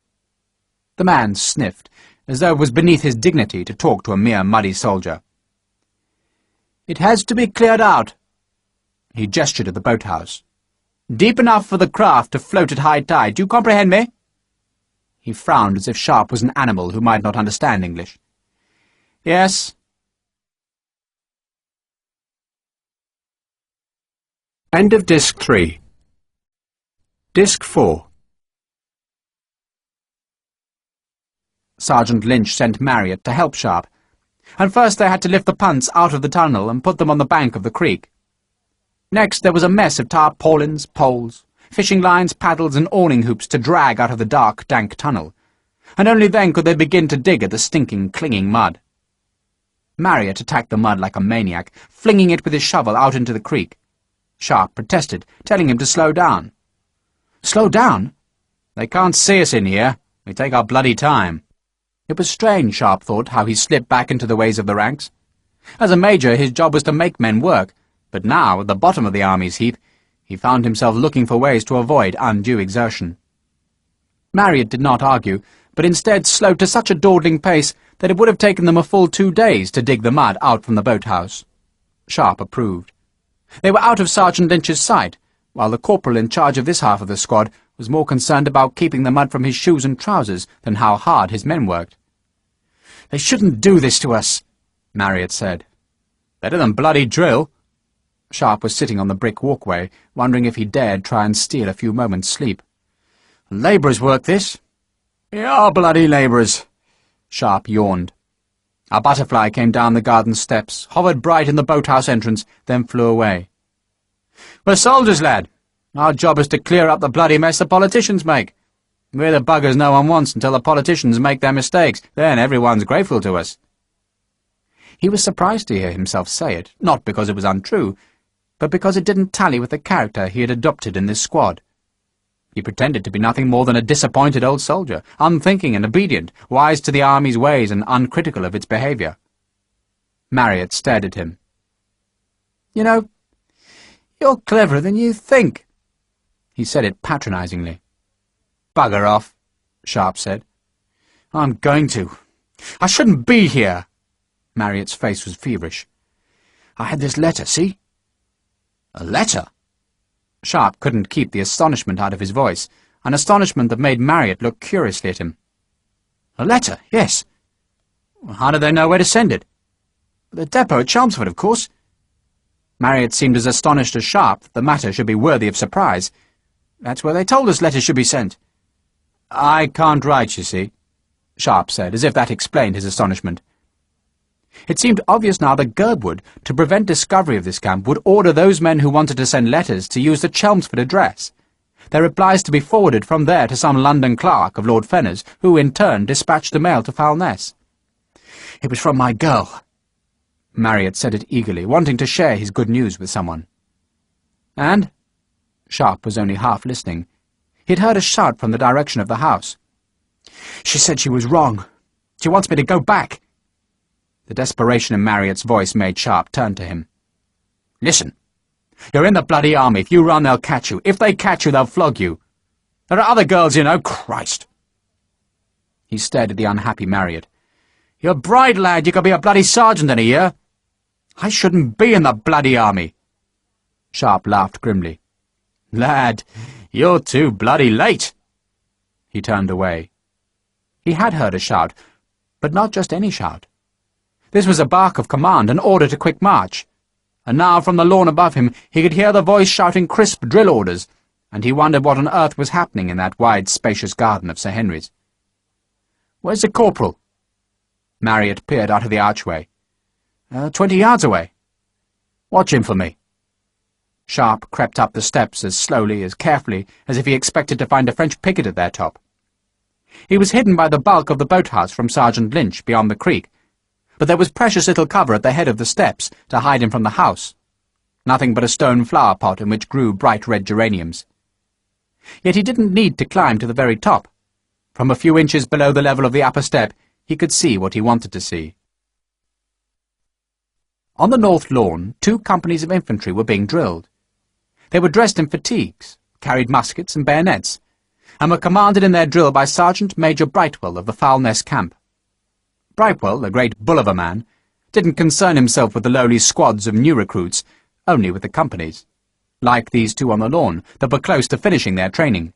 The man sniffed, as though it was beneath his dignity to talk to a mere muddy soldier. "It has to be cleared out." He gestured at the boathouse. "Deep enough for the craft to float at high tide. Do you comprehend me?" He frowned as if Sharpe was an animal who might not understand English. "Yes." End of Disc 3. Disc 4. Sergeant Lynch sent Marriott to help Sharpe, and first they had to lift the punts out of the tunnel and put them on the bank of the creek. Next there was a mess of tarpaulins, poles, fishing lines, paddles and awning hoops to drag out of the dark, dank tunnel, and only then could they begin to dig at the stinking, clinging mud. Marriott attacked the mud like a maniac, flinging it with his shovel out into the creek. Sharpe protested, telling him to slow down. Slow down? They can't see us in here. We take our bloody time. It was strange, Sharpe thought, how he slipped back into the ways of the ranks. As a major, his job was to make men work, but now, at the bottom of the army's heap, he found himself looking for ways to avoid undue exertion. Marriott did not argue, but instead slowed to such a dawdling pace that it would have taken them a full 2 days to dig the mud out from the boathouse. Sharpe approved. They were out of Sergeant Lynch's sight, while the corporal in charge of this half of the squad was more concerned about keeping the mud from his shoes and trousers than how hard his men worked. "They shouldn't do this to us," Marriott said. "Better than bloody drill." Sharpe was sitting on the brick walkway, wondering if he dared try and steal a few moments' sleep. "Labourers work this." "We are bloody labourers." Sharpe yawned. A butterfly came down the garden steps, hovered bright in the boathouse entrance, then flew away. "We're soldiers, lad. Our job is to clear up the bloody mess the politicians make. We're the buggers no one wants until the politicians make their mistakes. Then everyone's grateful to us." He was surprised to hear himself say it, not because it was untrue, but because it didn't tally with the character he had adopted in this squad. He pretended to be nothing more than a disappointed old soldier, unthinking and obedient, wise to the army's ways and uncritical of its behaviour. Marriott stared at him. "You know, you're cleverer than you think." He said it patronisingly. "Bugger off," Sharpe said. "I'm going to. I shouldn't be here." Marriott's face was feverish. "I had this letter, see?" "A letter?" Sharpe couldn't keep the astonishment out of his voice, an astonishment that made Marriott look curiously at him. "A letter, yes. How do they know where to send it?" "The depot at Chelmsford, of course." Marriott seemed as astonished as Sharpe that the matter should be worthy of surprise. "That's where they told us letters should be sent." "I can't write, you see," Sharpe said, as if that explained his astonishment. It seemed obvious now that Girdwood, to prevent discovery of this camp, would order those men who wanted to send letters to use the Chelmsford address, their replies to be forwarded from there to some London clerk of Lord Fenner's, who in turn dispatched the mail to Foulness. "It was from my girl." Marriott said it eagerly, wanting to share his good news with someone. "And?" Sharpe was only half listening. He had heard a shout from the direction of the house. "She said she was wrong. She wants me to go back." The desperation in Marriott's voice made Sharpe turn to him. "Listen, you're in the bloody army. If you run, they'll catch you. If they catch you, they'll flog you. There are other girls, you know. Christ!" He stared at the unhappy Marriott. "You're bright, lad. You could be a bloody sergeant in a year. I shouldn't be in the bloody army." Sharpe laughed grimly. "Lad, you're too bloody late." He turned away. He had heard a shout, but not just any shout. This was a bark of command, an order to quick march. And now from the lawn above him he could hear the voice shouting crisp drill orders, and he wondered what on earth was happening in that wide, spacious garden of Sir Henry's. "Where's the corporal?" Marriott peered out of the archway. 20 yards away." "Watch him for me." Sharpe crept up the steps as slowly, as carefully, as if he expected to find a French picket at their top. He was hidden by the bulk of the boathouse from Sergeant Lynch beyond the creek, but there was precious little cover at the head of the steps to hide him from the house. Nothing but a stone flower pot in which grew bright red geraniums. Yet he didn't need to climb to the very top. From a few inches below the level of the upper step, he could see what he wanted to see. On the north lawn, 2 companies of infantry were being drilled. They were dressed in fatigues, carried muskets and bayonets, and were commanded in their drill by Sergeant Major Brightwell of the Foulness camp. Brightwell, a great bull of a man, didn't concern himself with the lowly squads of new recruits, only with the companies, like these 2 on the lawn, that were close to finishing their training.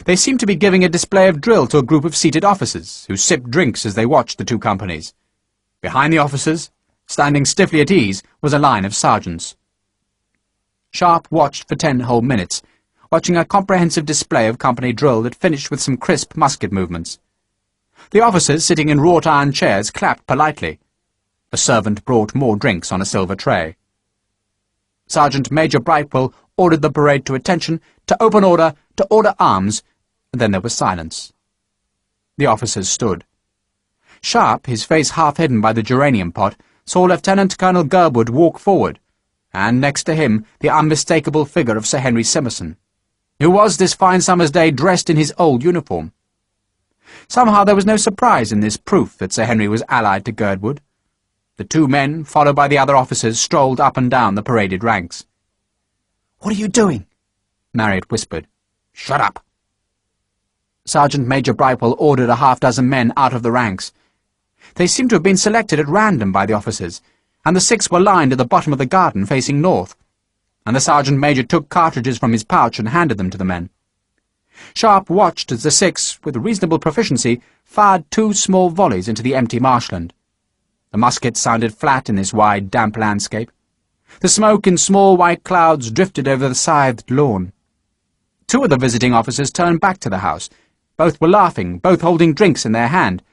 They seemed to be giving a display of drill to a group of seated officers, who sipped drinks as they watched the 2 companies. Behind the officers, standing stiffly at ease, was a line of sergeants. Sharpe watched for 10 whole minutes, watching a comprehensive display of company drill that finished with some crisp musket movements. The officers sitting in wrought-iron chairs clapped politely. A servant brought more drinks on a silver tray. Sergeant Major Brightwell ordered the parade to attention, to open order, to order arms, and then there was silence. The officers stood. Sharpe, his face half hidden by the geranium pot, saw Lieutenant Colonel Girdwood walk forward, and next to him the unmistakable figure of Sir Henry Simmerson, who was this fine summer's day dressed in his old uniform. Somehow there was no surprise in this proof that Sir Henry was allied to Girdwood. The two men, followed by the other officers, strolled up and down the paraded ranks. "What are you doing?" Marriott whispered. "Shut up." Sergeant Major Brightwell ordered a half-dozen men out of the ranks. They seemed to have been selected at random by the officers, and the 6 were lined at the bottom of the garden facing north, and the Sergeant Major took cartridges from his pouch and handed them to the men. Sharpe watched as the 6, with reasonable proficiency, fired 2 small volleys into the empty marshland. The muskets sounded flat in this wide, damp landscape. The smoke in small white clouds drifted over the scythed lawn. 2 of the visiting officers turned back to the house. Both were laughing, both holding drinks in their hand,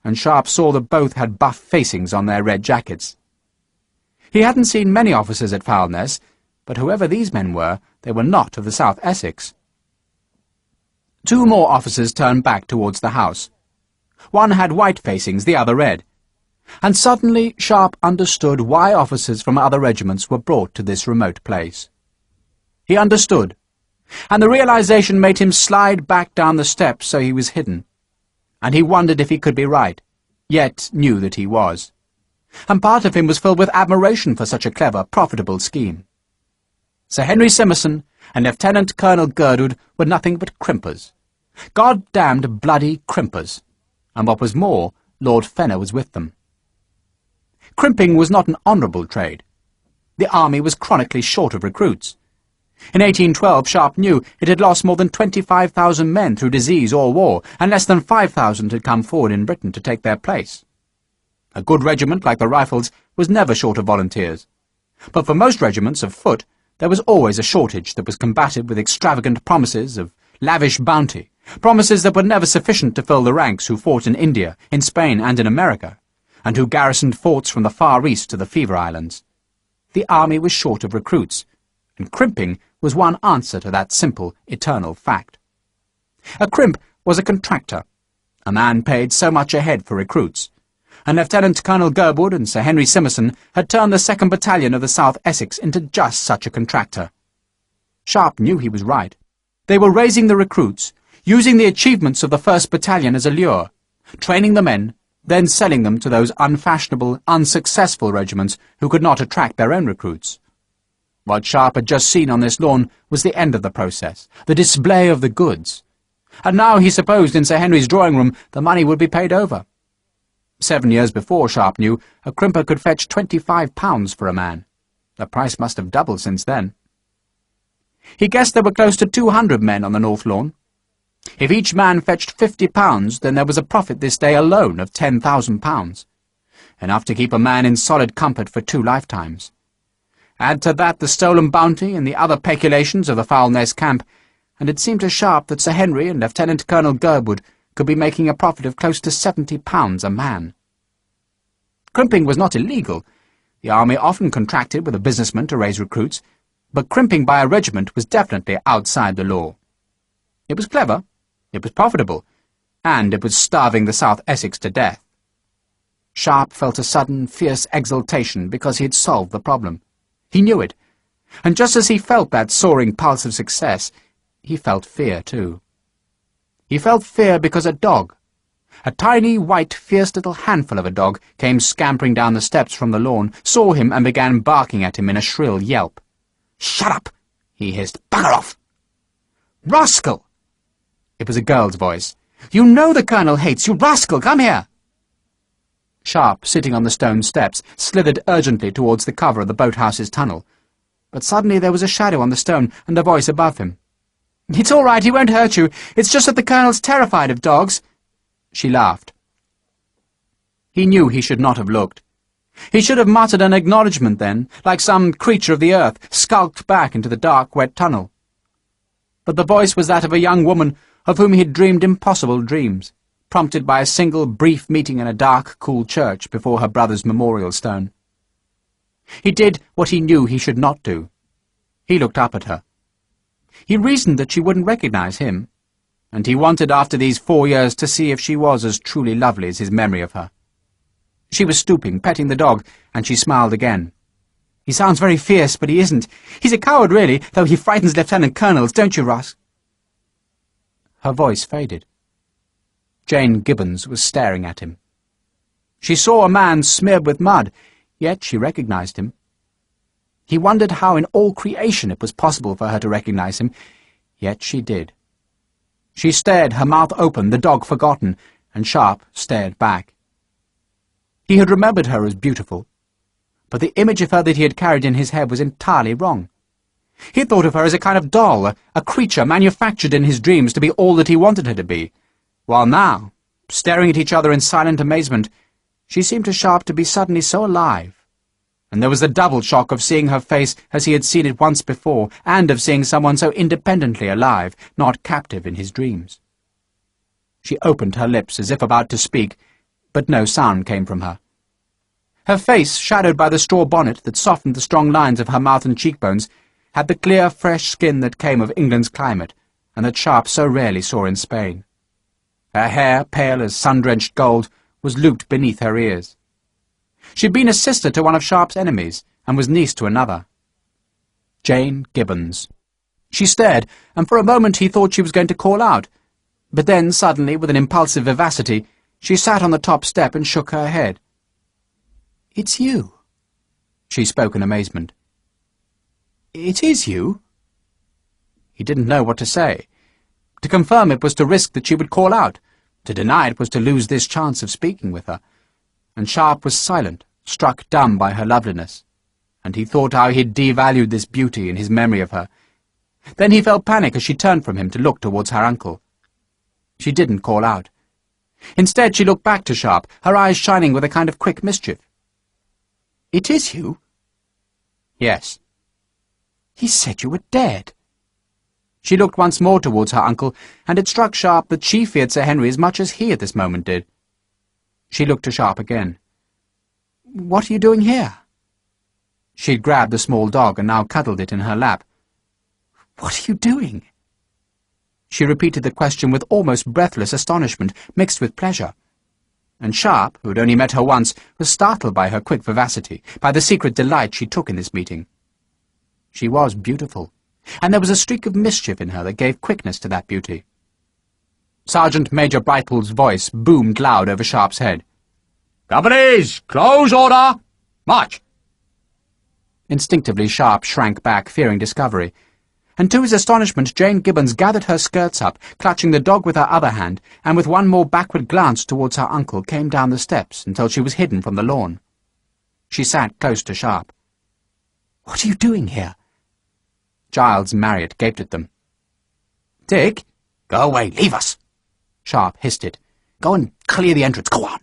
and Sharpe saw that both had buff facings on their red jackets. He hadn't seen many officers at Foulness, but whoever these men were, they were not of the South Essex. 2 more officers turned back towards the house. One had white facings, the other red. And suddenly Sharpe understood why officers from other regiments were brought to this remote place. He understood, and the realization made him slide back down the steps so he was hidden. And he wondered if he could be right, yet knew that he was. And part of him was filled with admiration for such a clever, profitable scheme. Sir Henry Simmerson and Lieutenant Colonel Girdwood were nothing but crimpers. God-damned bloody crimpers. And what was more, Lord Fenner was with them. Crimping was not an honourable trade. The army was chronically short of recruits. In 1812, Sharpe knew it had lost more than 25,000 men through disease or war, and less than 5,000 had come forward in Britain to take their place. A good regiment, like the Rifles, was never short of volunteers. But for most regiments of foot, there was always a shortage that was combated with extravagant promises of lavish bounty, promises that were never sufficient to fill the ranks who fought in India, in Spain, and in America, and who garrisoned forts from the Far East to the Fever Islands. The army was short of recruits, and crimping was one answer to that simple, eternal fact. A crimp was a contractor, a man paid so much a head for recruits, and Lieutenant Colonel Girdwood and Sir Henry Simmerson had turned the 2nd Battalion of the South Essex into just such a contractor. Sharpe knew he was right. They were raising the recruits, using the achievements of the 1st Battalion as a lure, training the men, then selling them to those unfashionable, unsuccessful regiments who could not attract their own recruits. What Sharpe had just seen on this lawn was the end of the process, the display of the goods. And now he supposed in Sir Henry's drawing-room the money would be paid over. 7 years before, Sharpe knew, a crimper could fetch £25 for a man. The price must have doubled since then. He guessed there were close to 200 men on the North Lawn. If each man fetched £50, then there was a profit this day alone of £10,000, enough to keep a man in solid comfort for 2 lifetimes. Add to that the stolen bounty and the other peculations of the Foulness camp, and it seemed to Sharpe that Sir Henry and Lieutenant Colonel Girdwood could be making a profit of close to £70 a man. Crimping was not illegal. The army often contracted with a businessman to raise recruits, but crimping by a regiment was definitely outside the law. It was clever, it was profitable, and it was starving the South Essex to death. Sharpe felt a sudden, fierce exultation because he had solved the problem. He knew it, and just as he felt that soaring pulse of success, he felt fear too. He felt fear because a dog, a tiny, white, fierce little handful of a dog, came scampering down the steps from the lawn, saw him and began barking at him in a shrill yelp. "Shut up!" he hissed. "Bugger off!" "Rascal!" It was a girl's voice. "You know the Colonel hates you! Rascal, come here!" Sharpe, sitting on the stone steps, slithered urgently towards the cover of the boathouse's tunnel. But suddenly there was a shadow on the stone and a voice above him. "It's all right, he won't hurt you. It's just that the Colonel's terrified of dogs." She laughed. He knew he should not have looked. He should have muttered an acknowledgment then, like some creature of the earth, skulked back into the dark, wet tunnel. But the voice was that of a young woman of whom he had dreamed impossible dreams, prompted by a single brief meeting in a dark, cool church before her brother's memorial stone. He did what he knew he should not do. He looked up at her. He reasoned that she wouldn't recognize him, and he wanted after these 4 years to see if she was as truly lovely as his memory of her. She was stooping, petting the dog, and she smiled again. He sounds very fierce, but he isn't. He's a coward, really, though he frightens lieutenant colonels, don't you, Ross?" Her voice faded. Jane Gibbons was staring at him. She saw a man smeared with mud, yet she recognized him. He wondered how in all creation it was possible for her to recognize him, yet she did. She stared, her mouth open, the dog forgotten, and Sharpe stared back. He had remembered her as beautiful, but the image of her that he had carried in his head was entirely wrong. He had thought of her as a kind of doll, a creature manufactured in his dreams to be all that he wanted her to be, while now, staring at each other in silent amazement, she seemed to Sharpe to be suddenly so alive. And there was the double shock of seeing her face as he had seen it once before, and of seeing someone so independently alive, not captive in his dreams. She opened her lips as if about to speak, but no sound came from her. Her face, shadowed by the straw bonnet that softened the strong lines of her mouth and cheekbones, had the clear, fresh skin that came of England's climate, and that Sharpe so rarely saw in Spain. Her hair, pale as sun-drenched gold, was looped beneath her ears. She had been a sister to one of Sharpe's enemies, and was niece to another. Jane Gibbons. She stared, and for a moment he thought she was going to call out, but then, suddenly, with an impulsive vivacity, she sat on the top step and shook her head. "It's you," she spoke in amazement. "It is you?" He didn't know what to say. To confirm it was to risk that she would call out. To deny it was to lose this chance of speaking with her. And Sharpe was silent, struck dumb by her loveliness, and he thought how he had devalued this beauty in his memory of her. Then he felt panic as she turned from him to look towards her uncle. She didn't call out. Instead she looked back to Sharpe, her eyes shining with a kind of quick mischief. "It is you?" "Yes." "He said you were dead." She looked once more towards her uncle, and it struck Sharpe that she feared Sir Henry as much as he at this moment did. She looked to Sharpe again. "What are you doing here?" She had grabbed the small dog and now cuddled it in her lap. "What are you doing?" She repeated the question with almost breathless astonishment, mixed with pleasure. And Sharpe, who had only met her once, was startled by her quick vivacity, by the secret delight she took in this meeting. She was beautiful, and there was a streak of mischief in her that gave quickness to that beauty. Sergeant Major Brightpool's voice boomed loud over Sharpe's head. "Companies, close order! March!" Instinctively Sharpe shrank back, fearing discovery, and to his astonishment Jane Gibbons gathered her skirts up, clutching the dog with her other hand, and with one more backward glance towards her uncle came down the steps until she was hidden from the lawn. She sat close to Sharpe. "What are you doing here?" Giles Marriott gaped at them. "Dick, go away, leave us!" Sharpe hissed it. "Go and clear the entrance, go on!"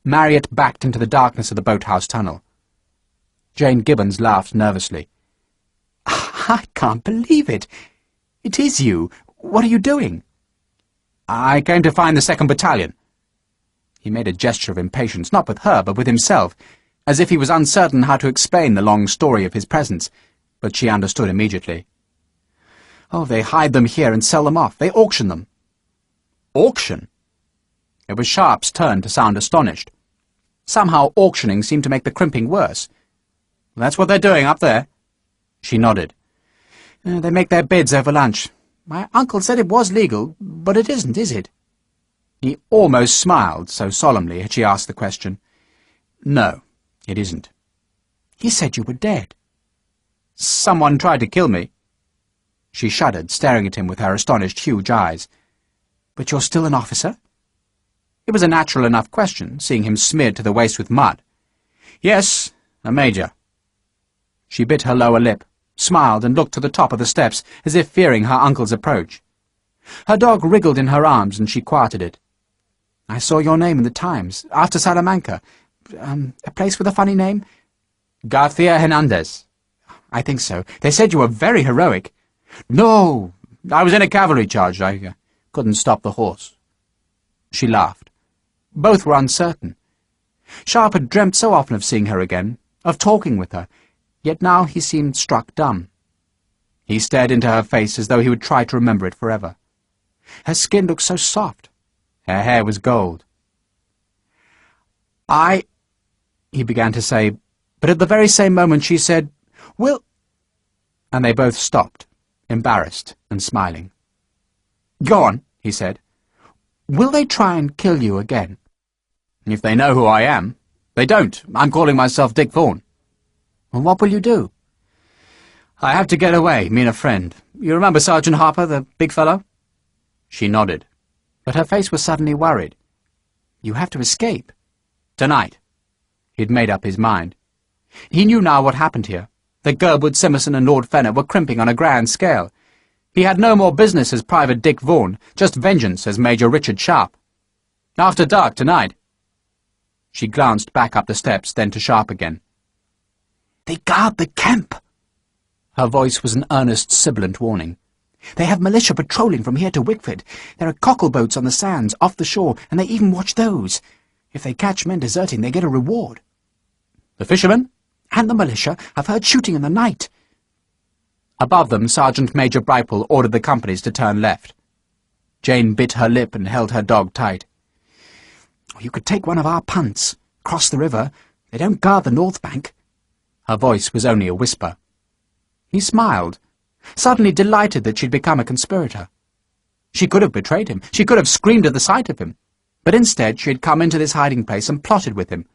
Marriott backed into the darkness of the boathouse tunnel. Jane Gibbons laughed nervously. "I can't believe it. It is you. What are you doing?" "I came to find the 2nd Battalion." He made a gesture of impatience, not with her, but with himself, as if he was uncertain how to explain the long story of his presence, but she understood immediately. "Oh, they hide them here and sell them off. They auction them." "Auction?" It was Sharpe's turn to sound astonished. Somehow auctioning seemed to make the crimping worse. "That's what they're doing up there." She nodded. "They make their bids over lunch. My uncle said it was legal, but it isn't, is it?" He almost smiled, so solemnly had she asked the question. "No, it isn't." "He said you were dead." "Someone tried to kill me." She shuddered, staring at him with her astonished, huge eyes. "But you're still an officer?" It was a natural enough question, seeing him smeared to the waist with mud. "Yes, a major." She bit her lower lip, smiled, and looked to the top of the steps, as if fearing her uncle's approach. Her dog wriggled in her arms, and she quieted it. "I saw your name in the Times, after Salamanca. A place with a funny name?" "Garcia Hernandez." "I think so. They said you were very heroic." "No, I was in a cavalry charge. I couldn't stop the horse." She laughed. Both were uncertain. Sharpe had dreamt so often of seeing her again, of talking with her, yet now he seemed struck dumb. He stared into her face as though he would try to remember it forever. Her skin looked so soft. Her hair was gold. He began to say, But at the very same moment she said, "Will—" and they both stopped, embarrassed and smiling. "Go on," he said. "Will they try and kill you again?" "If they know who I am. They don't. I'm calling myself Dick Vaughan." "And what will you do?" "I have to get away, me and a friend. You remember Sergeant Harper, the big fellow?" She nodded, but her face was suddenly worried. "You have to escape." "Tonight." He'd made up his mind. He knew now what happened here. That Gerwood, Simmerson and Lord Fenner were crimping on a grand scale. He had no more business as Private Dick Vaughan, just vengeance as Major Richard Sharpe. "After dark tonight." She glanced back up the steps, then to Sharpe again. "They guard the camp." Her voice was an earnest, sibilant warning. "They have militia patrolling from here to Wickford. There are cockle-boats on the sands, off the shore, and they even watch those. If they catch men deserting, they get a reward." "The fishermen?" "And the militia. I've heard shooting in the night." Above them, Sergeant Major Brightwell ordered the companies to turn left. Jane bit her lip and held her dog tight. "You could take one of our punts, cross the river. They don't guard the north bank." Her voice was only a whisper. He smiled, suddenly delighted that she'd become a conspirator. She could have betrayed him. She could have screamed at the sight of him. But instead she had come into this hiding place and plotted with him.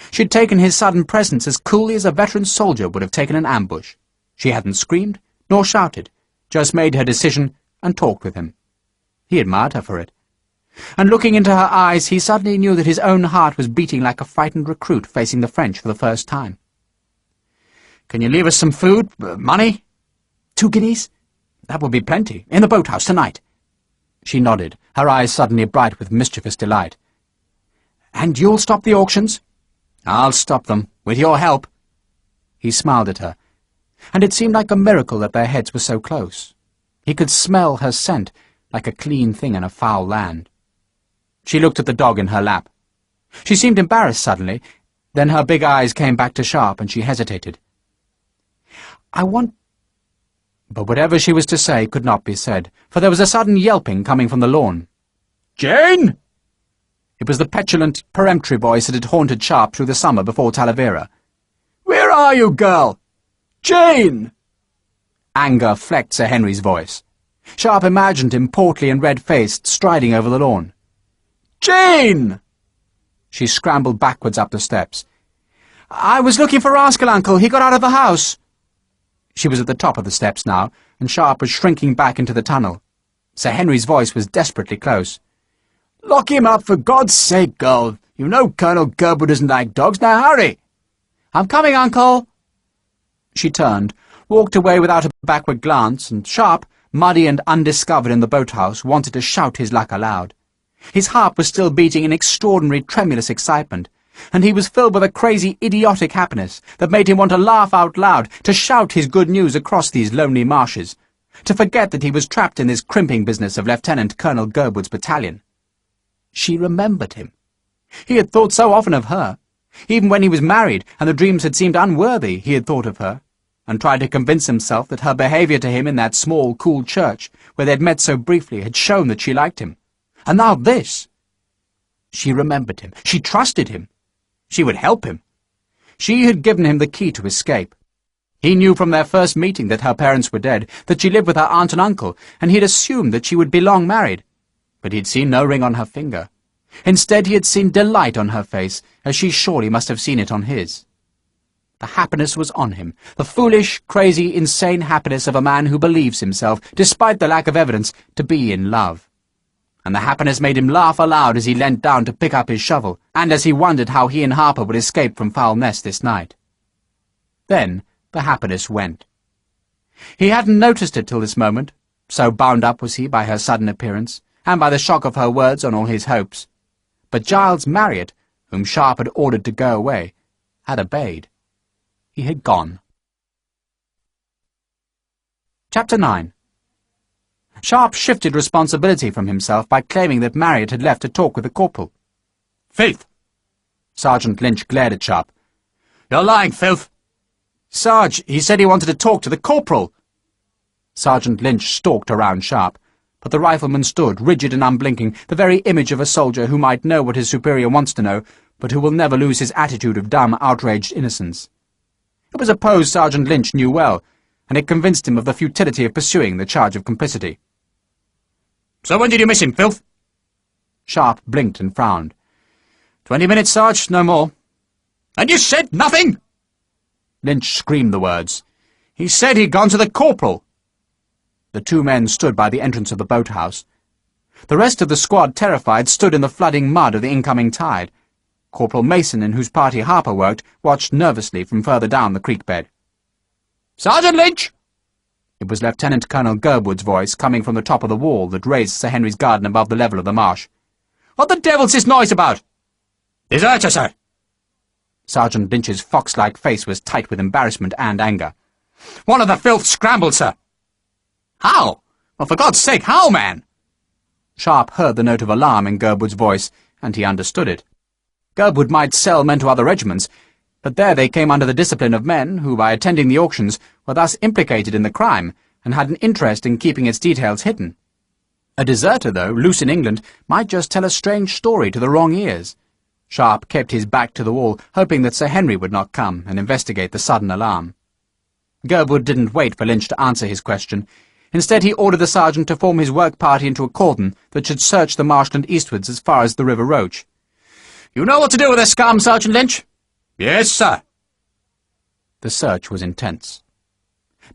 She'd taken his sudden presence as coolly as a veteran soldier would have taken an ambush. She hadn't screamed, nor shouted, just made her decision and talked with him. He admired her for it. And looking into her eyes, he suddenly knew that his own heart was beating like a frightened recruit facing the French for the first time. "Can you leave us some food? Money?" 2 guineas? "That would be plenty. In the boathouse tonight." She nodded, her eyes suddenly bright with mischievous delight. "And you'll stop the auctions?" "I'll stop them, with your help." He smiled at her, and it seemed like a miracle that their heads were so close. He could smell her scent, like a clean thing in a foul land. She looked at the dog in her lap. She seemed embarrassed suddenly, then her big eyes came back to Sharpe and she hesitated. "I want—" But whatever she was to say could not be said, for there was a sudden yelping coming from the lawn. "Jane!" It was the petulant, peremptory voice that had haunted Sharpe through the summer before Talavera. "Where are you, girl? Jane!" Anger flecked Sir Henry's voice. Sharpe imagined him portly and red-faced, striding over the lawn. "Jane!" She scrambled backwards up the steps. "I was looking for Rascal, Uncle. He got out of the house." She was at the top of the steps now, and Sharpe was shrinking back into the tunnel. Sir Henry's voice was desperately close. "Lock him up, for God's sake, girl. You know Colonel Gerwood doesn't like dogs. Now hurry!" "I'm coming, Uncle." She turned, walked away without a backward glance, and Sharpe, muddy and undiscovered in the boathouse, wanted to shout his luck aloud. His heart was still beating in extraordinary, tremulous excitement, and he was filled with a crazy, idiotic happiness that made him want to laugh out loud, to shout his good news across these lonely marshes, to forget that he was trapped in this crimping business of Lieutenant Colonel Gerwood's battalion. She remembered him. He had thought so often of her. Even when he was married and the dreams had seemed unworthy, he had thought of her, and tried to convince himself that her behaviour to him in that small, cool church, where they had met so briefly, had shown that she liked him. And now this! She remembered him. She trusted him. She would help him. She had given him the key to escape. He knew from their first meeting that her parents were dead, that she lived with her aunt and uncle, and he had assumed that she would be long married. But he had seen no ring on her finger. Instead, he had seen delight on her face, as she surely must have seen it on his. The happiness was on him, the foolish, crazy, insane happiness of a man who believes himself, despite the lack of evidence, to be in love. And the happiness made him laugh aloud as he leant down to pick up his shovel, and as he wondered how he and Harper would escape from Foul Nest this night. Then the happiness went. He hadn't noticed it till this moment, so bound up was he by her sudden appearance, and by the shock of her words on all his hopes. But Giles Marriott, whom Sharpe had ordered to go away, had obeyed. He had gone. Chapter 9. Sharpe shifted responsibility from himself by claiming that Marriott had left to talk with the corporal. "Filth!" Sergeant Lynch glared at Sharpe. "You're lying, Filth!" "Sarge, he said he wanted to talk to the corporal." Sergeant Lynch stalked around Sharpe, but the rifleman stood, rigid and unblinking, the very image of a soldier who might know what his superior wants to know, but who will never lose his attitude of dumb, outraged innocence. It was a pose Sergeant Lynch knew well, and it convinced him of the futility of pursuing the charge of complicity. So when did you miss him, filth? Sharpe blinked and frowned. 20 minutes, Sarge, no more. And you said nothing? Lynch screamed the words. He said he'd gone to the corporal. The two men stood by the entrance of the boathouse. The rest of the squad, terrified, stood in the flooding mud of the incoming tide. Corporal Mason, in whose party Harper worked, watched nervously from further down the creek bed. Sergeant Lynch! It was Lieutenant Colonel Gerwood's voice coming from the top of the wall that raised Sir Henry's garden above the level of the marsh. What the devil's this noise about? Deserter, sir! Sergeant Lynch's fox-like face was tight with embarrassment and anger. One of the filth scrambled, sir. How? Well, for God's sake, how, man? Sharpe heard the note of alarm in Gerwood's voice, and he understood it. Gerwood might sell men to other regiments, but there they came under the discipline of men who, by attending the auctions, were thus implicated in the crime, and had an interest in keeping its details hidden. A deserter, though, loose in England, might just tell a strange story to the wrong ears. Sharpe kept his back to the wall, hoping that Sir Henry would not come and investigate the sudden alarm. Gerwood didn't wait for Lynch to answer his question. Instead, he ordered the sergeant to form his work party into a cordon that should search the marshland eastwards as far as the River Roach. You know what to do with this scum, Sergeant Lynch? Yes, sir. The search was intense.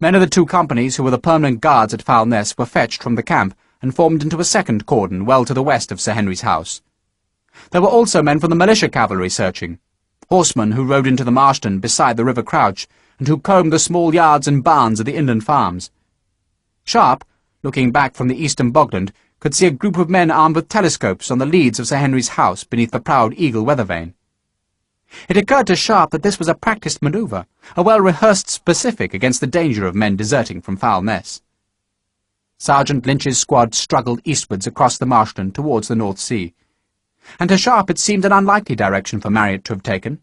Men of the two companies who were the permanent guards at Foulness were fetched from the camp and formed into a second cordon well to the west of Sir Henry's house. There were also men from the militia cavalry searching, horsemen who rode into the marshland beside the River Crouch and who combed the small yards and barns of the inland farms. Sharpe, looking back from the eastern bogland, could see a group of men armed with telescopes on the leads of Sir Henry's house beneath the proud eagle weather vane. It occurred to Sharpe that this was a practised manoeuvre, a well-rehearsed specific against the danger of men deserting from Foulness. Sergeant Lynch's squad struggled eastwards across the marshland towards the North Sea, and to Sharpe it seemed an unlikely direction for Marriott to have taken.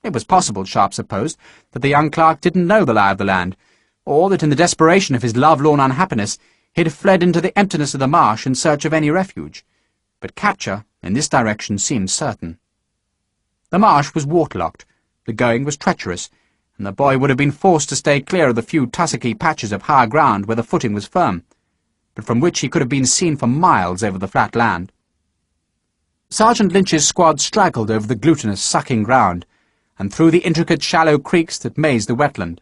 It was possible, Sharpe supposed, that the young clerk didn't know the lie of the land, or that in the desperation of his love-lorn unhappiness he had fled into the emptiness of the marsh in search of any refuge. But capture in this direction seemed certain. The marsh was waterlogged, the going was treacherous, and the boy would have been forced to stay clear of the few tussocky patches of higher ground where the footing was firm, but from which he could have been seen for miles over the flat land. Sergeant Lynch's squad straggled over the glutinous, sucking ground, and through the intricate shallow creeks that mazed the wetland.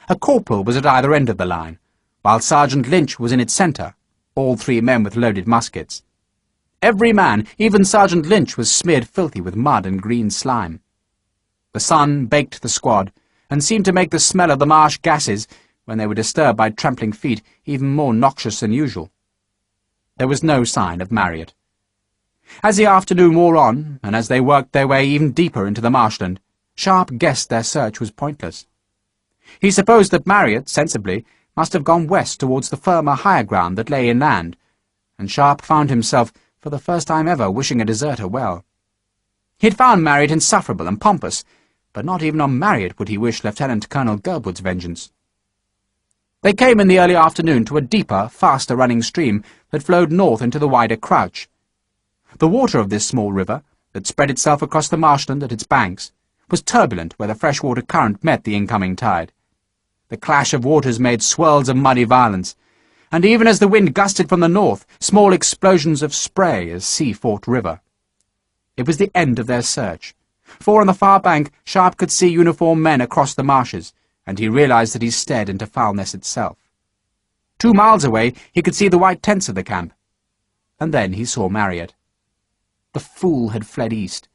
A corporal was at either end of the line, while Sergeant Lynch was in its centre, all three men with loaded muskets. Every man, even Sergeant Lynch, was smeared filthy with mud and green slime. The sun baked the squad, and seemed to make the smell of the marsh gases, when they were disturbed by trampling feet, even more noxious than usual. There was no sign of Marriott. As the afternoon wore on, and as they worked their way even deeper into the marshland, Sharpe guessed their search was pointless. He supposed that Marriott, sensibly, must have gone west towards the firmer, higher ground that lay inland, and Sharpe found himself, for the first time ever, wishing a deserter well. He had found Marriott insufferable and pompous, but not even on Marriott would he wish Lieutenant Colonel Gerwood's vengeance. They came in the early afternoon to a deeper, faster-running stream that flowed north into the wider Crouch. The water of this small river, that spread itself across the marshland at its banks, was turbulent where the freshwater current met the incoming tide. The clash of waters made swirls of muddy violence, and even as the wind gusted from the north, small explosions of spray as sea fought river. It was the end of their search, for on the far bank Sharpe could see uniformed men across the marshes, and he realized that he stared into Foulness itself. 2 miles away he could see the white tents of the camp, and then he saw Marriott. The fool had fled east.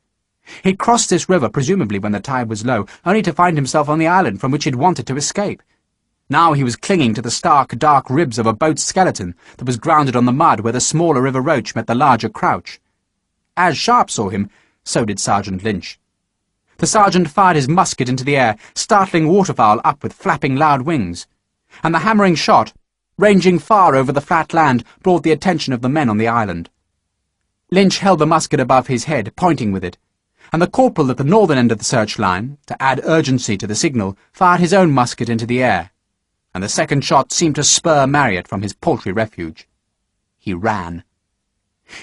He crossed this river, presumably when the tide was low, only to find himself on the island from which he'd wanted to escape. Now he was clinging to the stark, dark ribs of a boat's skeleton that was grounded on the mud where the smaller River Roach met the larger Crouch. As Sharpe saw him, so did Sergeant Lynch. The sergeant fired his musket into the air, startling waterfowl up with flapping loud wings, and the hammering shot, ranging far over the flat land, brought the attention of the men on the island. Lynch held the musket above his head, pointing with it, and the corporal at the northern end of the search-line, to add urgency to the signal, fired his own musket into the air, and the second shot seemed to spur Marriott from his paltry refuge. He ran.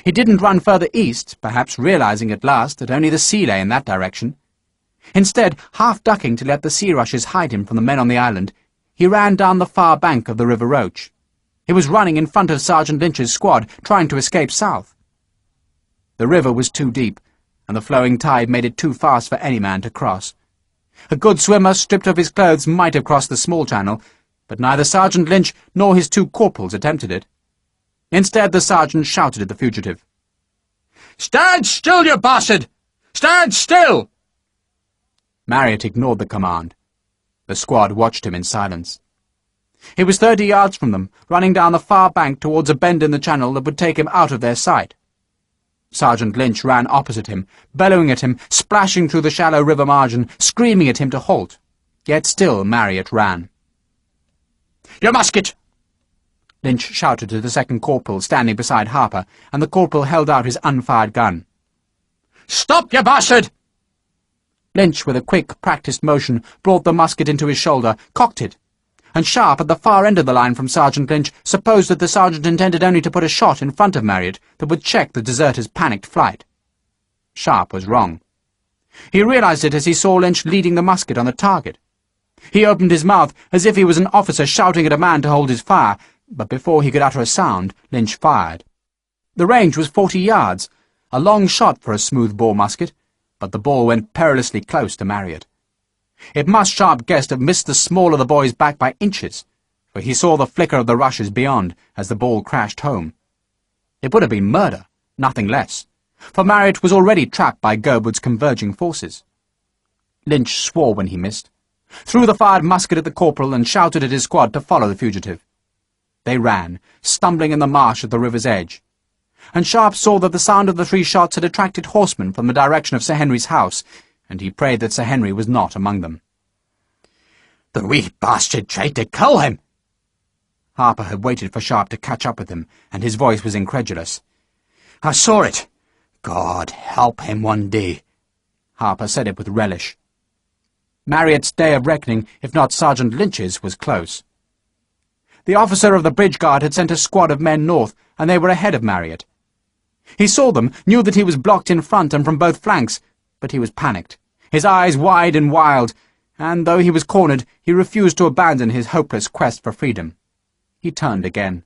He didn't run further east, perhaps realizing at last that only the sea lay in that direction. Instead, half ducking to let the sea rushes hide him from the men on the island, he ran down the far bank of the River Roach. He was running in front of Sergeant Lynch's squad, trying to escape south. The river was too deep, and the flowing tide made it too fast for any man to cross. A good swimmer, stripped of his clothes, might have crossed the small channel, but neither Sergeant Lynch nor his two corporals attempted it. Instead, the sergeant shouted at the fugitive. "Stand still, you bastard! Stand still!" Marriott ignored the command. The squad watched him in silence. He was 30 yards from them, running down the far bank towards a bend in the channel that would take him out of their sight. Sergeant Lynch ran opposite him, bellowing at him, splashing through the shallow river margin, screaming at him to halt. Yet still Marriott ran. "Your musket!" Lynch shouted to the second corporal standing beside Harper, and the corporal held out his unfired gun. "Stop, you bastard!" Lynch, with a quick, practised motion, brought the musket into his shoulder, cocked it, and Sharpe, at the far end of the line from Sergeant Lynch, supposed that the sergeant intended only to put a shot in front of Marriott that would check the deserter's panicked flight. Sharpe was wrong. He realized it as he saw Lynch leading the musket on the target. He opened his mouth as if he was an officer shouting at a man to hold his fire, but before he could utter a sound, Lynch fired. The range was 40 yards, a long shot for a smooth-bore musket, but the ball went perilously close to Marriott. It must, Sharpe guessed, have missed the small of the boy's back by inches, for he saw the flicker of the rushes beyond as the ball crashed home. It would have been murder, nothing less, for Marriott was already trapped by Gerwood's converging forces. Lynch swore when he missed, threw the fired musket at the corporal and shouted at his squad to follow the fugitive. They ran, stumbling in the marsh at the river's edge, and Sharpe saw that the sound of the 3 shots had attracted horsemen from the direction of Sir Henry's house, and he prayed that Sir Henry was not among them. "The wee bastard tried to kill him!" Harper had waited for Sharpe to catch up with him, and his voice was incredulous. "I saw it. God help him one day." Harper said it with relish. Marriott's day of reckoning, if not Sergeant Lynch's, was close. The officer of the bridge guard had sent a squad of men north, and they were ahead of Marriott. He saw them, knew that he was blocked in front and from both flanks, but he was panicked, his eyes wide and wild, and though he was cornered, he refused to abandon his hopeless quest for freedom. He turned again.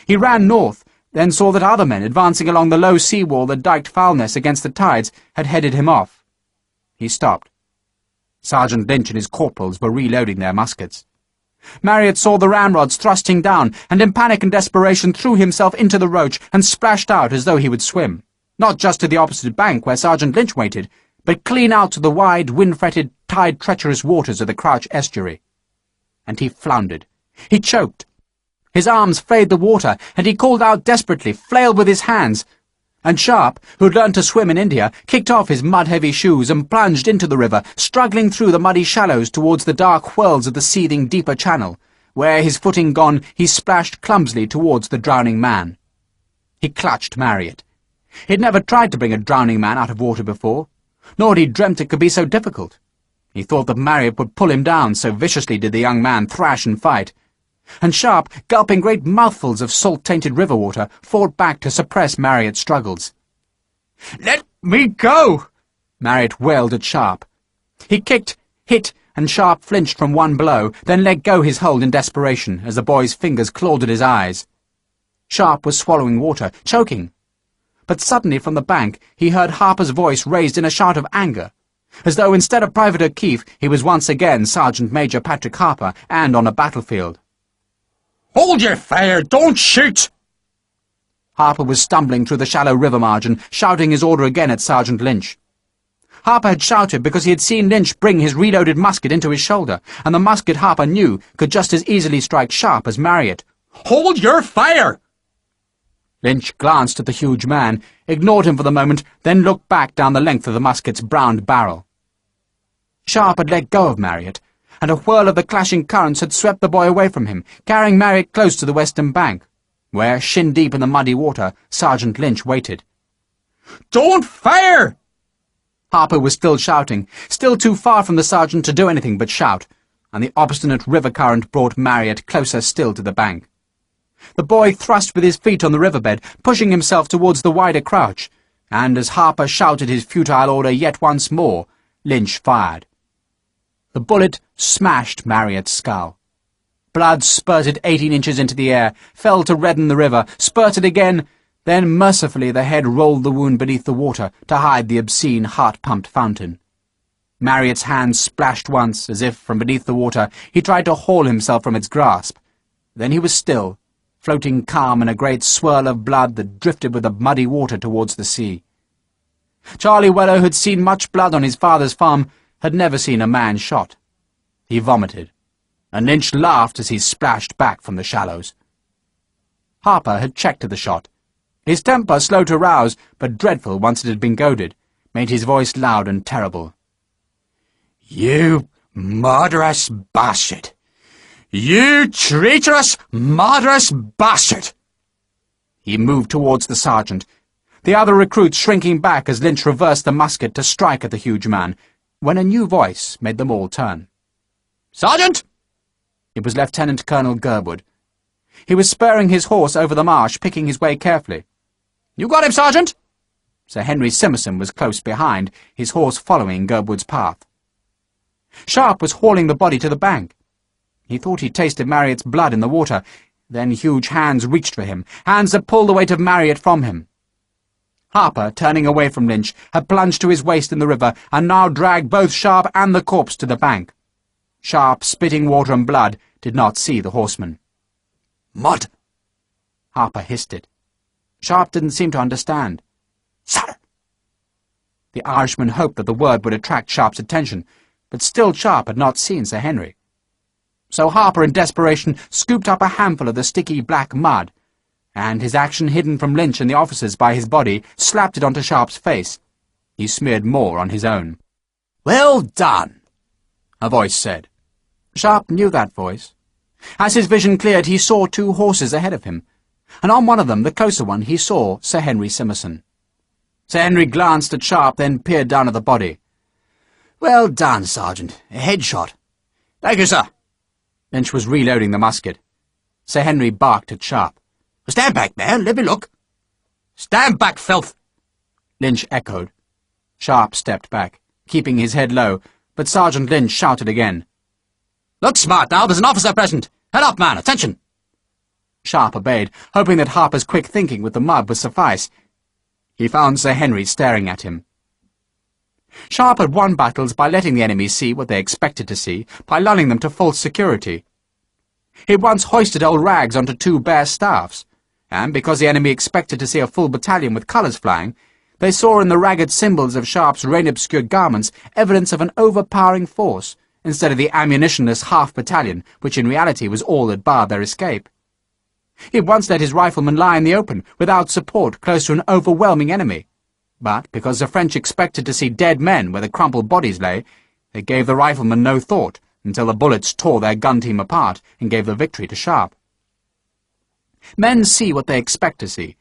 He ran north, then saw that other men advancing along the low sea-wall that diked Foulness against the tides had headed him off. He stopped. Sergeant Lynch and his corporals were reloading their muskets. Marriott saw the ramrods thrusting down, and in panic and desperation threw himself into the Roach and splashed out as though he would swim, not just to the opposite bank where Sergeant Lynch waited, but clean out to the wide, wind-fretted, tide-treacherous waters of the Crouch estuary. And he floundered. He choked. His arms flayed the water, and he called out desperately, flailed with his hands. And Sharpe, who'd learned to swim in India, kicked off his mud-heavy shoes and plunged into the river, struggling through the muddy shallows towards the dark whirls of the seething deeper channel, where, his footing gone, he splashed clumsily towards the drowning man. He clutched Marriott. He'd never tried to bring a drowning man out of water before, nor had he dreamt it could be so difficult. He thought that Marriott would pull him down, so viciously did the young man thrash and fight. And Sharpe, gulping great mouthfuls of salt-tainted river water, fought back to suppress Marriott's struggles. "Let me go!" Marriott wailed at Sharpe. He kicked, hit, and Sharpe flinched from one blow, then let go his hold in desperation as the boy's fingers clawed at his eyes. Sharpe was swallowing water, choking. But suddenly from the bank he heard Harper's voice raised in a shout of anger, as though instead of Private O'Keefe he was once again Sergeant Major Patrick Harper and on a battlefield. "Hold your fire! Don't shoot!" Harper was stumbling through the shallow river margin, shouting his order again at Sergeant Lynch. Harper had shouted because he had seen Lynch bring his reloaded musket into his shoulder, and the musket Harper knew could just as easily strike Sharpe as Marriott. "Hold your fire!" Lynch glanced at the huge man, ignored him for the moment, then looked back down the length of the musket's browned barrel. Sharpe had let go of Marriott, and a whirl of the clashing currents had swept the boy away from him, carrying Marriott close to the western bank, where, shin-deep in the muddy water, Sergeant Lynch waited. "Don't fire!" Harper was still shouting, still too far from the sergeant to do anything but shout, and the obstinate river current brought Marriott closer still to the bank. The boy thrust with his feet on the riverbed, pushing himself towards the wider crouch, and as Harper shouted his futile order yet once more, Lynch fired. The bullet smashed Marriott's skull. Blood spurted 18 inches into the air, fell to redden the river, spurted again, then mercifully the head rolled the wound beneath the water to hide the obscene heart-pumped fountain. Marriott's hand splashed once, as if from beneath the water he tried to haul himself from its grasp. Then he was still, floating calm in a great swirl of blood that drifted with the muddy water towards the sea. Charlie Weller, who'd seen much blood on his father's farm, had never seen a man shot. He vomited, and Lynch laughed as he splashed back from the shallows. Harper had checked at the shot. His temper, slow to rouse, but dreadful once it had been goaded, made his voice loud and terrible. "You murderous bastard! You traitorous, murderous bastard!" He moved towards the sergeant, the other recruits shrinking back as Lynch reversed the musket to strike at the huge man, when a new voice made them all turn. "Sergeant!" It was Lieutenant Colonel Gerwood. He was spurring his horse over the marsh, picking his way carefully. "You got him, Sergeant?" Sir Henry Simmerson was close behind, his horse following Gerwood's path. Sharpe was hauling the body to the bank. He thought he tasted Marriott's blood in the water. Then huge hands reached for him, hands that pulled the weight of Marriott from him. Harper, turning away from Lynch, had plunged to his waist in the river and now dragged both Sharpe and the corpse to the bank. Sharpe, spitting water and blood, did not see the horseman. "Mud!" Harper hissed it. Sharpe didn't seem to understand. "Sir!" The Irishman hoped that the word would attract Sharpe's attention, but still Sharpe had not seen Sir Henry. So Harper, in desperation, scooped up a handful of the sticky black mud, and, his action hidden from Lynch and the officers by his body, slapped it onto Sharpe's face. He smeared more on his own. "Well done," a voice said. Sharpe knew that voice. As his vision cleared, he saw 2 horses ahead of him, and on one of them, the closer one, he saw Sir Henry Simmerson. Sir Henry glanced at Sharpe, then peered down at the body. "Well done, Sergeant. A headshot." "Thank you, sir." Lynch was reloading the musket. Sir Henry barked at Sharpe. "Stand back, man. Let me look." "Stand back, filth!" Lynch echoed. Sharpe stepped back, keeping his head low, but Sergeant Lynch shouted again. "Look smart now. There's an officer present. Head up, man. Attention!" Sharpe obeyed, hoping that Harper's quick thinking with the mud would suffice. He found Sir Henry staring at him. Sharpe had won battles by letting the enemy see what they expected to see, by lulling them to false security. He had once hoisted old rags onto 2 bare staffs, and because the enemy expected to see a full battalion with colours flying, they saw in the ragged symbols of Sharpe's rain-obscured garments evidence of an overpowering force, instead of the ammunitionless half-battalion, which in reality was all that barred their escape. He had once let his riflemen lie in the open, without support, close to an overwhelming enemy. But because the French expected to see dead men where the crumpled bodies lay, they gave the riflemen no thought, until the bullets tore their gun team apart and gave the victory to Sharpe. Men see what they expect to see,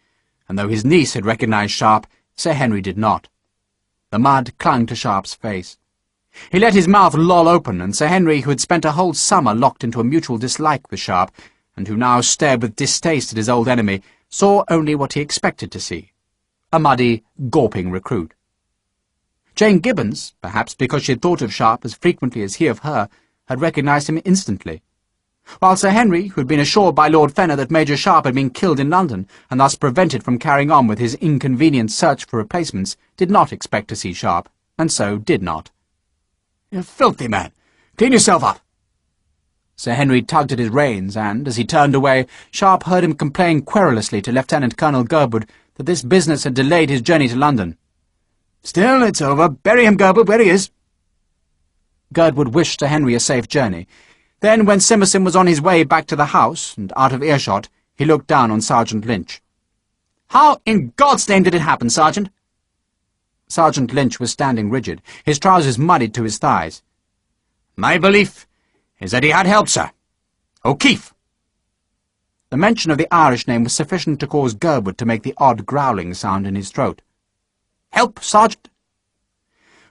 and though his niece had recognized Sharpe, Sir Henry did not. The mud clung to Sharpe's face. He let his mouth loll open, and Sir Henry, who had spent a whole summer locked into a mutual dislike with Sharpe, and who now stared with distaste at his old enemy, saw only what he expected to see. A muddy, gawping recruit. Jane Gibbons, perhaps because she had thought of Sharpe as frequently as he of her, had recognized him instantly, while Sir Henry, who had been assured by Lord Fenner that Major Sharpe had been killed in London, and thus prevented from carrying on with his inconvenient search for replacements, did not expect to see Sharpe, and so did not. "You filthy man! Clean yourself up!" Sir Henry tugged at his reins, and, as he turned away, Sharpe heard him complain querulously to Lieutenant Colonel Gerwood that this business had delayed his journey to London. "Still, it's over. Bury him, Gerwood, where he is." Gerwood wished Sir Henry a safe journey. Then, when Simmerson was on his way back to the house, and out of earshot, he looked down on Sergeant Lynch. "How in God's name did it happen, Sergeant?" Sergeant Lynch was standing rigid, his trousers muddied to his thighs. "My belief is that he had help, sir. O'Keefe." The mention of the Irish name was sufficient to cause Gerwood to make the odd growling sound in his throat. "Help, Sergeant?"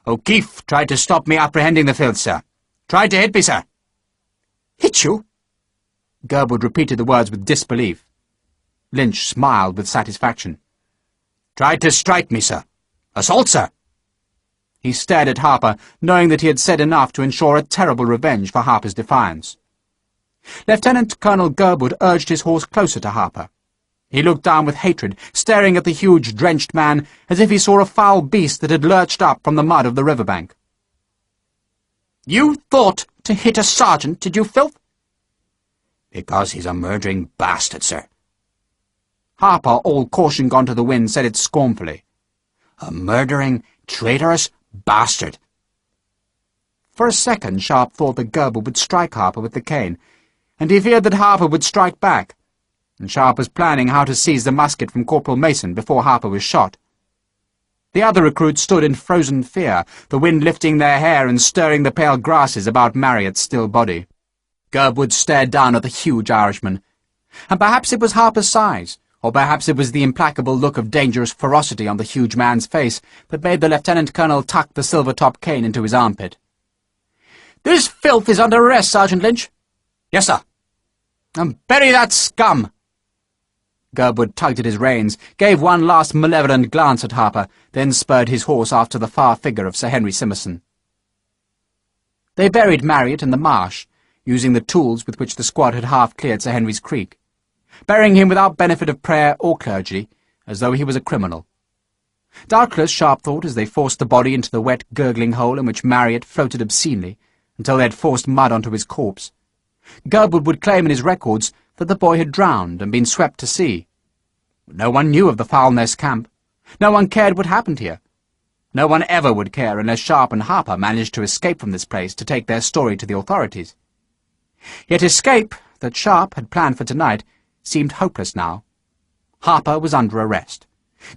"O'Keefe tried to stop me apprehending the filth, sir. Tried to hit me, sir." "Hit you?" Gerwood repeated the words with disbelief. Lynch smiled with satisfaction. "Tried to strike me, sir. Assault, sir." He stared at Harper, knowing that he had said enough to ensure a terrible revenge for Harper's defiance. Lieutenant Colonel Gerwood urged his horse closer to Harper. He looked down with hatred, staring at the huge, drenched man as if he saw a foul beast that had lurched up from the mud of the riverbank. "You thought to hit a sergeant, did you, filth?" Because he's a murdering bastard, sir. Harper, all caution gone to the wind, said it scornfully. A murdering, traitorous bastard. For a second Sharpe thought that Gerwood would strike Harper with the cane, and he feared that Harper would strike back, and Sharpe was planning how to seize the musket from Corporal Mason before Harper was shot. The other recruits stood in frozen fear, the wind lifting their hair and stirring the pale grasses about Marriott's still body. Gerwood stared down at the huge Irishman, and perhaps it was Harper's size, or perhaps it was the implacable look of dangerous ferocity on the huge man's face that made the lieutenant colonel tuck the silver-top cane into his armpit. "This filth is under arrest, Sergeant Lynch." "Yes, sir." "And bury that scum." Gerwood tugged at his reins, gave one last malevolent glance at Harper, then spurred his horse after the far figure of Sir Henry Simmerson. They buried Marriott in the marsh, using the tools with which the squad had half-cleared Sir Henry's Creek, burying him without benefit of prayer or clergy, as though he was a criminal. Doubtless, Sharpe thought, as they forced the body into the wet, gurgling hole in which Marriott floated obscenely, until they had forced mud onto his corpse, Gerwood would claim in his records that the boy had drowned and been swept to sea. No one knew of the Foulness camp. No one cared what happened here. No one ever would care unless Sharpe and Harper managed to escape from this place to take their story to the authorities. Yet escape, that Sharpe had planned for tonight, seemed hopeless now. Harper was under arrest,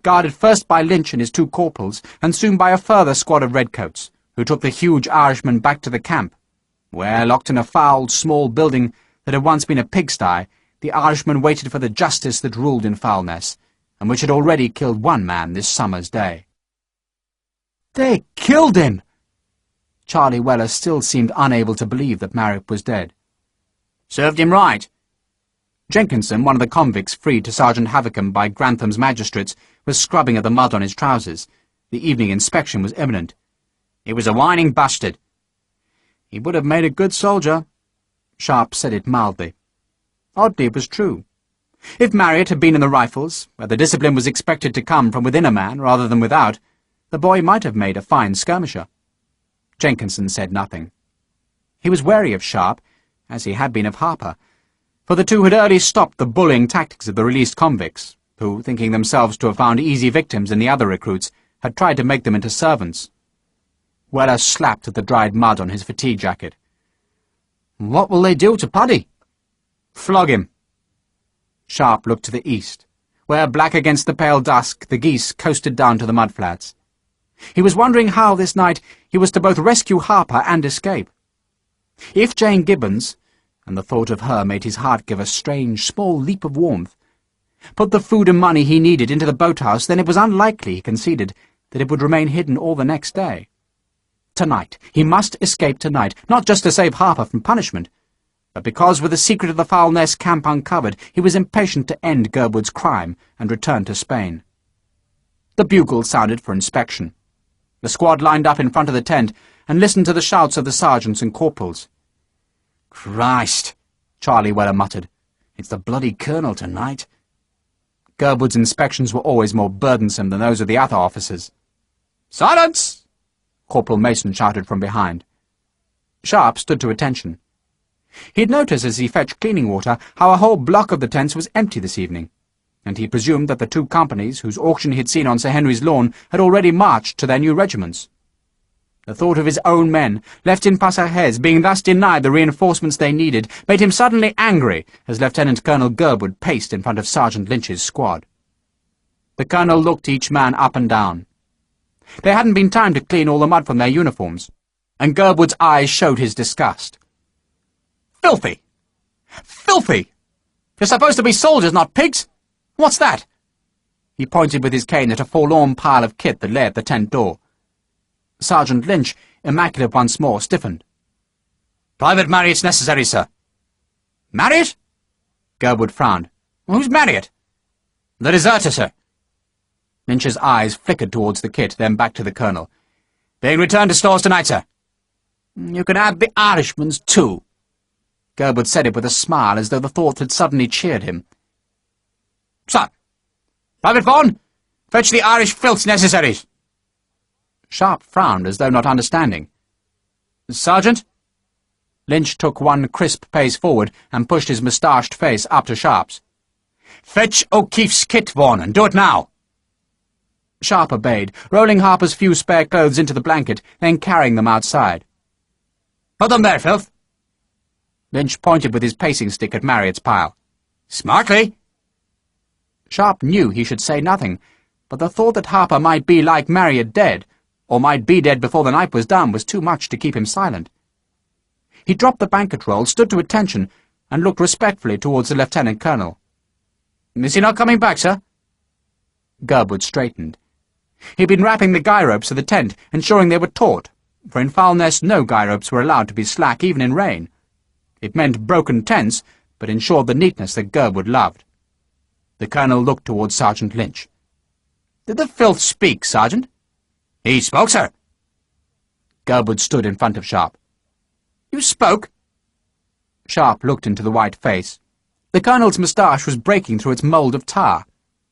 guarded first by Lynch and his 2 corporals, and soon by a further squad of redcoats, who took the huge Irishman back to the camp, where, locked in a foul, small building that had once been a pigsty, the Irishman waited for the justice that ruled in Foulness, and which had already killed 1 man this summer's day. They killed him! Charlie Weller still seemed unable to believe that Marriott was dead. "Served him right." Jenkinson, one of the convicts freed to Sergeant Havickham by Grantham's magistrates, was scrubbing at the mud on his trousers. The evening inspection was imminent. "He was a whining bastard." "He would have made a good soldier." Sharpe said it mildly. Oddly, it was true. If Marriott had been in the Rifles, where the discipline was expected to come from within a man rather than without, the boy might have made a fine skirmisher. Jenkinson said nothing. He was wary of Sharpe, as he had been of Harper, for the two had early stopped the bullying tactics of the released convicts, who, thinking themselves to have found easy victims in the other recruits, had tried to make them into servants. Weller slapped at the dried mud on his fatigue jacket. "What will they do to Paddy?" "Flog him." Sharpe looked to the east, where, black against the pale dusk, the geese coasted down to the mudflats. He was wondering how, this night, he was to both rescue Harper and escape. If Jane Gibbons, and the thought of her made his heart give a strange, small leap of warmth, put the food and money he needed into the boathouse, then it was unlikely, he conceded, that it would remain hidden all the next day. Tonight. He must escape tonight, not just to save Harper from punishment, but because, with the secret of the Foulness camp uncovered, he was impatient to end Gerwood's crime and return to Spain. The bugle sounded for inspection. The squad lined up in front of the tent and listened to the shouts of the sergeants and corporals. "Christ," Charlie Weller muttered. "It's the bloody colonel tonight." Gerwood's inspections were always more burdensome than those of the other officers. "Silence!" Corporal Mason shouted from behind. Sharpe stood to attention. He had noticed as he fetched cleaning water how a whole block of the tents was empty this evening, and he presumed that the 2 companies whose auction he had seen on Sir Henry's lawn had already marched to their new regiments. The thought of his own men, left in Passages, being thus denied the reinforcements they needed, made him suddenly angry as Lieutenant Colonel Gerwood paced in front of Sergeant Lynch's squad. The colonel looked each man up and down. There hadn't been time to clean all the mud from their uniforms, and Gerwood's eyes showed his disgust. "Filthy! Filthy! You're supposed to be soldiers, not pigs! What's that?" He pointed with his cane at a forlorn pile of kit that lay at the tent door. Sergeant Lynch, immaculate once more, stiffened. "Private Marriott's necessary, sir." "Marriott?" Gerwood frowned. "Who's Marriott?" "The deserter, sir." Lynch's eyes flickered towards the kit, then back to the colonel. Being returned to stores tonight, sir. You can add the Irishman's too. Gerwood said it with a smile, as though the thought had suddenly cheered him. Sir! Private Vaughan, fetch the Irish filth's necessaries. Sharpe frowned as though not understanding. Sergeant? Lynch took one crisp pace forward and pushed his moustached face up to Sharpe's. Fetch O'Keefe's kit, Vaughan, and do it now. Sharpe obeyed, rolling Harper's few spare clothes into the blanket, then carrying them outside. Put them there, filth. Lynch pointed with his pacing stick at Marriott's pile. Smartly. Sharpe knew he should say nothing, but the thought that Harper might be like Marriott dead, or might be dead before the night was done, was too much to keep him silent. He dropped the blanket roll, stood to attention, and looked respectfully towards the lieutenant-colonel. Is he not coming back, sir? Gerwood straightened. He'd been wrapping the guy ropes of the tent, ensuring they were taut, for in Foulness no guy ropes were allowed to be slack even in rain. It meant broken tents, but ensured the neatness that Gerwood loved. The colonel looked towards Sergeant Lynch. Did the filth speak, Sergeant? He spoke, sir. Gerwood stood in front of Sharpe. You spoke? Sharpe looked into the white face. The colonel's moustache was breaking through its mould of tar,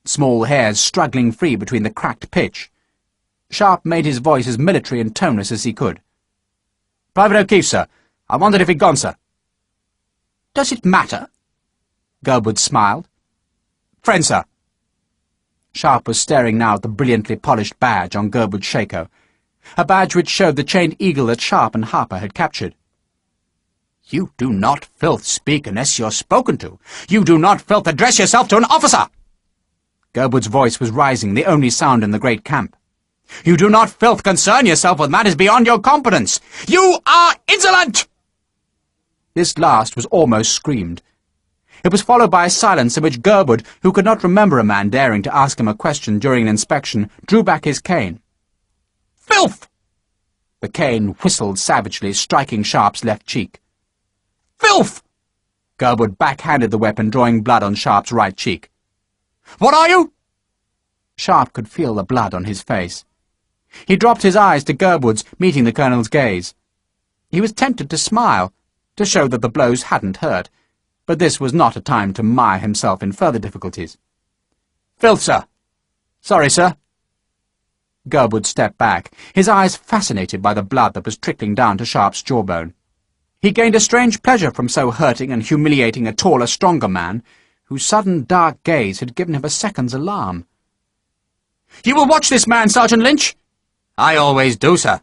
small hairs struggling free between the cracked pitch. Sharpe made his voice as military and toneless as he could. Private O'Keefe, sir. I wondered if he'd gone, sir. Does it matter? Gerwood smiled. Friend, sir. Sharpe was staring now at the brilliantly polished badge on Gerwood's shako, a badge which showed the chained eagle that Sharpe and Harper had captured. You do not, filth, speak unless you're spoken to. You do not, filth, address yourself to an officer. Gerwood's voice was rising, the only sound in the great camp. You do not, filth, concern yourself with matters beyond your competence. You are insolent! This last was almost screamed. It was followed by a silence in which Gerwood, who could not remember a man daring to ask him a question during an inspection, drew back his cane. Filth! The cane whistled savagely, striking Sharpe's left cheek. Filth! Gerwood backhanded the weapon, drawing blood on Sharpe's right cheek. What are you? Sharpe could feel the blood on his face. He dropped his eyes to Gerwood's, meeting the colonel's gaze. He was tempted to smile, to show that the blows hadn't hurt, but this was not a time to mire himself in further difficulties. Filth, sir. Sorry, sir. Gerwood stepped back, his eyes fascinated by the blood that was trickling down to Sharpe's jawbone. He gained a strange pleasure from so hurting and humiliating a taller, stronger man, whose sudden dark gaze had given him a second's alarm. You will watch this man, Sergeant Lynch? I always do, sir.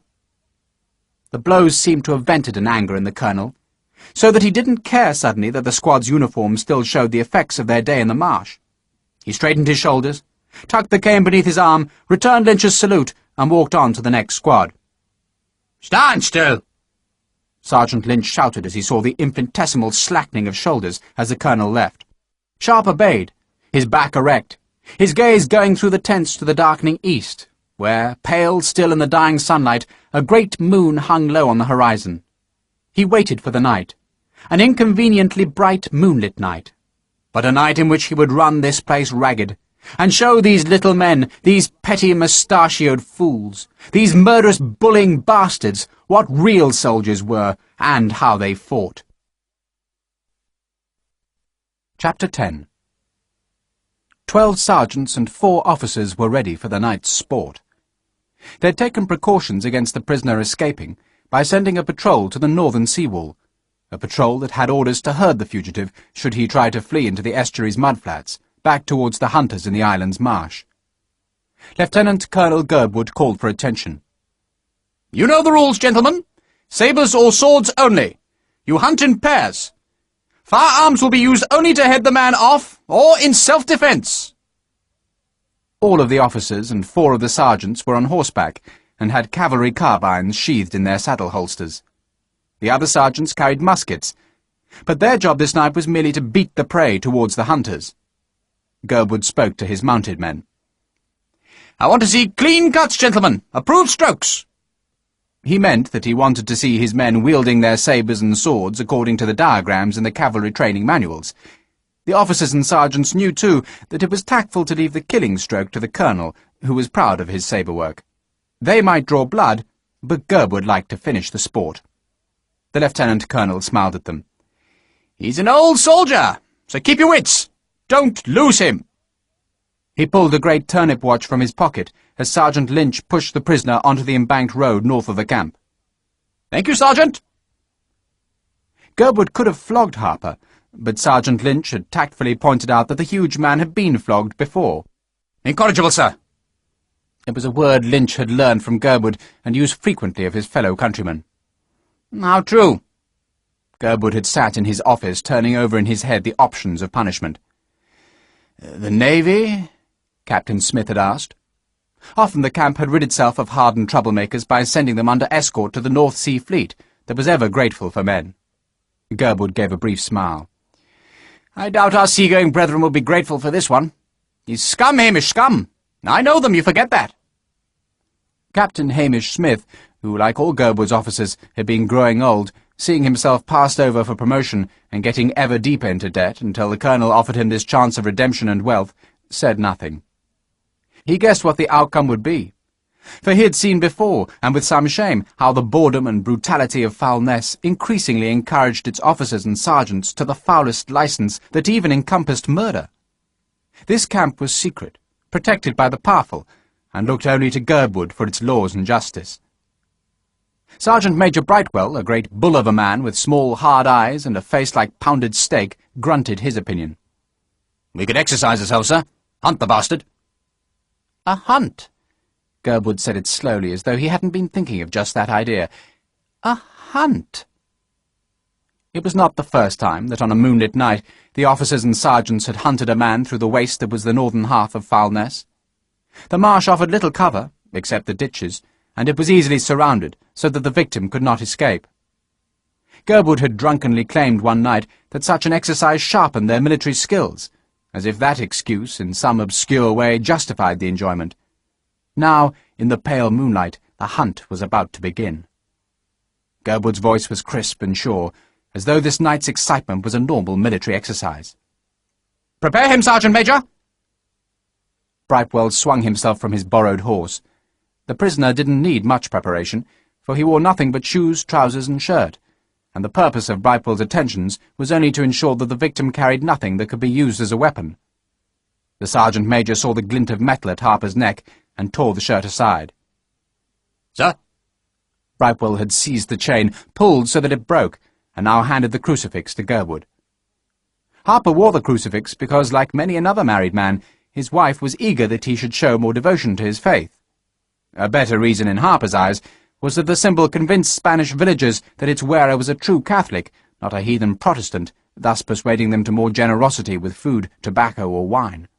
The blows seemed to have vented an anger in the colonel, so that he didn't care suddenly that the squad's uniform still showed the effects of their day in the marsh. He straightened his shoulders, tucked the cane beneath his arm, returned Lynch's salute, and walked on to the next squad. Stand still! Sergeant Lynch shouted as he saw the infinitesimal slackening of shoulders as the colonel left. Sharpe obeyed, his back erect, his gaze going through the tents to the darkening east, where, pale still in the dying sunlight, a great moon hung low on the horizon. He waited for the night, an inconveniently bright moonlit night, but a night in which he would run this place ragged, and show these little men, these petty mustachioed fools, these murderous bullying bastards, what real soldiers were, and how they fought. Chapter 10. 12 sergeants and 4 officers were ready for the night's sport. They'd taken precautions against the prisoner escaping by sending a patrol to the northern seawall, a patrol that had orders to herd the fugitive should he try to flee into the estuary's mudflats, back towards the hunters in the island's marsh. Lieutenant Colonel Gerwood called for attention. You know the rules, gentlemen. Sabres or swords only. You hunt in pairs. Firearms will be used only to head the man off, or in self-defence. All of the officers and 4 of the sergeants were on horseback, and had cavalry carbines sheathed in their saddle holsters. The other sergeants carried muskets, but their job this night was merely to beat the prey towards the hunters. Gerwood spoke to his mounted men. I want to see clean cuts, gentlemen. Approved strokes. He meant that he wanted to see his men wielding their sabres and swords according to the diagrams in the cavalry training manuals. The officers and sergeants knew, too, that it was tactful to leave the killing stroke to the colonel, who was proud of his sabre work. They might draw blood, but Gerwood liked to finish the sport. The lieutenant-colonel smiled at them. "He's an old soldier, so keep your wits. Don't lose him." He pulled a great turnip watch from his pocket as Sergeant Lynch pushed the prisoner onto the embanked road north of the camp. "Thank you, Sergeant." Gerwood could have flogged Harper, but Sergeant Lynch had tactfully pointed out that the huge man had been flogged before. "Incorrigible, sir." It was a word Lynch had learned from Gerwood and used frequently of his fellow countrymen. "How true?" Gerwood had sat in his office turning over in his head the options of punishment. "The Navy?" Captain Smith had asked. Often the camp had rid itself of hardened troublemakers by sending them under escort to the North Sea Fleet that was ever grateful for men. Gerwood gave a brief smile. "I doubt our seagoing brethren will be grateful for this one. He's scum, Hamish, scum. I know them, you forget that." Captain Hamish Smith, who, like all Gerwood's officers, had been growing old, seeing himself passed over for promotion and getting ever deeper into debt until the colonel offered him this chance of redemption and wealth, said nothing. He guessed what the outcome would be, for he had seen before, and with some shame, how the boredom and brutality of Foulness increasingly encouraged its officers and sergeants to the foulest license that even encompassed murder. This camp was secret, protected by the powerful, and looked only to Gerwood for its laws and justice. Sergeant Major Brightwell, a great bull of a man with small, hard eyes and a face like pounded steak, grunted his opinion. "We could exercise ourselves, sir. Hunt the bastard." "A hunt?" Gerwood said it slowly, as though he hadn't been thinking of just that idea. "A hunt?" It was not the first time that on a moonlit night the officers and sergeants had hunted a man through the waste that was the northern half of Foulness. The marsh offered little cover, except the ditches, and it was easily surrounded, so that the victim could not escape. Gerwood had drunkenly claimed one night that such an exercise sharpened their military skills, as if that excuse, in some obscure way, justified the enjoyment. Now, in the pale moonlight, the hunt was about to begin. Gerwood's voice was crisp and sure, as though this night's excitement was a normal military exercise. "Prepare him, Sergeant Major!" Brightwell swung himself from his borrowed horse. The prisoner didn't need much preparation, for he wore nothing but shoes, trousers, and shirt, and the purpose of Brightwell's attentions was only to ensure that the victim carried nothing that could be used as a weapon. The sergeant major saw the glint of metal at Harper's neck and tore the shirt aside. "Sir?" Brightwell had seized the chain, pulled so that it broke, and now handed the crucifix to Gerwood. Harper wore the crucifix because, like many another married man, his wife was eager that he should show more devotion to his faith. A better reason in Harper's eyes was that the symbol convinced Spanish villagers that its wearer was a true Catholic, not a heathen Protestant, thus persuading them to more generosity with food, tobacco, or wine.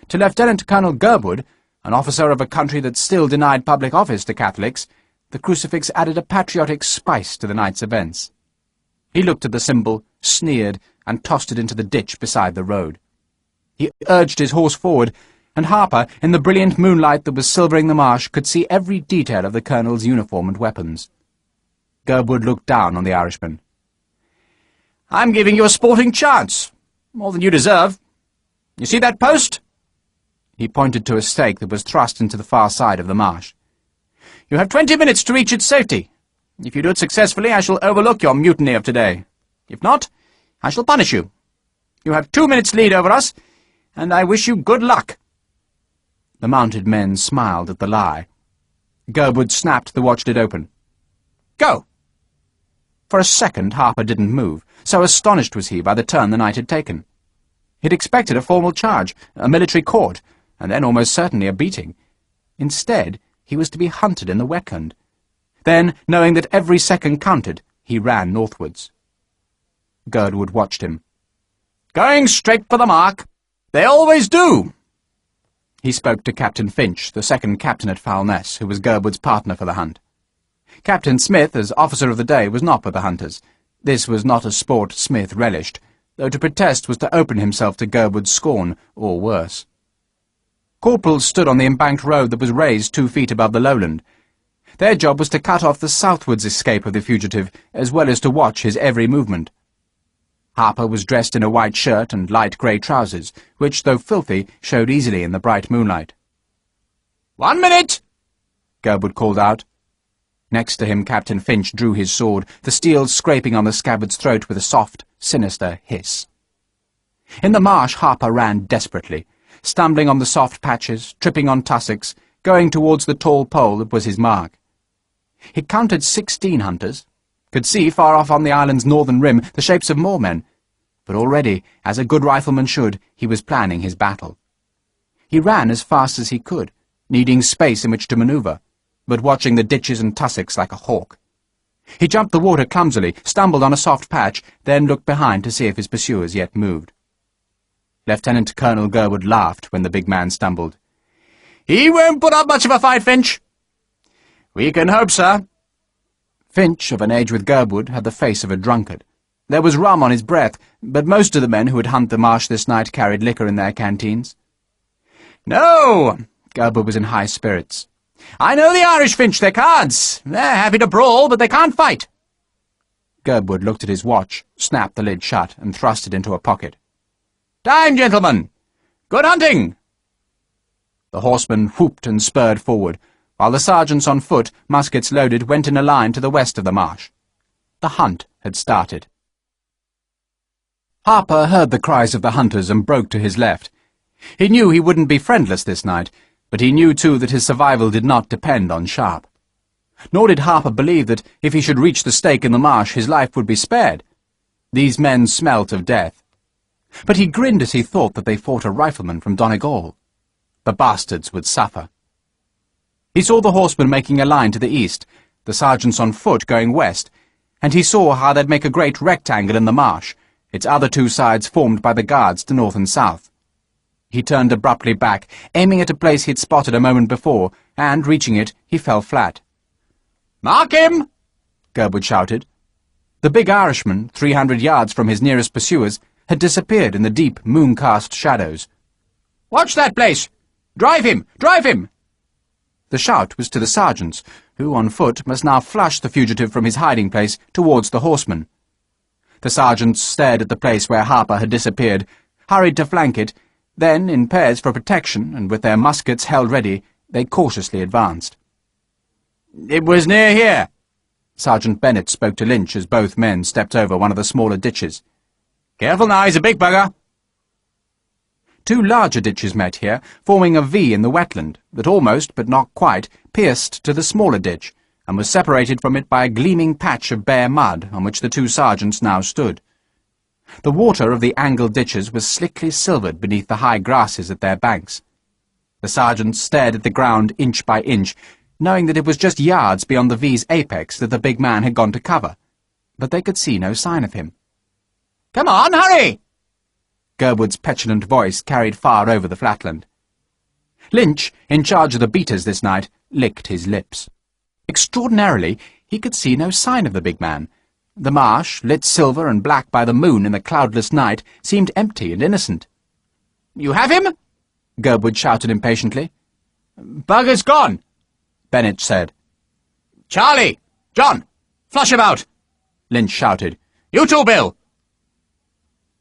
To Lieutenant Colonel Gerwood, an officer of a country that still denied public office to Catholics, the crucifix added a patriotic spice to the night's events. He looked at the symbol, sneered, and tossed it into the ditch beside the road. He urged his horse forward, and Harper, in the brilliant moonlight that was silvering the marsh, could see every detail of the colonel's uniform and weapons. Gerwood looked down on the Irishman. "I'm giving you a sporting chance. More than you deserve. You see that post?" He pointed to a stake that was thrust into the far side of the marsh. "You have 20 minutes to reach its safety. If you do it successfully, I shall overlook your mutiny of today. If not, I shall punish you. You have 2 minutes lead over us, and I wish you good luck." The mounted men smiled at the lie. Gerwood snapped the watch lid open. "Go!" For a second Harper didn't move, so astonished was he by the turn the night had taken. He'd expected a formal charge, a military court, and then almost certainly a beating. Instead, he was to be hunted in the Weckland. Then, knowing that every second counted, he ran northwards. Gerwood watched him. "Going straight for the mark. They always do." He spoke to Captain Finch, the second captain at Foulness, who was Gerwood's partner for the hunt. Captain Smith, as officer of the day, was not with the hunters. This was not a sport Smith relished, though to protest was to open himself to Gerwood's scorn, or worse. Corporals stood on the embanked road that was raised 2 feet above the lowland. Their job was to cut off the southwards escape of the fugitive, as well as to watch his every movement. Harper was dressed in a white shirt and light grey trousers, which, though filthy, showed easily in the bright moonlight. 1 minute! Gerwood called out. Next to him, Captain Finch drew his sword, the steel scraping on the scabbard's throat with a soft, sinister hiss. In the marsh, Harper ran desperately, stumbling on the soft patches, tripping on tussocks, going towards the tall pole that was his mark. He counted 16 hunters, could see far off on the island's northern rim the shapes of more men, but already, as a good rifleman should, he was planning his battle. He ran as fast as he could, needing space in which to maneuver, but watching the ditches and tussocks like a hawk. He jumped the water clumsily, stumbled on a soft patch, then looked behind to see if his pursuers yet moved. Lieutenant Colonel Gerwood laughed when the big man stumbled. "He won't put up much of a fight, Finch." "We can hope, sir." Finch, of an age with Gerwood, had the face of a drunkard. There was rum on his breath, but most of the men who would hunt the marsh this night carried liquor in their canteens. "No!" Gerwood was in high spirits. "I know the Irish, Finch. They're cards. They're happy to brawl, but they can't fight." Gerwood looked at his watch, snapped the lid shut, and thrust it into a pocket. "Time, gentlemen! Good hunting!" The horsemen whooped and spurred forward, while the sergeants on foot, muskets loaded, went in a line to the west of the marsh. The hunt had started. Harper heard the cries of the hunters and broke to his left. He knew he wouldn't be friendless this night, but he knew too that his survival did not depend on Sharpe. Nor did Harper believe that if he should reach the stake in the marsh his life would be spared. These men smelt of death. But he grinned as he thought that they fought a rifleman from Donegal. The bastards would suffer. He saw the horsemen making a line to the east, the sergeants on foot going west, and he saw how they'd make a great rectangle in the marsh, its other two sides formed by the guards to north and south. He turned abruptly back, aiming at a place he'd spotted a moment before, and, reaching it, he fell flat. "Mark him!" Gerwood shouted. The big Irishman, 300 yards from his nearest pursuers, had disappeared in the deep, moon-cast shadows. "Watch that place! Drive him! Drive him!" The shout was to the sergeants, who, on foot, must now flush the fugitive from his hiding place towards the horsemen. The sergeants stared at the place where Harper had disappeared, hurried to flank it, then, in pairs for protection, and with their muskets held ready, they cautiously advanced. "It was near here." Sergeant Bennett spoke to Lynch as both men stepped over one of the smaller ditches. "Careful now, he's a big bugger." Two larger ditches met here, forming a V in the wetland that almost, but not quite, pierced to the smaller ditch, and was separated from it by a gleaming patch of bare mud on which the two sergeants now stood. The water of the angled ditches was slickly silvered beneath the high grasses at their banks. The sergeants stared at the ground inch by inch, knowing that it was just yards beyond the V's apex that the big man had gone to cover, but they could see no sign of him. "Come on, hurry!" Gerwood's petulant voice carried far over the flatland. Lynch, in charge of the beaters this night, licked his lips. Extraordinarily, he could see no sign of the big man. The marsh, lit silver and black by the moon in the cloudless night, seemed empty and innocent. "You have him?" Gerwood shouted impatiently. "Bugger's gone," Bennett said. "Charlie! John! Flush him out!" Lynch shouted. "You too, Bill!"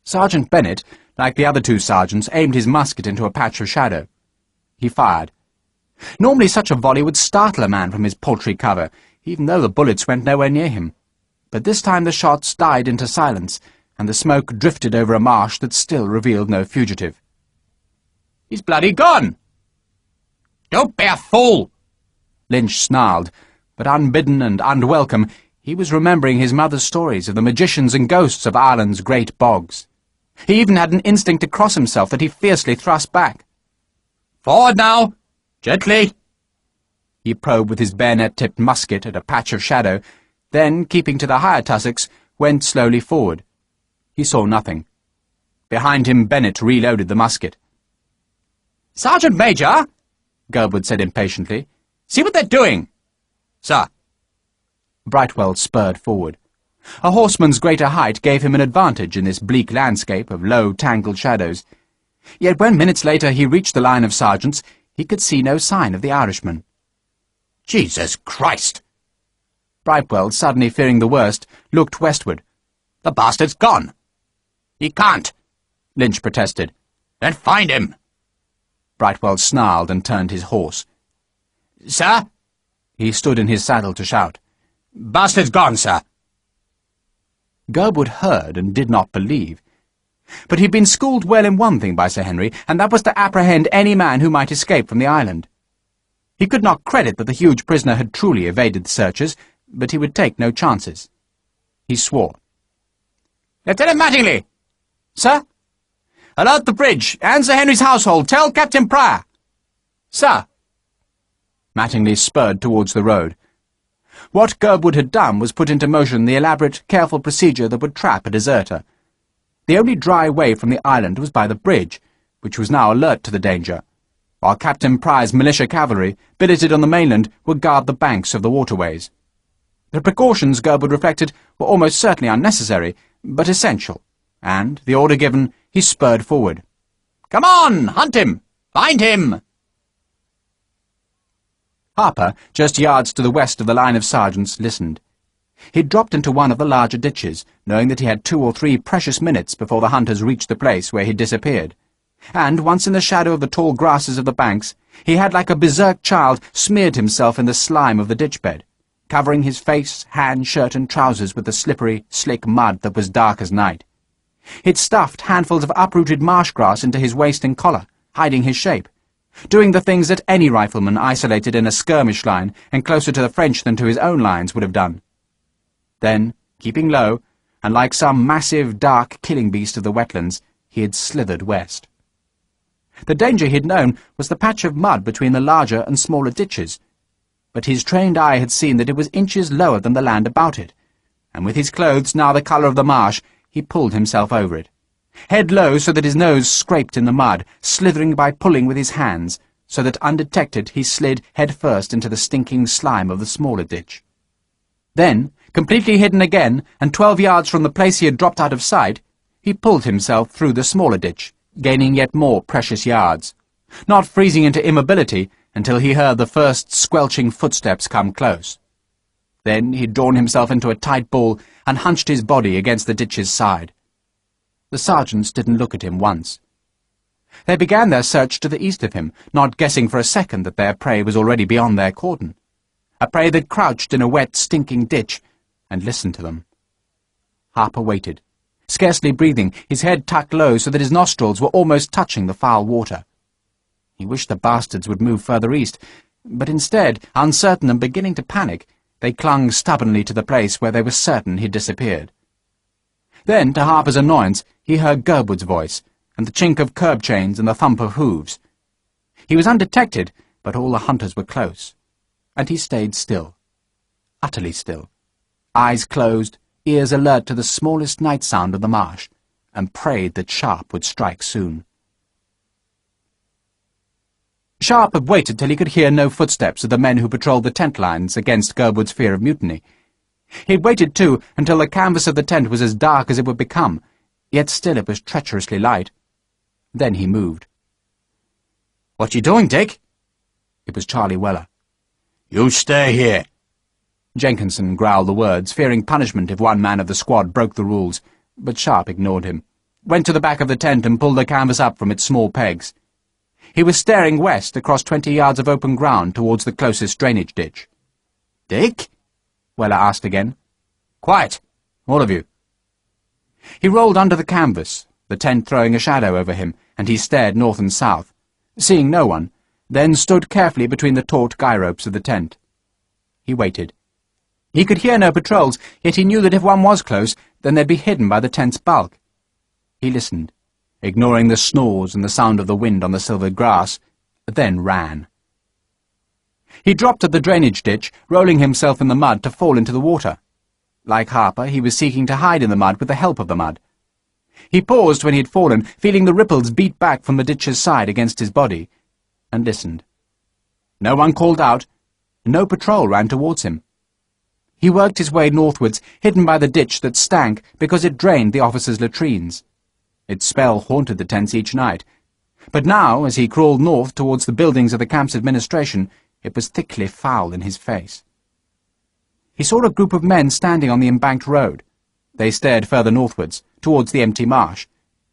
Sergeant Bennett, like the other two sergeants, aimed his musket into a patch of shadow. He fired. Normally such a volley would startle a man from his paltry cover, even though the bullets went nowhere near him. But this time the shots died into silence, and the smoke drifted over a marsh that still revealed no fugitive. "He's bloody gone!" "Don't be a fool!" Lynch snarled, but unbidden and unwelcome, he was remembering his mother's stories of the magicians and ghosts of Ireland's great bogs. He even had an instinct to cross himself that he fiercely thrust back. "Forward now! Gently!" He probed with his bayonet-tipped musket at a patch of shadow, then, keeping to the higher tussocks, went slowly forward. He saw nothing. Behind him, Bennett reloaded the musket. "Sergeant Major," Gerwood said impatiently, "see what they're doing." "Sir." Brightwell spurred forward. A horseman's greater height gave him an advantage in this bleak landscape of low, tangled shadows. Yet when minutes later he reached the line of sergeants, he could see no sign of the Irishman. "Jesus Christ!" Brightwell, suddenly fearing the worst, looked westward. "The bastard's gone." "He can't," Lynch protested. "Then find him." Brightwell snarled and turned his horse. "Sir?" He stood in his saddle to shout. Bastard's gone, sir. Gerwood heard and did not believe. But he'd been schooled well in one thing by Sir Henry, and that was to apprehend any man who might escape from the island. He could not credit that the huge prisoner had truly evaded the searchers, but he would take no chances. He swore. "Lieutenant Mattingly!" "Sir?" "Alert the bridge, and Sir Henry's household. Tell Captain Pryor." "Sir." Mattingly spurred towards the road. What Gerwood had done was put into motion the elaborate, careful procedure that would trap a deserter. The only dry way from the island was by the bridge, which was now alert to the danger, while Captain Pryor's militia cavalry, billeted on the mainland, would guard the banks of the waterways. The precautions, Gerwood reflected, were almost certainly unnecessary, but essential, and, the order given, he spurred forward. "Come on! Hunt him! Find him!" Harper, just yards to the west of the line of sergeants, listened. He dropped into one of the larger ditches, knowing that he had 2 or 3 precious minutes before the hunters reached the place where he disappeared. And, once in the shadow of the tall grasses of the banks, he had, like a berserk child, smeared himself in the slime of the ditch-bed, covering his face, hand, shirt, and trousers with the slippery, slick mud that was dark as night. He'd stuffed handfuls of uprooted marsh grass into his waist and collar, hiding his shape, doing the things that any rifleman isolated in a skirmish line and closer to the French than to his own lines would have done. Then, keeping low, and like some massive, dark killing beast of the wetlands, he had slithered west. The danger he'd known was the patch of mud between the larger and smaller ditches, but his trained eye had seen that it was inches lower than the land about it, and with his clothes now the colour of the marsh, he pulled himself over it, head low so that his nose scraped in the mud, slithering by pulling with his hands, so that undetected he slid head first into the stinking slime of the smaller ditch. Then, completely hidden again, and 12 yards from the place he had dropped out of sight, he pulled himself through the smaller ditch, gaining yet more precious yards, not freezing into immobility until he heard the first squelching footsteps come close. Then he'd drawn himself into a tight ball and hunched his body against the ditch's side. The sergeants didn't look at him once. They began their search to the east of him, not guessing for a second that their prey was already beyond their cordon, a prey that crouched in a wet, stinking ditch, and listened to them. Harper waited, scarcely breathing, his head tucked low so that his nostrils were almost touching the foul water. He wished the bastards would move further east, but instead, uncertain and beginning to panic, they clung stubbornly to the place where they were certain he'd disappeared. Then, to Harper's annoyance, he heard Gerwood's voice, and the chink of curb chains and the thump of hooves. He was undetected, but all the hunters were close, and he stayed still, utterly still, eyes closed, ears alert to the smallest night sound of the marsh, and prayed that Sharpe would strike soon. Sharpe had waited till he could hear no footsteps of the men who patrolled the tent lines against Gerwood's fear of mutiny. He had waited, too, until the canvas of the tent was as dark as it would become, yet still it was treacherously light. Then he moved. "What you doing, Dick?" It was Charlie Weller. "You stay here." Jenkinson growled the words, fearing punishment if one man of the squad broke the rules, but Sharpe ignored him, went to the back of the tent and pulled the canvas up from its small pegs. He was staring west across 20 yards of open ground towards the closest drainage ditch. "Dick?" Weller asked again. "Quiet, all of you." He rolled under the canvas, the tent throwing a shadow over him, and he stared north and south, seeing no one, then stood carefully between the taut guy ropes of the tent. He waited. He could hear no patrols, yet he knew that if one was close, then they'd be hidden by the tent's bulk. He listened, ignoring the snores and the sound of the wind on the silvered grass, then ran. He dropped at the drainage ditch, rolling himself in the mud to fall into the water. Like Harper, he was seeking to hide in the mud with the help of the mud. He paused when he had fallen, feeling the ripples beat back from the ditch's side against his body, and listened. No one called out. No patrol ran towards him. He worked his way northwards, hidden by the ditch that stank because it drained the officers' latrines. Its smell haunted the tents each night, but now, as he crawled north towards the buildings of the camp's administration, it was thickly foul in his face. He saw a group of men standing on the embanked road. They stared further northwards, towards the empty marsh,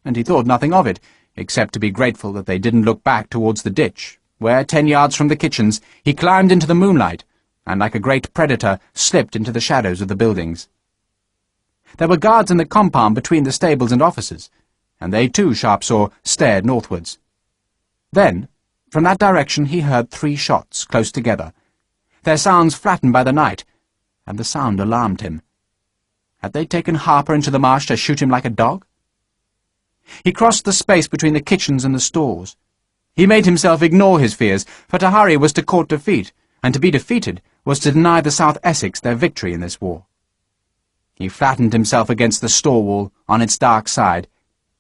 and he thought nothing of it, except to be grateful that they didn't look back towards the ditch, where, 10 yards from the kitchens, he climbed into the moonlight, and like a great predator slipped into the shadows of the buildings. There were guards in the compound between the stables and offices, and they too, Sharpe saw, stared northwards. Then, from that direction he heard 3 shots, close together, their sounds flattened by the night, and the sound alarmed him. Had they taken Harper into the marsh to shoot him like a dog? He crossed the space between the kitchens and the stores. He made himself ignore his fears, for to hurry was to court defeat, and to be defeated was to deny the South Essex their victory in this war. He flattened himself against the store wall on its dark side,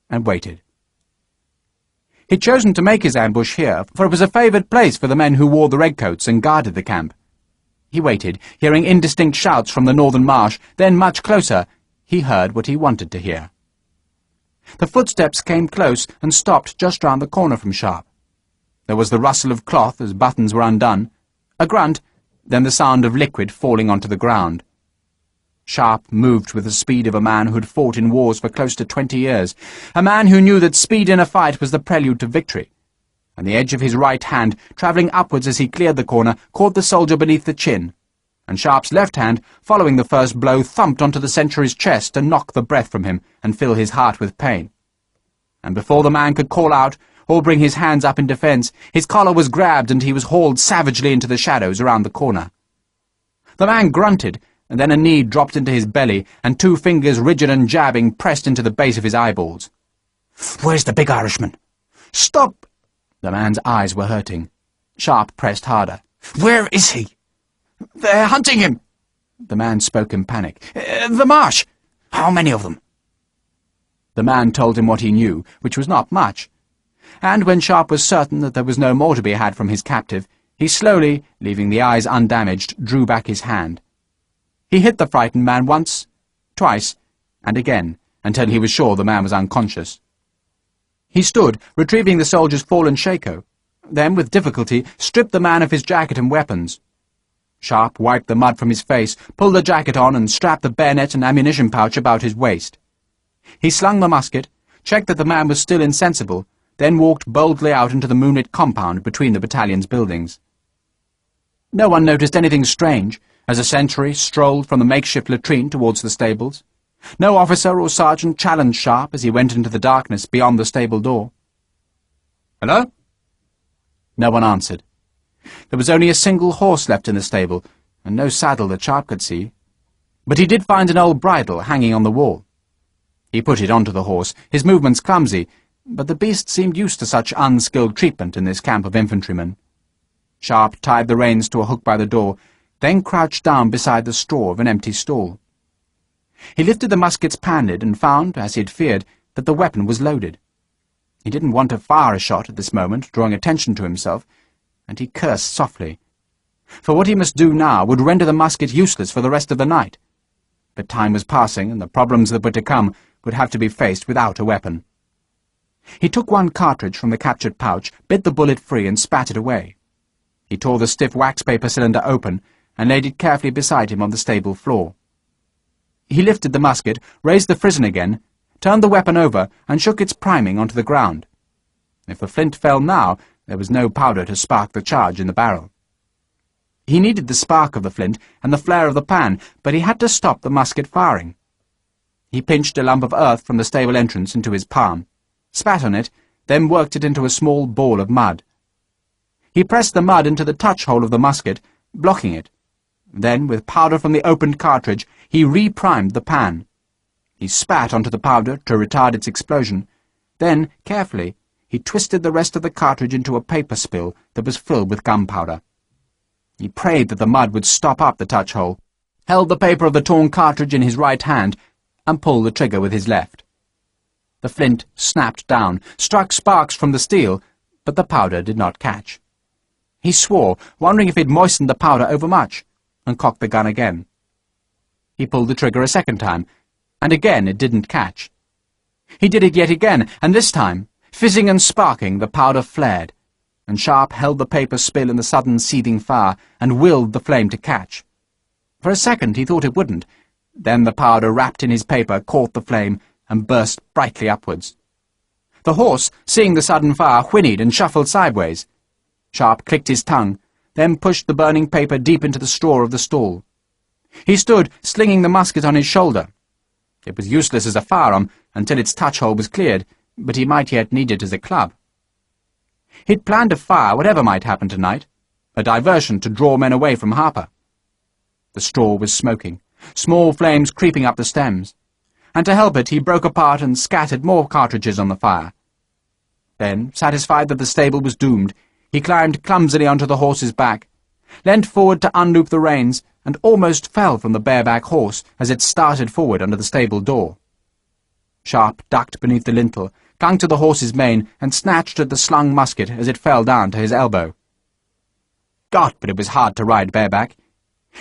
and waited. He'd chosen to make his ambush here, for it was a favoured place for the men who wore the redcoats and guarded the camp. He waited, hearing indistinct shouts from the northern marsh, then much closer he heard what he wanted to hear. The footsteps came close and stopped just round the corner from Sharpe. There was the rustle of cloth as buttons were undone, a grunt, then the sound of liquid falling onto the ground. Sharpe moved with the speed of a man who had fought in wars for close to 20 years, a man who knew that speed in a fight was the prelude to victory, and the edge of his right hand, travelling upwards as he cleared the corner, caught the soldier beneath the chin, and Sharpe's left hand, following the first blow, thumped onto the sentry's chest to knock the breath from him and fill his heart with pain. And before the man could call out or bring his hands up in defence, his collar was grabbed and he was hauled savagely into the shadows around the corner. The man grunted, and then a knee dropped into his belly, and 2 fingers, rigid and jabbing, pressed into the base of his eyeballs. "Where's the big Irishman?" "Stop!" The man's eyes were hurting. Sharpe pressed harder. "Where is he?" "They're hunting him." The man spoke in panic. "The marsh." "How many of them?" The man told him what he knew, which was not much, and when Sharpe was certain that there was no more to be had from his captive, he slowly, leaving the eyes undamaged, drew back his hand. He hit the frightened man once, twice, and again, until he was sure the man was unconscious. He stood, retrieving the soldier's fallen shako, then, with difficulty, stripped the man of his jacket and weapons. Sharpe wiped the mud from his face, pulled the jacket on, and strapped the bayonet and ammunition pouch about his waist. He slung the musket, checked that the man was still insensible, then walked boldly out into the moonlit compound between the battalion's buildings. No one noticed anything strange as a sentry strolled from the makeshift latrine towards the stables. No officer or sergeant challenged Sharpe as he went into the darkness beyond the stable door. "Hello?" No one answered. There was only a single horse left in the stable, and no saddle that Sharpe could see. But he did find an old bridle hanging on the wall. He put it onto the horse, his movements clumsy, but the beast seemed used to such unskilled treatment in this camp of infantrymen. Sharpe tied the reins to a hook by the door, then crouched down beside the straw of an empty stall. He lifted the musket's pannier and found, as he had feared, that the weapon was loaded. He didn't want to fire a shot at this moment, drawing attention to himself, and he cursed softly. For what he must do now would render the musket useless for the rest of the night. But time was passing, and the problems that were to come would have to be faced without a weapon. He took one cartridge from the captured pouch, bit the bullet free, and spat it away. He tore the stiff wax-paper cylinder open, and laid it carefully beside him on the stable floor. He lifted the musket, raised the frizzen again, turned the weapon over, and shook its priming onto the ground. If the flint fell now, there was no powder to spark the charge in the barrel. He needed the spark of the flint and the flare of the pan, but he had to stop the musket firing. He pinched a lump of earth from the stable entrance into his palm, spat on it, then worked it into a small ball of mud. He pressed the mud into the touch-hole of the musket, blocking it. Then, with powder from the opened cartridge, he re-primed the pan. He spat onto the powder to retard its explosion. Then, carefully, he twisted the rest of the cartridge into a paper spill that was filled with gunpowder. He prayed that the mud would stop up the touch-hole, held the paper of the torn cartridge in his right hand, and pulled the trigger with his left. The flint snapped down, struck sparks from the steel, but the powder did not catch. He swore, wondering if he'd moistened the powder overmuch, and cocked the gun again. He pulled the trigger a second time, and again it didn't catch. He did it yet again, and this time, fizzing and sparking, the powder flared, and Sharpe held the paper spill in the sudden seething fire and willed the flame to catch. For a second he thought it wouldn't. Then the powder wrapped in his paper caught the flame and burst brightly upwards. The horse, seeing the sudden fire, whinnied and shuffled sideways. Sharpe clicked his tongue, then pushed the burning paper deep into the straw of the stall. He stood, slinging the musket on his shoulder. It was useless as a firearm until its touch-hole was cleared, but he might yet need it as a club. He'd planned to fire whatever might happen tonight, a diversion to draw men away from Harper. The straw was smoking, small flames creeping up the stems, and to help it he broke apart and scattered more cartridges on the fire. Then, satisfied that the stable was doomed, he climbed clumsily onto the horse's back, leant forward to unloop the reins, and almost fell from the bareback horse as it started forward under the stable door. Sharpe ducked beneath the lintel, clung to the horse's mane, and snatched at the slung musket as it fell down to his elbow. God, but it was hard to ride bareback.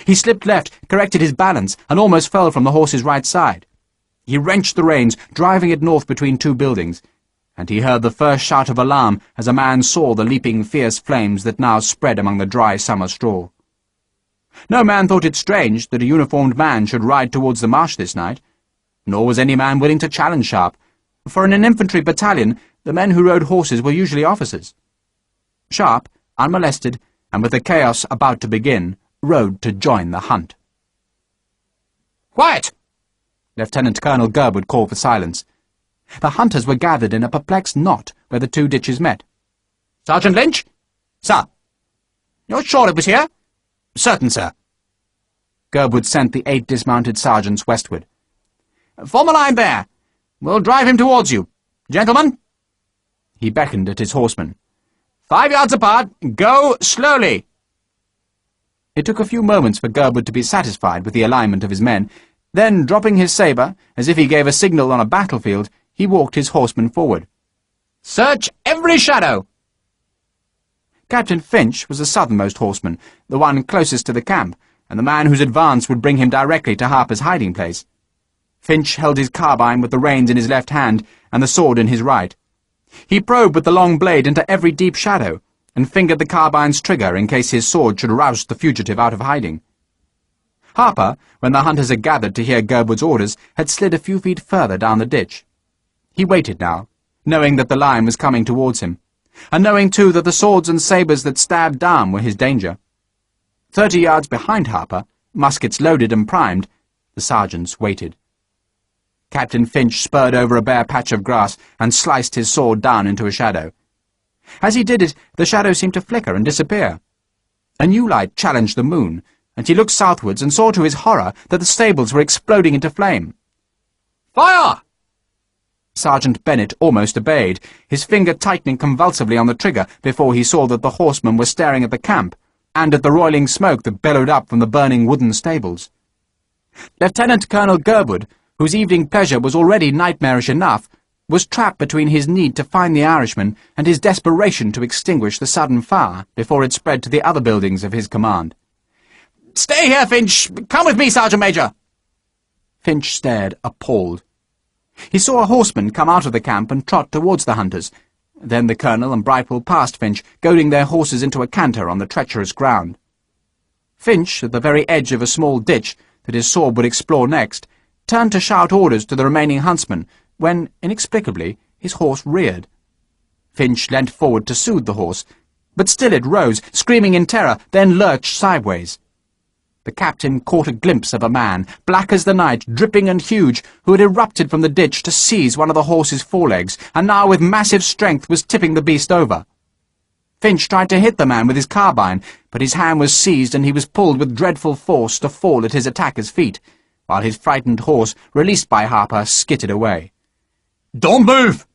He slipped left, corrected his balance, and almost fell from the horse's right side. He wrenched the reins, driving it north between two buildings, and he heard the first shout of alarm as a man saw the leaping fierce flames that now spread among the dry summer straw. No man thought it strange that a uniformed man should ride towards the marsh this night, nor was any man willing to challenge Sharpe, for in an infantry battalion the men who rode horses were usually officers. Sharpe, unmolested, and with the chaos about to begin, rode to join the hunt. "Quiet!" Lieutenant Colonel Gerwood called for silence. The hunters were gathered in a perplexed knot where the two ditches met. "Sergeant Lynch?" "Sir." "You're sure it was here?" "Certain, sir." Gerwood sent the 8 dismounted sergeants westward. "Form a line there. We'll drive him towards you. Gentlemen?" He beckoned at his horsemen. 5 yards apart. Go slowly." It took a few moments for Gerwood to be satisfied with the alignment of his men. Then, dropping his sabre, as if he gave a signal on a battlefield, he walked his horsemen forward. "Search every shadow!" Captain Finch was the southernmost horseman, the one closest to the camp, and the man whose advance would bring him directly to Harper's hiding place. Finch held his carbine with the reins in his left hand and the sword in his right. He probed with the long blade into every deep shadow, and fingered the carbine's trigger in case his sword should roust the fugitive out of hiding. Harper, when the hunters had gathered to hear Gerwood's orders, had slid a few feet further down the ditch. He waited now, knowing that the line was coming towards him, and knowing too that the swords and sabres that stabbed down were his danger. 30 yards behind Harper, muskets loaded and primed, the sergeants waited. Captain Finch spurred over a bare patch of grass and sliced his sword down into a shadow. As he did it, the shadow seemed to flicker and disappear. A new light challenged the moon, and he looked southwards and saw to his horror that the stables were exploding into flame. "Fire!" Sergeant Bennett almost obeyed, his finger tightening convulsively on the trigger before he saw that the horsemen were staring at the camp, and at the roiling smoke that bellowed up from the burning wooden stables. Lieutenant Colonel Gerwood, whose evening pleasure was already nightmarish enough, was trapped between his need to find the Irishman and his desperation to extinguish the sudden fire before it spread to the other buildings of his command. "Stay here, Finch! Come with me, Sergeant Major!" Finch stared, appalled. He saw a horseman come out of the camp and trot towards the hunters. Then the colonel and Brightwell passed Finch, goading their horses into a canter on the treacherous ground. Finch, at the very edge of a small ditch that his sword would explore next, turned to shout orders to the remaining huntsmen, when, inexplicably, his horse reared. Finch leant forward to soothe the horse, but still it rose, screaming in terror, then lurched sideways. The captain caught a glimpse of a man, black as the night, dripping and huge, who had erupted from the ditch to seize one of the horse's forelegs, and now with massive strength was tipping the beast over. Finch tried to hit the man with his carbine, but his hand was seized and he was pulled with dreadful force to fall at his attacker's feet, while his frightened horse, released by Harper, skittered away. "Don't move!"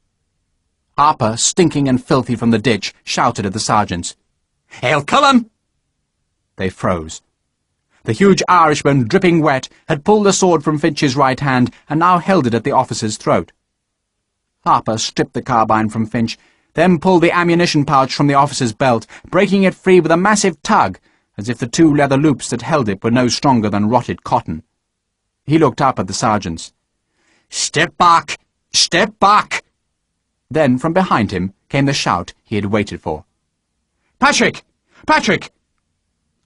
Harper, stinking and filthy from the ditch, shouted at the sergeants. "I'll kill him!" They froze. The huge Irishman, dripping wet, had pulled the sword from Finch's right hand and now held it at the officer's throat. Harper stripped the carbine from Finch, then pulled the ammunition pouch from the officer's belt, breaking it free with a massive tug, as if the 2 leather loops that held it were no stronger than rotted cotton. He looked up at the sergeants. "Step back! Step back!" Then, from behind him, came the shout he had waited for. "Patrick! Patrick!"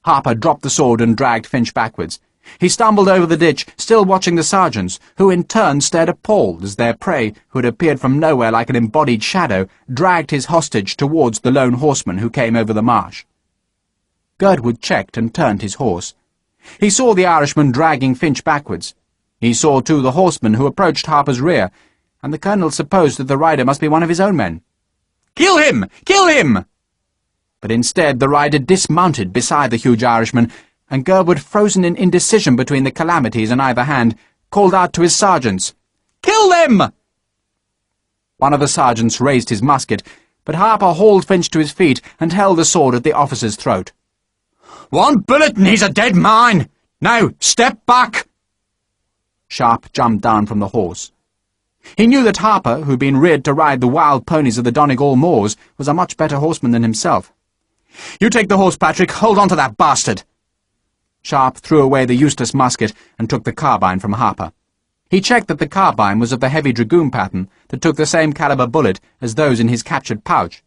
Harper dropped the sword and dragged Finch backwards. He stumbled over the ditch, still watching the sergeants, who in turn stared appalled as their prey, who had appeared from nowhere like an embodied shadow, dragged his hostage towards the lone horseman who came over the marsh. Girdwood checked and turned his horse. He saw the Irishman dragging Finch backwards. He saw, too, the horseman who approached Harper's rear, and the colonel supposed that the rider must be one of his own men. "Kill him! Kill him!" But instead the rider dismounted beside the huge Irishman, and Girdwood, frozen in indecision between the calamities on either hand, called out to his sergeants, "Kill them!" One of the sergeants raised his musket, but Harper hauled Finch to his feet and held the sword at the officer's throat. "One bullet and he's a dead man! Now, step back!" Sharpe jumped down from the horse. He knew that Harper, who'd been reared to ride the wild ponies of the Donegal moors, was a much better horseman than himself. "You take the horse, Patrick. Hold on to that bastard!" Sharpe threw away the useless musket and took the carbine from Harper. He checked that the carbine was of the heavy dragoon pattern that took the same caliber bullet as those in his captured pouch.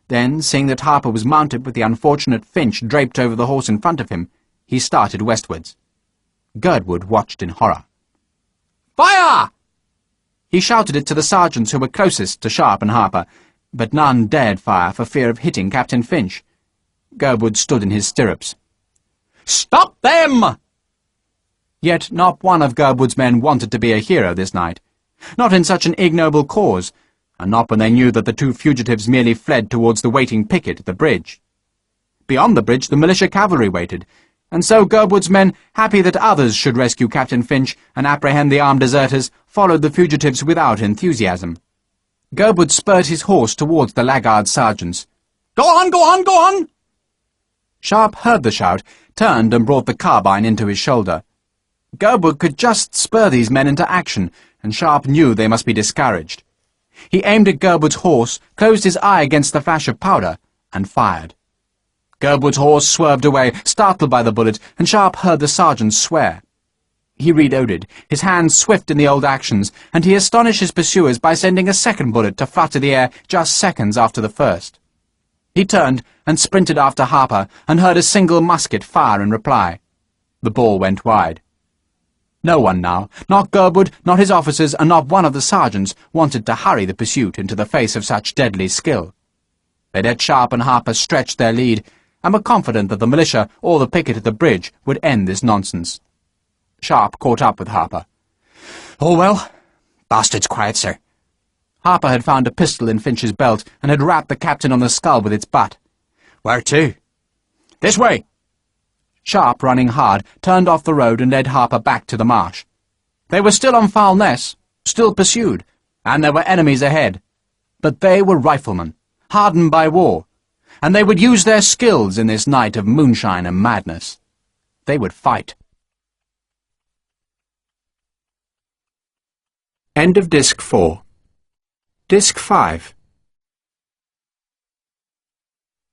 Then, seeing that Harper was mounted with the unfortunate Finch draped over the horse in front of him, he started westwards. Girdwood watched in horror. "Fire!" He shouted it to the sergeants who were closest to Sharpe and Harper, but none dared fire for fear of hitting Captain Finch. Girdwood stood in his stirrups. "Stop them!" Yet not one of Girdwood's men wanted to be a hero this night. Not in such an ignoble cause, and not when they knew that the two fugitives merely fled towards the waiting picket at the bridge. Beyond the bridge the militia cavalry waited, and so Girdwood's men, happy that others should rescue Captain Finch and apprehend the armed deserters, followed the fugitives without enthusiasm. Girdwood spurred his horse towards the laggard sergeants. "Go on, go on, go on!" Sharpe heard the shout, turned and brought the carbine into his shoulder. Girdwood could just spur these men into action, and Sharpe knew they must be discouraged. He aimed at Girdwood's horse, closed his eye against the flash of powder, and fired. Girdwood's horse swerved away, startled by the bullet, and Sharpe heard the sergeant swear. He reloaded, his hands swift in the old actions, and he astonished his pursuers by sending a second bullet to flutter the air just seconds after the first. He turned and sprinted after Harper, and heard a single musket fire in reply. The ball went wide. No one now, not Girdwood, not his officers, and not one of the sergeants, wanted to hurry the pursuit into the face of such deadly skill. They let Sharpe and Harper stretch their lead, and were confident that the militia or the picket at the bridge would end this nonsense. Sharpe caught up with Harper. "All well?" "Bastard's quiet, sir." Harper had found a pistol in Finch's belt and had rapped the captain on the skull with its butt. "Where to?" "This way." Sharpe, running hard, turned off the road and led Harper back to the marsh. They were still on Foulness, still pursued, and there were enemies ahead. But they were riflemen, hardened by war, and they would use their skills in this night of moonshine and madness. They would fight. End of Disc 4. Disc 5.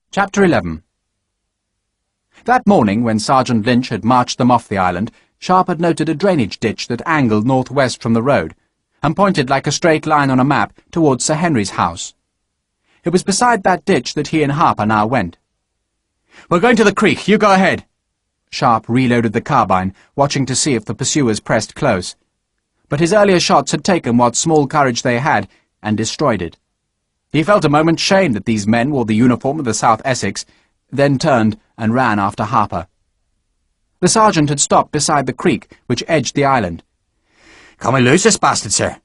Chapter 11. That morning, when Sergeant Lynch had marched them off the island, Sharpe had noted a drainage ditch that angled northwest from the road, and pointed like a straight line on a map towards Sir Henry's house. It was beside that ditch that he and Harper now went. "We're going to the creek. You go ahead." Sharpe reloaded the carbine, watching to see if the pursuers pressed close. But his earlier shots had taken what small courage they had and destroyed it. He felt a moment shamed that these men wore the uniform of the South Essex, then turned and ran after Harper. The sergeant had stopped beside the creek which edged the island. "Can we lose this bastard, sir?"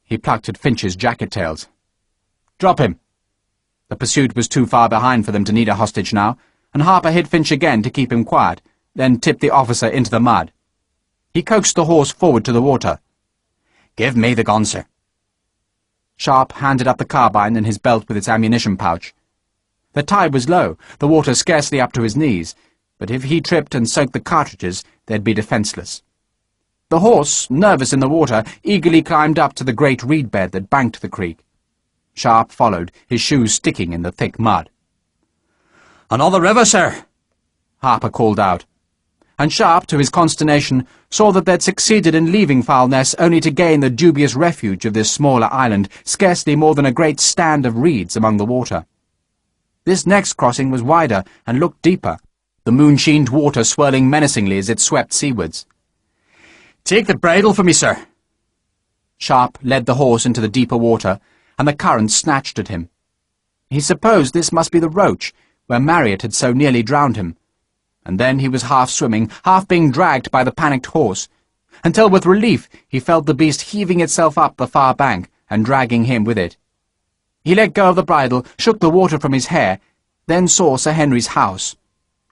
He plucked at Finch's jacket-tails. "Drop him." The pursuit was too far behind for them to need a hostage now, and Harper hit Finch again to keep him quiet, then tipped the officer into the mud. He coaxed the horse forward to the water. "Give me the gun, sir." Sharpe handed up the carbine and his belt with its ammunition pouch. The tide was low, the water scarcely up to his knees, but if he tripped and soaked the cartridges, they'd be defenceless. The horse, nervous in the water, eagerly climbed up to the great reed bed that banked the creek. Sharpe followed, his shoes sticking in the thick mud. "Another river, sir," Harper called out. And Sharpe, to his consternation, saw that they'd succeeded in leaving Foulness only to gain the dubious refuge of this smaller island, scarcely more than a great stand of reeds among the water. This next crossing was wider and looked deeper, the moon-sheened water swirling menacingly as it swept seawards. "Take the bridle for me, sir." Sharpe led the horse into the deeper water, and the current snatched at him. He supposed this must be the Roach, where Marriott had so nearly drowned him, and then he was half swimming, half being dragged by the panicked horse, until with relief he felt the beast heaving itself up the far bank and dragging him with it. He let go of the bridle, shook the water from his hair, then saw Sir Henry's house,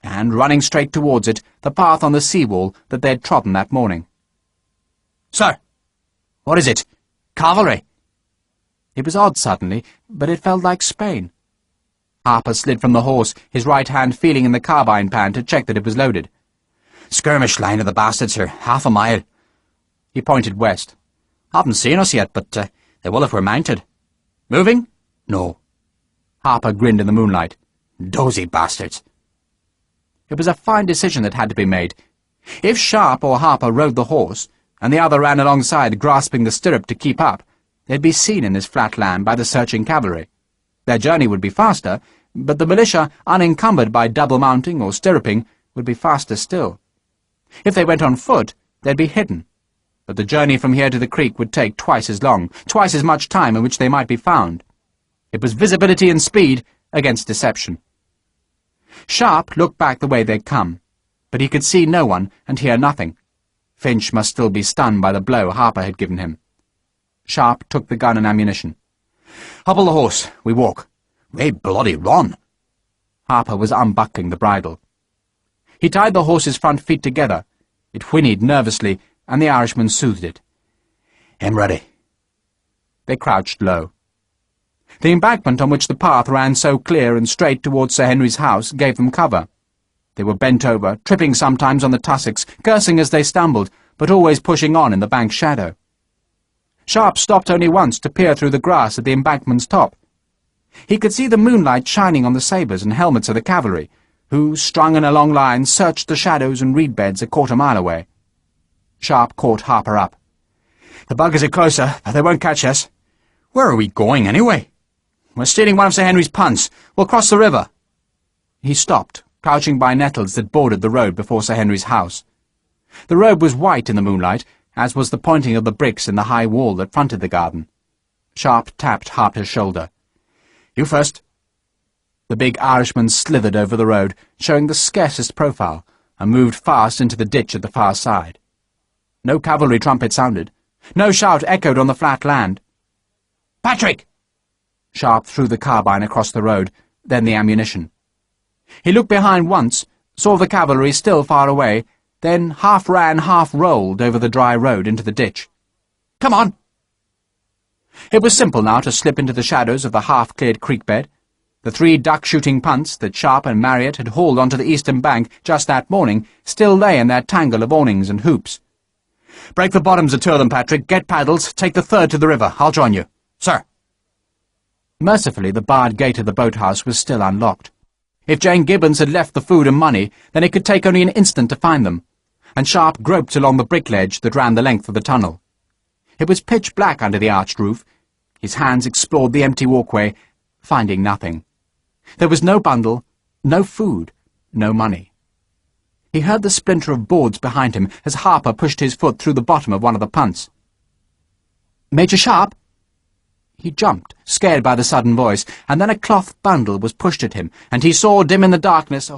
and, running straight towards it, the path on the sea-wall that they had trodden that morning. "Sir, what is it? Cavalry?" It was odd suddenly, but it felt like Spain. Harper slid from the horse, his right hand feeling in the carbine pan to check that it was loaded. "Skirmish line of the bastards, sir. Half a mile." He pointed west. "Haven't seen us yet, but they will if we're mounted. Moving? No." Harper grinned in the moonlight. "Dozy bastards." It was a fine decision that had to be made. If Sharpe or Harper rode the horse, and the other ran alongside grasping the stirrup to keep up, they'd be seen in this flat land by the searching cavalry. Their journey would be faster, but the militia, unencumbered by double mounting or stirruping, would be faster still. If they went on foot, they'd be hidden, but the journey from here to the creek would take twice as long, twice as much time in which they might be found. It was visibility and speed against deception. Sharpe looked back the way they'd come, but he could see no one and hear nothing. Finch must still be stunned by the blow Harper had given him. Sharpe took the gun and ammunition. "Hobble the horse. We walk. We bloody run." Harper was unbuckling the bridle. He tied the horse's front feet together. It whinnied nervously, and the Irishman soothed it. "I'm ready." They crouched low. The embankment on which the path ran so clear and straight towards Sir Henry's house gave them cover. They were bent over, tripping sometimes on the tussocks, cursing as they stumbled, but always pushing on in the bank's shadow. Sharpe stopped only once to peer through the grass at the embankment's top. He could see the moonlight shining on the sabres and helmets of the cavalry, who, strung in a long line, searched the shadows and reed beds a quarter-mile away. Sharpe caught Harper up. "The buggers are closer, but they won't catch us. Where are we going, anyway?" "We're stealing one of Sir Henry's punts. We'll cross the river." He stopped, crouching by nettles that bordered the road before Sir Henry's house. The road was white in the moonlight, as was the pointing of the bricks in the high wall that fronted the garden. Sharpe tapped Harper's shoulder. "You first." The big Irishman slithered over the road, showing the scarcest profile, and moved fast into the ditch at the far side. No cavalry trumpet sounded. No shout echoed on the flat land. "Patrick!" Sharpe threw the carbine across the road, then the ammunition. He looked behind once, saw the cavalry still far away, then half ran, half rolled over the dry road into the ditch. "Come on!" It was simple now to slip into the shadows of the half-cleared creek bed. The 3 duck-shooting punts that Sharpe and Marriott had hauled onto the eastern bank just that morning still lay in their tangle of awnings and hoops. "Break the bottoms of 2 of them, Patrick. Get paddles. Take the 3rd to the river. I'll join you." "Sir." Mercifully, the barred gate of the boathouse was still unlocked. If Jane Gibbons had left the food and money, then it could take only an instant to find them, and Sharpe groped along the brick ledge that ran the length of the tunnel. It was pitch black under the arched roof. His hands explored the empty walkway, finding nothing. There was no bundle, no food, no money. He heard the splinter of boards behind him as Harper pushed his foot through the bottom of one of the punts. "Major Sharpe?" He jumped, scared by the sudden voice, and then a cloth bundle was pushed at him, and he saw, dim in the darkness, a